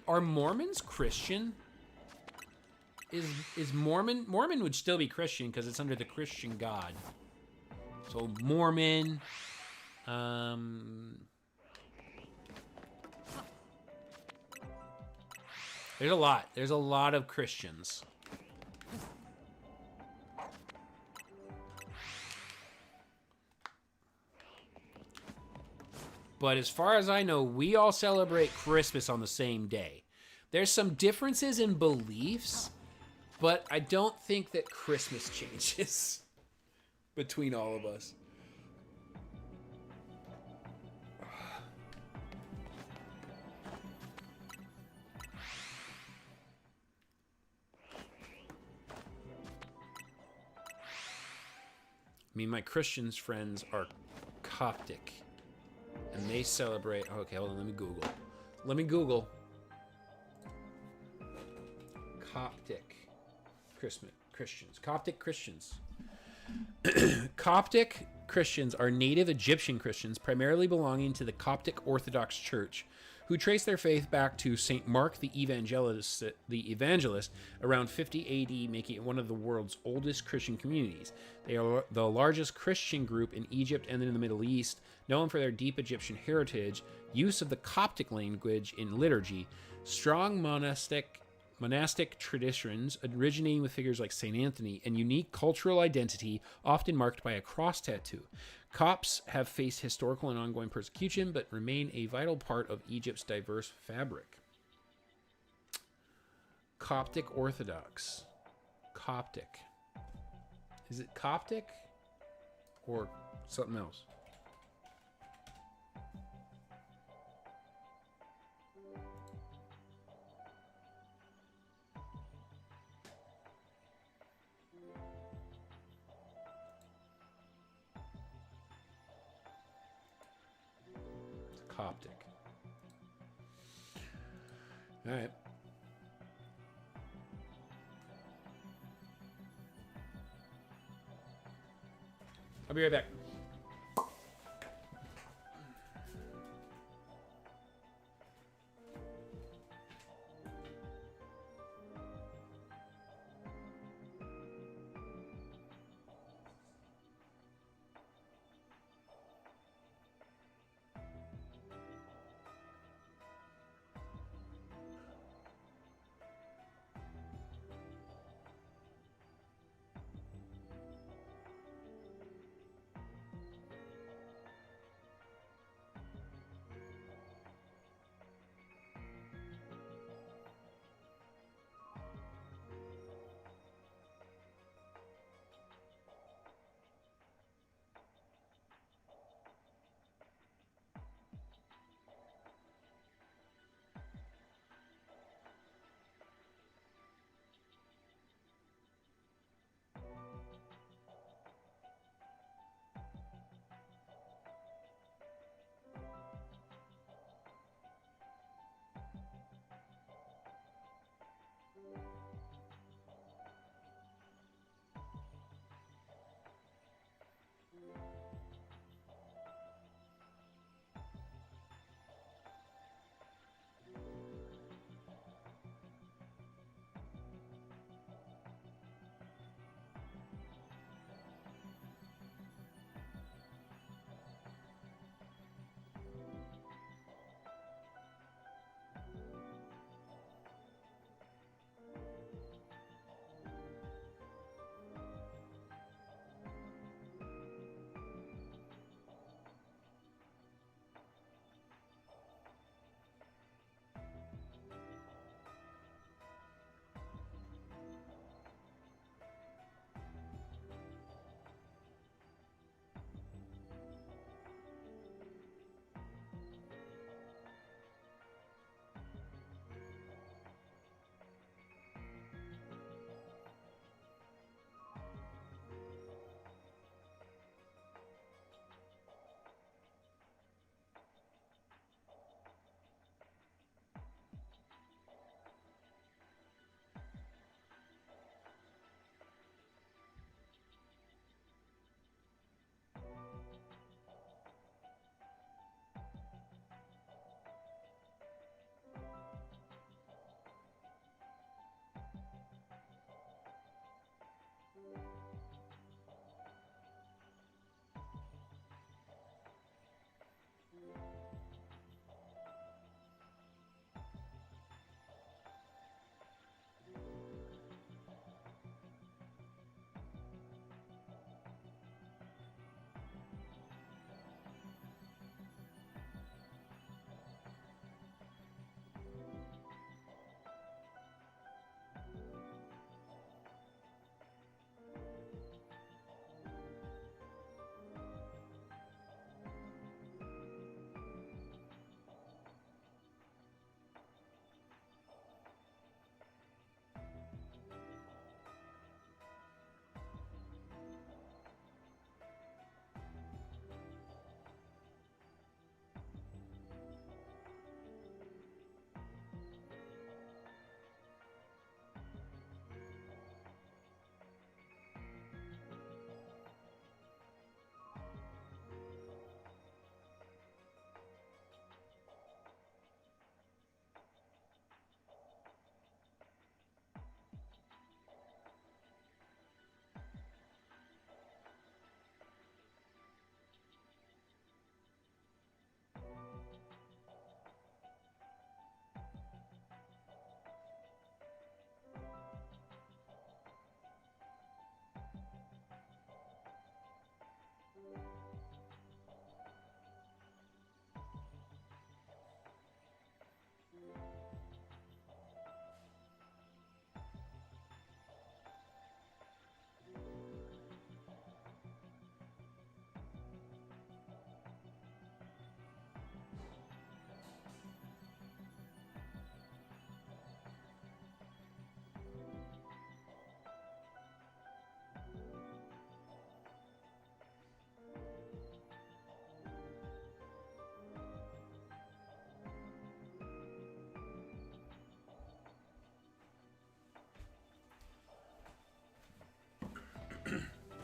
are Mormons Christian? Is Mormon would still be Christian because it's under the Christian God. So Mormon. There's a lot. There's a lot of Christians. But as far as I know, we all celebrate Christmas on the same day. There's some differences in beliefs, but I don't think that Christmas changes between all of us. I mean, my Christian friends are Coptic, and they celebrate... Okay, hold on, let me Google. Let me Google. Coptic Christians. Coptic Christians. Coptic Christians are native Egyptian Christians, primarily belonging to the Coptic Orthodox Church, who trace their faith back to St. Mark the Evangelist around 50 AD, making it one of the world's oldest Christian communities. They are the largest Christian group in Egypt and in the Middle East, known for their deep Egyptian heritage, use of the Coptic language in liturgy, strong monastic traditions originating with figures like St. Anthony, and unique cultural identity often marked by a cross tattoo. Copts have faced historical and ongoing persecution, but remain a vital part of Egypt's diverse fabric. Coptic Orthodox. Coptic. Is it Coptic or something else? Coptic. All right. I'll be right back.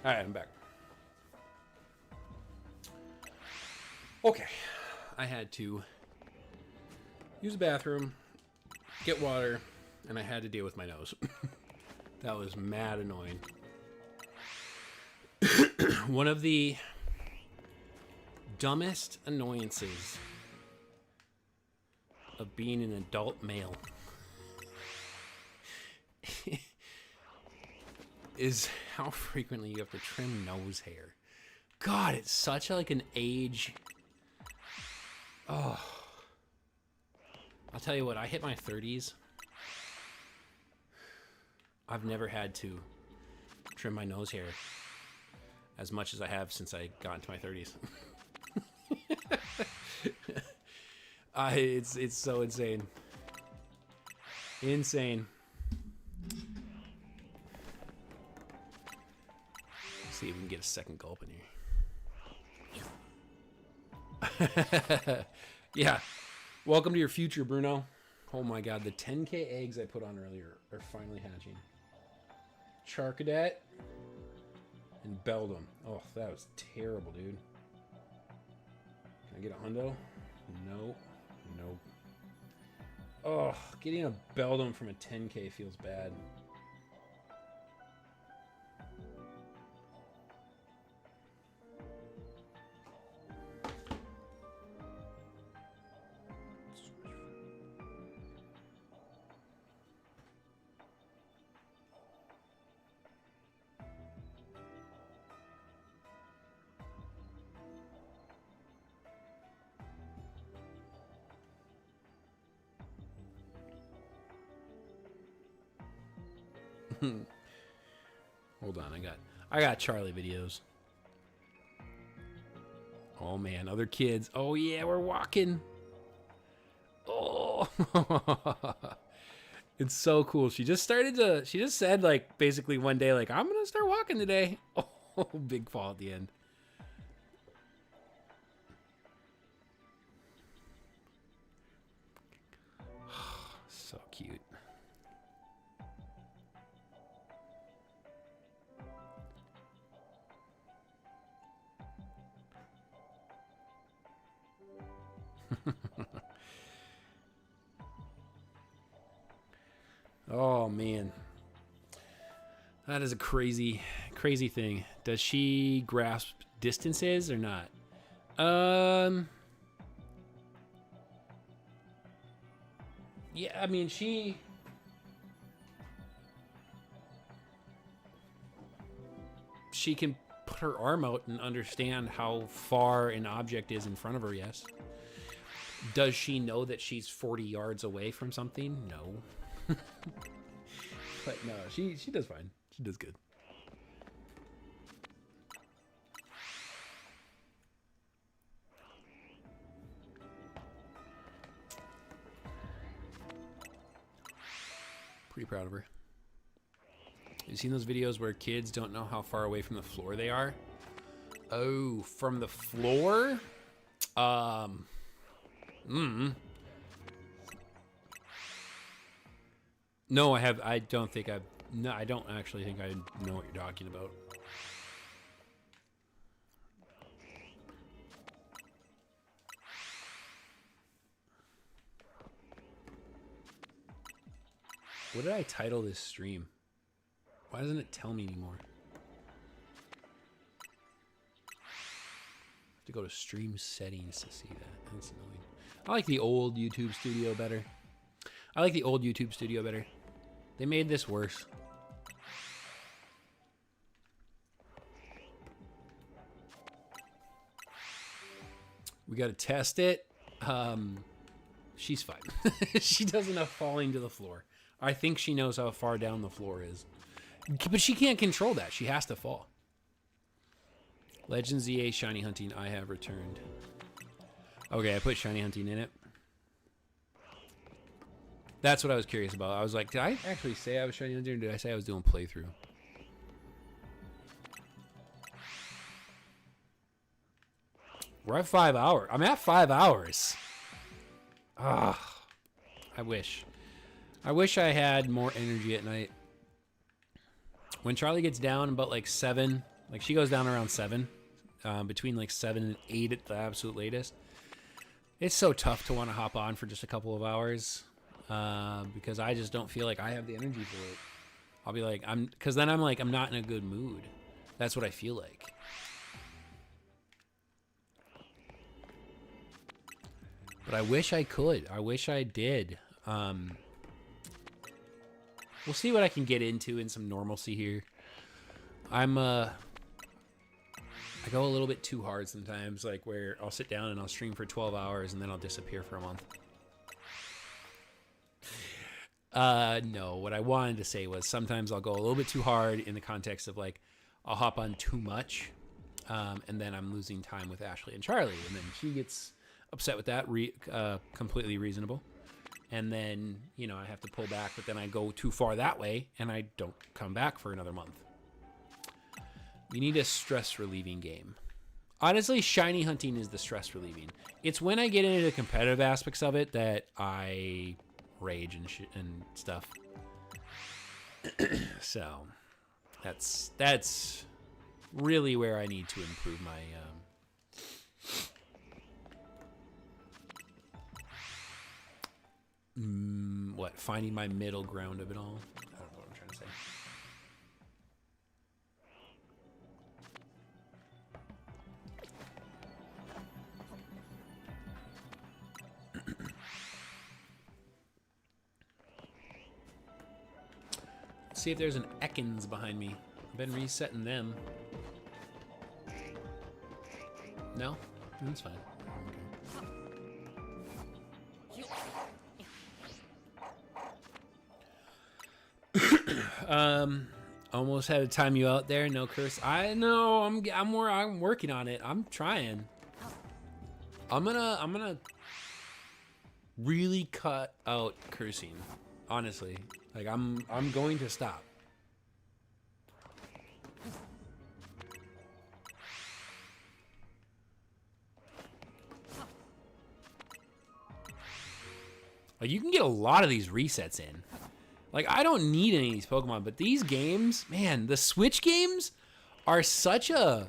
All right, I'm back. Okay, I had to use the bathroom, get water, and I had to deal with my nose. That was mad annoying. One of the dumbest annoyances of being an adult male is how frequently you have to trim nose hair. God, it's such like an age. Oh, I'll tell you what, I hit my 30s. I've never had to trim my nose hair as much as I have since I got into my 30s. It's so insane. Insane. Let's see if we can get a second gulp in here. Yeah. Welcome to your future, Bruno. Oh my god, the 10K eggs I put on earlier are finally hatching. Charcadet and Beldum. Oh, that was terrible, dude. Can I get a hundo? No. Nope. Oh, getting a Beldum from a 10K feels bad. Hold on, I got Charlie videos. Oh man, other kids. Oh yeah, we're walking. Oh, it's so cool. She just said like basically one day like I'm gonna start walking today. Oh, big fall at the end. So cute. Oh man, that is a crazy thing. Does she grasp distances or not? Yeah, I mean she can put her arm out and understand how far an object is in front of her. Yes. Does she know that she's 40 yards away from something? No. But no, she does fine. She does good. Pretty proud of her. You seen those videos where kids don't know how far away from the floor they are? Oh, from the floor? No, I don't actually think I know what you're talking about. What did I title this stream? Why doesn't it tell me anymore? I have to go to stream settings to see that. That's annoying. I like the old YouTube studio better. They made this worse. We got to test it. She's fine. She does enough falling to the floor. I think she knows how far down the floor is. But she can't control that. She has to fall. Legends EA Shiny Hunting. I have returned. Okay, I put Shiny Hunting in it. That's what I was curious about. I was like, did I actually say I was Shiny Hunting, or did I say I was doing playthrough? We're at 5 hours. I'm at 5 hours. Ah, I wish I had more energy at night. When Charlie gets down about like 7, Like she goes down around 7, between like 7 and 8 at the absolute latest. It's so tough to want to hop on for just a couple of hours because I just don't feel like I have the energy for it. I'll be like, because then I'm like, I'm not in a good mood. That's what I feel like. But I wish I could. I wish I did. We'll see what I can get into in some normalcy here. I go a little bit too hard sometimes, like where I'll sit down and I'll stream for 12 hours and then I'll disappear for a month. No, what I wanted to say was sometimes I'll go a little bit too hard in the context of like, I'll hop on too much, and then I'm losing time with Ashley and Charlie, and then she gets upset with that, completely reasonable. And then, you know, I have to pull back, but then I go too far that way, and I don't come back for another month. You need a stress-relieving game. Honestly, shiny hunting is the stress-relieving. It's when I get into the competitive aspects of it that I rage and stuff. So, that's really where I need to improve my... finding my middle ground of it all. I don't know what I'm trying to say. Let's see if there's an Ekans behind me. I've been resetting them. No? That's fine. Almost had to time you out there. No curse. I know. I'm working on it. I'm trying. I'm gonna really cut out cursing. Honestly, like I'm going to stop. Like you can get a lot of these resets in. Like, I don't need any of these Pokemon, but these games, man, the Switch games are such a,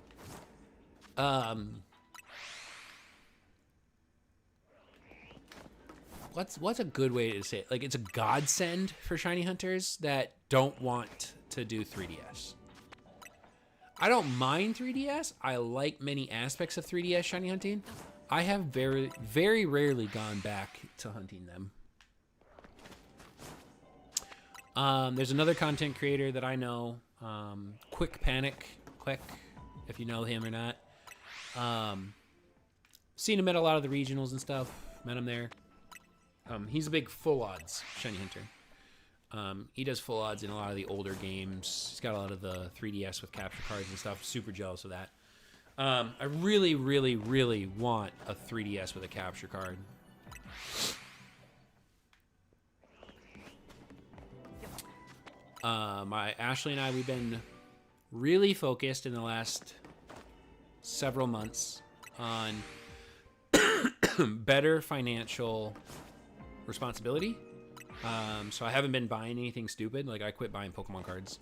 what's a good way to say it? Like, it's a godsend for shiny hunters that don't want to do 3DS. I don't mind 3DS. I like many aspects of 3DS shiny hunting. I have very, very rarely gone back to hunting them. There's another content creator that I know, Quick, if you know him or not. Seen him at a lot of the regionals and stuff. Met him there. He's a big full odds shiny hunter. He does full odds in a lot of the older games. He's got a lot of the 3DS with capture cards and stuff. Super jealous of that. I really, really, really want a 3DS with a capture card. Ashley and I, we've been really focused in the last several months on better financial responsibility. So I haven't been buying anything stupid. Like I quit buying Pokemon cards.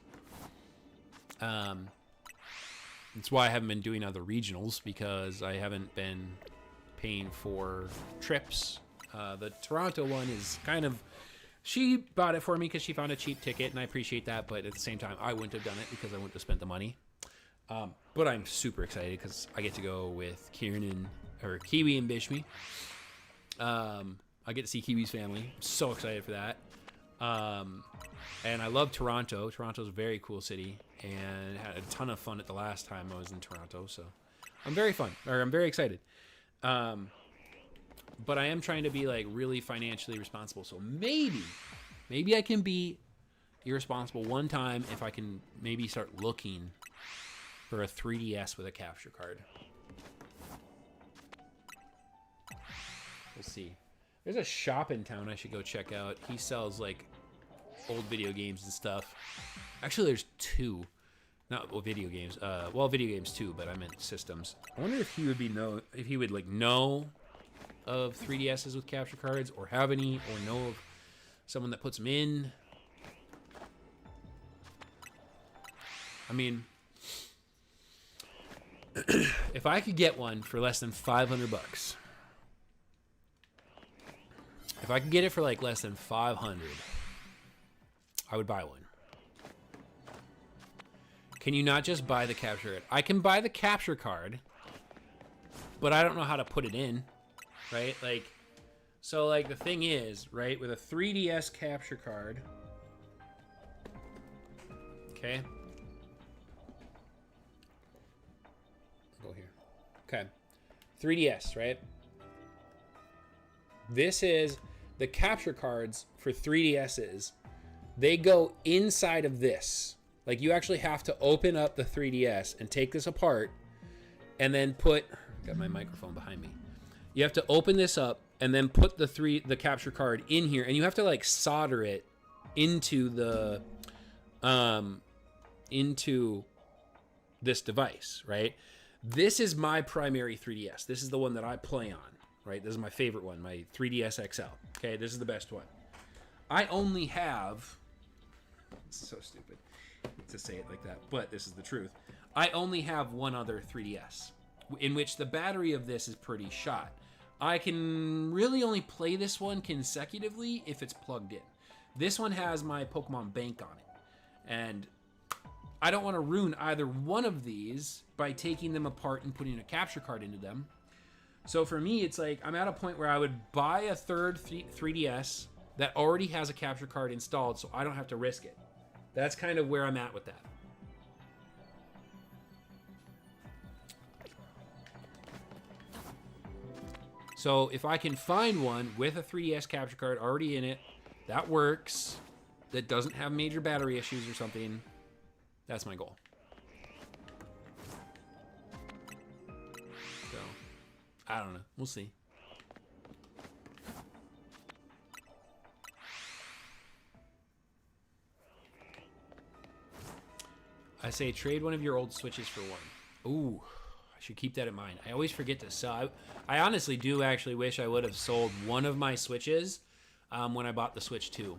That's why I haven't been doing other regionals, because I haven't been paying for trips. The Toronto one is kind of... She bought it for me because she found a cheap ticket, and I appreciate that. But at the same time, I wouldn't have done it because I wouldn't have spent the money. But I'm super excited because I get to go with Kiwi and Bishmi. I get to see Kiwi's family. I'm so excited for that. And I love Toronto. Toronto's a very cool city, and had a ton of fun at the last time I was in Toronto. So I'm very excited. But I am trying to be like really financially responsible. So maybe I can be irresponsible one time if I can maybe start looking for a 3DS with a capture card. We'll see. There's a shop in town I should go check out. He sells like old video games and stuff. Actually, there's two. Not video games. Well, video games too, but I meant systems. I wonder if he would know of 3DSs with capture cards, or have any, or know of someone that puts them in. I mean, If I could get one for less than 500 bucks, if I could get it for like less than 500, I would buy one. Can you not just buy the capture card? I can buy the capture card, but I don't know how to put it in, right? Like, so like the thing is, right, with a 3DS capture card, okay. Go here. Okay. 3DS, right? This is the capture cards for 3DSs. They go inside of this. Like, you actually have to open up the 3DS and take this apart and then put... Got my microphone behind me. You have to open this up and then put the capture card in here, and you have to like solder it into the into this device, right? This is my primary 3DS. This is the one that I play on, right? This is my favorite one, my 3DS XL. Okay, this is the best one. I only have... It's so stupid to say it like that, but this is the truth. I only have one other 3DS, in which the battery of this is pretty shot. I can really only play this one consecutively if it's plugged in. This one has my Pokemon Bank on it, and I don't want to ruin either one of these by taking them apart and putting a capture card into them. So for me, it's like I'm at a point where I would buy a third 3DS that already has a capture card installed, so I don't have to risk it. That's kind of where I'm at with that. So if I can find one with a 3DS capture card already in it, that works, that doesn't have major battery issues or something, that's my goal. So, I don't know. We'll see. I say trade one of your old Switches for one. Ooh, I should keep that in mind. I always forget to sell. I honestly do actually wish I would have sold one of my Switches when I bought the Switch 2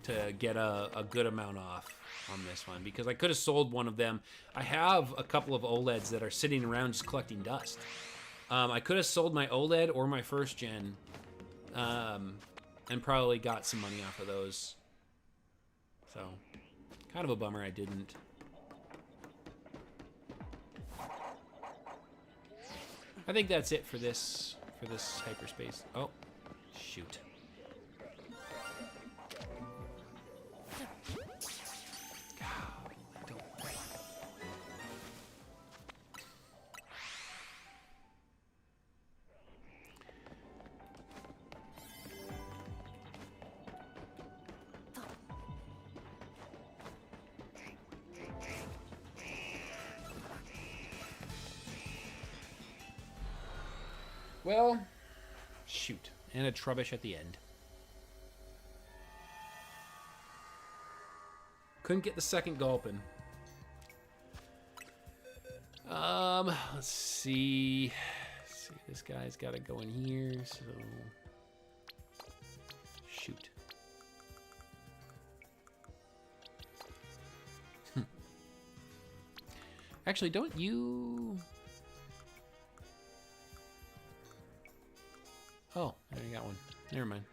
to get a good amount off on this one, because I could have sold one of them. I have a couple of OLEDs that are sitting around just collecting dust. I could have sold my OLED or my first gen and probably got some money off of those. So, kind of a bummer I didn't. I think that's it for this hyperspace. Oh, shoot. Well, shoot. And a Trubbish at the end. Couldn't get the second gulpin. Let's see. This guy's got to go in here, so... Shoot. Actually, don't you... Oh, I already got one. Never mind.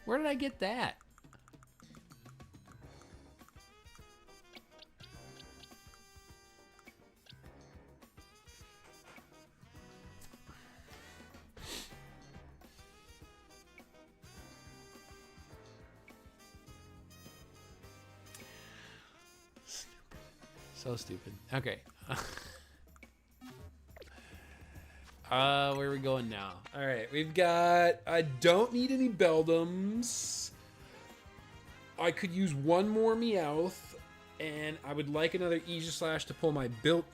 Where did I get that? So stupid. Okay. Where are we going now? All right, we've got... I don't need any Beldums. I could use one more Meowth, and I would like another Aegislash to pull my built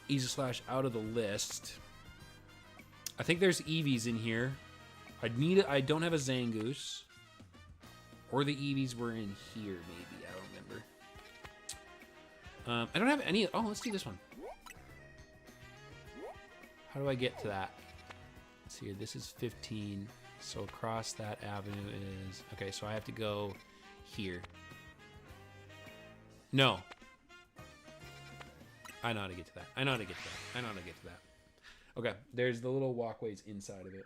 Aegislash out of the list. I think there's Eevees in here. I'd need it. I don't have a Zangoose. Or the Eevees were in here, maybe. I don't remember. I don't have any... Oh, let's do this one. How do I get to that? Let's see here. This is 15. So across that avenue is... Okay, so I have to go here. No. I know how to get to that. I know how to get to that. I know how to get to that. Okay, there's the little walkways inside of it.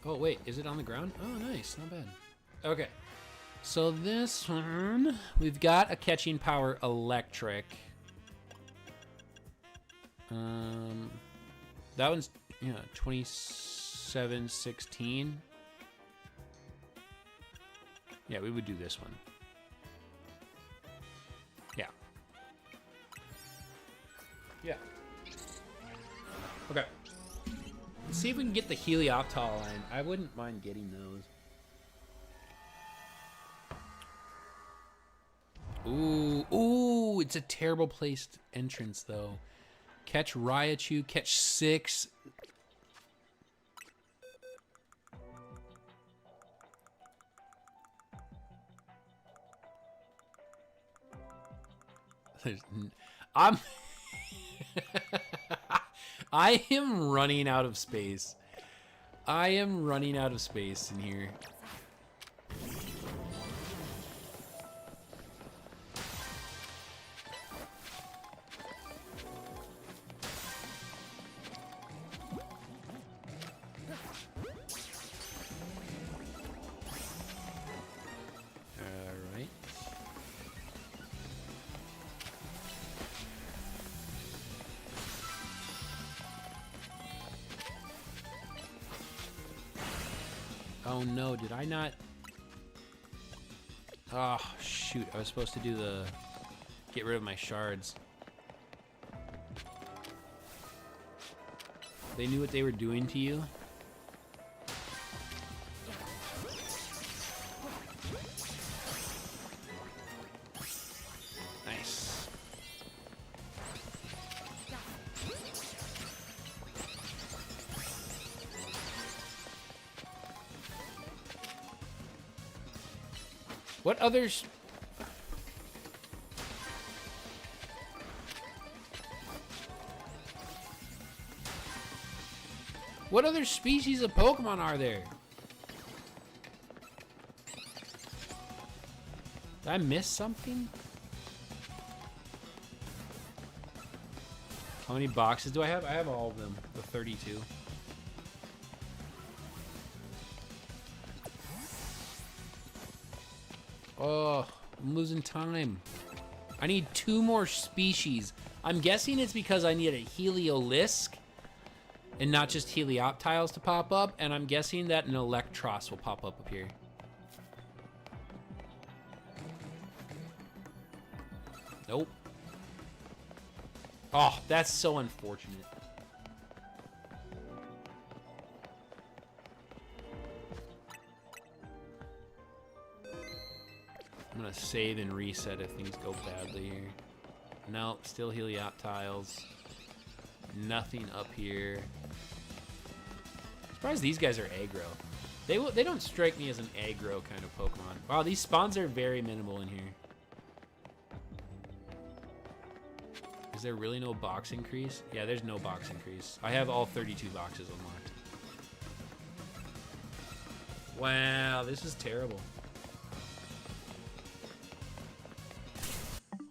Oh, wait, is it on the ground? Oh, nice, not bad. Okay, so this one, we've got a catching power electric. That one's, yeah, 2716. Yeah, we would do this one. Yeah. Yeah. Okay. Let's see if we can get the Helioptile line. I wouldn't mind getting those. Ooh, ooh, it's a terrible placed entrance though. Catch Raichu, catch 6. I'm I am running out of space. I am running out of space in here. All right. Oh no, did I not? Oh, shoot. I was supposed to do the get rid of my shards. They knew what they were doing to you. Nice. What others? What other species of Pokemon are there? Did I miss something? How many boxes do I have? I have all of them, the 32. Oh, I'm losing time. I need 2 more species. I'm guessing it's because I need a Heliolisk and not just Helioptiles to pop up, and I'm guessing that an Electros will pop up here. Nope. Oh, that's so unfortunate. I'm gonna save and reset if things go badly here. Nope, still Helioptiles. Nothing up here. Surprised these guys are aggro. They don't strike me as an aggro kind of Pokemon. Wow, these spawns are very minimal in here. Is there really no box increase? Yeah, there's no box increase. I have all 32 boxes unlocked. Wow, this is terrible.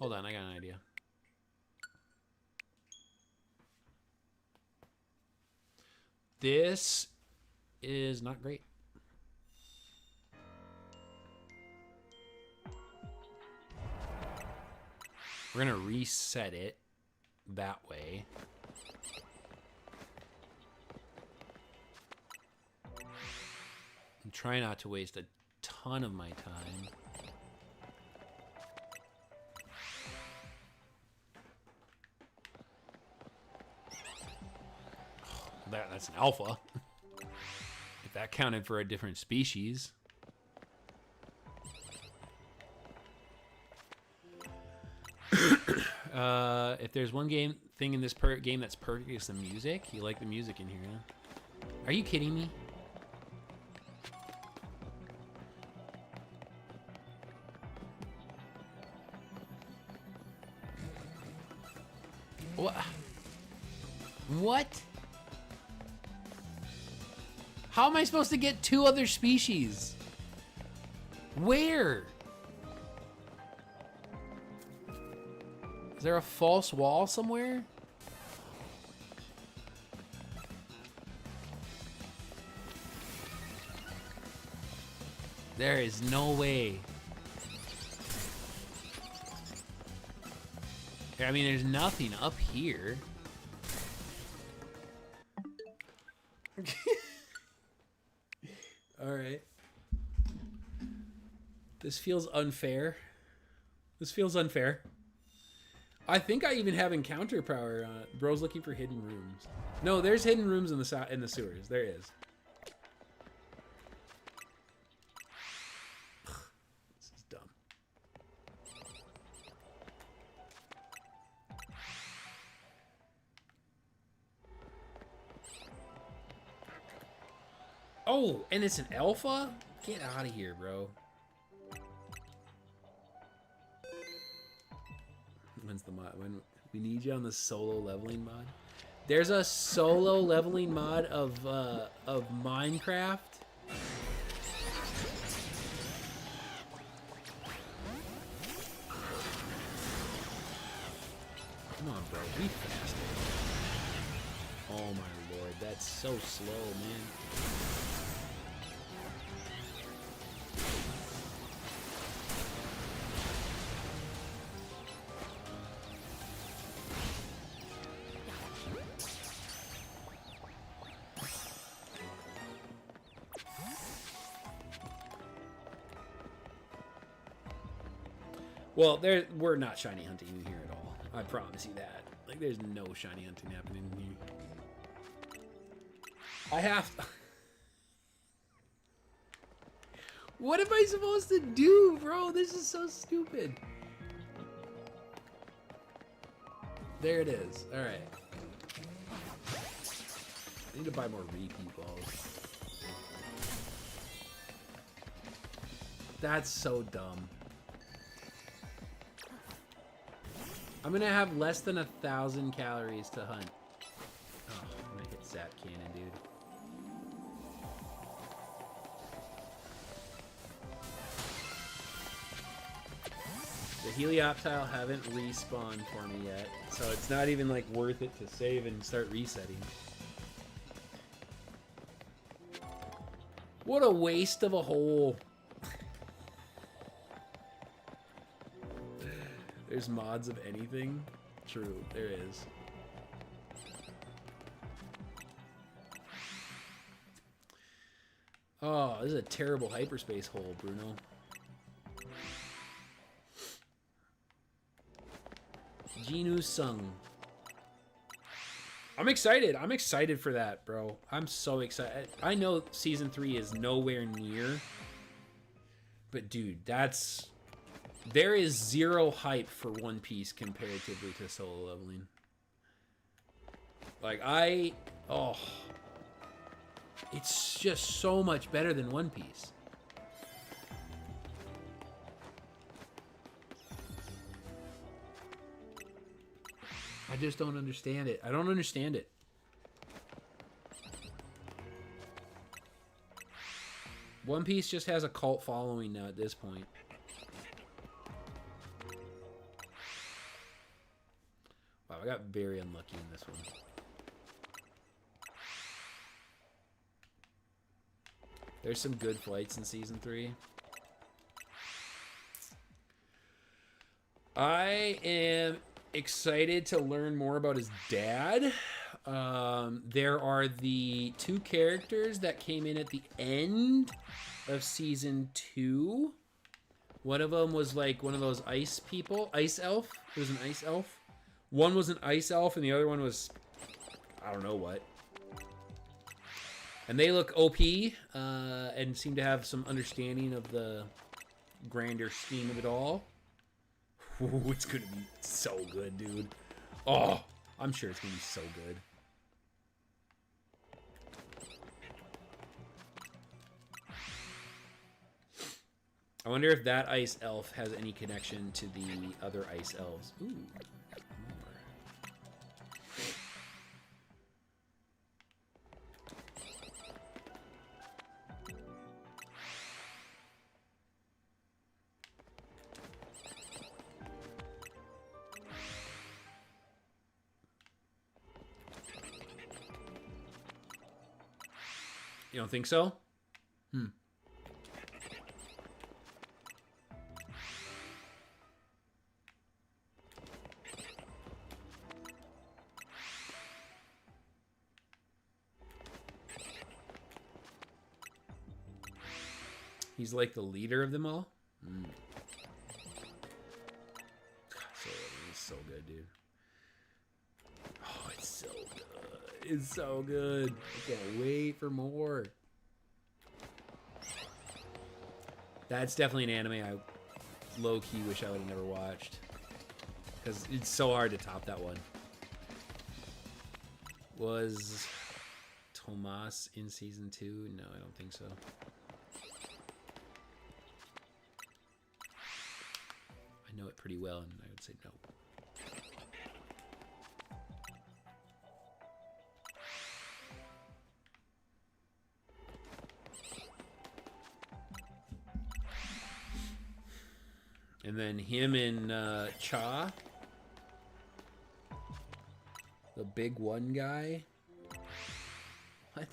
Hold on, I got an idea. This is not great. We're gonna reset it that way. I'm trying not to waste a ton of my time. That's an alpha. If that counted for a different species. If there's one thing in this game that's perfect, it's the music. You like the music in here, huh? Are you kidding me? What? What? How am I supposed to get 2 other species? Where? Is there a false wall somewhere? There is no way. I mean, there's nothing up here. All right. This feels unfair. This feels unfair. I think I even have encounter power on it. Bro's looking for hidden rooms. No, there's hidden rooms in the sewers. There is. This is dumb. Oh, and it's an alpha? Get out of here, bro. When's the mod? When we need you on the solo leveling mod? There's a solo leveling mod of Minecraft. Come on, bro. Be faster. Oh my lord, that's so slow, man. Well, we're not shiny hunting in here at all. I promise you that. Like, there's no shiny hunting happening in here. I have to... What am I supposed to do, bro? This is so stupid. There it is. All right. I need to buy more repeat balls. That's so dumb. I'm gonna have less than 1,000 calories to hunt. Oh, I'm gonna hit Zap Cannon, dude. The Helioptile haven't respawned for me yet, so it's not even like worth it to save and start resetting. What a waste of a hole. There's mods of anything? True, there is. Oh, this is a terrible hyperspace hole, Bruno. Genu Sung. I'm excited. I'm excited for that, bro. I'm so excited. I know Season 3 is nowhere near. But, dude, that's... There is zero hype for One Piece comparatively to solo leveling. Like, oh. It's just so much better than One Piece. I just don't understand it. I don't understand it. One Piece just has a cult following now at this point. Wow, I got very unlucky in this one. There's some good flights in Season 3. I am excited to learn more about his dad. There are the 2 characters that came in at the end of Season 2. One of them was like one of those ice people. Ice elf. It was an ice elf. One was an ice elf and the other one was... I don't know what. And they look OP and seem to have some understanding of the grander scheme of it all. Ooh, it's going to be so good, dude. Oh, I'm sure it's going to be so good. I wonder if that ice elf has any connection to the other ice elves. Ooh. You don't think so? He's like the leader of them all? God, he's so good, dude. Oh, it's so good. It's so good. I can't wait for more. That's definitely an anime I low-key wish I would have never watched. Because it's so hard to top that one. Was Tomas in season 2? No, I don't think so. I know it pretty well, and I would say no. And then him and Cha, the big one guy. What?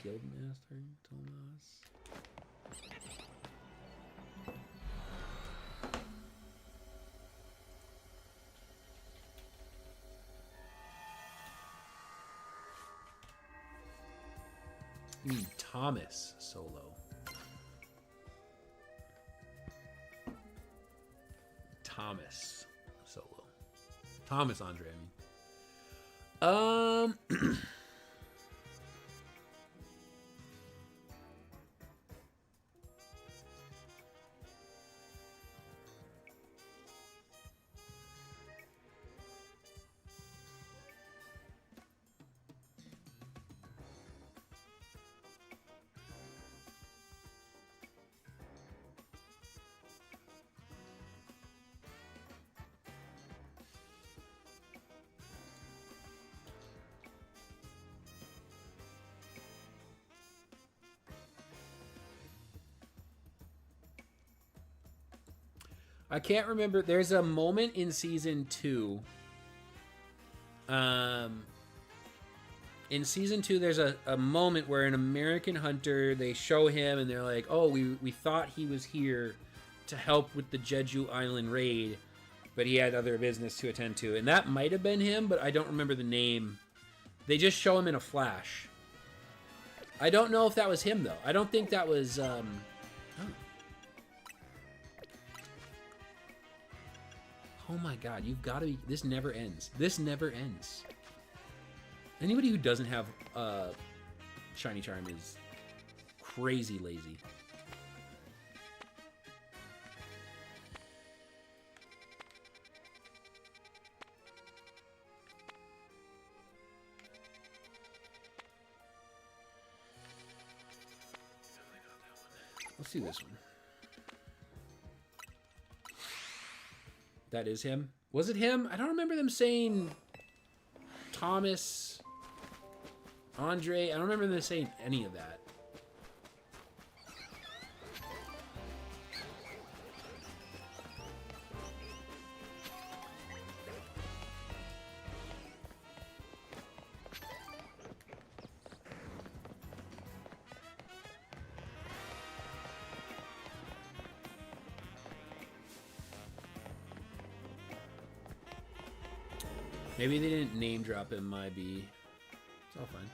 Guildmaster Tomas. Thomas Solo. Thomas Solo. Thomas Andre, I mean. I can't remember. There's a moment in season 2. In season 2, there's a moment where an American hunter, they show him and they're like, oh, we thought he was here to help with the Jeju Island raid, but he had other business to attend to. And that might have been him, but I don't remember the name. They just show him in a flash. I don't know if that was him, though. I don't think that was... Oh. Oh my god, you've got to be... This never ends. This never ends. Anybody who doesn't have Shiny Charm is crazy lazy. Let's do this one. That is him. Was it him? I don't remember them saying Thomas, Andre. I don't remember them saying any of that. Maybe they didn't name drop him, might be. It's all fine.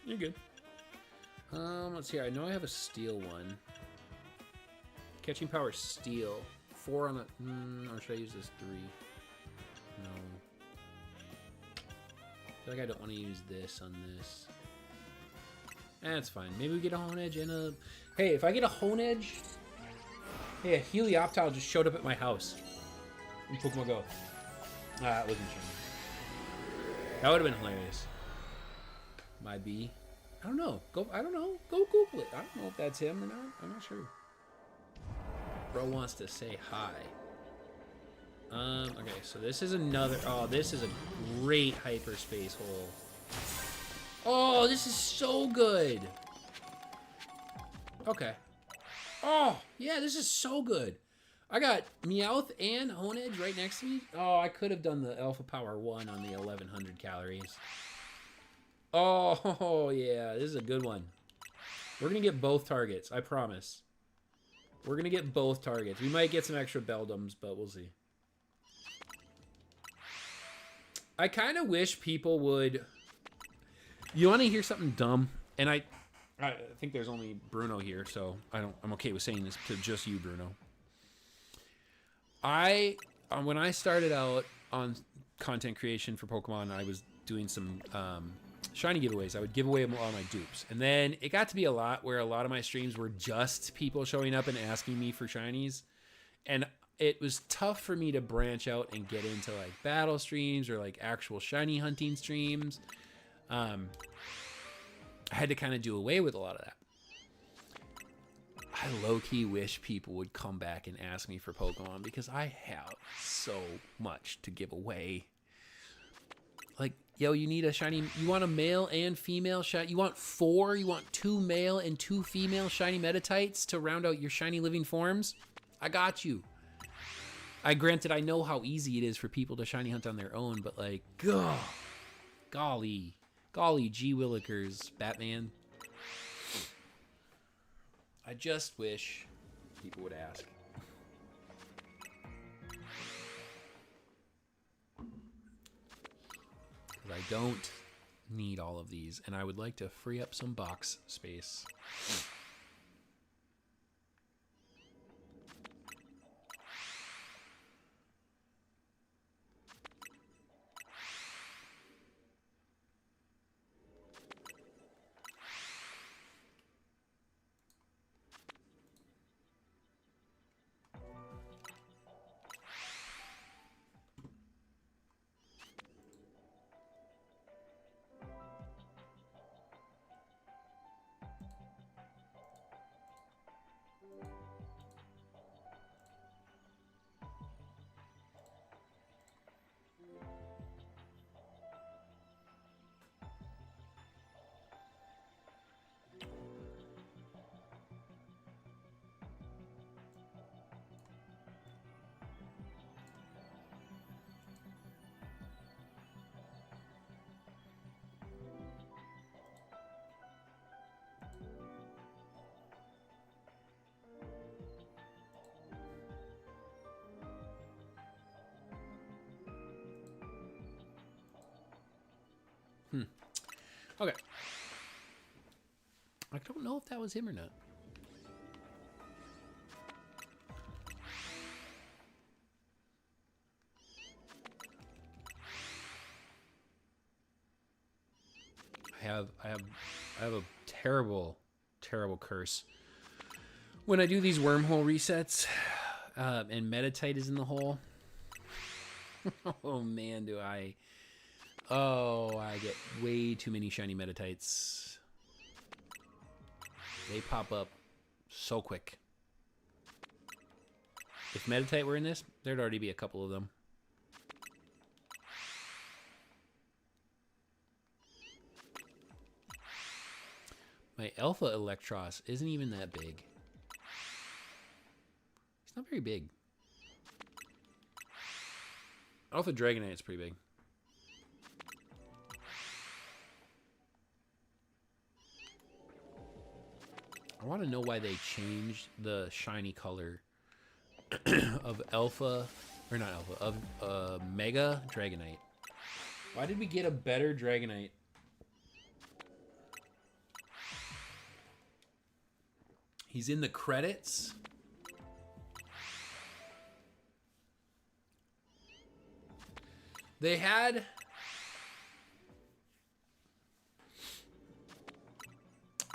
You're good. Let's see. I know I have a steel one. Catching power steel. 4 on the... or should I use this 3? No. I feel like I don't want to use this on this. That's fine. Maybe we get a Hone Edge and a... Hey, if I get a Hone Edge... Hey, a Helioptile just showed up at my house. In Pokemon Go. Ah, it wasn't shiny. That would have been hilarious. My B. I don't know. I don't know. Go Google it. I don't know if that's him or not. I'm not sure. Bro wants to say hi. Okay, so this is another... Oh, this is a great hyperspace hole. Oh, this is so good. Okay. Oh, yeah, this is so good. I got Meowth and Honedge right next to me. Oh, I could have done the Alpha Power 1 on the 1100 calories. Oh, yeah, this is a good one. We're going to get both targets, I promise. We're going to get both targets. We might get some extra Beldums, but we'll see. I kind of wish people would... You want to hear something dumb? And I think there's only Bruno here, so I'm okay with saying this to just you, Bruno. When I started out on content creation for Pokemon, I was doing some shiny giveaways. I would give away all my dupes. And then it got to be a lot where a lot of my streams were just people showing up and asking me for shinies. And it was tough for me to branch out and get into like battle streams or like actual shiny hunting streams. I had to kind of do away with a lot of that. I low-key wish people would come back and ask me for Pokemon because I have so much to give away. Like, yo, you need a shiny... You want a male and female shiny... You want 4? You want 2 male and 2 female shiny Metatites to round out your shiny living forms? I got you. Granted, I know how easy it is for people to shiny hunt on their own, but like, golly, gee willikers, Batman. I just wish people would ask. Because I don't need all of these, and I would like to free up some box space. Okay. I don't know if that was him or not. I have a terrible curse. When I do these wormhole resets, and Metatite is in the hole. Oh man, do I. Oh, I get way too many shiny Metatites. They pop up so quick. If Metatite were in this, there'd already be a couple of them. My Alpha Electros isn't even that big. It's not very big. Alpha Dragonite is pretty big. I want to know why they changed the shiny color of Alpha, or not Alpha, of Mega Dragonite. Why did we get a better Dragonite? He's in the credits. They had...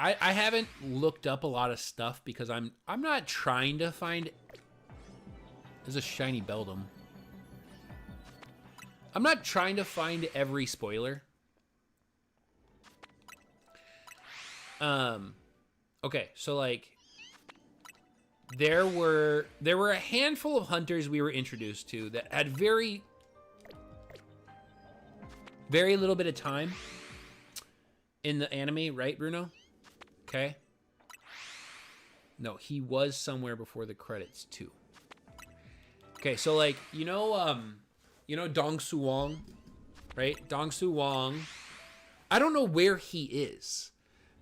I haven't looked up a lot of stuff because I'm not trying to find... There's a shiny Beldum. I'm not trying to find every spoiler. Okay, so like there were a handful of hunters we were introduced to that had very little bit of time in the anime, right, Bruno? Okay. No, he was somewhere before the credits too. Okay, so like you know Dong Su Wong, right? Dong Su Wong. I don't know where he is.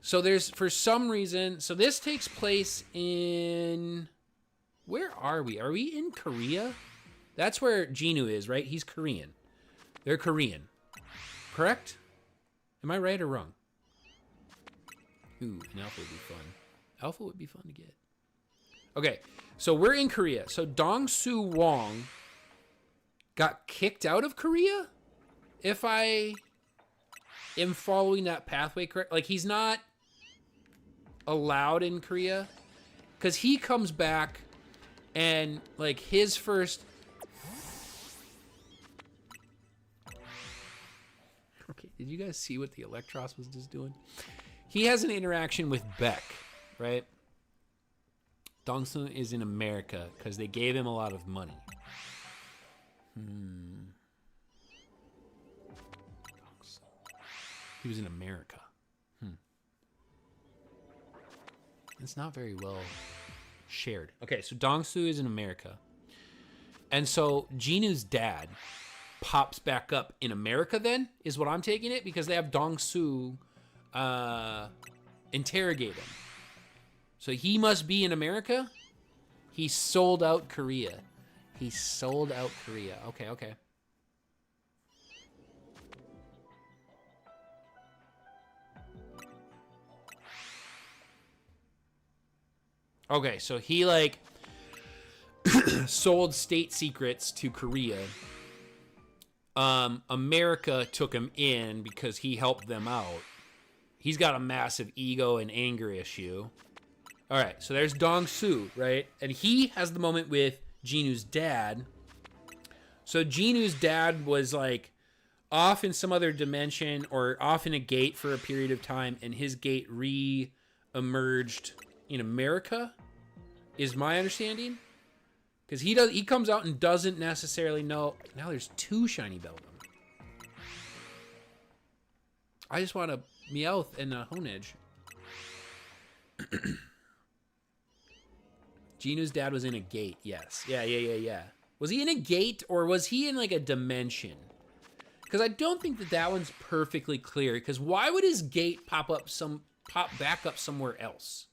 So there's for some reason. So this takes place in. Where are we? Are we in Korea? That's where Jinu is, right? He's Korean. They're Korean. Correct? Am I right or wrong? Ooh, an alpha would be fun. Alpha would be fun to get. Okay, so we're in Korea. So Dong Su Wong got kicked out of Korea? If I am following that pathway correct. Like, he's not allowed in Korea. Because he comes back and, like, his first... Okay, did you guys see what the Electros was just doing? He has an interaction with Beck, right? Dongsun is in America because they gave him a lot of money. He was in America. It's not very well shared. Okay, so Dongsu is in America. And so Jinu's dad pops back up in America then, is what I'm taking it, because they have Dongsu interrogate him. So he must be in America? He sold out Korea. He sold out Korea. Okay, okay. Okay, so he, like, sold state secrets to Korea. America took him in because he helped them out. He's got a massive ego and anger issue. All right, so there's Dong Su, right? And he has the moment with Jinu's dad. So Jinu's dad was, like, off in some other dimension or off in a gate for a period of time, and his gate re-emerged in America, is my understanding. Because he comes out and doesn't necessarily know. Now there's two shiny Beldum. I just want a Meowth and a Honedge. Jinu's dad was in a gate, yes. Yeah. Was he in a gate or was he in, like, a dimension? Because I don't think that one's perfectly clear. Because why would his gate pop back up somewhere else?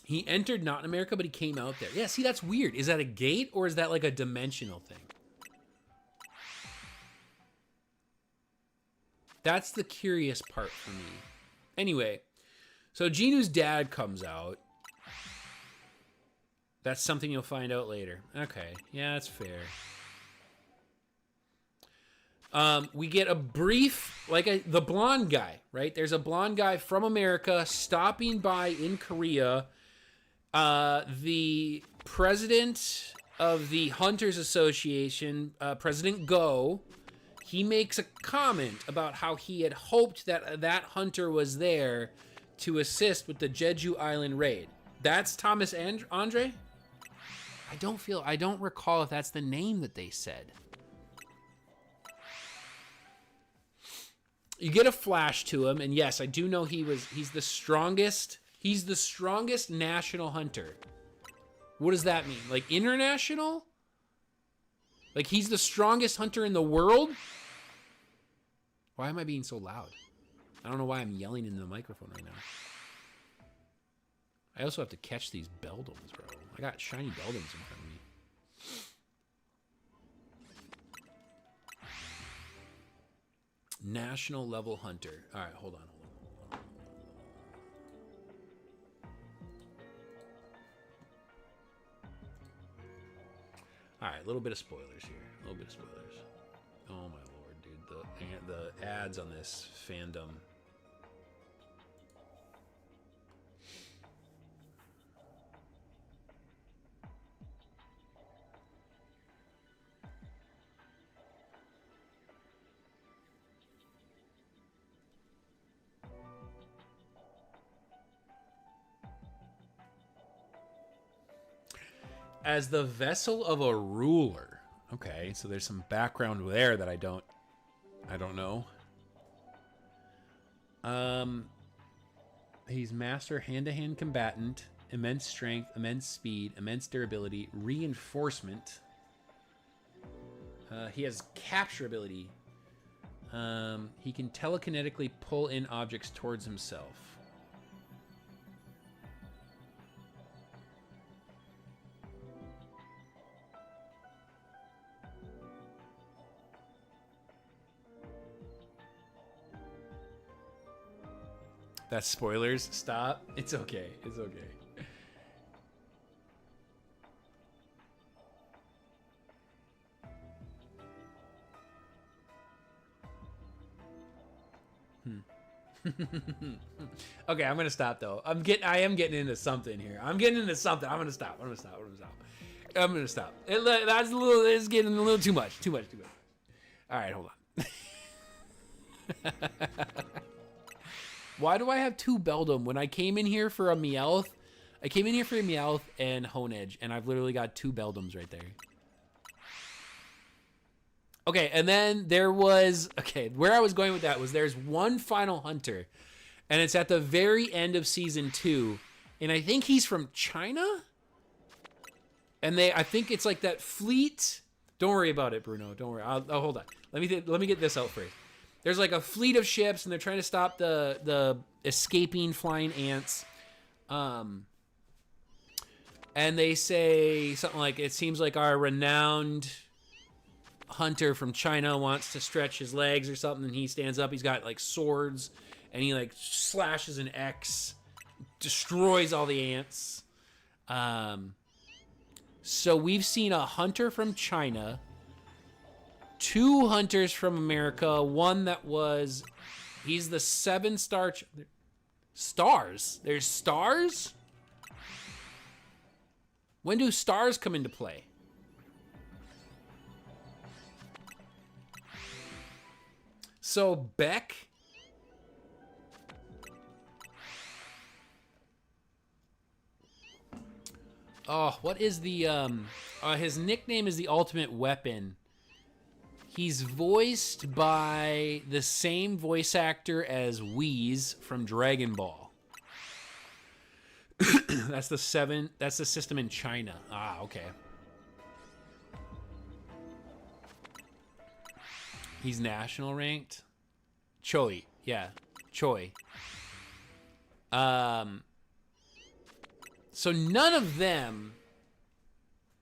He entered not in America, but he came out there. Yeah, see, that's weird. Is that a gate or is that, like, a dimensional thing? That's the curious part for me. Anyway, so Jinu's dad comes out. That's something you'll find out later. Okay, yeah, that's fair. We get a brief, like the blonde guy, right? There's a blonde guy from America stopping by in Korea. The president of the Hunters Association, President Go, he makes a comment about how he had hoped that that hunter was there to assist with the Jeju Island raid. That's Thomas Andre? I don't recall if that's the name that they said. You get a flash to him, and yes, I do know he's the strongest. He's the strongest national hunter. What does that mean? Like, international? Like, he's the strongest hunter in the world? Why am I being so loud? I don't know why I'm yelling into the microphone right now. I also have to catch these Beldums, bro. I got shiny Beldums in front of me. National level hunter. All right, hold on. All right, a little bit of spoilers here. A little bit of spoilers. Oh my lord, dude. The ads on this fandom. As the vessel of a ruler. Okay, so there's some background there that I don't know. He's master hand-to-hand combatant, immense strength, immense speed, immense durability, reinforcement. He has capture ability. He can telekinetically pull in objects towards himself. That's spoilers. Stop. It's okay. It's okay. Okay, I'm gonna stop though. I am getting into something here. I'm getting into something. I'm gonna stop. I'm gonna stop. That's a little. It's getting a little too much. Too much. All right, hold on. Why do I have 2 Beldum when I came in here for a Meowth? I came in here for a Meowth and Honedge, and I've literally got 2 Beldums right there. Okay, and then there was... Okay, where I was going with that was there's one final hunter, and it's at the very end of Season 2, and I think he's from China? And I think it's like that fleet... Don't worry about it, Bruno. Don't worry. I'll hold on. Let me get this out first. There's like a fleet of ships, and they're trying to stop the escaping flying ants. And they say something like, it seems like our renowned hunter from China wants to stretch his legs or something, and he stands up. He's got like swords, and he like slashes an X, destroys all the ants. So we've seen a hunter from China, 2 hunters from America, one that was, he's the 7-star stars. There's stars? When do stars come into play? So Beck. Oh, what is the his nickname is the Ultimate Weapon. He's voiced by the same voice actor as Whis from Dragon Ball. That's the system in China. Ah, okay. He's national ranked. Choi, yeah, Choi. So none of them,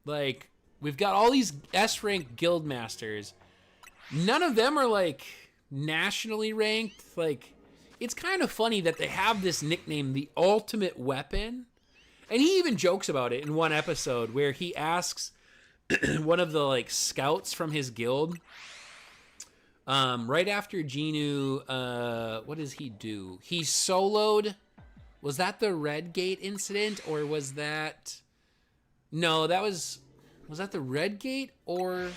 like, we've got all these S-rank guild masters. None of them are like nationally ranked. Like, it's kind of funny that they have this nickname, the Ultimate Weapon. And he even jokes about it in one episode where he asks one of the like scouts from his guild, right after Genu, what does he do? He soloed. Was that the Red Gate incident, or was that... No, that was that the Red Gate, or...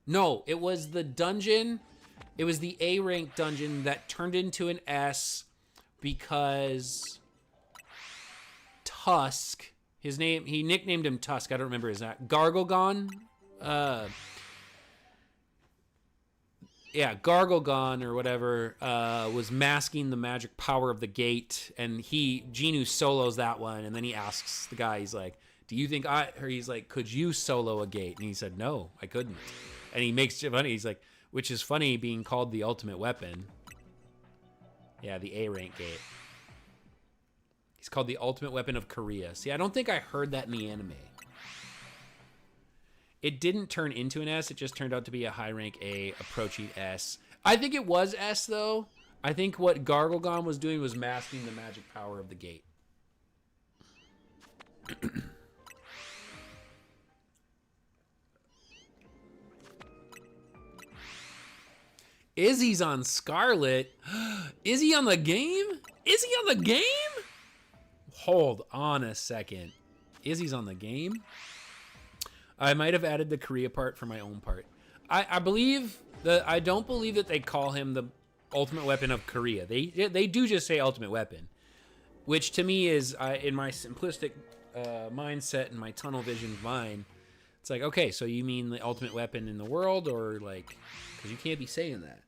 No, it was the dungeon. It was the A-rank dungeon that turned into an S because Tusk, his name, he nicknamed him Tusk. I don't remember his name. Garglegon? Yeah, Garglegon or whatever was masking the magic power of the gate, and Genu solos that one, and then he asks the guy, he's like, do you think he's like, could you solo a gate? And he said, no, I couldn't. And he makes it funny, he's like, which is funny being called the Ultimate Weapon. Yeah, the A-rank gate. He's called the Ultimate Weapon of Korea. See, I don't think I heard that in the anime. It didn't turn into an S. It just turned out to be a high rank A approaching S. I think it was S, though. I think what Garglegon was doing was masking the magic power of the gate. Izzy's on Scarlet. Is he on the game? Is he on the game? Hold on a second. Izzy's on the game? I might have added the Korea part for my own part. I don't believe that they call him the Ultimate Weapon of Korea. They do just say Ultimate Weapon, which to me is, in my simplistic mindset and my tunnel vision mind, it's like, okay, so you mean the Ultimate Weapon in the world, or like, because you can't be saying that.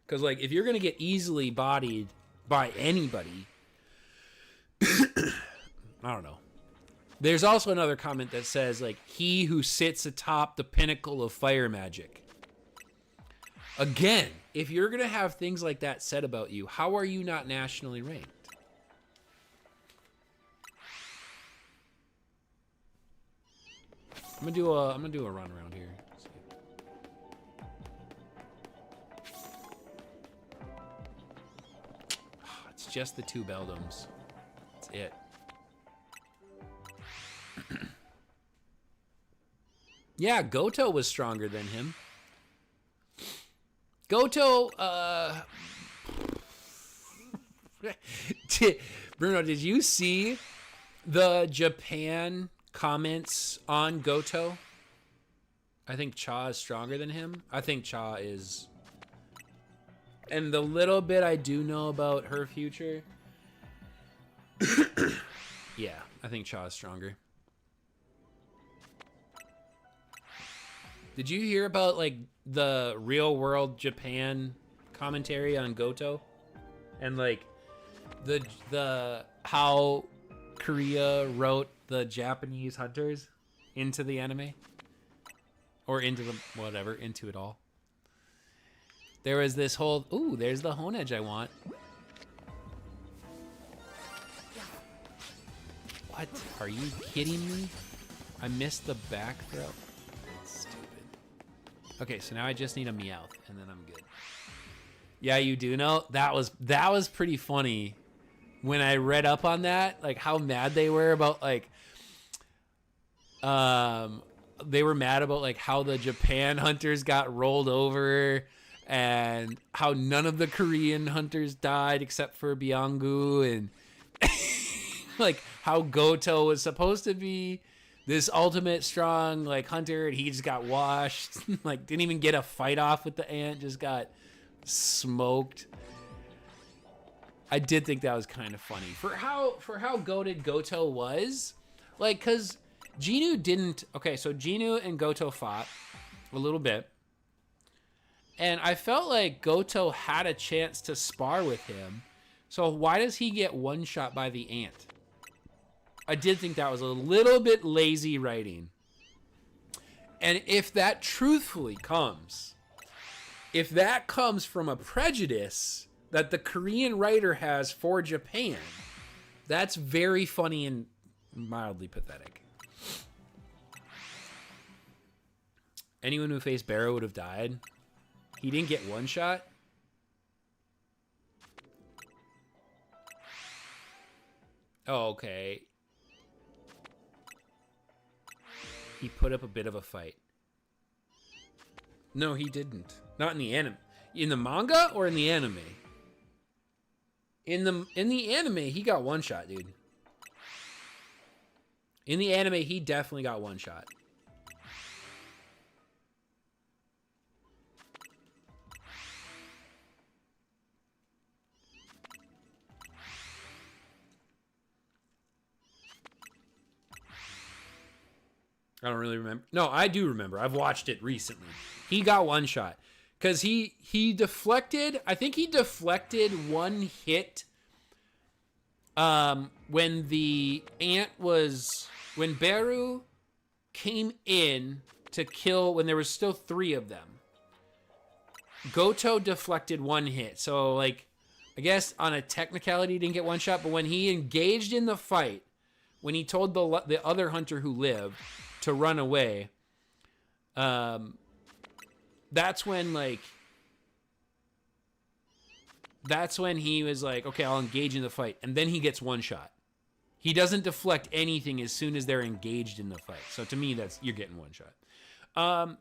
Because like, if you're gonna get easily bodied by anybody. I don't know. There's also another comment that says, like, he who sits atop the pinnacle of fire magic. Again, if you're going to have things like that said about you, how are you not nationally ranked? I'm gonna do a run around here. It's just the 2 Beldums. That's it. Yeah, Goto was stronger than him. Goto, Bruno, did you see the Japan comments on Goto? I think Cha is stronger than him. I think Cha is... And the little bit I do know about her future... yeah, I think Cha is stronger. Did you hear about, like, the real world Japan commentary on Goto? And, like, the how Korea wrote the Japanese hunters into the anime? Or into the, whatever, into it all. There was this whole, ooh, there's the Honedge I want. What? Are you kidding me? I missed the back throw. Okay, so now I just need a Meowth, and then I'm good. Yeah, you do know? That was pretty funny when I read up on that, like how mad they were about, like, they were mad about, like, how the Japan hunters got rolled over and how none of the Korean hunters died except for Byunggu, and like how Goto was supposed to be this ultimate strong, like, hunter, and he just got washed. Like, didn't even get a fight off with the ant, just got smoked. I did think that was kind of funny. For how goated Goto was, like, because Genu didn't... Okay, so Genu and Goto fought a little bit, and I felt like Goto had a chance to spar with him, so why does he get one-shot by the ant? I did think that was a little bit lazy writing. And if that truthfully comes, if that comes from a prejudice that the Korean writer has for Japan, that's very funny and mildly pathetic. Anyone who faced Barrow would have died. He didn't get one shot. Oh, okay. He put up a bit of a fight. No, he didn't. Not in the anime. In the manga or in the anime? In the anime, he got one shot, dude. In the anime, he definitely got one shot. I don't really remember. No, I do remember. I've watched it recently. He got one shot. Because he deflected... I think he deflected one hit when the ant was... When Beru came in to kill... When there was still 3 of them. Goto deflected one hit. So, like, I guess on a technicality he didn't get one shot. But when he engaged in the fight, when he told the other hunter who lived to run away, that's when, like, that's when he was like, okay, I'll engage in the fight, and then he gets one shot. He doesn't deflect anything as soon as they're engaged in the fight. So to me, that's, you're getting one shot.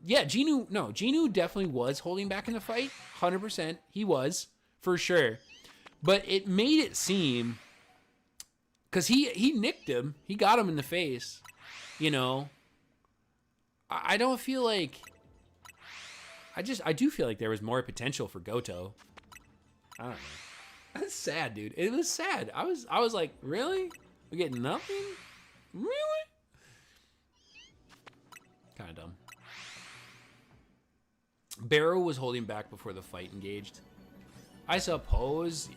Yeah, Genu definitely was holding back in the fight, 100%. He was, for sure. But it made it seem, because he nicked him, he got him in the face, you know. I don't feel like... I do feel like there was more potential for Goto. I don't know. That's sad, dude. It was sad. I was like, really? We get nothing? Really? Kind of dumb. Barrow was holding back before the fight engaged. I suppose.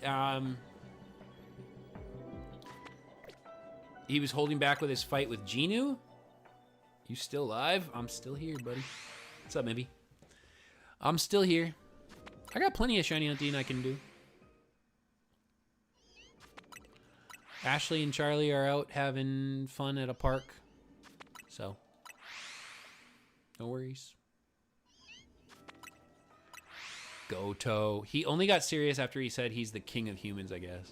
he was holding back with his fight with Genu. You still alive? I'm still here, buddy. What's up, maybe? I'm still here. I got plenty of shiny hunting I can do. Ashley and Charlie are out having fun at a park. So, no worries. Goto. He only got serious after he said he's the king of humans, I guess.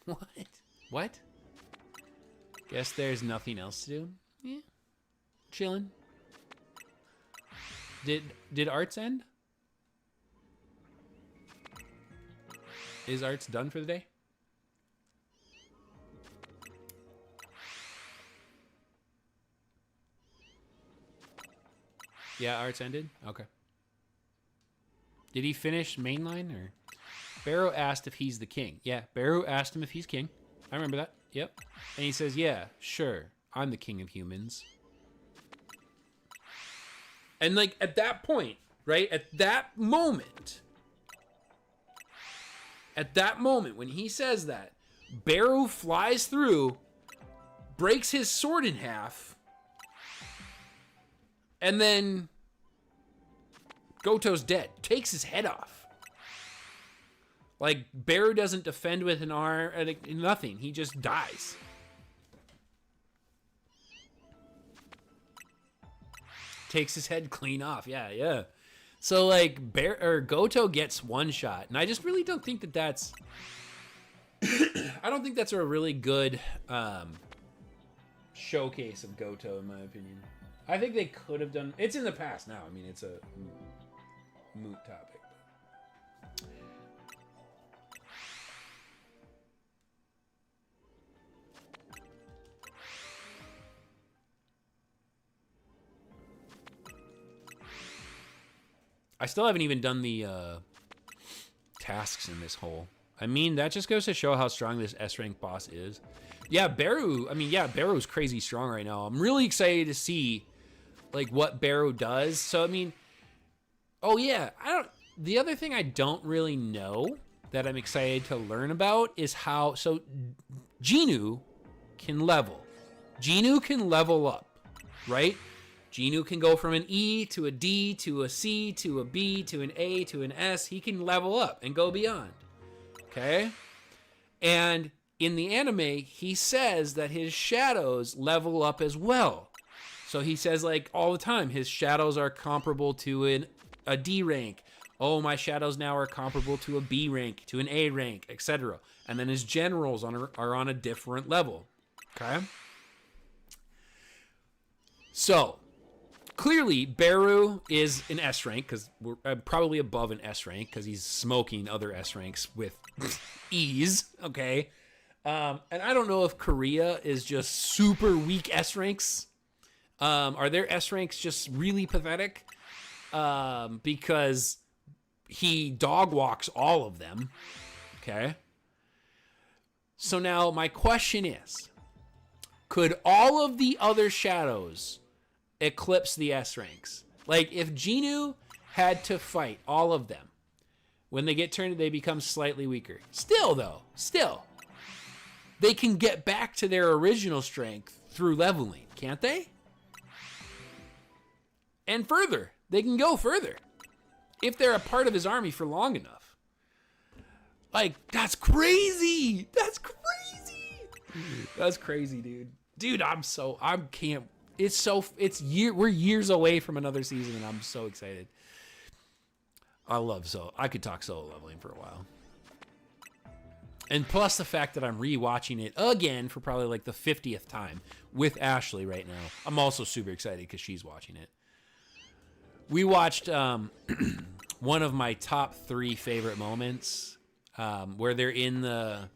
What? What? Guess there's nothing else to do. Yeah. Chilling. Did Arts end? Is Arts done for the day? Yeah, Arts ended? Okay. Did he finish mainline or? Barrow asked if he's the king. Yeah, Barrow asked him if he's king. I remember that. Yep. And he says, yeah, sure. I'm the king of humans. And like at that point, right? At that moment when he says that, Barrow flies through, breaks his sword in half, and then Goto's dead. Takes his head off. Like, Barrow doesn't defend with an arm, nothing. He just dies. Takes his head clean off. Yeah, yeah. So, like, Goto gets one shot. And I just really don't think that that's... I don't think that's a really good showcase of Goto, in my opinion. I think they could have done... It's in the past now. I mean, it's a moot topic. I still haven't even done the tasks in this hole. I mean, that just goes to show how strong this S-rank boss is. Yeah, Barrow, I mean, yeah, Barrow's crazy strong right now. I'm really excited to see, like, what Barrow does. So, I mean, oh, yeah, the other thing I don't really know that I'm excited to learn about is how, so, Genu can level. Genu can level up, right? Genu can go from an E to a D to a C to a B to an A to an S. He can level up and go beyond. Okay? And in the anime, he says that his shadows level up as well. So he says, like, all the time, his shadows are comparable to a D rank. Oh, my shadows now are comparable to a B rank, to an A rank, etc. And then his generals are on a different level. Okay? So... Clearly, Barrow is an S rank, because we're probably above an S rank, because he's smoking other S ranks with ease, okay? And I don't know if Korea is just super weak S ranks. Are their S ranks just really pathetic? Because he dog walks all of them, okay? So now my question is, could all of the other shadows eclipse the S ranks? Like, if Genu had to fight all of them, when they get turned, they become slightly weaker. Still, they can get back to their original strength through leveling, can't they? And further, they can go further if they're a part of his army for long enough. Like, that's crazy. That's crazy. That's crazy, dude. Dude, we're years away from another season, and I'm so excited. I could talk solo leveling for a while. And plus the fact that I'm rewatching it again for probably like the 50th time with Ashley right now. I'm also super excited because she's watching it. We watched one of my top 3 favorite moments, where they're in the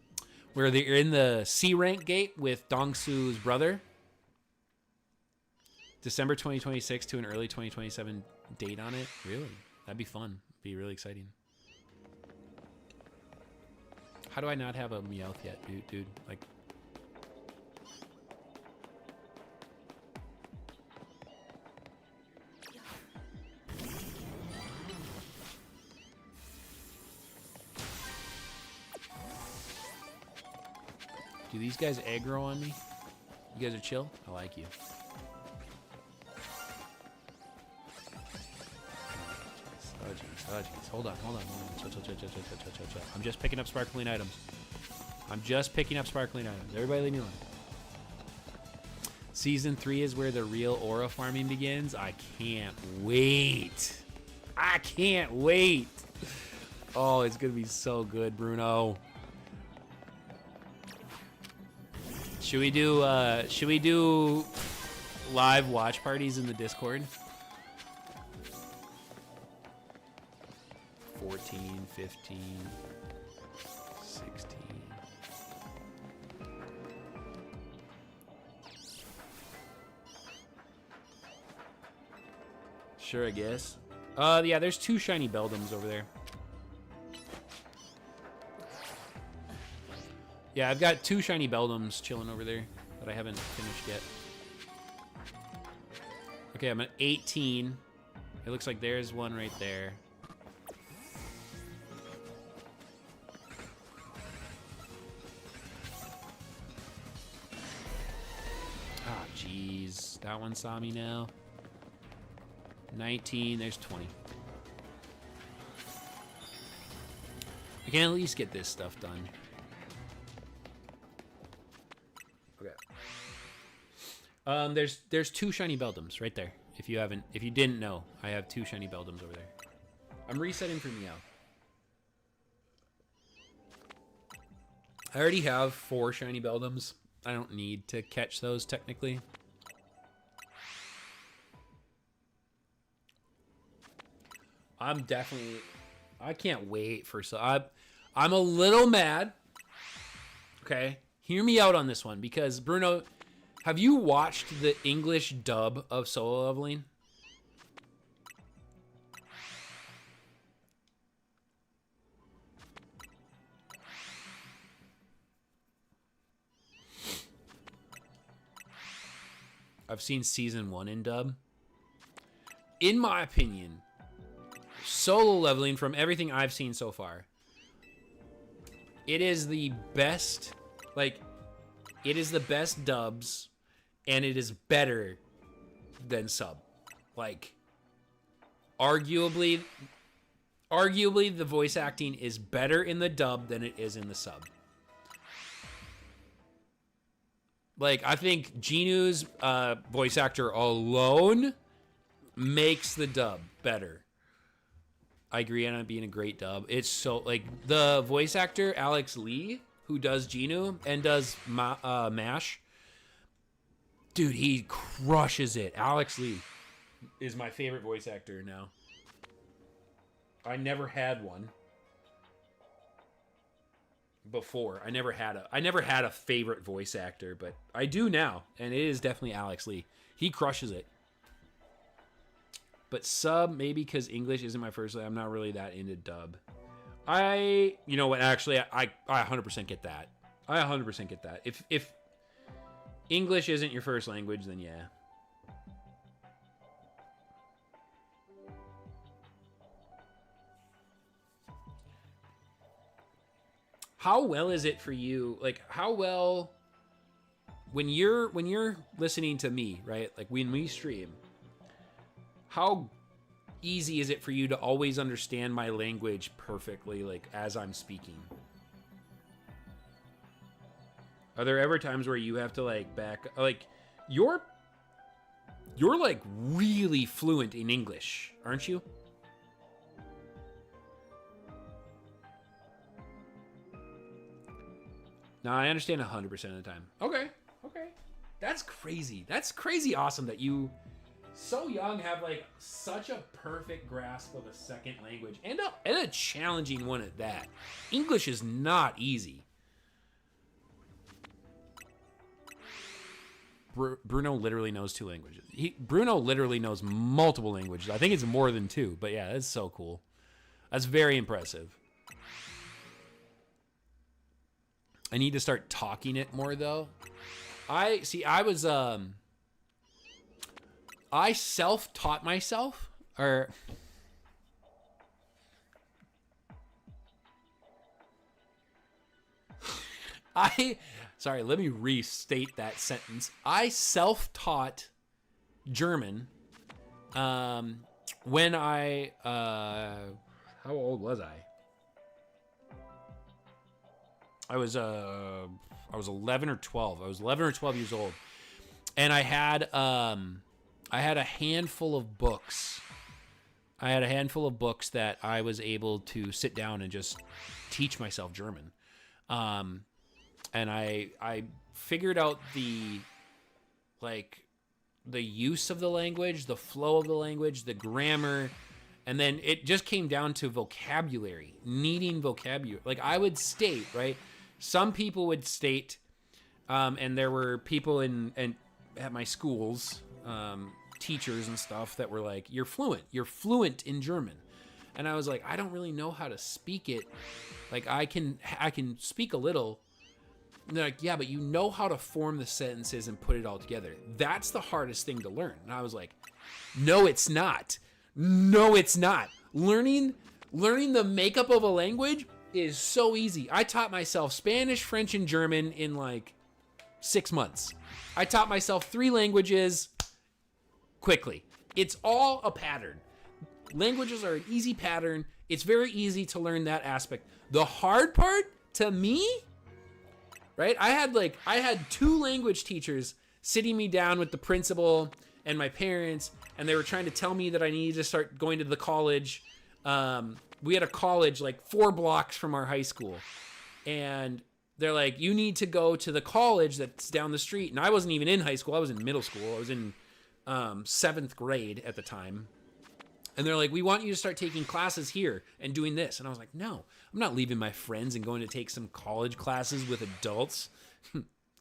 C rank gate with Dongsu's brother. December 2026 to an early 2027 date on it. Really? That'd be fun. Be really exciting. How do I not have a Meowth yet, dude? Like... Do these guys aggro on me? You guys are chill? I like you. Oh, jeez. Oh, jeez. Hold on. Chill. I'm just picking up sparkling items. Everybody leave me alone. Season 3 is where the real aura farming begins. I can't wait. Oh, it's going to be so good, Bruno. Should we do live watch parties in the Discord? 14, 15, 16. Sure, I guess. Yeah, there's 2 shiny Beldums over there. Yeah, I've got 2 shiny Beldums chilling over there that I haven't finished yet. Okay, I'm at 18. It looks like there's one right there. Ah, jeez. That one saw me now. 19, there's 20. I can at least get this stuff done. Okay. There's 2 shiny Beldums right there. If you didn't know, I have 2 shiny Beldums over there. I'm resetting for Meow. I already have 4 shiny Beldums. I don't need to catch those technically. I can't wait for I'm a little mad. Okay, hear me out on this one because Bruno, have you watched the English dub of Solo Leveling? I've seen season 1 in dub. In my opinion, Solo Leveling, from everything I've seen so far, it is the best, it is the best dubs, and it is better than sub. Arguably the voice acting is better in the dub than it is in the sub. I think Jinu's voice actor alone makes the dub better. I agree on it being a great dub. It's so, the voice actor, Alex Lee, who does Jinu and does MASH, dude, he crushes it. Alex Lee is my favorite voice actor now. I never had one before. I never had a favorite voice actor, but I do now, and it is definitely Alex Lee. He crushes it. But sub, maybe because English isn't my first language, I'm not really that into dub. You know what, actually, I 100% get that. I 100% get that. If English isn't your first language, then yeah. How well is it for you? How well, when you're listening to me, right? When we stream, how easy is it for you to always understand my language perfectly, as I'm speaking? Are there ever times where you have to you're really fluent in English, aren't you? No, I understand 100% of the time. Okay. That's crazy. That's crazy awesome that you, so young, have such a perfect grasp of a second language and a challenging one at that. English is not easy. Bruno literally knows 2 languages. Bruno literally knows multiple languages. I think it's more than 2, but yeah, that's so cool. That's very impressive. I need to start talking it more though. I self-taught myself, or Sorry, let me restate that sentence. I self-taught German when I, how old was I? I was 11 or 12. I was 11 or 12 years old. And I had a handful of books. I had a handful of books that I was able to sit down and just teach myself German. And I figured out the use of the language, the flow of the language, the grammar, and then it just came down to vocabulary, needing vocabulary. Like I would state, right? Some people would state, and there were people at my schools, teachers and stuff that were like, you're fluent in German. And I was like, I don't really know how to speak it. Like I can speak a little. And they're like, yeah, but you know how to form the sentences and put it all together. That's the hardest thing to learn. And I was like, no, it's not. No, it's not. Learning the makeup of a language is so easy. I taught myself Spanish, French, and German in like 6 months. I taught myself 3 languages quickly. It's all a pattern. Languages are an easy pattern. It's very easy to learn that aspect. The hard part to me, right? I had 2 language teachers sitting me down with the principal and my parents, and they were trying to tell me that I needed to start going to the college. We had a college like 4 blocks from our high school, and they're like, you need to go to the college that's down the street. And I wasn't even in high school. I was in middle school. I was in 7th grade at the time. And they're like, we want you to start taking classes here and doing this. And I was like, no, I'm not leaving my friends and going to take some college classes with adults.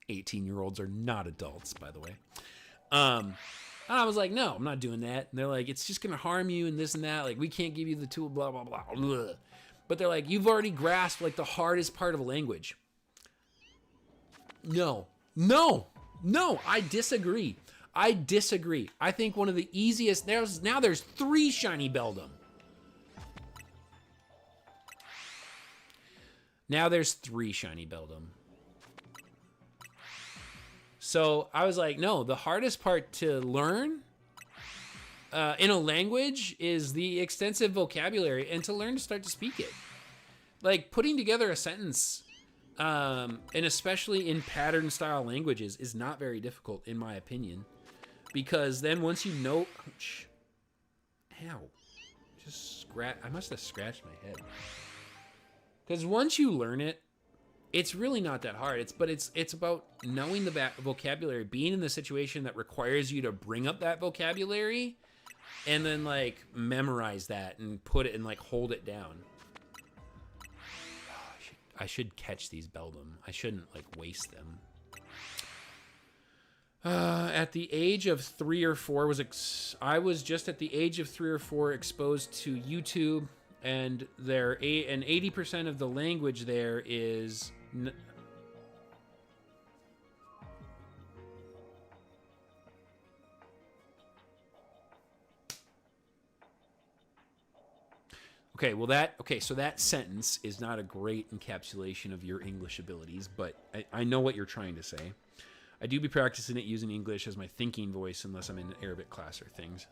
18-year-olds are not adults, by the way. And I was like, no, I'm not doing that. And they're like, it's just going to harm you and this and that. Like, we can't give you the tool, blah, blah, blah. Blah. But they're like, you've already grasped like the hardest part of a language. No, I disagree. I think one of the easiest, there's 3 shiny Beldum. Now there's 3 shiny Beldum. So I was like, no, the hardest part to learn in a language is the extensive vocabulary and to learn to start to speak it. Like putting together a sentence, and especially in pattern style languages, is not very difficult in my opinion. Because then once you know, ouch, ow, I must have scratched my head. Because once you learn it, it's really not that hard. It's about knowing the vocabulary, being in the situation that requires you to bring up that vocabulary, and then like memorize that and put it and like hold it down. I should catch these Beldum. I shouldn't like waste them. At the age of 3 or 4 I was just at the age of 3 or 4 exposed to YouTube, and and 80% of the language there is so that sentence is not a great encapsulation of your English abilities, but I know what you're trying to say. I do be practicing it using English as my thinking voice unless I'm in Arabic class or things.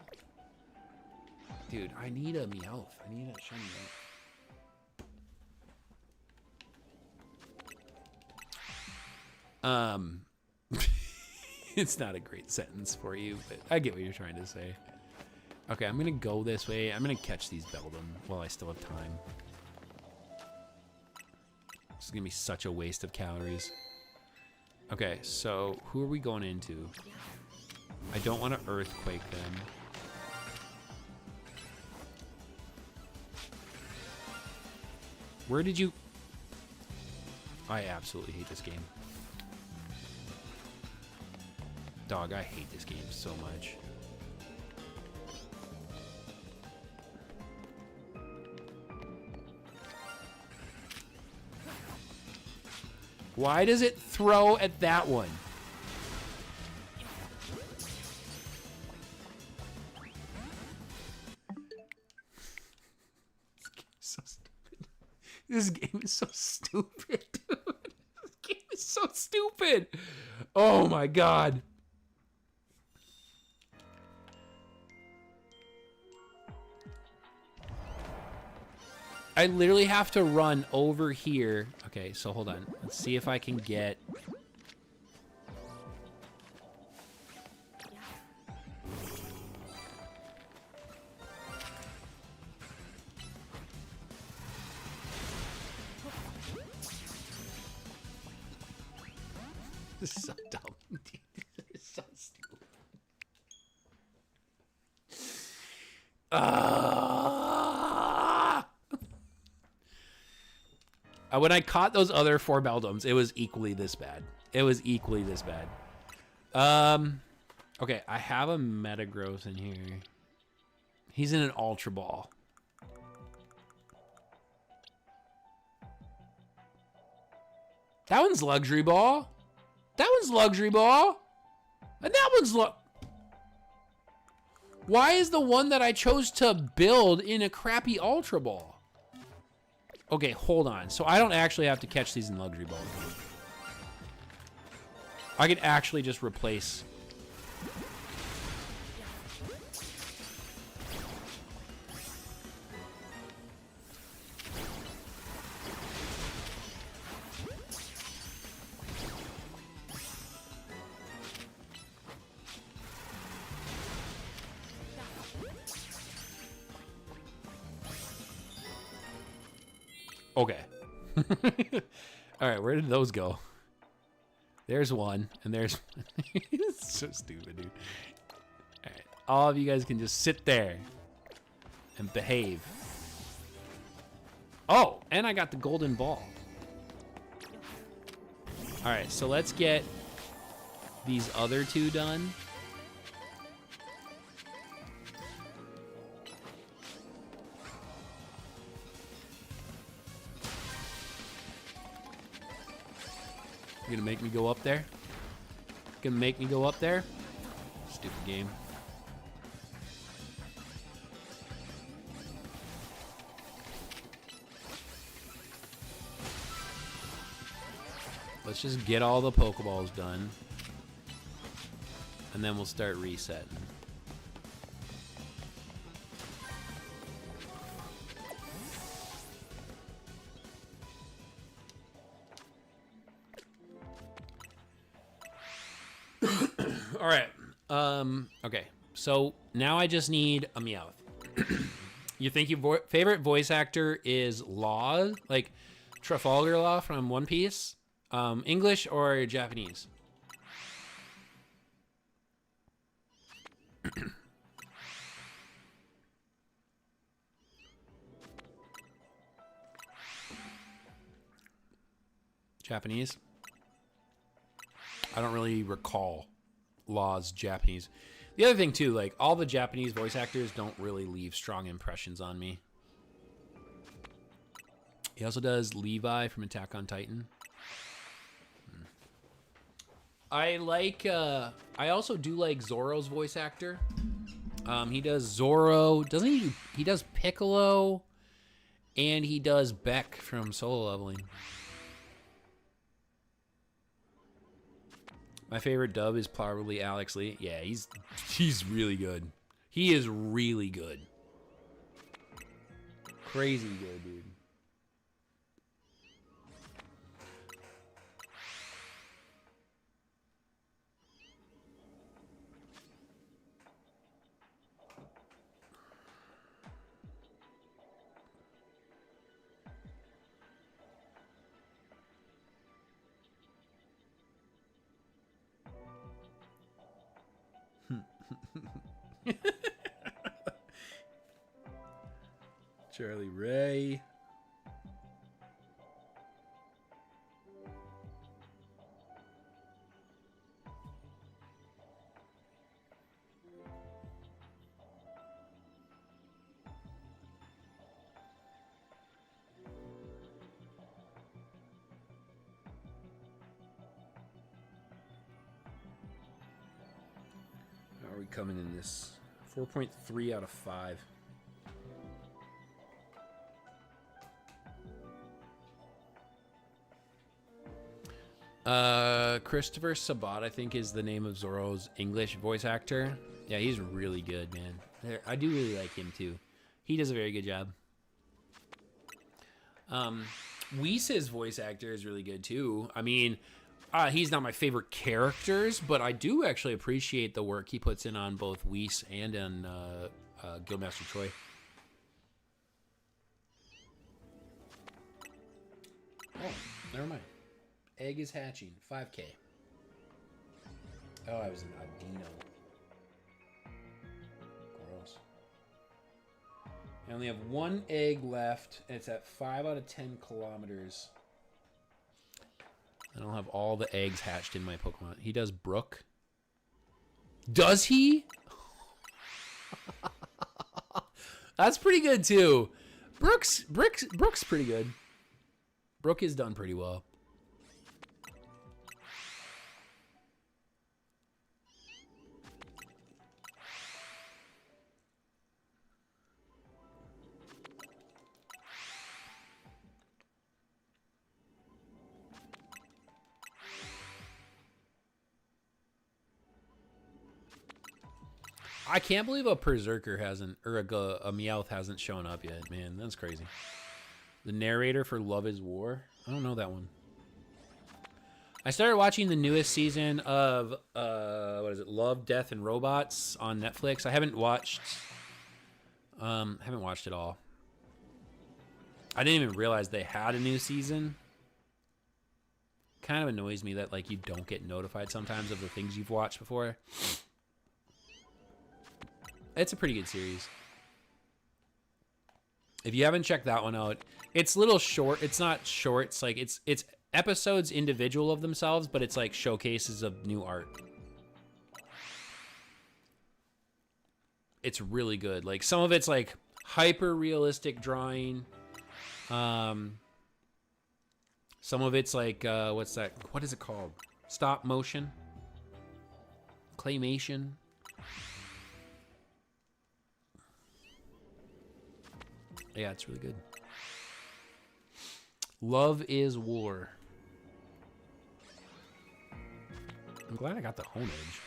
Dude, I need a Meowth. I need a shiny Meowth. It's not a great sentence for you, but I get what you're trying to say. Okay, I'm gonna go this way. I'm gonna catch these Beldum while I still have time. This is gonna be such a waste of calories. Okay, so who are we going into? I don't want to earthquake them. Where did you... I absolutely hate this game. Dog, I hate this game so much. Why does it throw at that one? This game is so stupid, dude. This game It's so stupid. Oh my god. I literally have to run over here. Okay, so hold on. Let's see if I can get... This is so dumb. This is so stupid. When I caught those other 4 Beldums, it was equally this bad. It was equally this bad. Okay, I have a Metagross in here. He's in an Ultra Ball. That one's Luxury Ball. That one's Luxury Ball. And that one's Why is the one that I chose to build in a crappy Ultra Ball? Okay, hold on. So I don't actually have to catch these in Luxury Ball. I can actually just replace... Okay. All right, where did those go? There's one, and there's... It's so stupid, dude. All right, all of you guys can just sit there and behave. Oh, and I got the golden ball. All right, so let's get these other 2 done. You gonna make me go up there? Gonna make me go up there? Stupid game. Let's just get all the Pokeballs done. And then we'll start resetting. All right. Okay. So now I just need a Meowth. You think your favorite voice actor is Law, like Trafalgar Law from One Piece? English or Japanese? Japanese? I don't really recall Law's Japanese. The other thing too, like all the Japanese voice actors don't really leave strong impressions on me. He also does Levi from Attack on Titan. I like, I also do like Zoro's voice actor. He does Zoro, doesn't he? He does Piccolo, and he does Beck from Solo Leveling. My favorite dub is probably Alex Lee. Yeah, he's really good. He is really good. Crazy good, dude. Charlie Ray. How are we coming in this? 4.3 out of 5. Christopher Sabat, I think, is the name of Zoro's English voice actor. Yeah, he's really good, man. I do really like him too. He does a very good job. Whis' voice actor is really good too. I mean, he's not my favorite characters, but I do actually appreciate the work he puts in on both Whis and on Guildmaster Troy. Oh, never mind. Egg is hatching. 5K. Oh, I was an albino. Gross. I only have one egg left, and it's at 5 out of 10 kilometers. And I'll have all the eggs hatched in my Pokemon. He does Brook. Does he? That's pretty good, too. Brook's pretty good. Brook is done pretty well. I can't believe a Berserker hasn't, or a Meowth hasn't shown up yet, man. That's crazy. The narrator for Love is War? I don't know that one. I started watching the newest season of, what is it, Love, Death, and Robots on Netflix. I haven't watched it all. I didn't even realize they had a new season. Kind of annoys me that, like, you don't get notified sometimes of the things you've watched before. It's a pretty good series. If you haven't checked that one out, it's a little short. It's not short. It's like it's episodes individual of themselves, but it's like showcases of new art. It's really good. Like some of it's like hyper realistic drawing. Some of it's like what's that? What is it called? Stop motion. Claymation. Yeah, it's really good. Love is War. I'm glad I got the Honedge.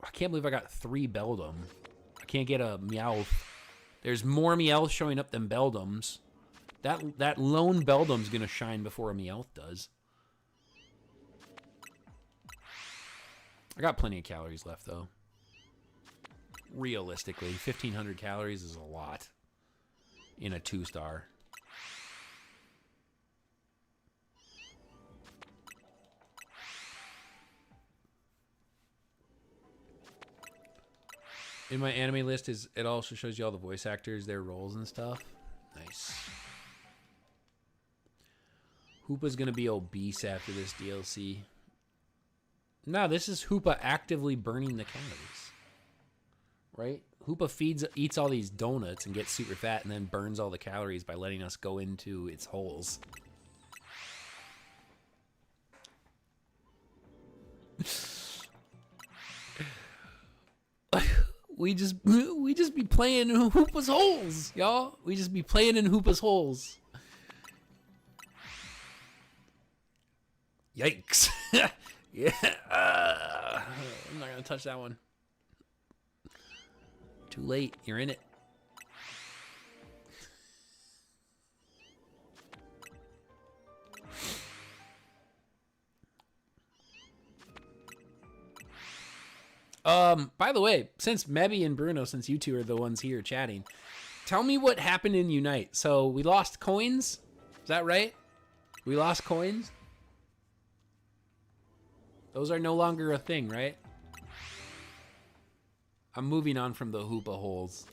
I can't believe I got 3 Beldum. I can't get a Meowth. There's more Meowth showing up than Beldums. That lone Beldum's gonna shine before a Meowth does. I got plenty of calories left though. Realistically, 1,500 calories is a lot in a 2-star. In my anime list it also shows you all the voice actors, their roles and stuff. Nice. Hoopa's gonna be obese after this DLC. No, this is Hoopa actively burning the calories. Right? Hoopa eats all these donuts and gets super fat and then burns all the calories by letting us go into its holes. we just be playing in Hoopa's holes, y'all. We just be playing in Hoopa's holes. Yikes. Yeah. I'm not gonna touch that one. Too late. You're in it. By the way, since Mebby and Bruno, since you two are the ones here chatting, tell me what happened in Unite. So we lost coins? Is that right? We lost coins? Those are no longer a thing, right? I'm moving on from the Hoopa holes.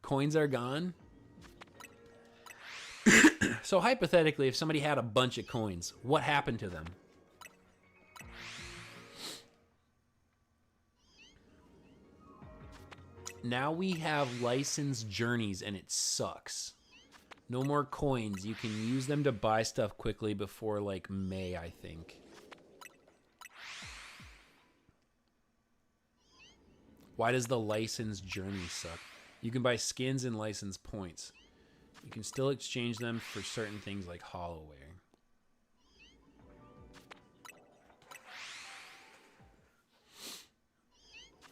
Coins are gone. So hypothetically, if somebody had a bunch of coins, what happened to them? Now we have licensed journeys and it sucks. No more coins. You can use them to buy stuff quickly before like May, I think. Why does the licensed journey suck? You can buy skins and license points. You can still exchange them for certain things like hollowware.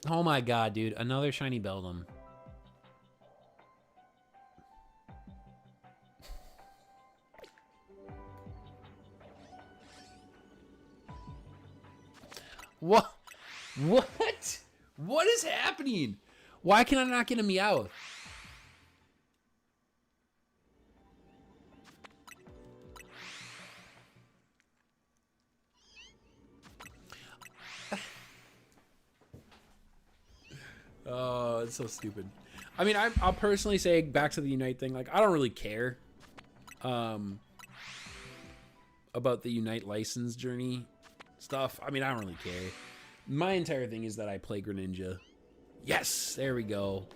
Oh my god, dude. Another shiny Beldum. What? What? What is happening? Why can I not get a Meowth? Oh, it's so stupid. I mean, I'll personally say, back to the Unite thing, like, I don't really care about the Unite license journey stuff. I mean, I don't really care. My entire thing is that I play Greninja. Yes, there we go.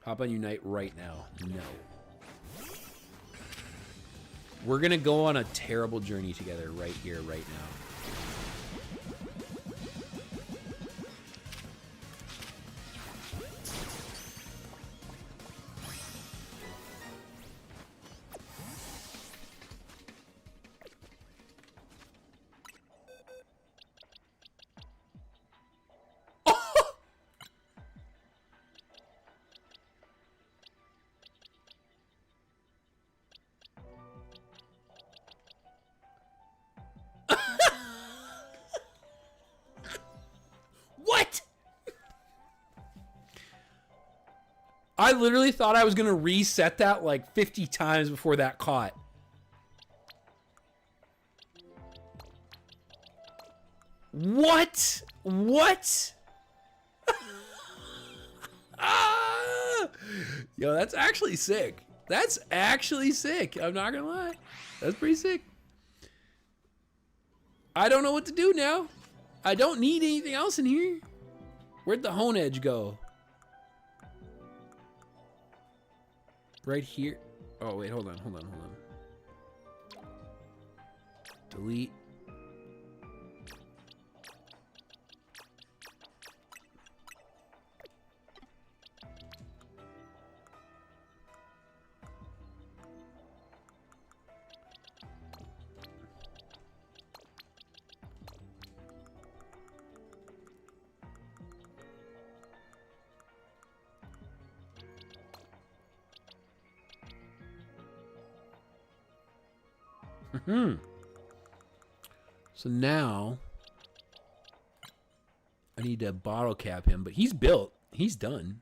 Hop on Unite right now. No. We're gonna go on a terrible journey together right here, right now. What? I literally thought I was gonna reset that like 50 times before that caught. What? What? Ah! Yo, that's actually sick. That's actually sick. I'm not gonna lie. That's pretty sick. I don't know what to do now. I don't need anything else in here. Where'd the hone edge go? Right here. Oh, wait, hold on. Delete. So now I need to bottle cap him, but he's built. He's done.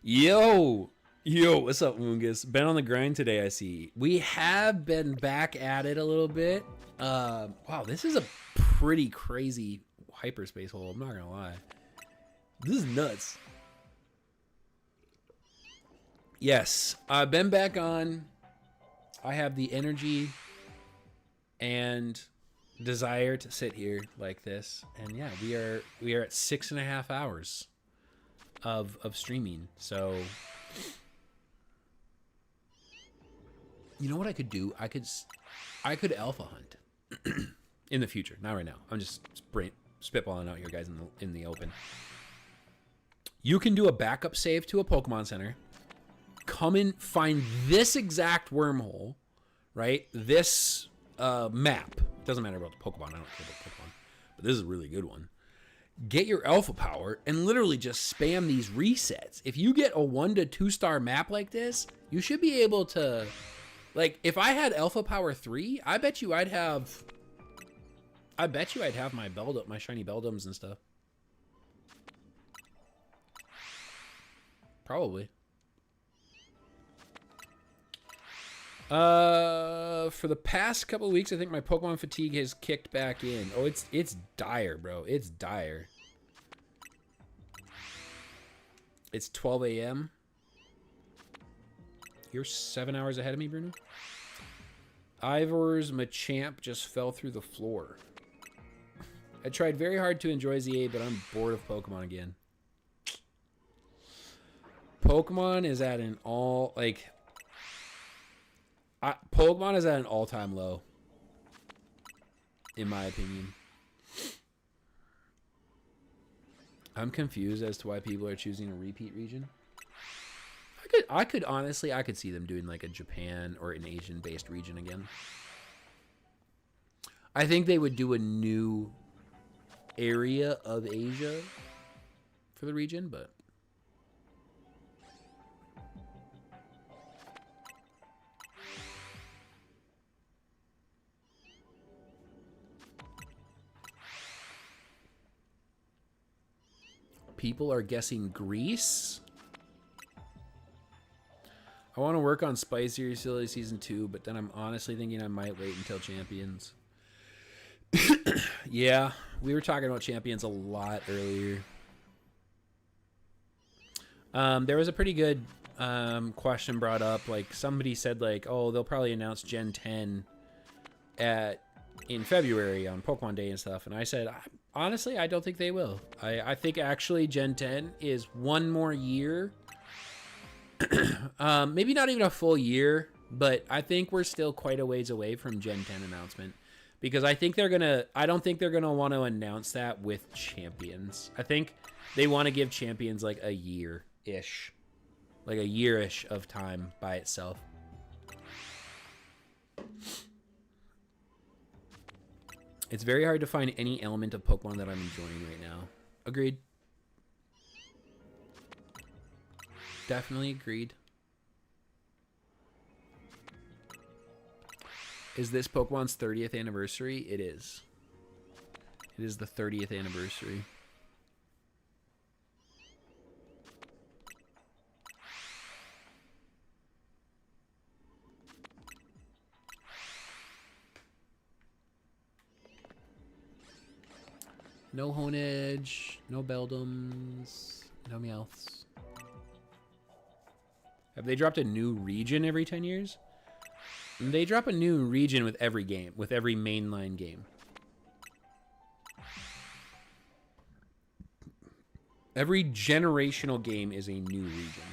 Yo, what's up, Moongus? Been on the grind today, I see. We have been back at it a little bit. Wow, this is a pretty crazy hyperspace hole. I'm not gonna lie. This is nuts. Yes, I've been back on. I have the energy and desire to sit here like this, and yeah, we are at 6.5 hours of streaming. So you know what I could do? I could alpha hunt in the future. Not right now. I'm just spitballing out here, guys, in the open. You can do a backup save to a Pokemon Center. Come in, find this exact wormhole, right? This map. Doesn't matter about the Pokemon. I don't care about Pokemon. But this is a really good one. Get your alpha power and literally just spam these resets. If you get a 1 to 2 star map like this, you should be able to... Like, if I had alpha power 3, I bet you I'd have my my shiny Beldums and stuff. Probably. For the past couple of weeks, I think my Pokemon fatigue has kicked back in. Oh, it's dire, bro. It's dire. It's 12 a.m. You're 7 hours ahead of me, Bruno. Ivor's Machamp just fell through the floor. I tried very hard to enjoy ZA, but I'm bored of Pokemon again. Pokemon is at an Pokemon is at an all-time low, in my opinion. I'm confused as to why people are choosing a repeat region. I could honestly, I could see them doing like a Japan or an Asian-based region again. I think they would do a new area of Asia for the region, but people are guessing Greece. I want to work on Spicier Silly Season 2, but then I'm honestly thinking I might wait until Champions. Yeah, we were talking about Champions a lot earlier. There was a pretty good question brought up. Like, somebody said, like, oh, they'll probably announce Gen 10 in February on Pokemon Day and stuff. And I said, honestly, I don't think they will. I think actually Gen 10 is one more year. Maybe not even a full year, but I think we're still quite a ways away from Gen 10 announcement. Because I think I don't think they're gonna want to announce that with Champions. I think they want to give Champions like a year-ish. Like a year-ish of time by itself. It's very hard to find any element of Pokemon that I'm enjoying right now. Agreed. Definitely agreed. Is this Pokemon's 30th anniversary? It is. It is the 30th anniversary. No Honedge, no Beldums, no Meowths. Have they dropped a new region every 10 years? They drop a new region with every game, with every mainline game. Every generational game is a new region.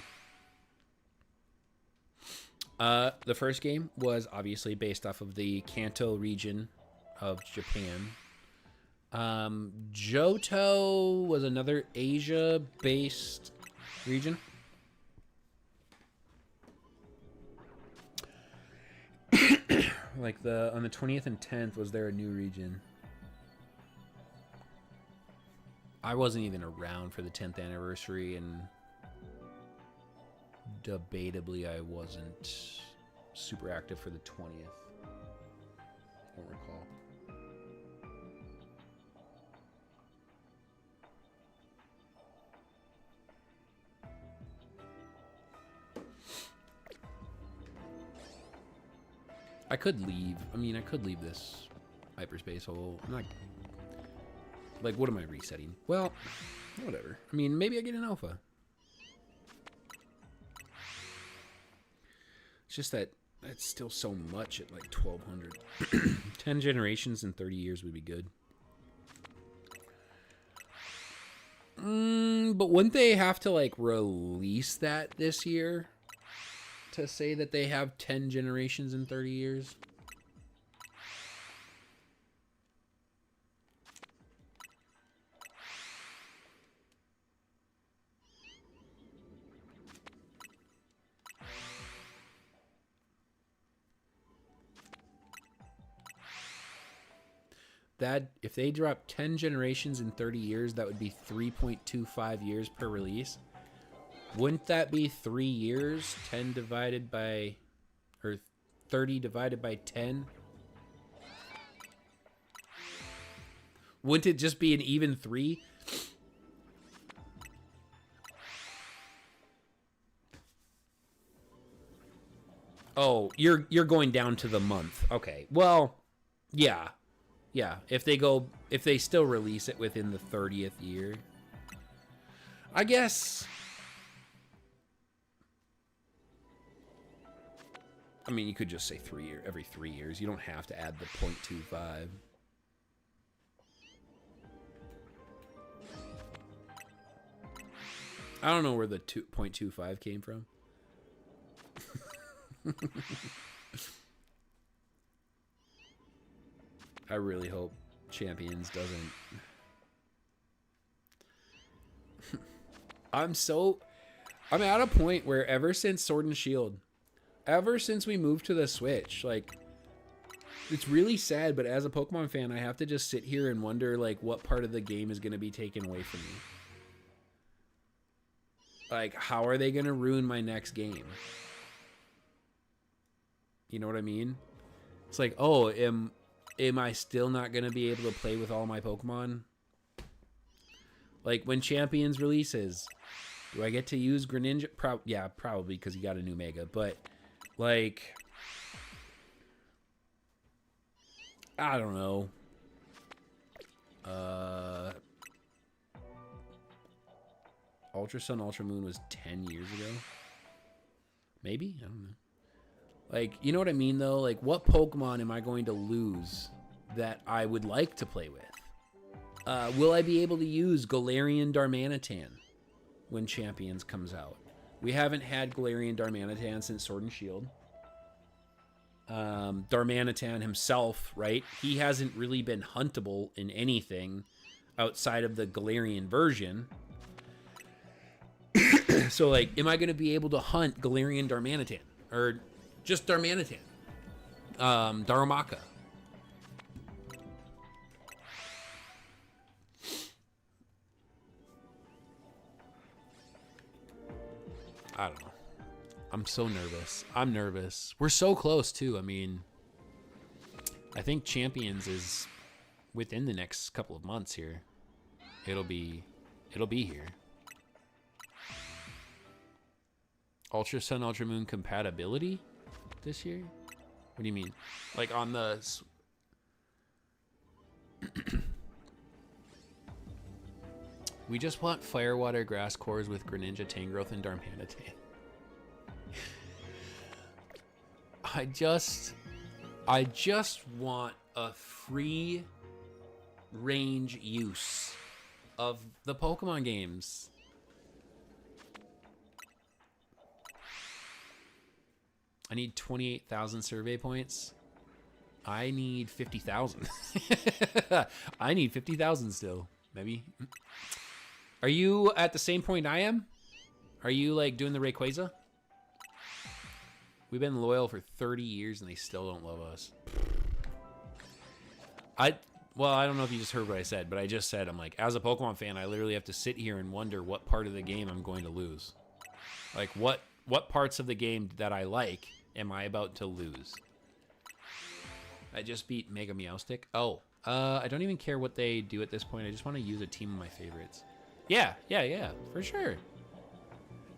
The first game was obviously based off of the Kanto region of Japan. Johto was another Asia-based region. Like on the 20th and 10th, was there a new region? I wasn't even around for the 10th anniversary, and debatably I wasn't super active for the 20th. I don't recall. I could leave. I mean, I could leave this hyperspace hole. I'm not... Like, what am I resetting? Well, whatever. I mean, maybe I get an alpha. It's just that that's still so much at, like, 1,200. 10 generations in 30 years would be good. But wouldn't they have to, like, release that this year? To say that they have 10 generations in 30 years? That, if they drop 10 generations in 30 years, that would be 3.25 years per release. Wouldn't that be 3 years? 10 divided by... Or 30 divided by 10? Wouldn't it just be an even 3? Oh, you're going down to the month. Okay. Well, yeah. Yeah. If they still release it within the 30th year. I guess... I mean, you could just say every 3 years. You don't have to add the 0.25. I don't know where the 2.25 came from. I really hope Champions doesn't. I'm at a point where ever since Sword and Shield, ever since we moved to the Switch, like, it's really sad, but as a Pokemon fan, I have to just sit here and wonder, like, what part of the game is going to be taken away from me. Like, how are they going to ruin my next game? You know what I mean? It's like, oh, am I still not going to be able to play with all my Pokemon? Like, when Champions releases, do I get to use Greninja? Yeah, probably, because he got a new Mega. But, like, I don't know. Ultra Sun, Ultra Moon was 10 years ago. Maybe? I don't know. Like, you know what I mean, though? Like, what Pokemon am I going to lose that I would like to play with? Will I be able to use Galarian Darmanitan when Champions comes out? We haven't had Galarian Darmanitan since Sword and Shield. Darmanitan himself, right? He hasn't really been huntable in anything outside of the Galarian version. So, like, am I going to be able to hunt Galarian Darmanitan? Or just Darmanitan? Darumaka. I don't know. I'm so nervous. I'm nervous. We're so close, too. I mean, I think Champions is within the next couple of months here. It'll be here. Ultra Sun, Ultra Moon compatibility this year? What do you mean? Like on the... We just want Firewater Grass Cores with Greninja, Tangrowth, and Darmanitan. I just want a free range use of the Pokemon games. I need 28,000 survey points. I need 50,000. I need 50,000 still, maybe. Are you at the same point I am? Are you like doing the Rayquaza? We've been loyal for 30 years and they still don't love us. Well, I don't know if you just heard what I said, but I just said, I'm like, as a Pokemon fan, I literally have to sit here and wonder what part of the game I'm going to lose. Like, what parts of the game that I like am I about to lose? I just beat Mega Meowstic. Oh, I don't even care what they do at this point. I just want to use a team of my favorites. Yeah, for sure.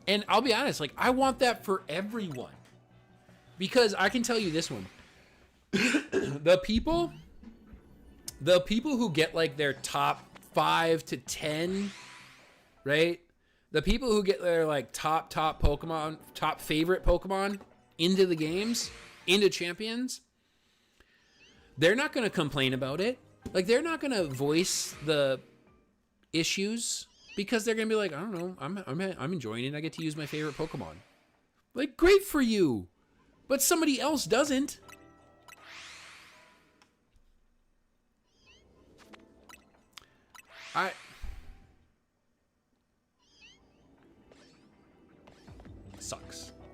And I'll be honest, like, I want that for everyone. Because I can tell you this one. The people who get, like, their top 5 to 10, right? The people who get their, like, top Pokemon, top favorite Pokemon into the games, into Champions, they're not going to complain about it. Like, they're not going to voice the issues because they're going to be like, I don't know, I'm enjoying it. I get to use my favorite Pokemon. Like, great for you. But somebody else doesn't.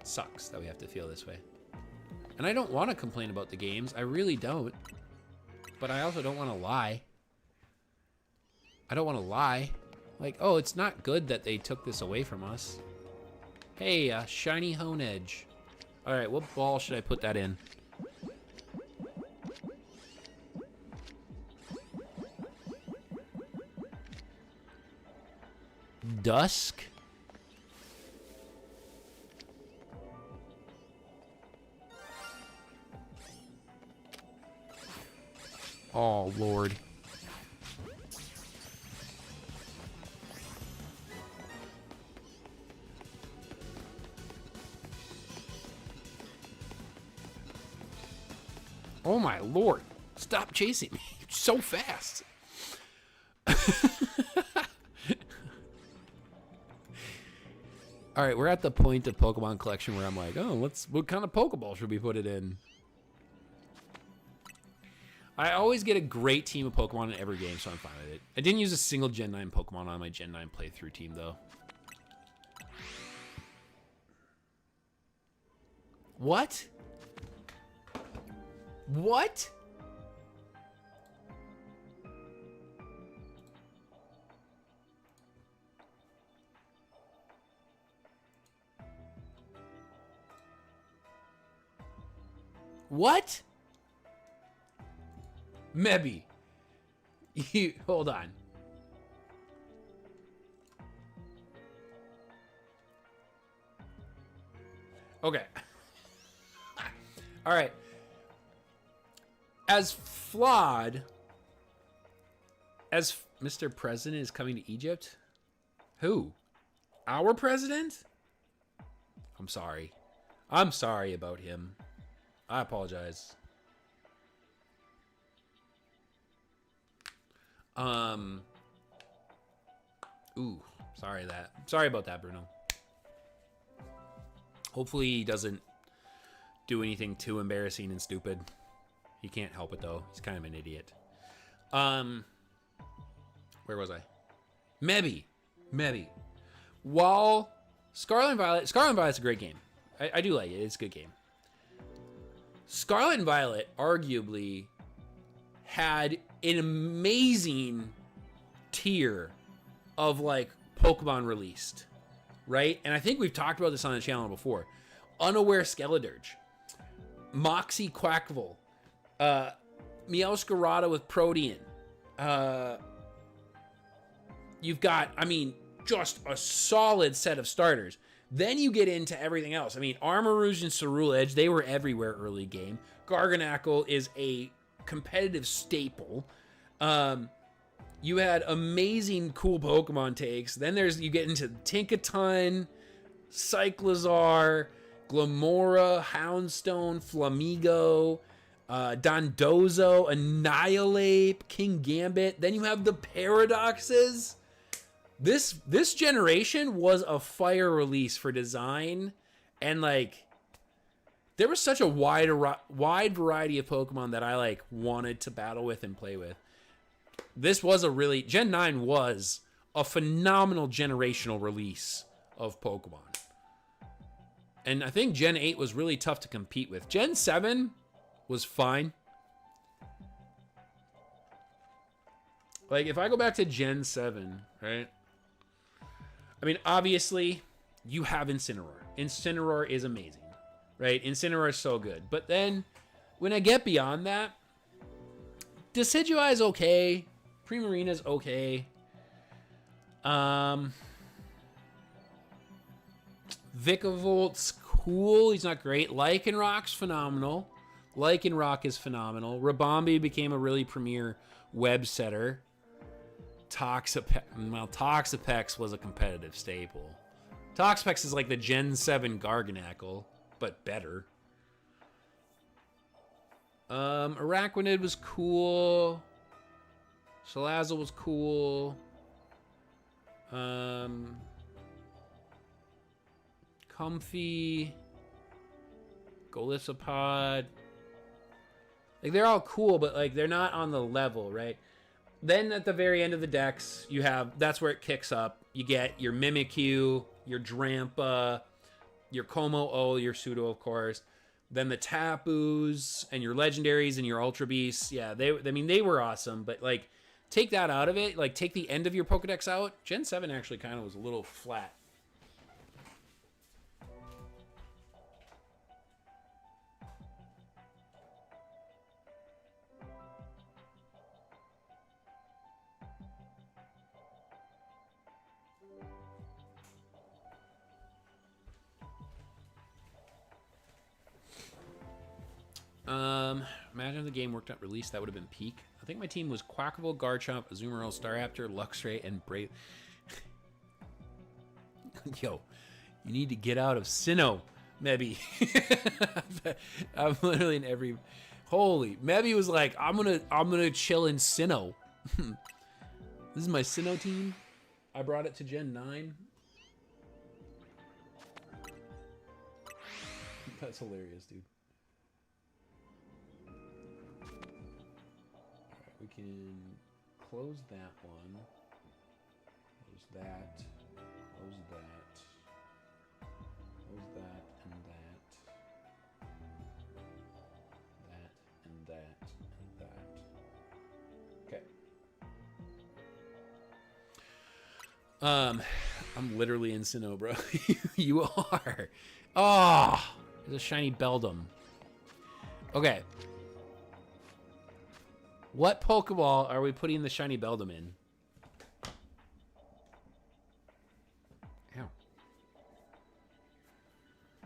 Sucks that we have to feel this way. And I don't want to complain about the games. I really don't. But I also don't want to lie. I don't want to lie. Like, oh, it's not good that they took this away from us. Hey, shiny Hone Edge. All right, what ball should I put that in? Dusk? Oh, Lord. Oh, my Lord. Stop chasing me. You're so fast. All right, we're at the point of Pokemon collection where I'm like, oh, what kind of Pokeball should we put it in? I always get a great team of Pokemon in every game, so I'm fine with it. I didn't use a single Gen 9 Pokemon on my Gen 9 playthrough team, though. What? What? What? Mebby. Hold on. Okay. All right. As flawed as Mr. President is coming to Egypt? Who? Our president? I'm sorry. I'm sorry about him. I apologize. Ooh, sorry about that, Bruno. Hopefully he doesn't do anything too embarrassing and stupid. He can't help it though. He's kind of an idiot. Where was I? Maybe. While Scarlet and Violet's a great game. I do like it. It's a good game. Scarlet and Violet arguably had an amazing tier of like Pokemon released, right? And I think we've talked about this on the channel before. Unaware Skeledirge, Moxie Quackville, Meowscarada with Protean. You've got, I mean, just a solid set of starters. Then you get into everything else. I mean, Armarouge and Ceruledge, they were everywhere early game. Garganacl is a competitive staple. You had amazing cool Pokemon takes. Then you get into Tinkaton, Cyclizar, Glamora, Houndstone, Flamigo, Dondozo, Annihilate, King Gambit. Then you have the Paradoxes. This generation was a fire release for design, and like there was such a wide variety of Pokemon that I like wanted to battle with and play with. This was a really Gen 9 was a phenomenal generational release of Pokemon. And I think Gen 8 was really tough to compete with. Gen 7 was fine. Like if I go back to Gen 7, right? I mean, obviously, you have Incineroar. Incineroar is amazing, right? Incineroar is so good. But then, when I get beyond that, Decidueye is okay. Primarina's okay. Vikavolt cool. He's not great. Lycanroc's phenomenal. Lycanroc is phenomenal. Rabombi became a really premier web setter. Toxapex was a competitive staple. Toxapex is like the Gen 7 Garganacl, but better. Araquanid was cool. Salazzle was cool. Comfy. Golisopod. Like, they're all cool, but, like, they're not on the level, right? Then at the very end of the decks, you have, that's where it kicks up. You get your Mimikyu, your Drampa, your Como-O, your Pseudo, of course. Then the Tapus and your Legendaries and your Ultra Beasts. Yeah, they were awesome, but, like, take that out of it. Like, take the end of your Pokedex out. Gen 7 actually kind of was a little flat. Imagine if the game worked out release, that would have been peak. I think my team was Quackable, Garchomp, Azumarill, Staraptor, Luxray, and Brave. Yo, you need to get out of Sinnoh, Mebby. I'm literally in every. Holy, Mebby was like, I'm gonna chill in Sinnoh. This is my Sinnoh team. I brought it to Gen 9. That's hilarious, dude. Alright, we can close that one. Close that. Close that. Close that and that. That and that and that. Okay. I'm literally in Sinnoh, bro. You are. Oh, there's a shiny Beldum. Okay. What Pokeball are we putting the shiny Beldum in? Ow.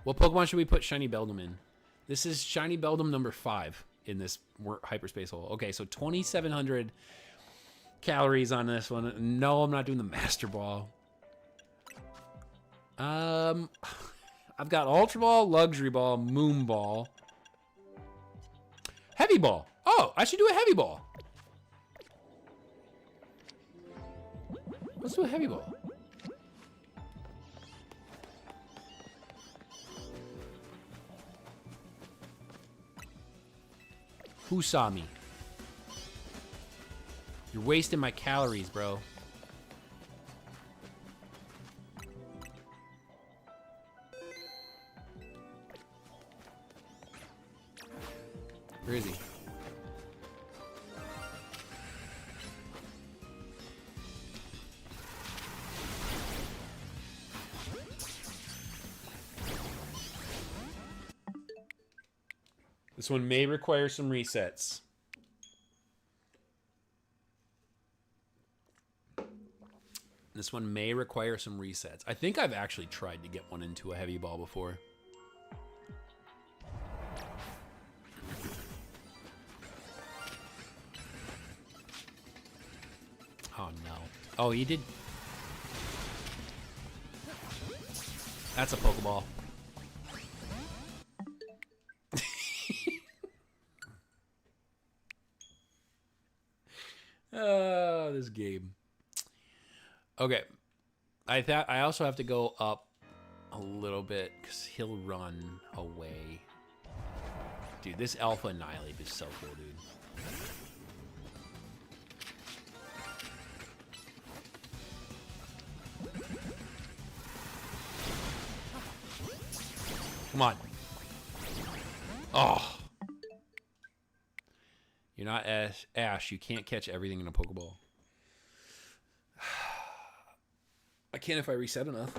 What Pokemon should we put shiny Beldum in? This is shiny Beldum number 5 in this hyperspace hole. Okay, so 2,700 calories on this one. No, I'm not doing the Master Ball. I've got Ultra Ball, Luxury Ball, Moon Ball, Heavy Ball. Oh, I should do a Heavy Ball. Let's do a Heavy Ball. Who saw me? You're wasting my calories, bro. Where is he? This one may require some resets. This one may require some resets. I think I've actually tried to get one into a Heavy Ball before. Oh, no. Oh, he did. That's a Pokeball. Oh, this game. Okay. I also have to go up a little bit because he'll run away. Dude, this Alpha Annihilate is so cool, dude. Come on. Oh. You're not Ash. You can't catch everything in a Pokeball. I can if I reset enough.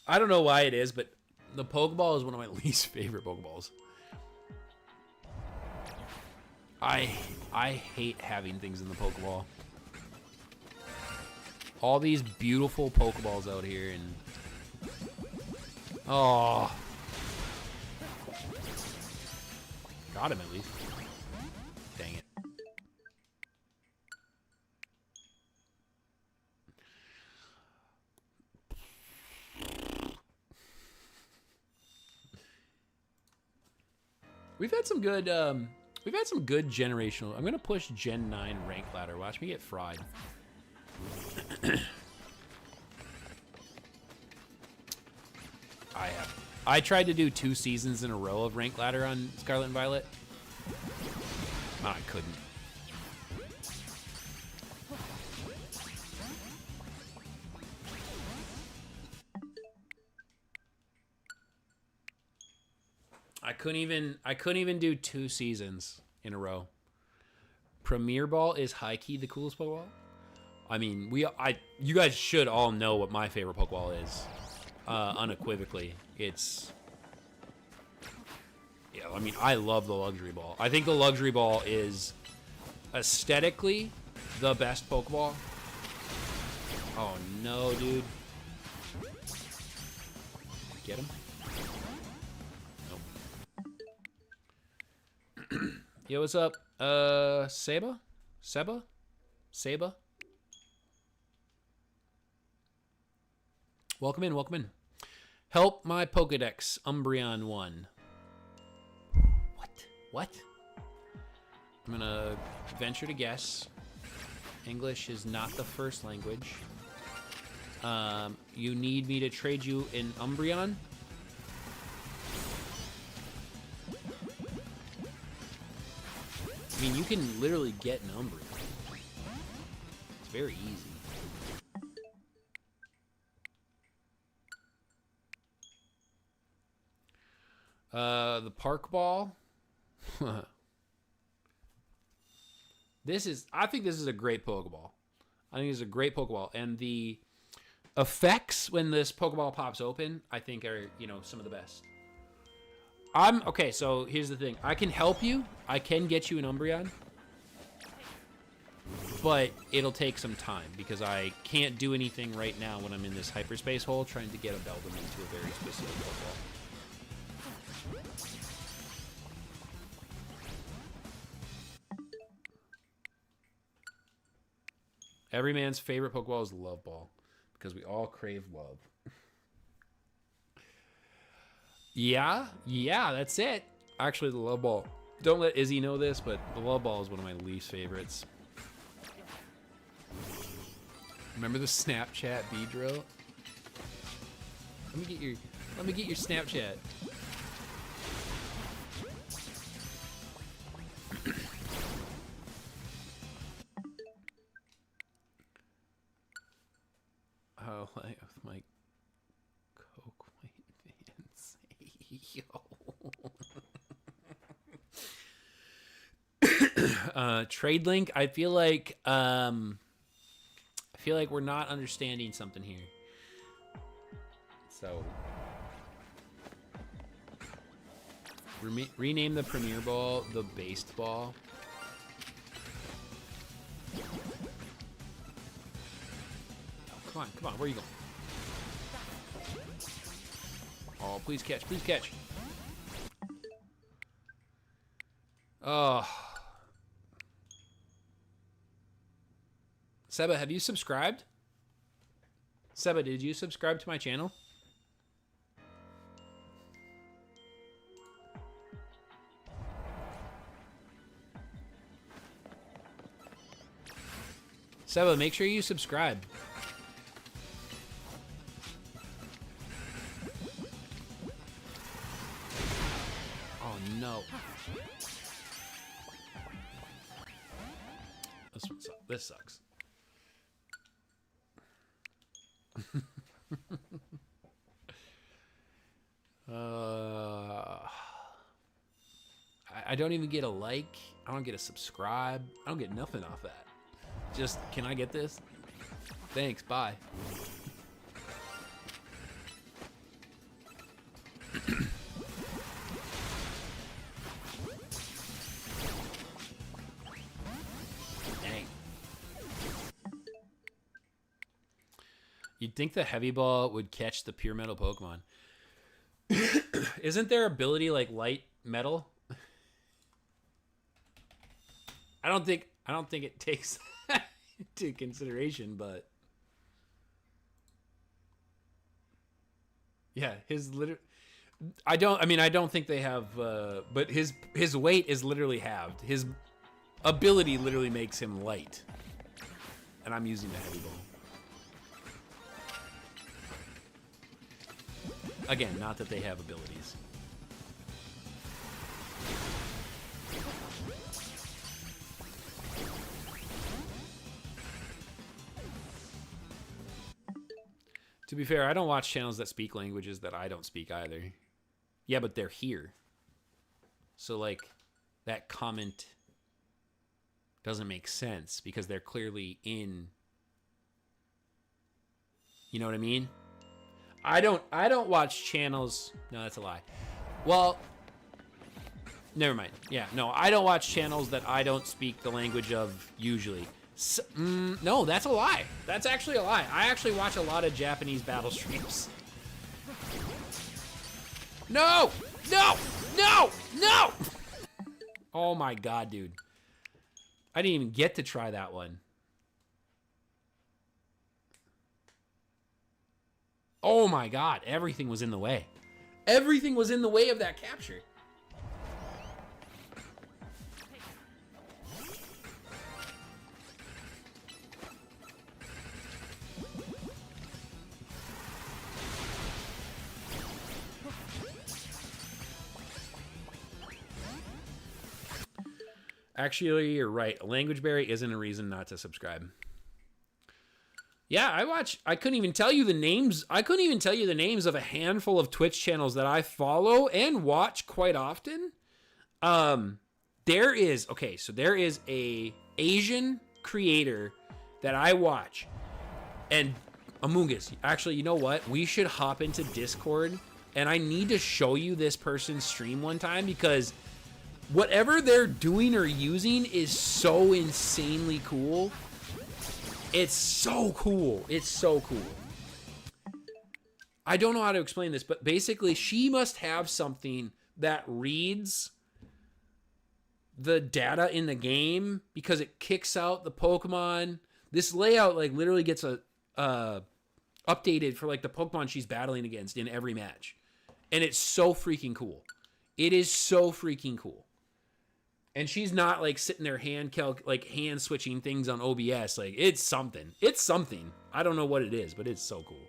I don't know why it is, but the Pokeball is one of my least favorite Pokeballs. I hate having things in the Pokeball. All these beautiful Pokeballs out here and... Oh. Got him at least. Dang it. We've had some good generational. I'm gonna push Gen 9 rank ladder. Watch me get fried. I tried to do 2 seasons in a row of rank ladder on Scarlet and Violet. I couldn't. I couldn't even do 2 seasons in a row. Premier Ball is high key the coolest Pokeball. I mean, you guys should all know what my favorite Pokeball is. Unequivocally, it's... Yeah, I mean, I love the Luxury Ball. I think the Luxury Ball is aesthetically the best Pokeball. Oh, no, dude. Get him? Nope. Yo, what's up? Seba? Seba? Seba? Welcome in, welcome in. Help my Pokedex, Umbreon 1. What? I'm gonna venture to guess. English is not the first language. You need me to trade you in Umbreon? I mean, you can literally get an Umbreon. It's very easy. The Park Ball. I think this is a great Pokeball. I think it's a great Pokeball. And the effects when this Pokeball pops open, I think are, some of the best. Okay, so here's the thing. I can help you. I can get you an Umbreon. But it'll take some time because I can't do anything right now when I'm in this hyperspace hole trying to get a Beldum into a very specific Pokeball. Every man's favorite Pokeball is Love Ball because we all crave love. Yeah, that's it. Actually, the Love Ball. Don't let Izzy know this, but the Love Ball is one of my least favorites. Remember the Snapchat Beedrill? Let me get your Snapchat. Oh, like with my Coke White fans. Yo. Trade link. I feel like we're not understanding something here. So rename the Premier Ball the Based Ball. Come on, where are you going? Oh, please catch, please catch. Oh. Seba, have you subscribed? Seba, did you subscribe to my channel? Seba, make sure you subscribe. Oh no. This sucks. I don't even get a like. I don't get a subscribe. I don't get nothing off that. Just, can I get this? Thanks, bye. Dang. You'd think the Heavy Ball would catch the pure metal Pokemon. Isn't their ability like light metal? I don't think it takes that into consideration, but yeah, I don't think they have but his weight is literally halved. His ability literally makes him light. And I'm using the Heavy Ball. Again, not that they have abilities. To be fair, I don't watch channels that speak languages that I don't speak either. Yeah, but they're here. So, like, that comment doesn't make sense because they're clearly in... You know what I mean? I don't watch channels... No, that's a lie. Well, never mind. Yeah, no, I don't watch channels that I don't speak the language of usually. So, no, that's a lie. That's actually a lie. I actually watch a lot of Japanese battle streams. No! No! No! No! Oh my god, dude. I didn't even get to try that one. Oh my god, everything was in the way. Everything was in the way of that capture. Actually, you're right. A language barrier isn't a reason not to subscribe. Yeah, I couldn't even tell you the names. I couldn't even tell you the names of a handful of Twitch channels that I follow and watch quite often. There is a Asian creator that I watch. And Amoongus, actually, you know what? We should hop into Discord, and I need to show you this person's stream one time, because whatever they're doing or using is so insanely cool. It's so cool. It's so cool. I don't know how to explain this, but basically she must have something that reads the data in the game because it kicks out the Pokemon. This layout like literally gets updated for like the Pokemon she's battling against in every match. And it's so freaking cool. It is so freaking cool. And she's not like sitting there hand switching things on OBS. Like it's something. It's something. I don't know what it is, but it's so cool.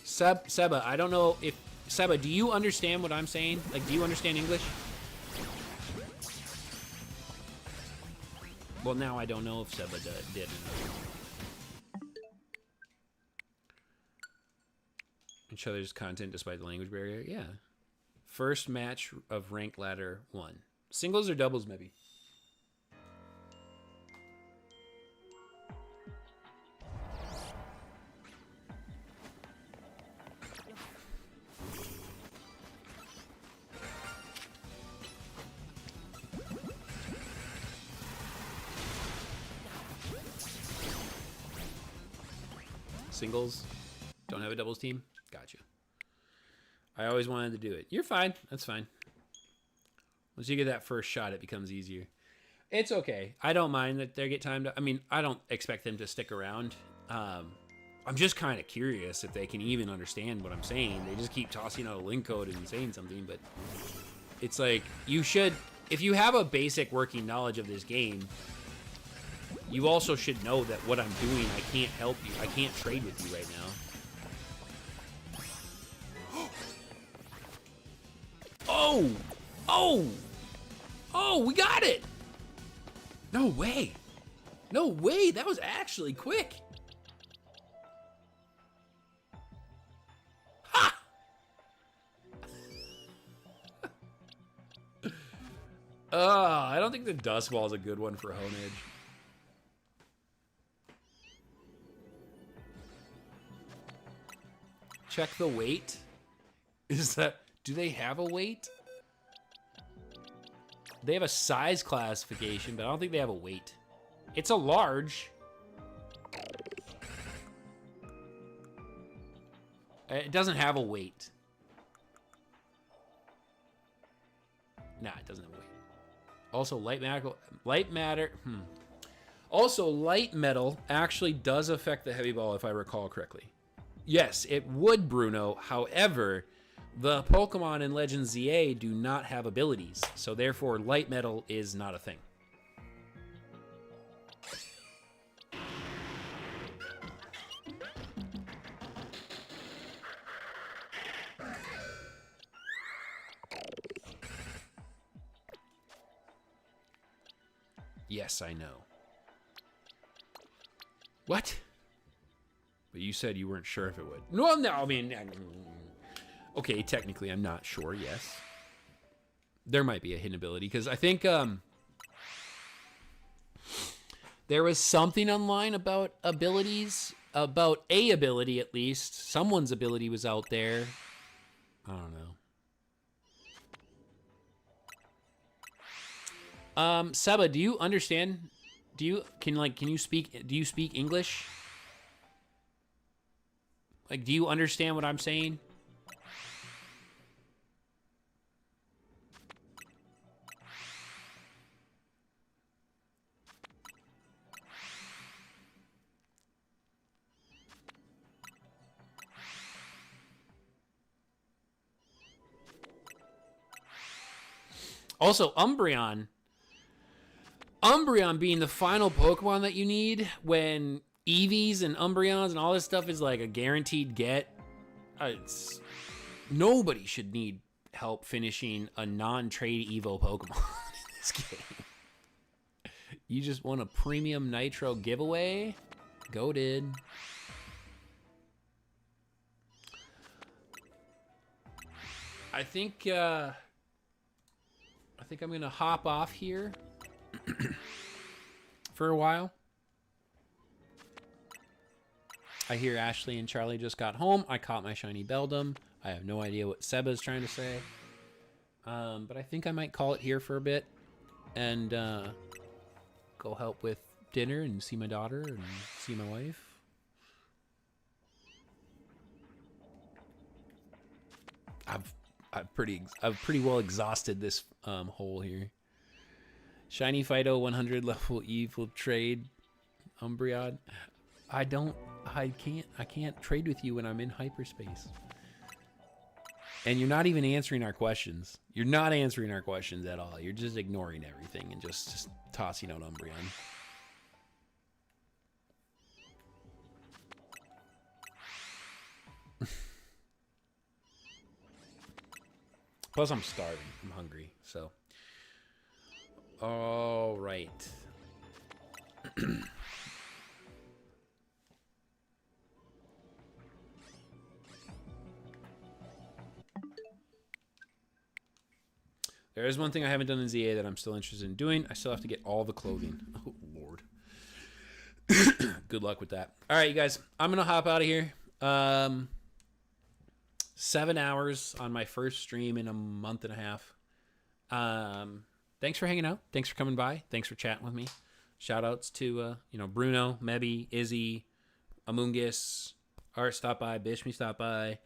Seba, I don't know if Seba, do you understand what I'm saying? Like, do you understand English? Well, now I don't know if Seba did. Each other's content despite the language barrier. Yeah. First match of rank ladder 1. Singles or doubles, maybe? Singles? Don't have a doubles team? Gotcha. I always wanted to do it. You're fine. That's fine. Once you get that first shot, it becomes easier. It's okay. I don't mind that they get time to... I mean, I don't expect them to stick around. I'm just kind of curious if they can even understand what I'm saying. They just keep tossing out a link code and saying something, but it's like, you should... If you have a basic working knowledge of this game, you also should know that what I'm doing, I can't help you. I can't trade with you right now. Oh! Oh! Oh, we got it! No way. No way. That was actually quick. Ha! I don't think the Dusk Wall is a good one for Honedge. Check the weight. Is that... Do they have a weight? They have a size classification, but I don't think they have a weight. It's a large. It doesn't have a weight. Nah, it doesn't have a weight. Also, light matter. Also, light metal actually does affect the heavy ball, if I recall correctly. Yes, it would, Bruno. However, the Pokemon in Legends ZA do not have abilities, so therefore light metal is not a thing. Yes, I know. What? But you said you weren't sure if it would. No, I mean... Okay, technically I'm not sure, yes. There might be a hidden ability, because I think there was something online about abilities, about a ability at least. Someone's ability was out there. I don't know. Seba, do you understand? Do you speak English? Like, do you understand what I'm saying? Also, Umbreon. Umbreon being the final Pokemon that you need when Eevees and Umbreons and all this stuff is like a guaranteed get. It's nobody should need help finishing a non-trade Evo Pokemon in this game. You just want a premium Nitro giveaway? Goated. I think I'm gonna hop off here for a while. I hear Ashley and Charlie just got home. I caught my shiny Beldum. I have no idea what Seba's trying to say. But I think I might call it here for a bit and go help with dinner and see my daughter and see my wife. I've pretty well exhausted this hole here. Shiny Fido 100 level evil trade Umbreon. I can't trade with you when I'm in hyperspace. And you're not even answering our questions. You're not answering our questions at all. You're just ignoring everything and just tossing out Umbreon. Plus, I'm starving. I'm hungry, so. All right. There is one thing I haven't done in ZA that I'm still interested in doing. I still have to get all the clothing. Oh, Lord. Good luck with that. All right, you guys. I'm going to hop out of here. 7 hours on my first stream in a month and a half. Thanks for hanging out. Thanks for coming by. Thanks for chatting with me. Shout outs to Bruno, Mebby, Izzy, Amungus, Art stopped by, Bishme stopped by.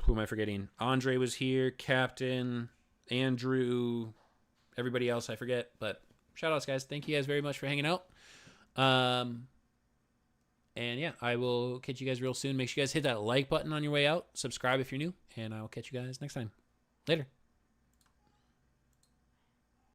Who am I forgetting? Andre was here, Captain, Andrew, everybody else I forget. But shout outs, guys. Thank you guys very much for hanging out. And yeah, I will catch you guys real soon. Make sure you guys hit that like button on your way out. Subscribe if you're new. And I will catch you guys next time. Later.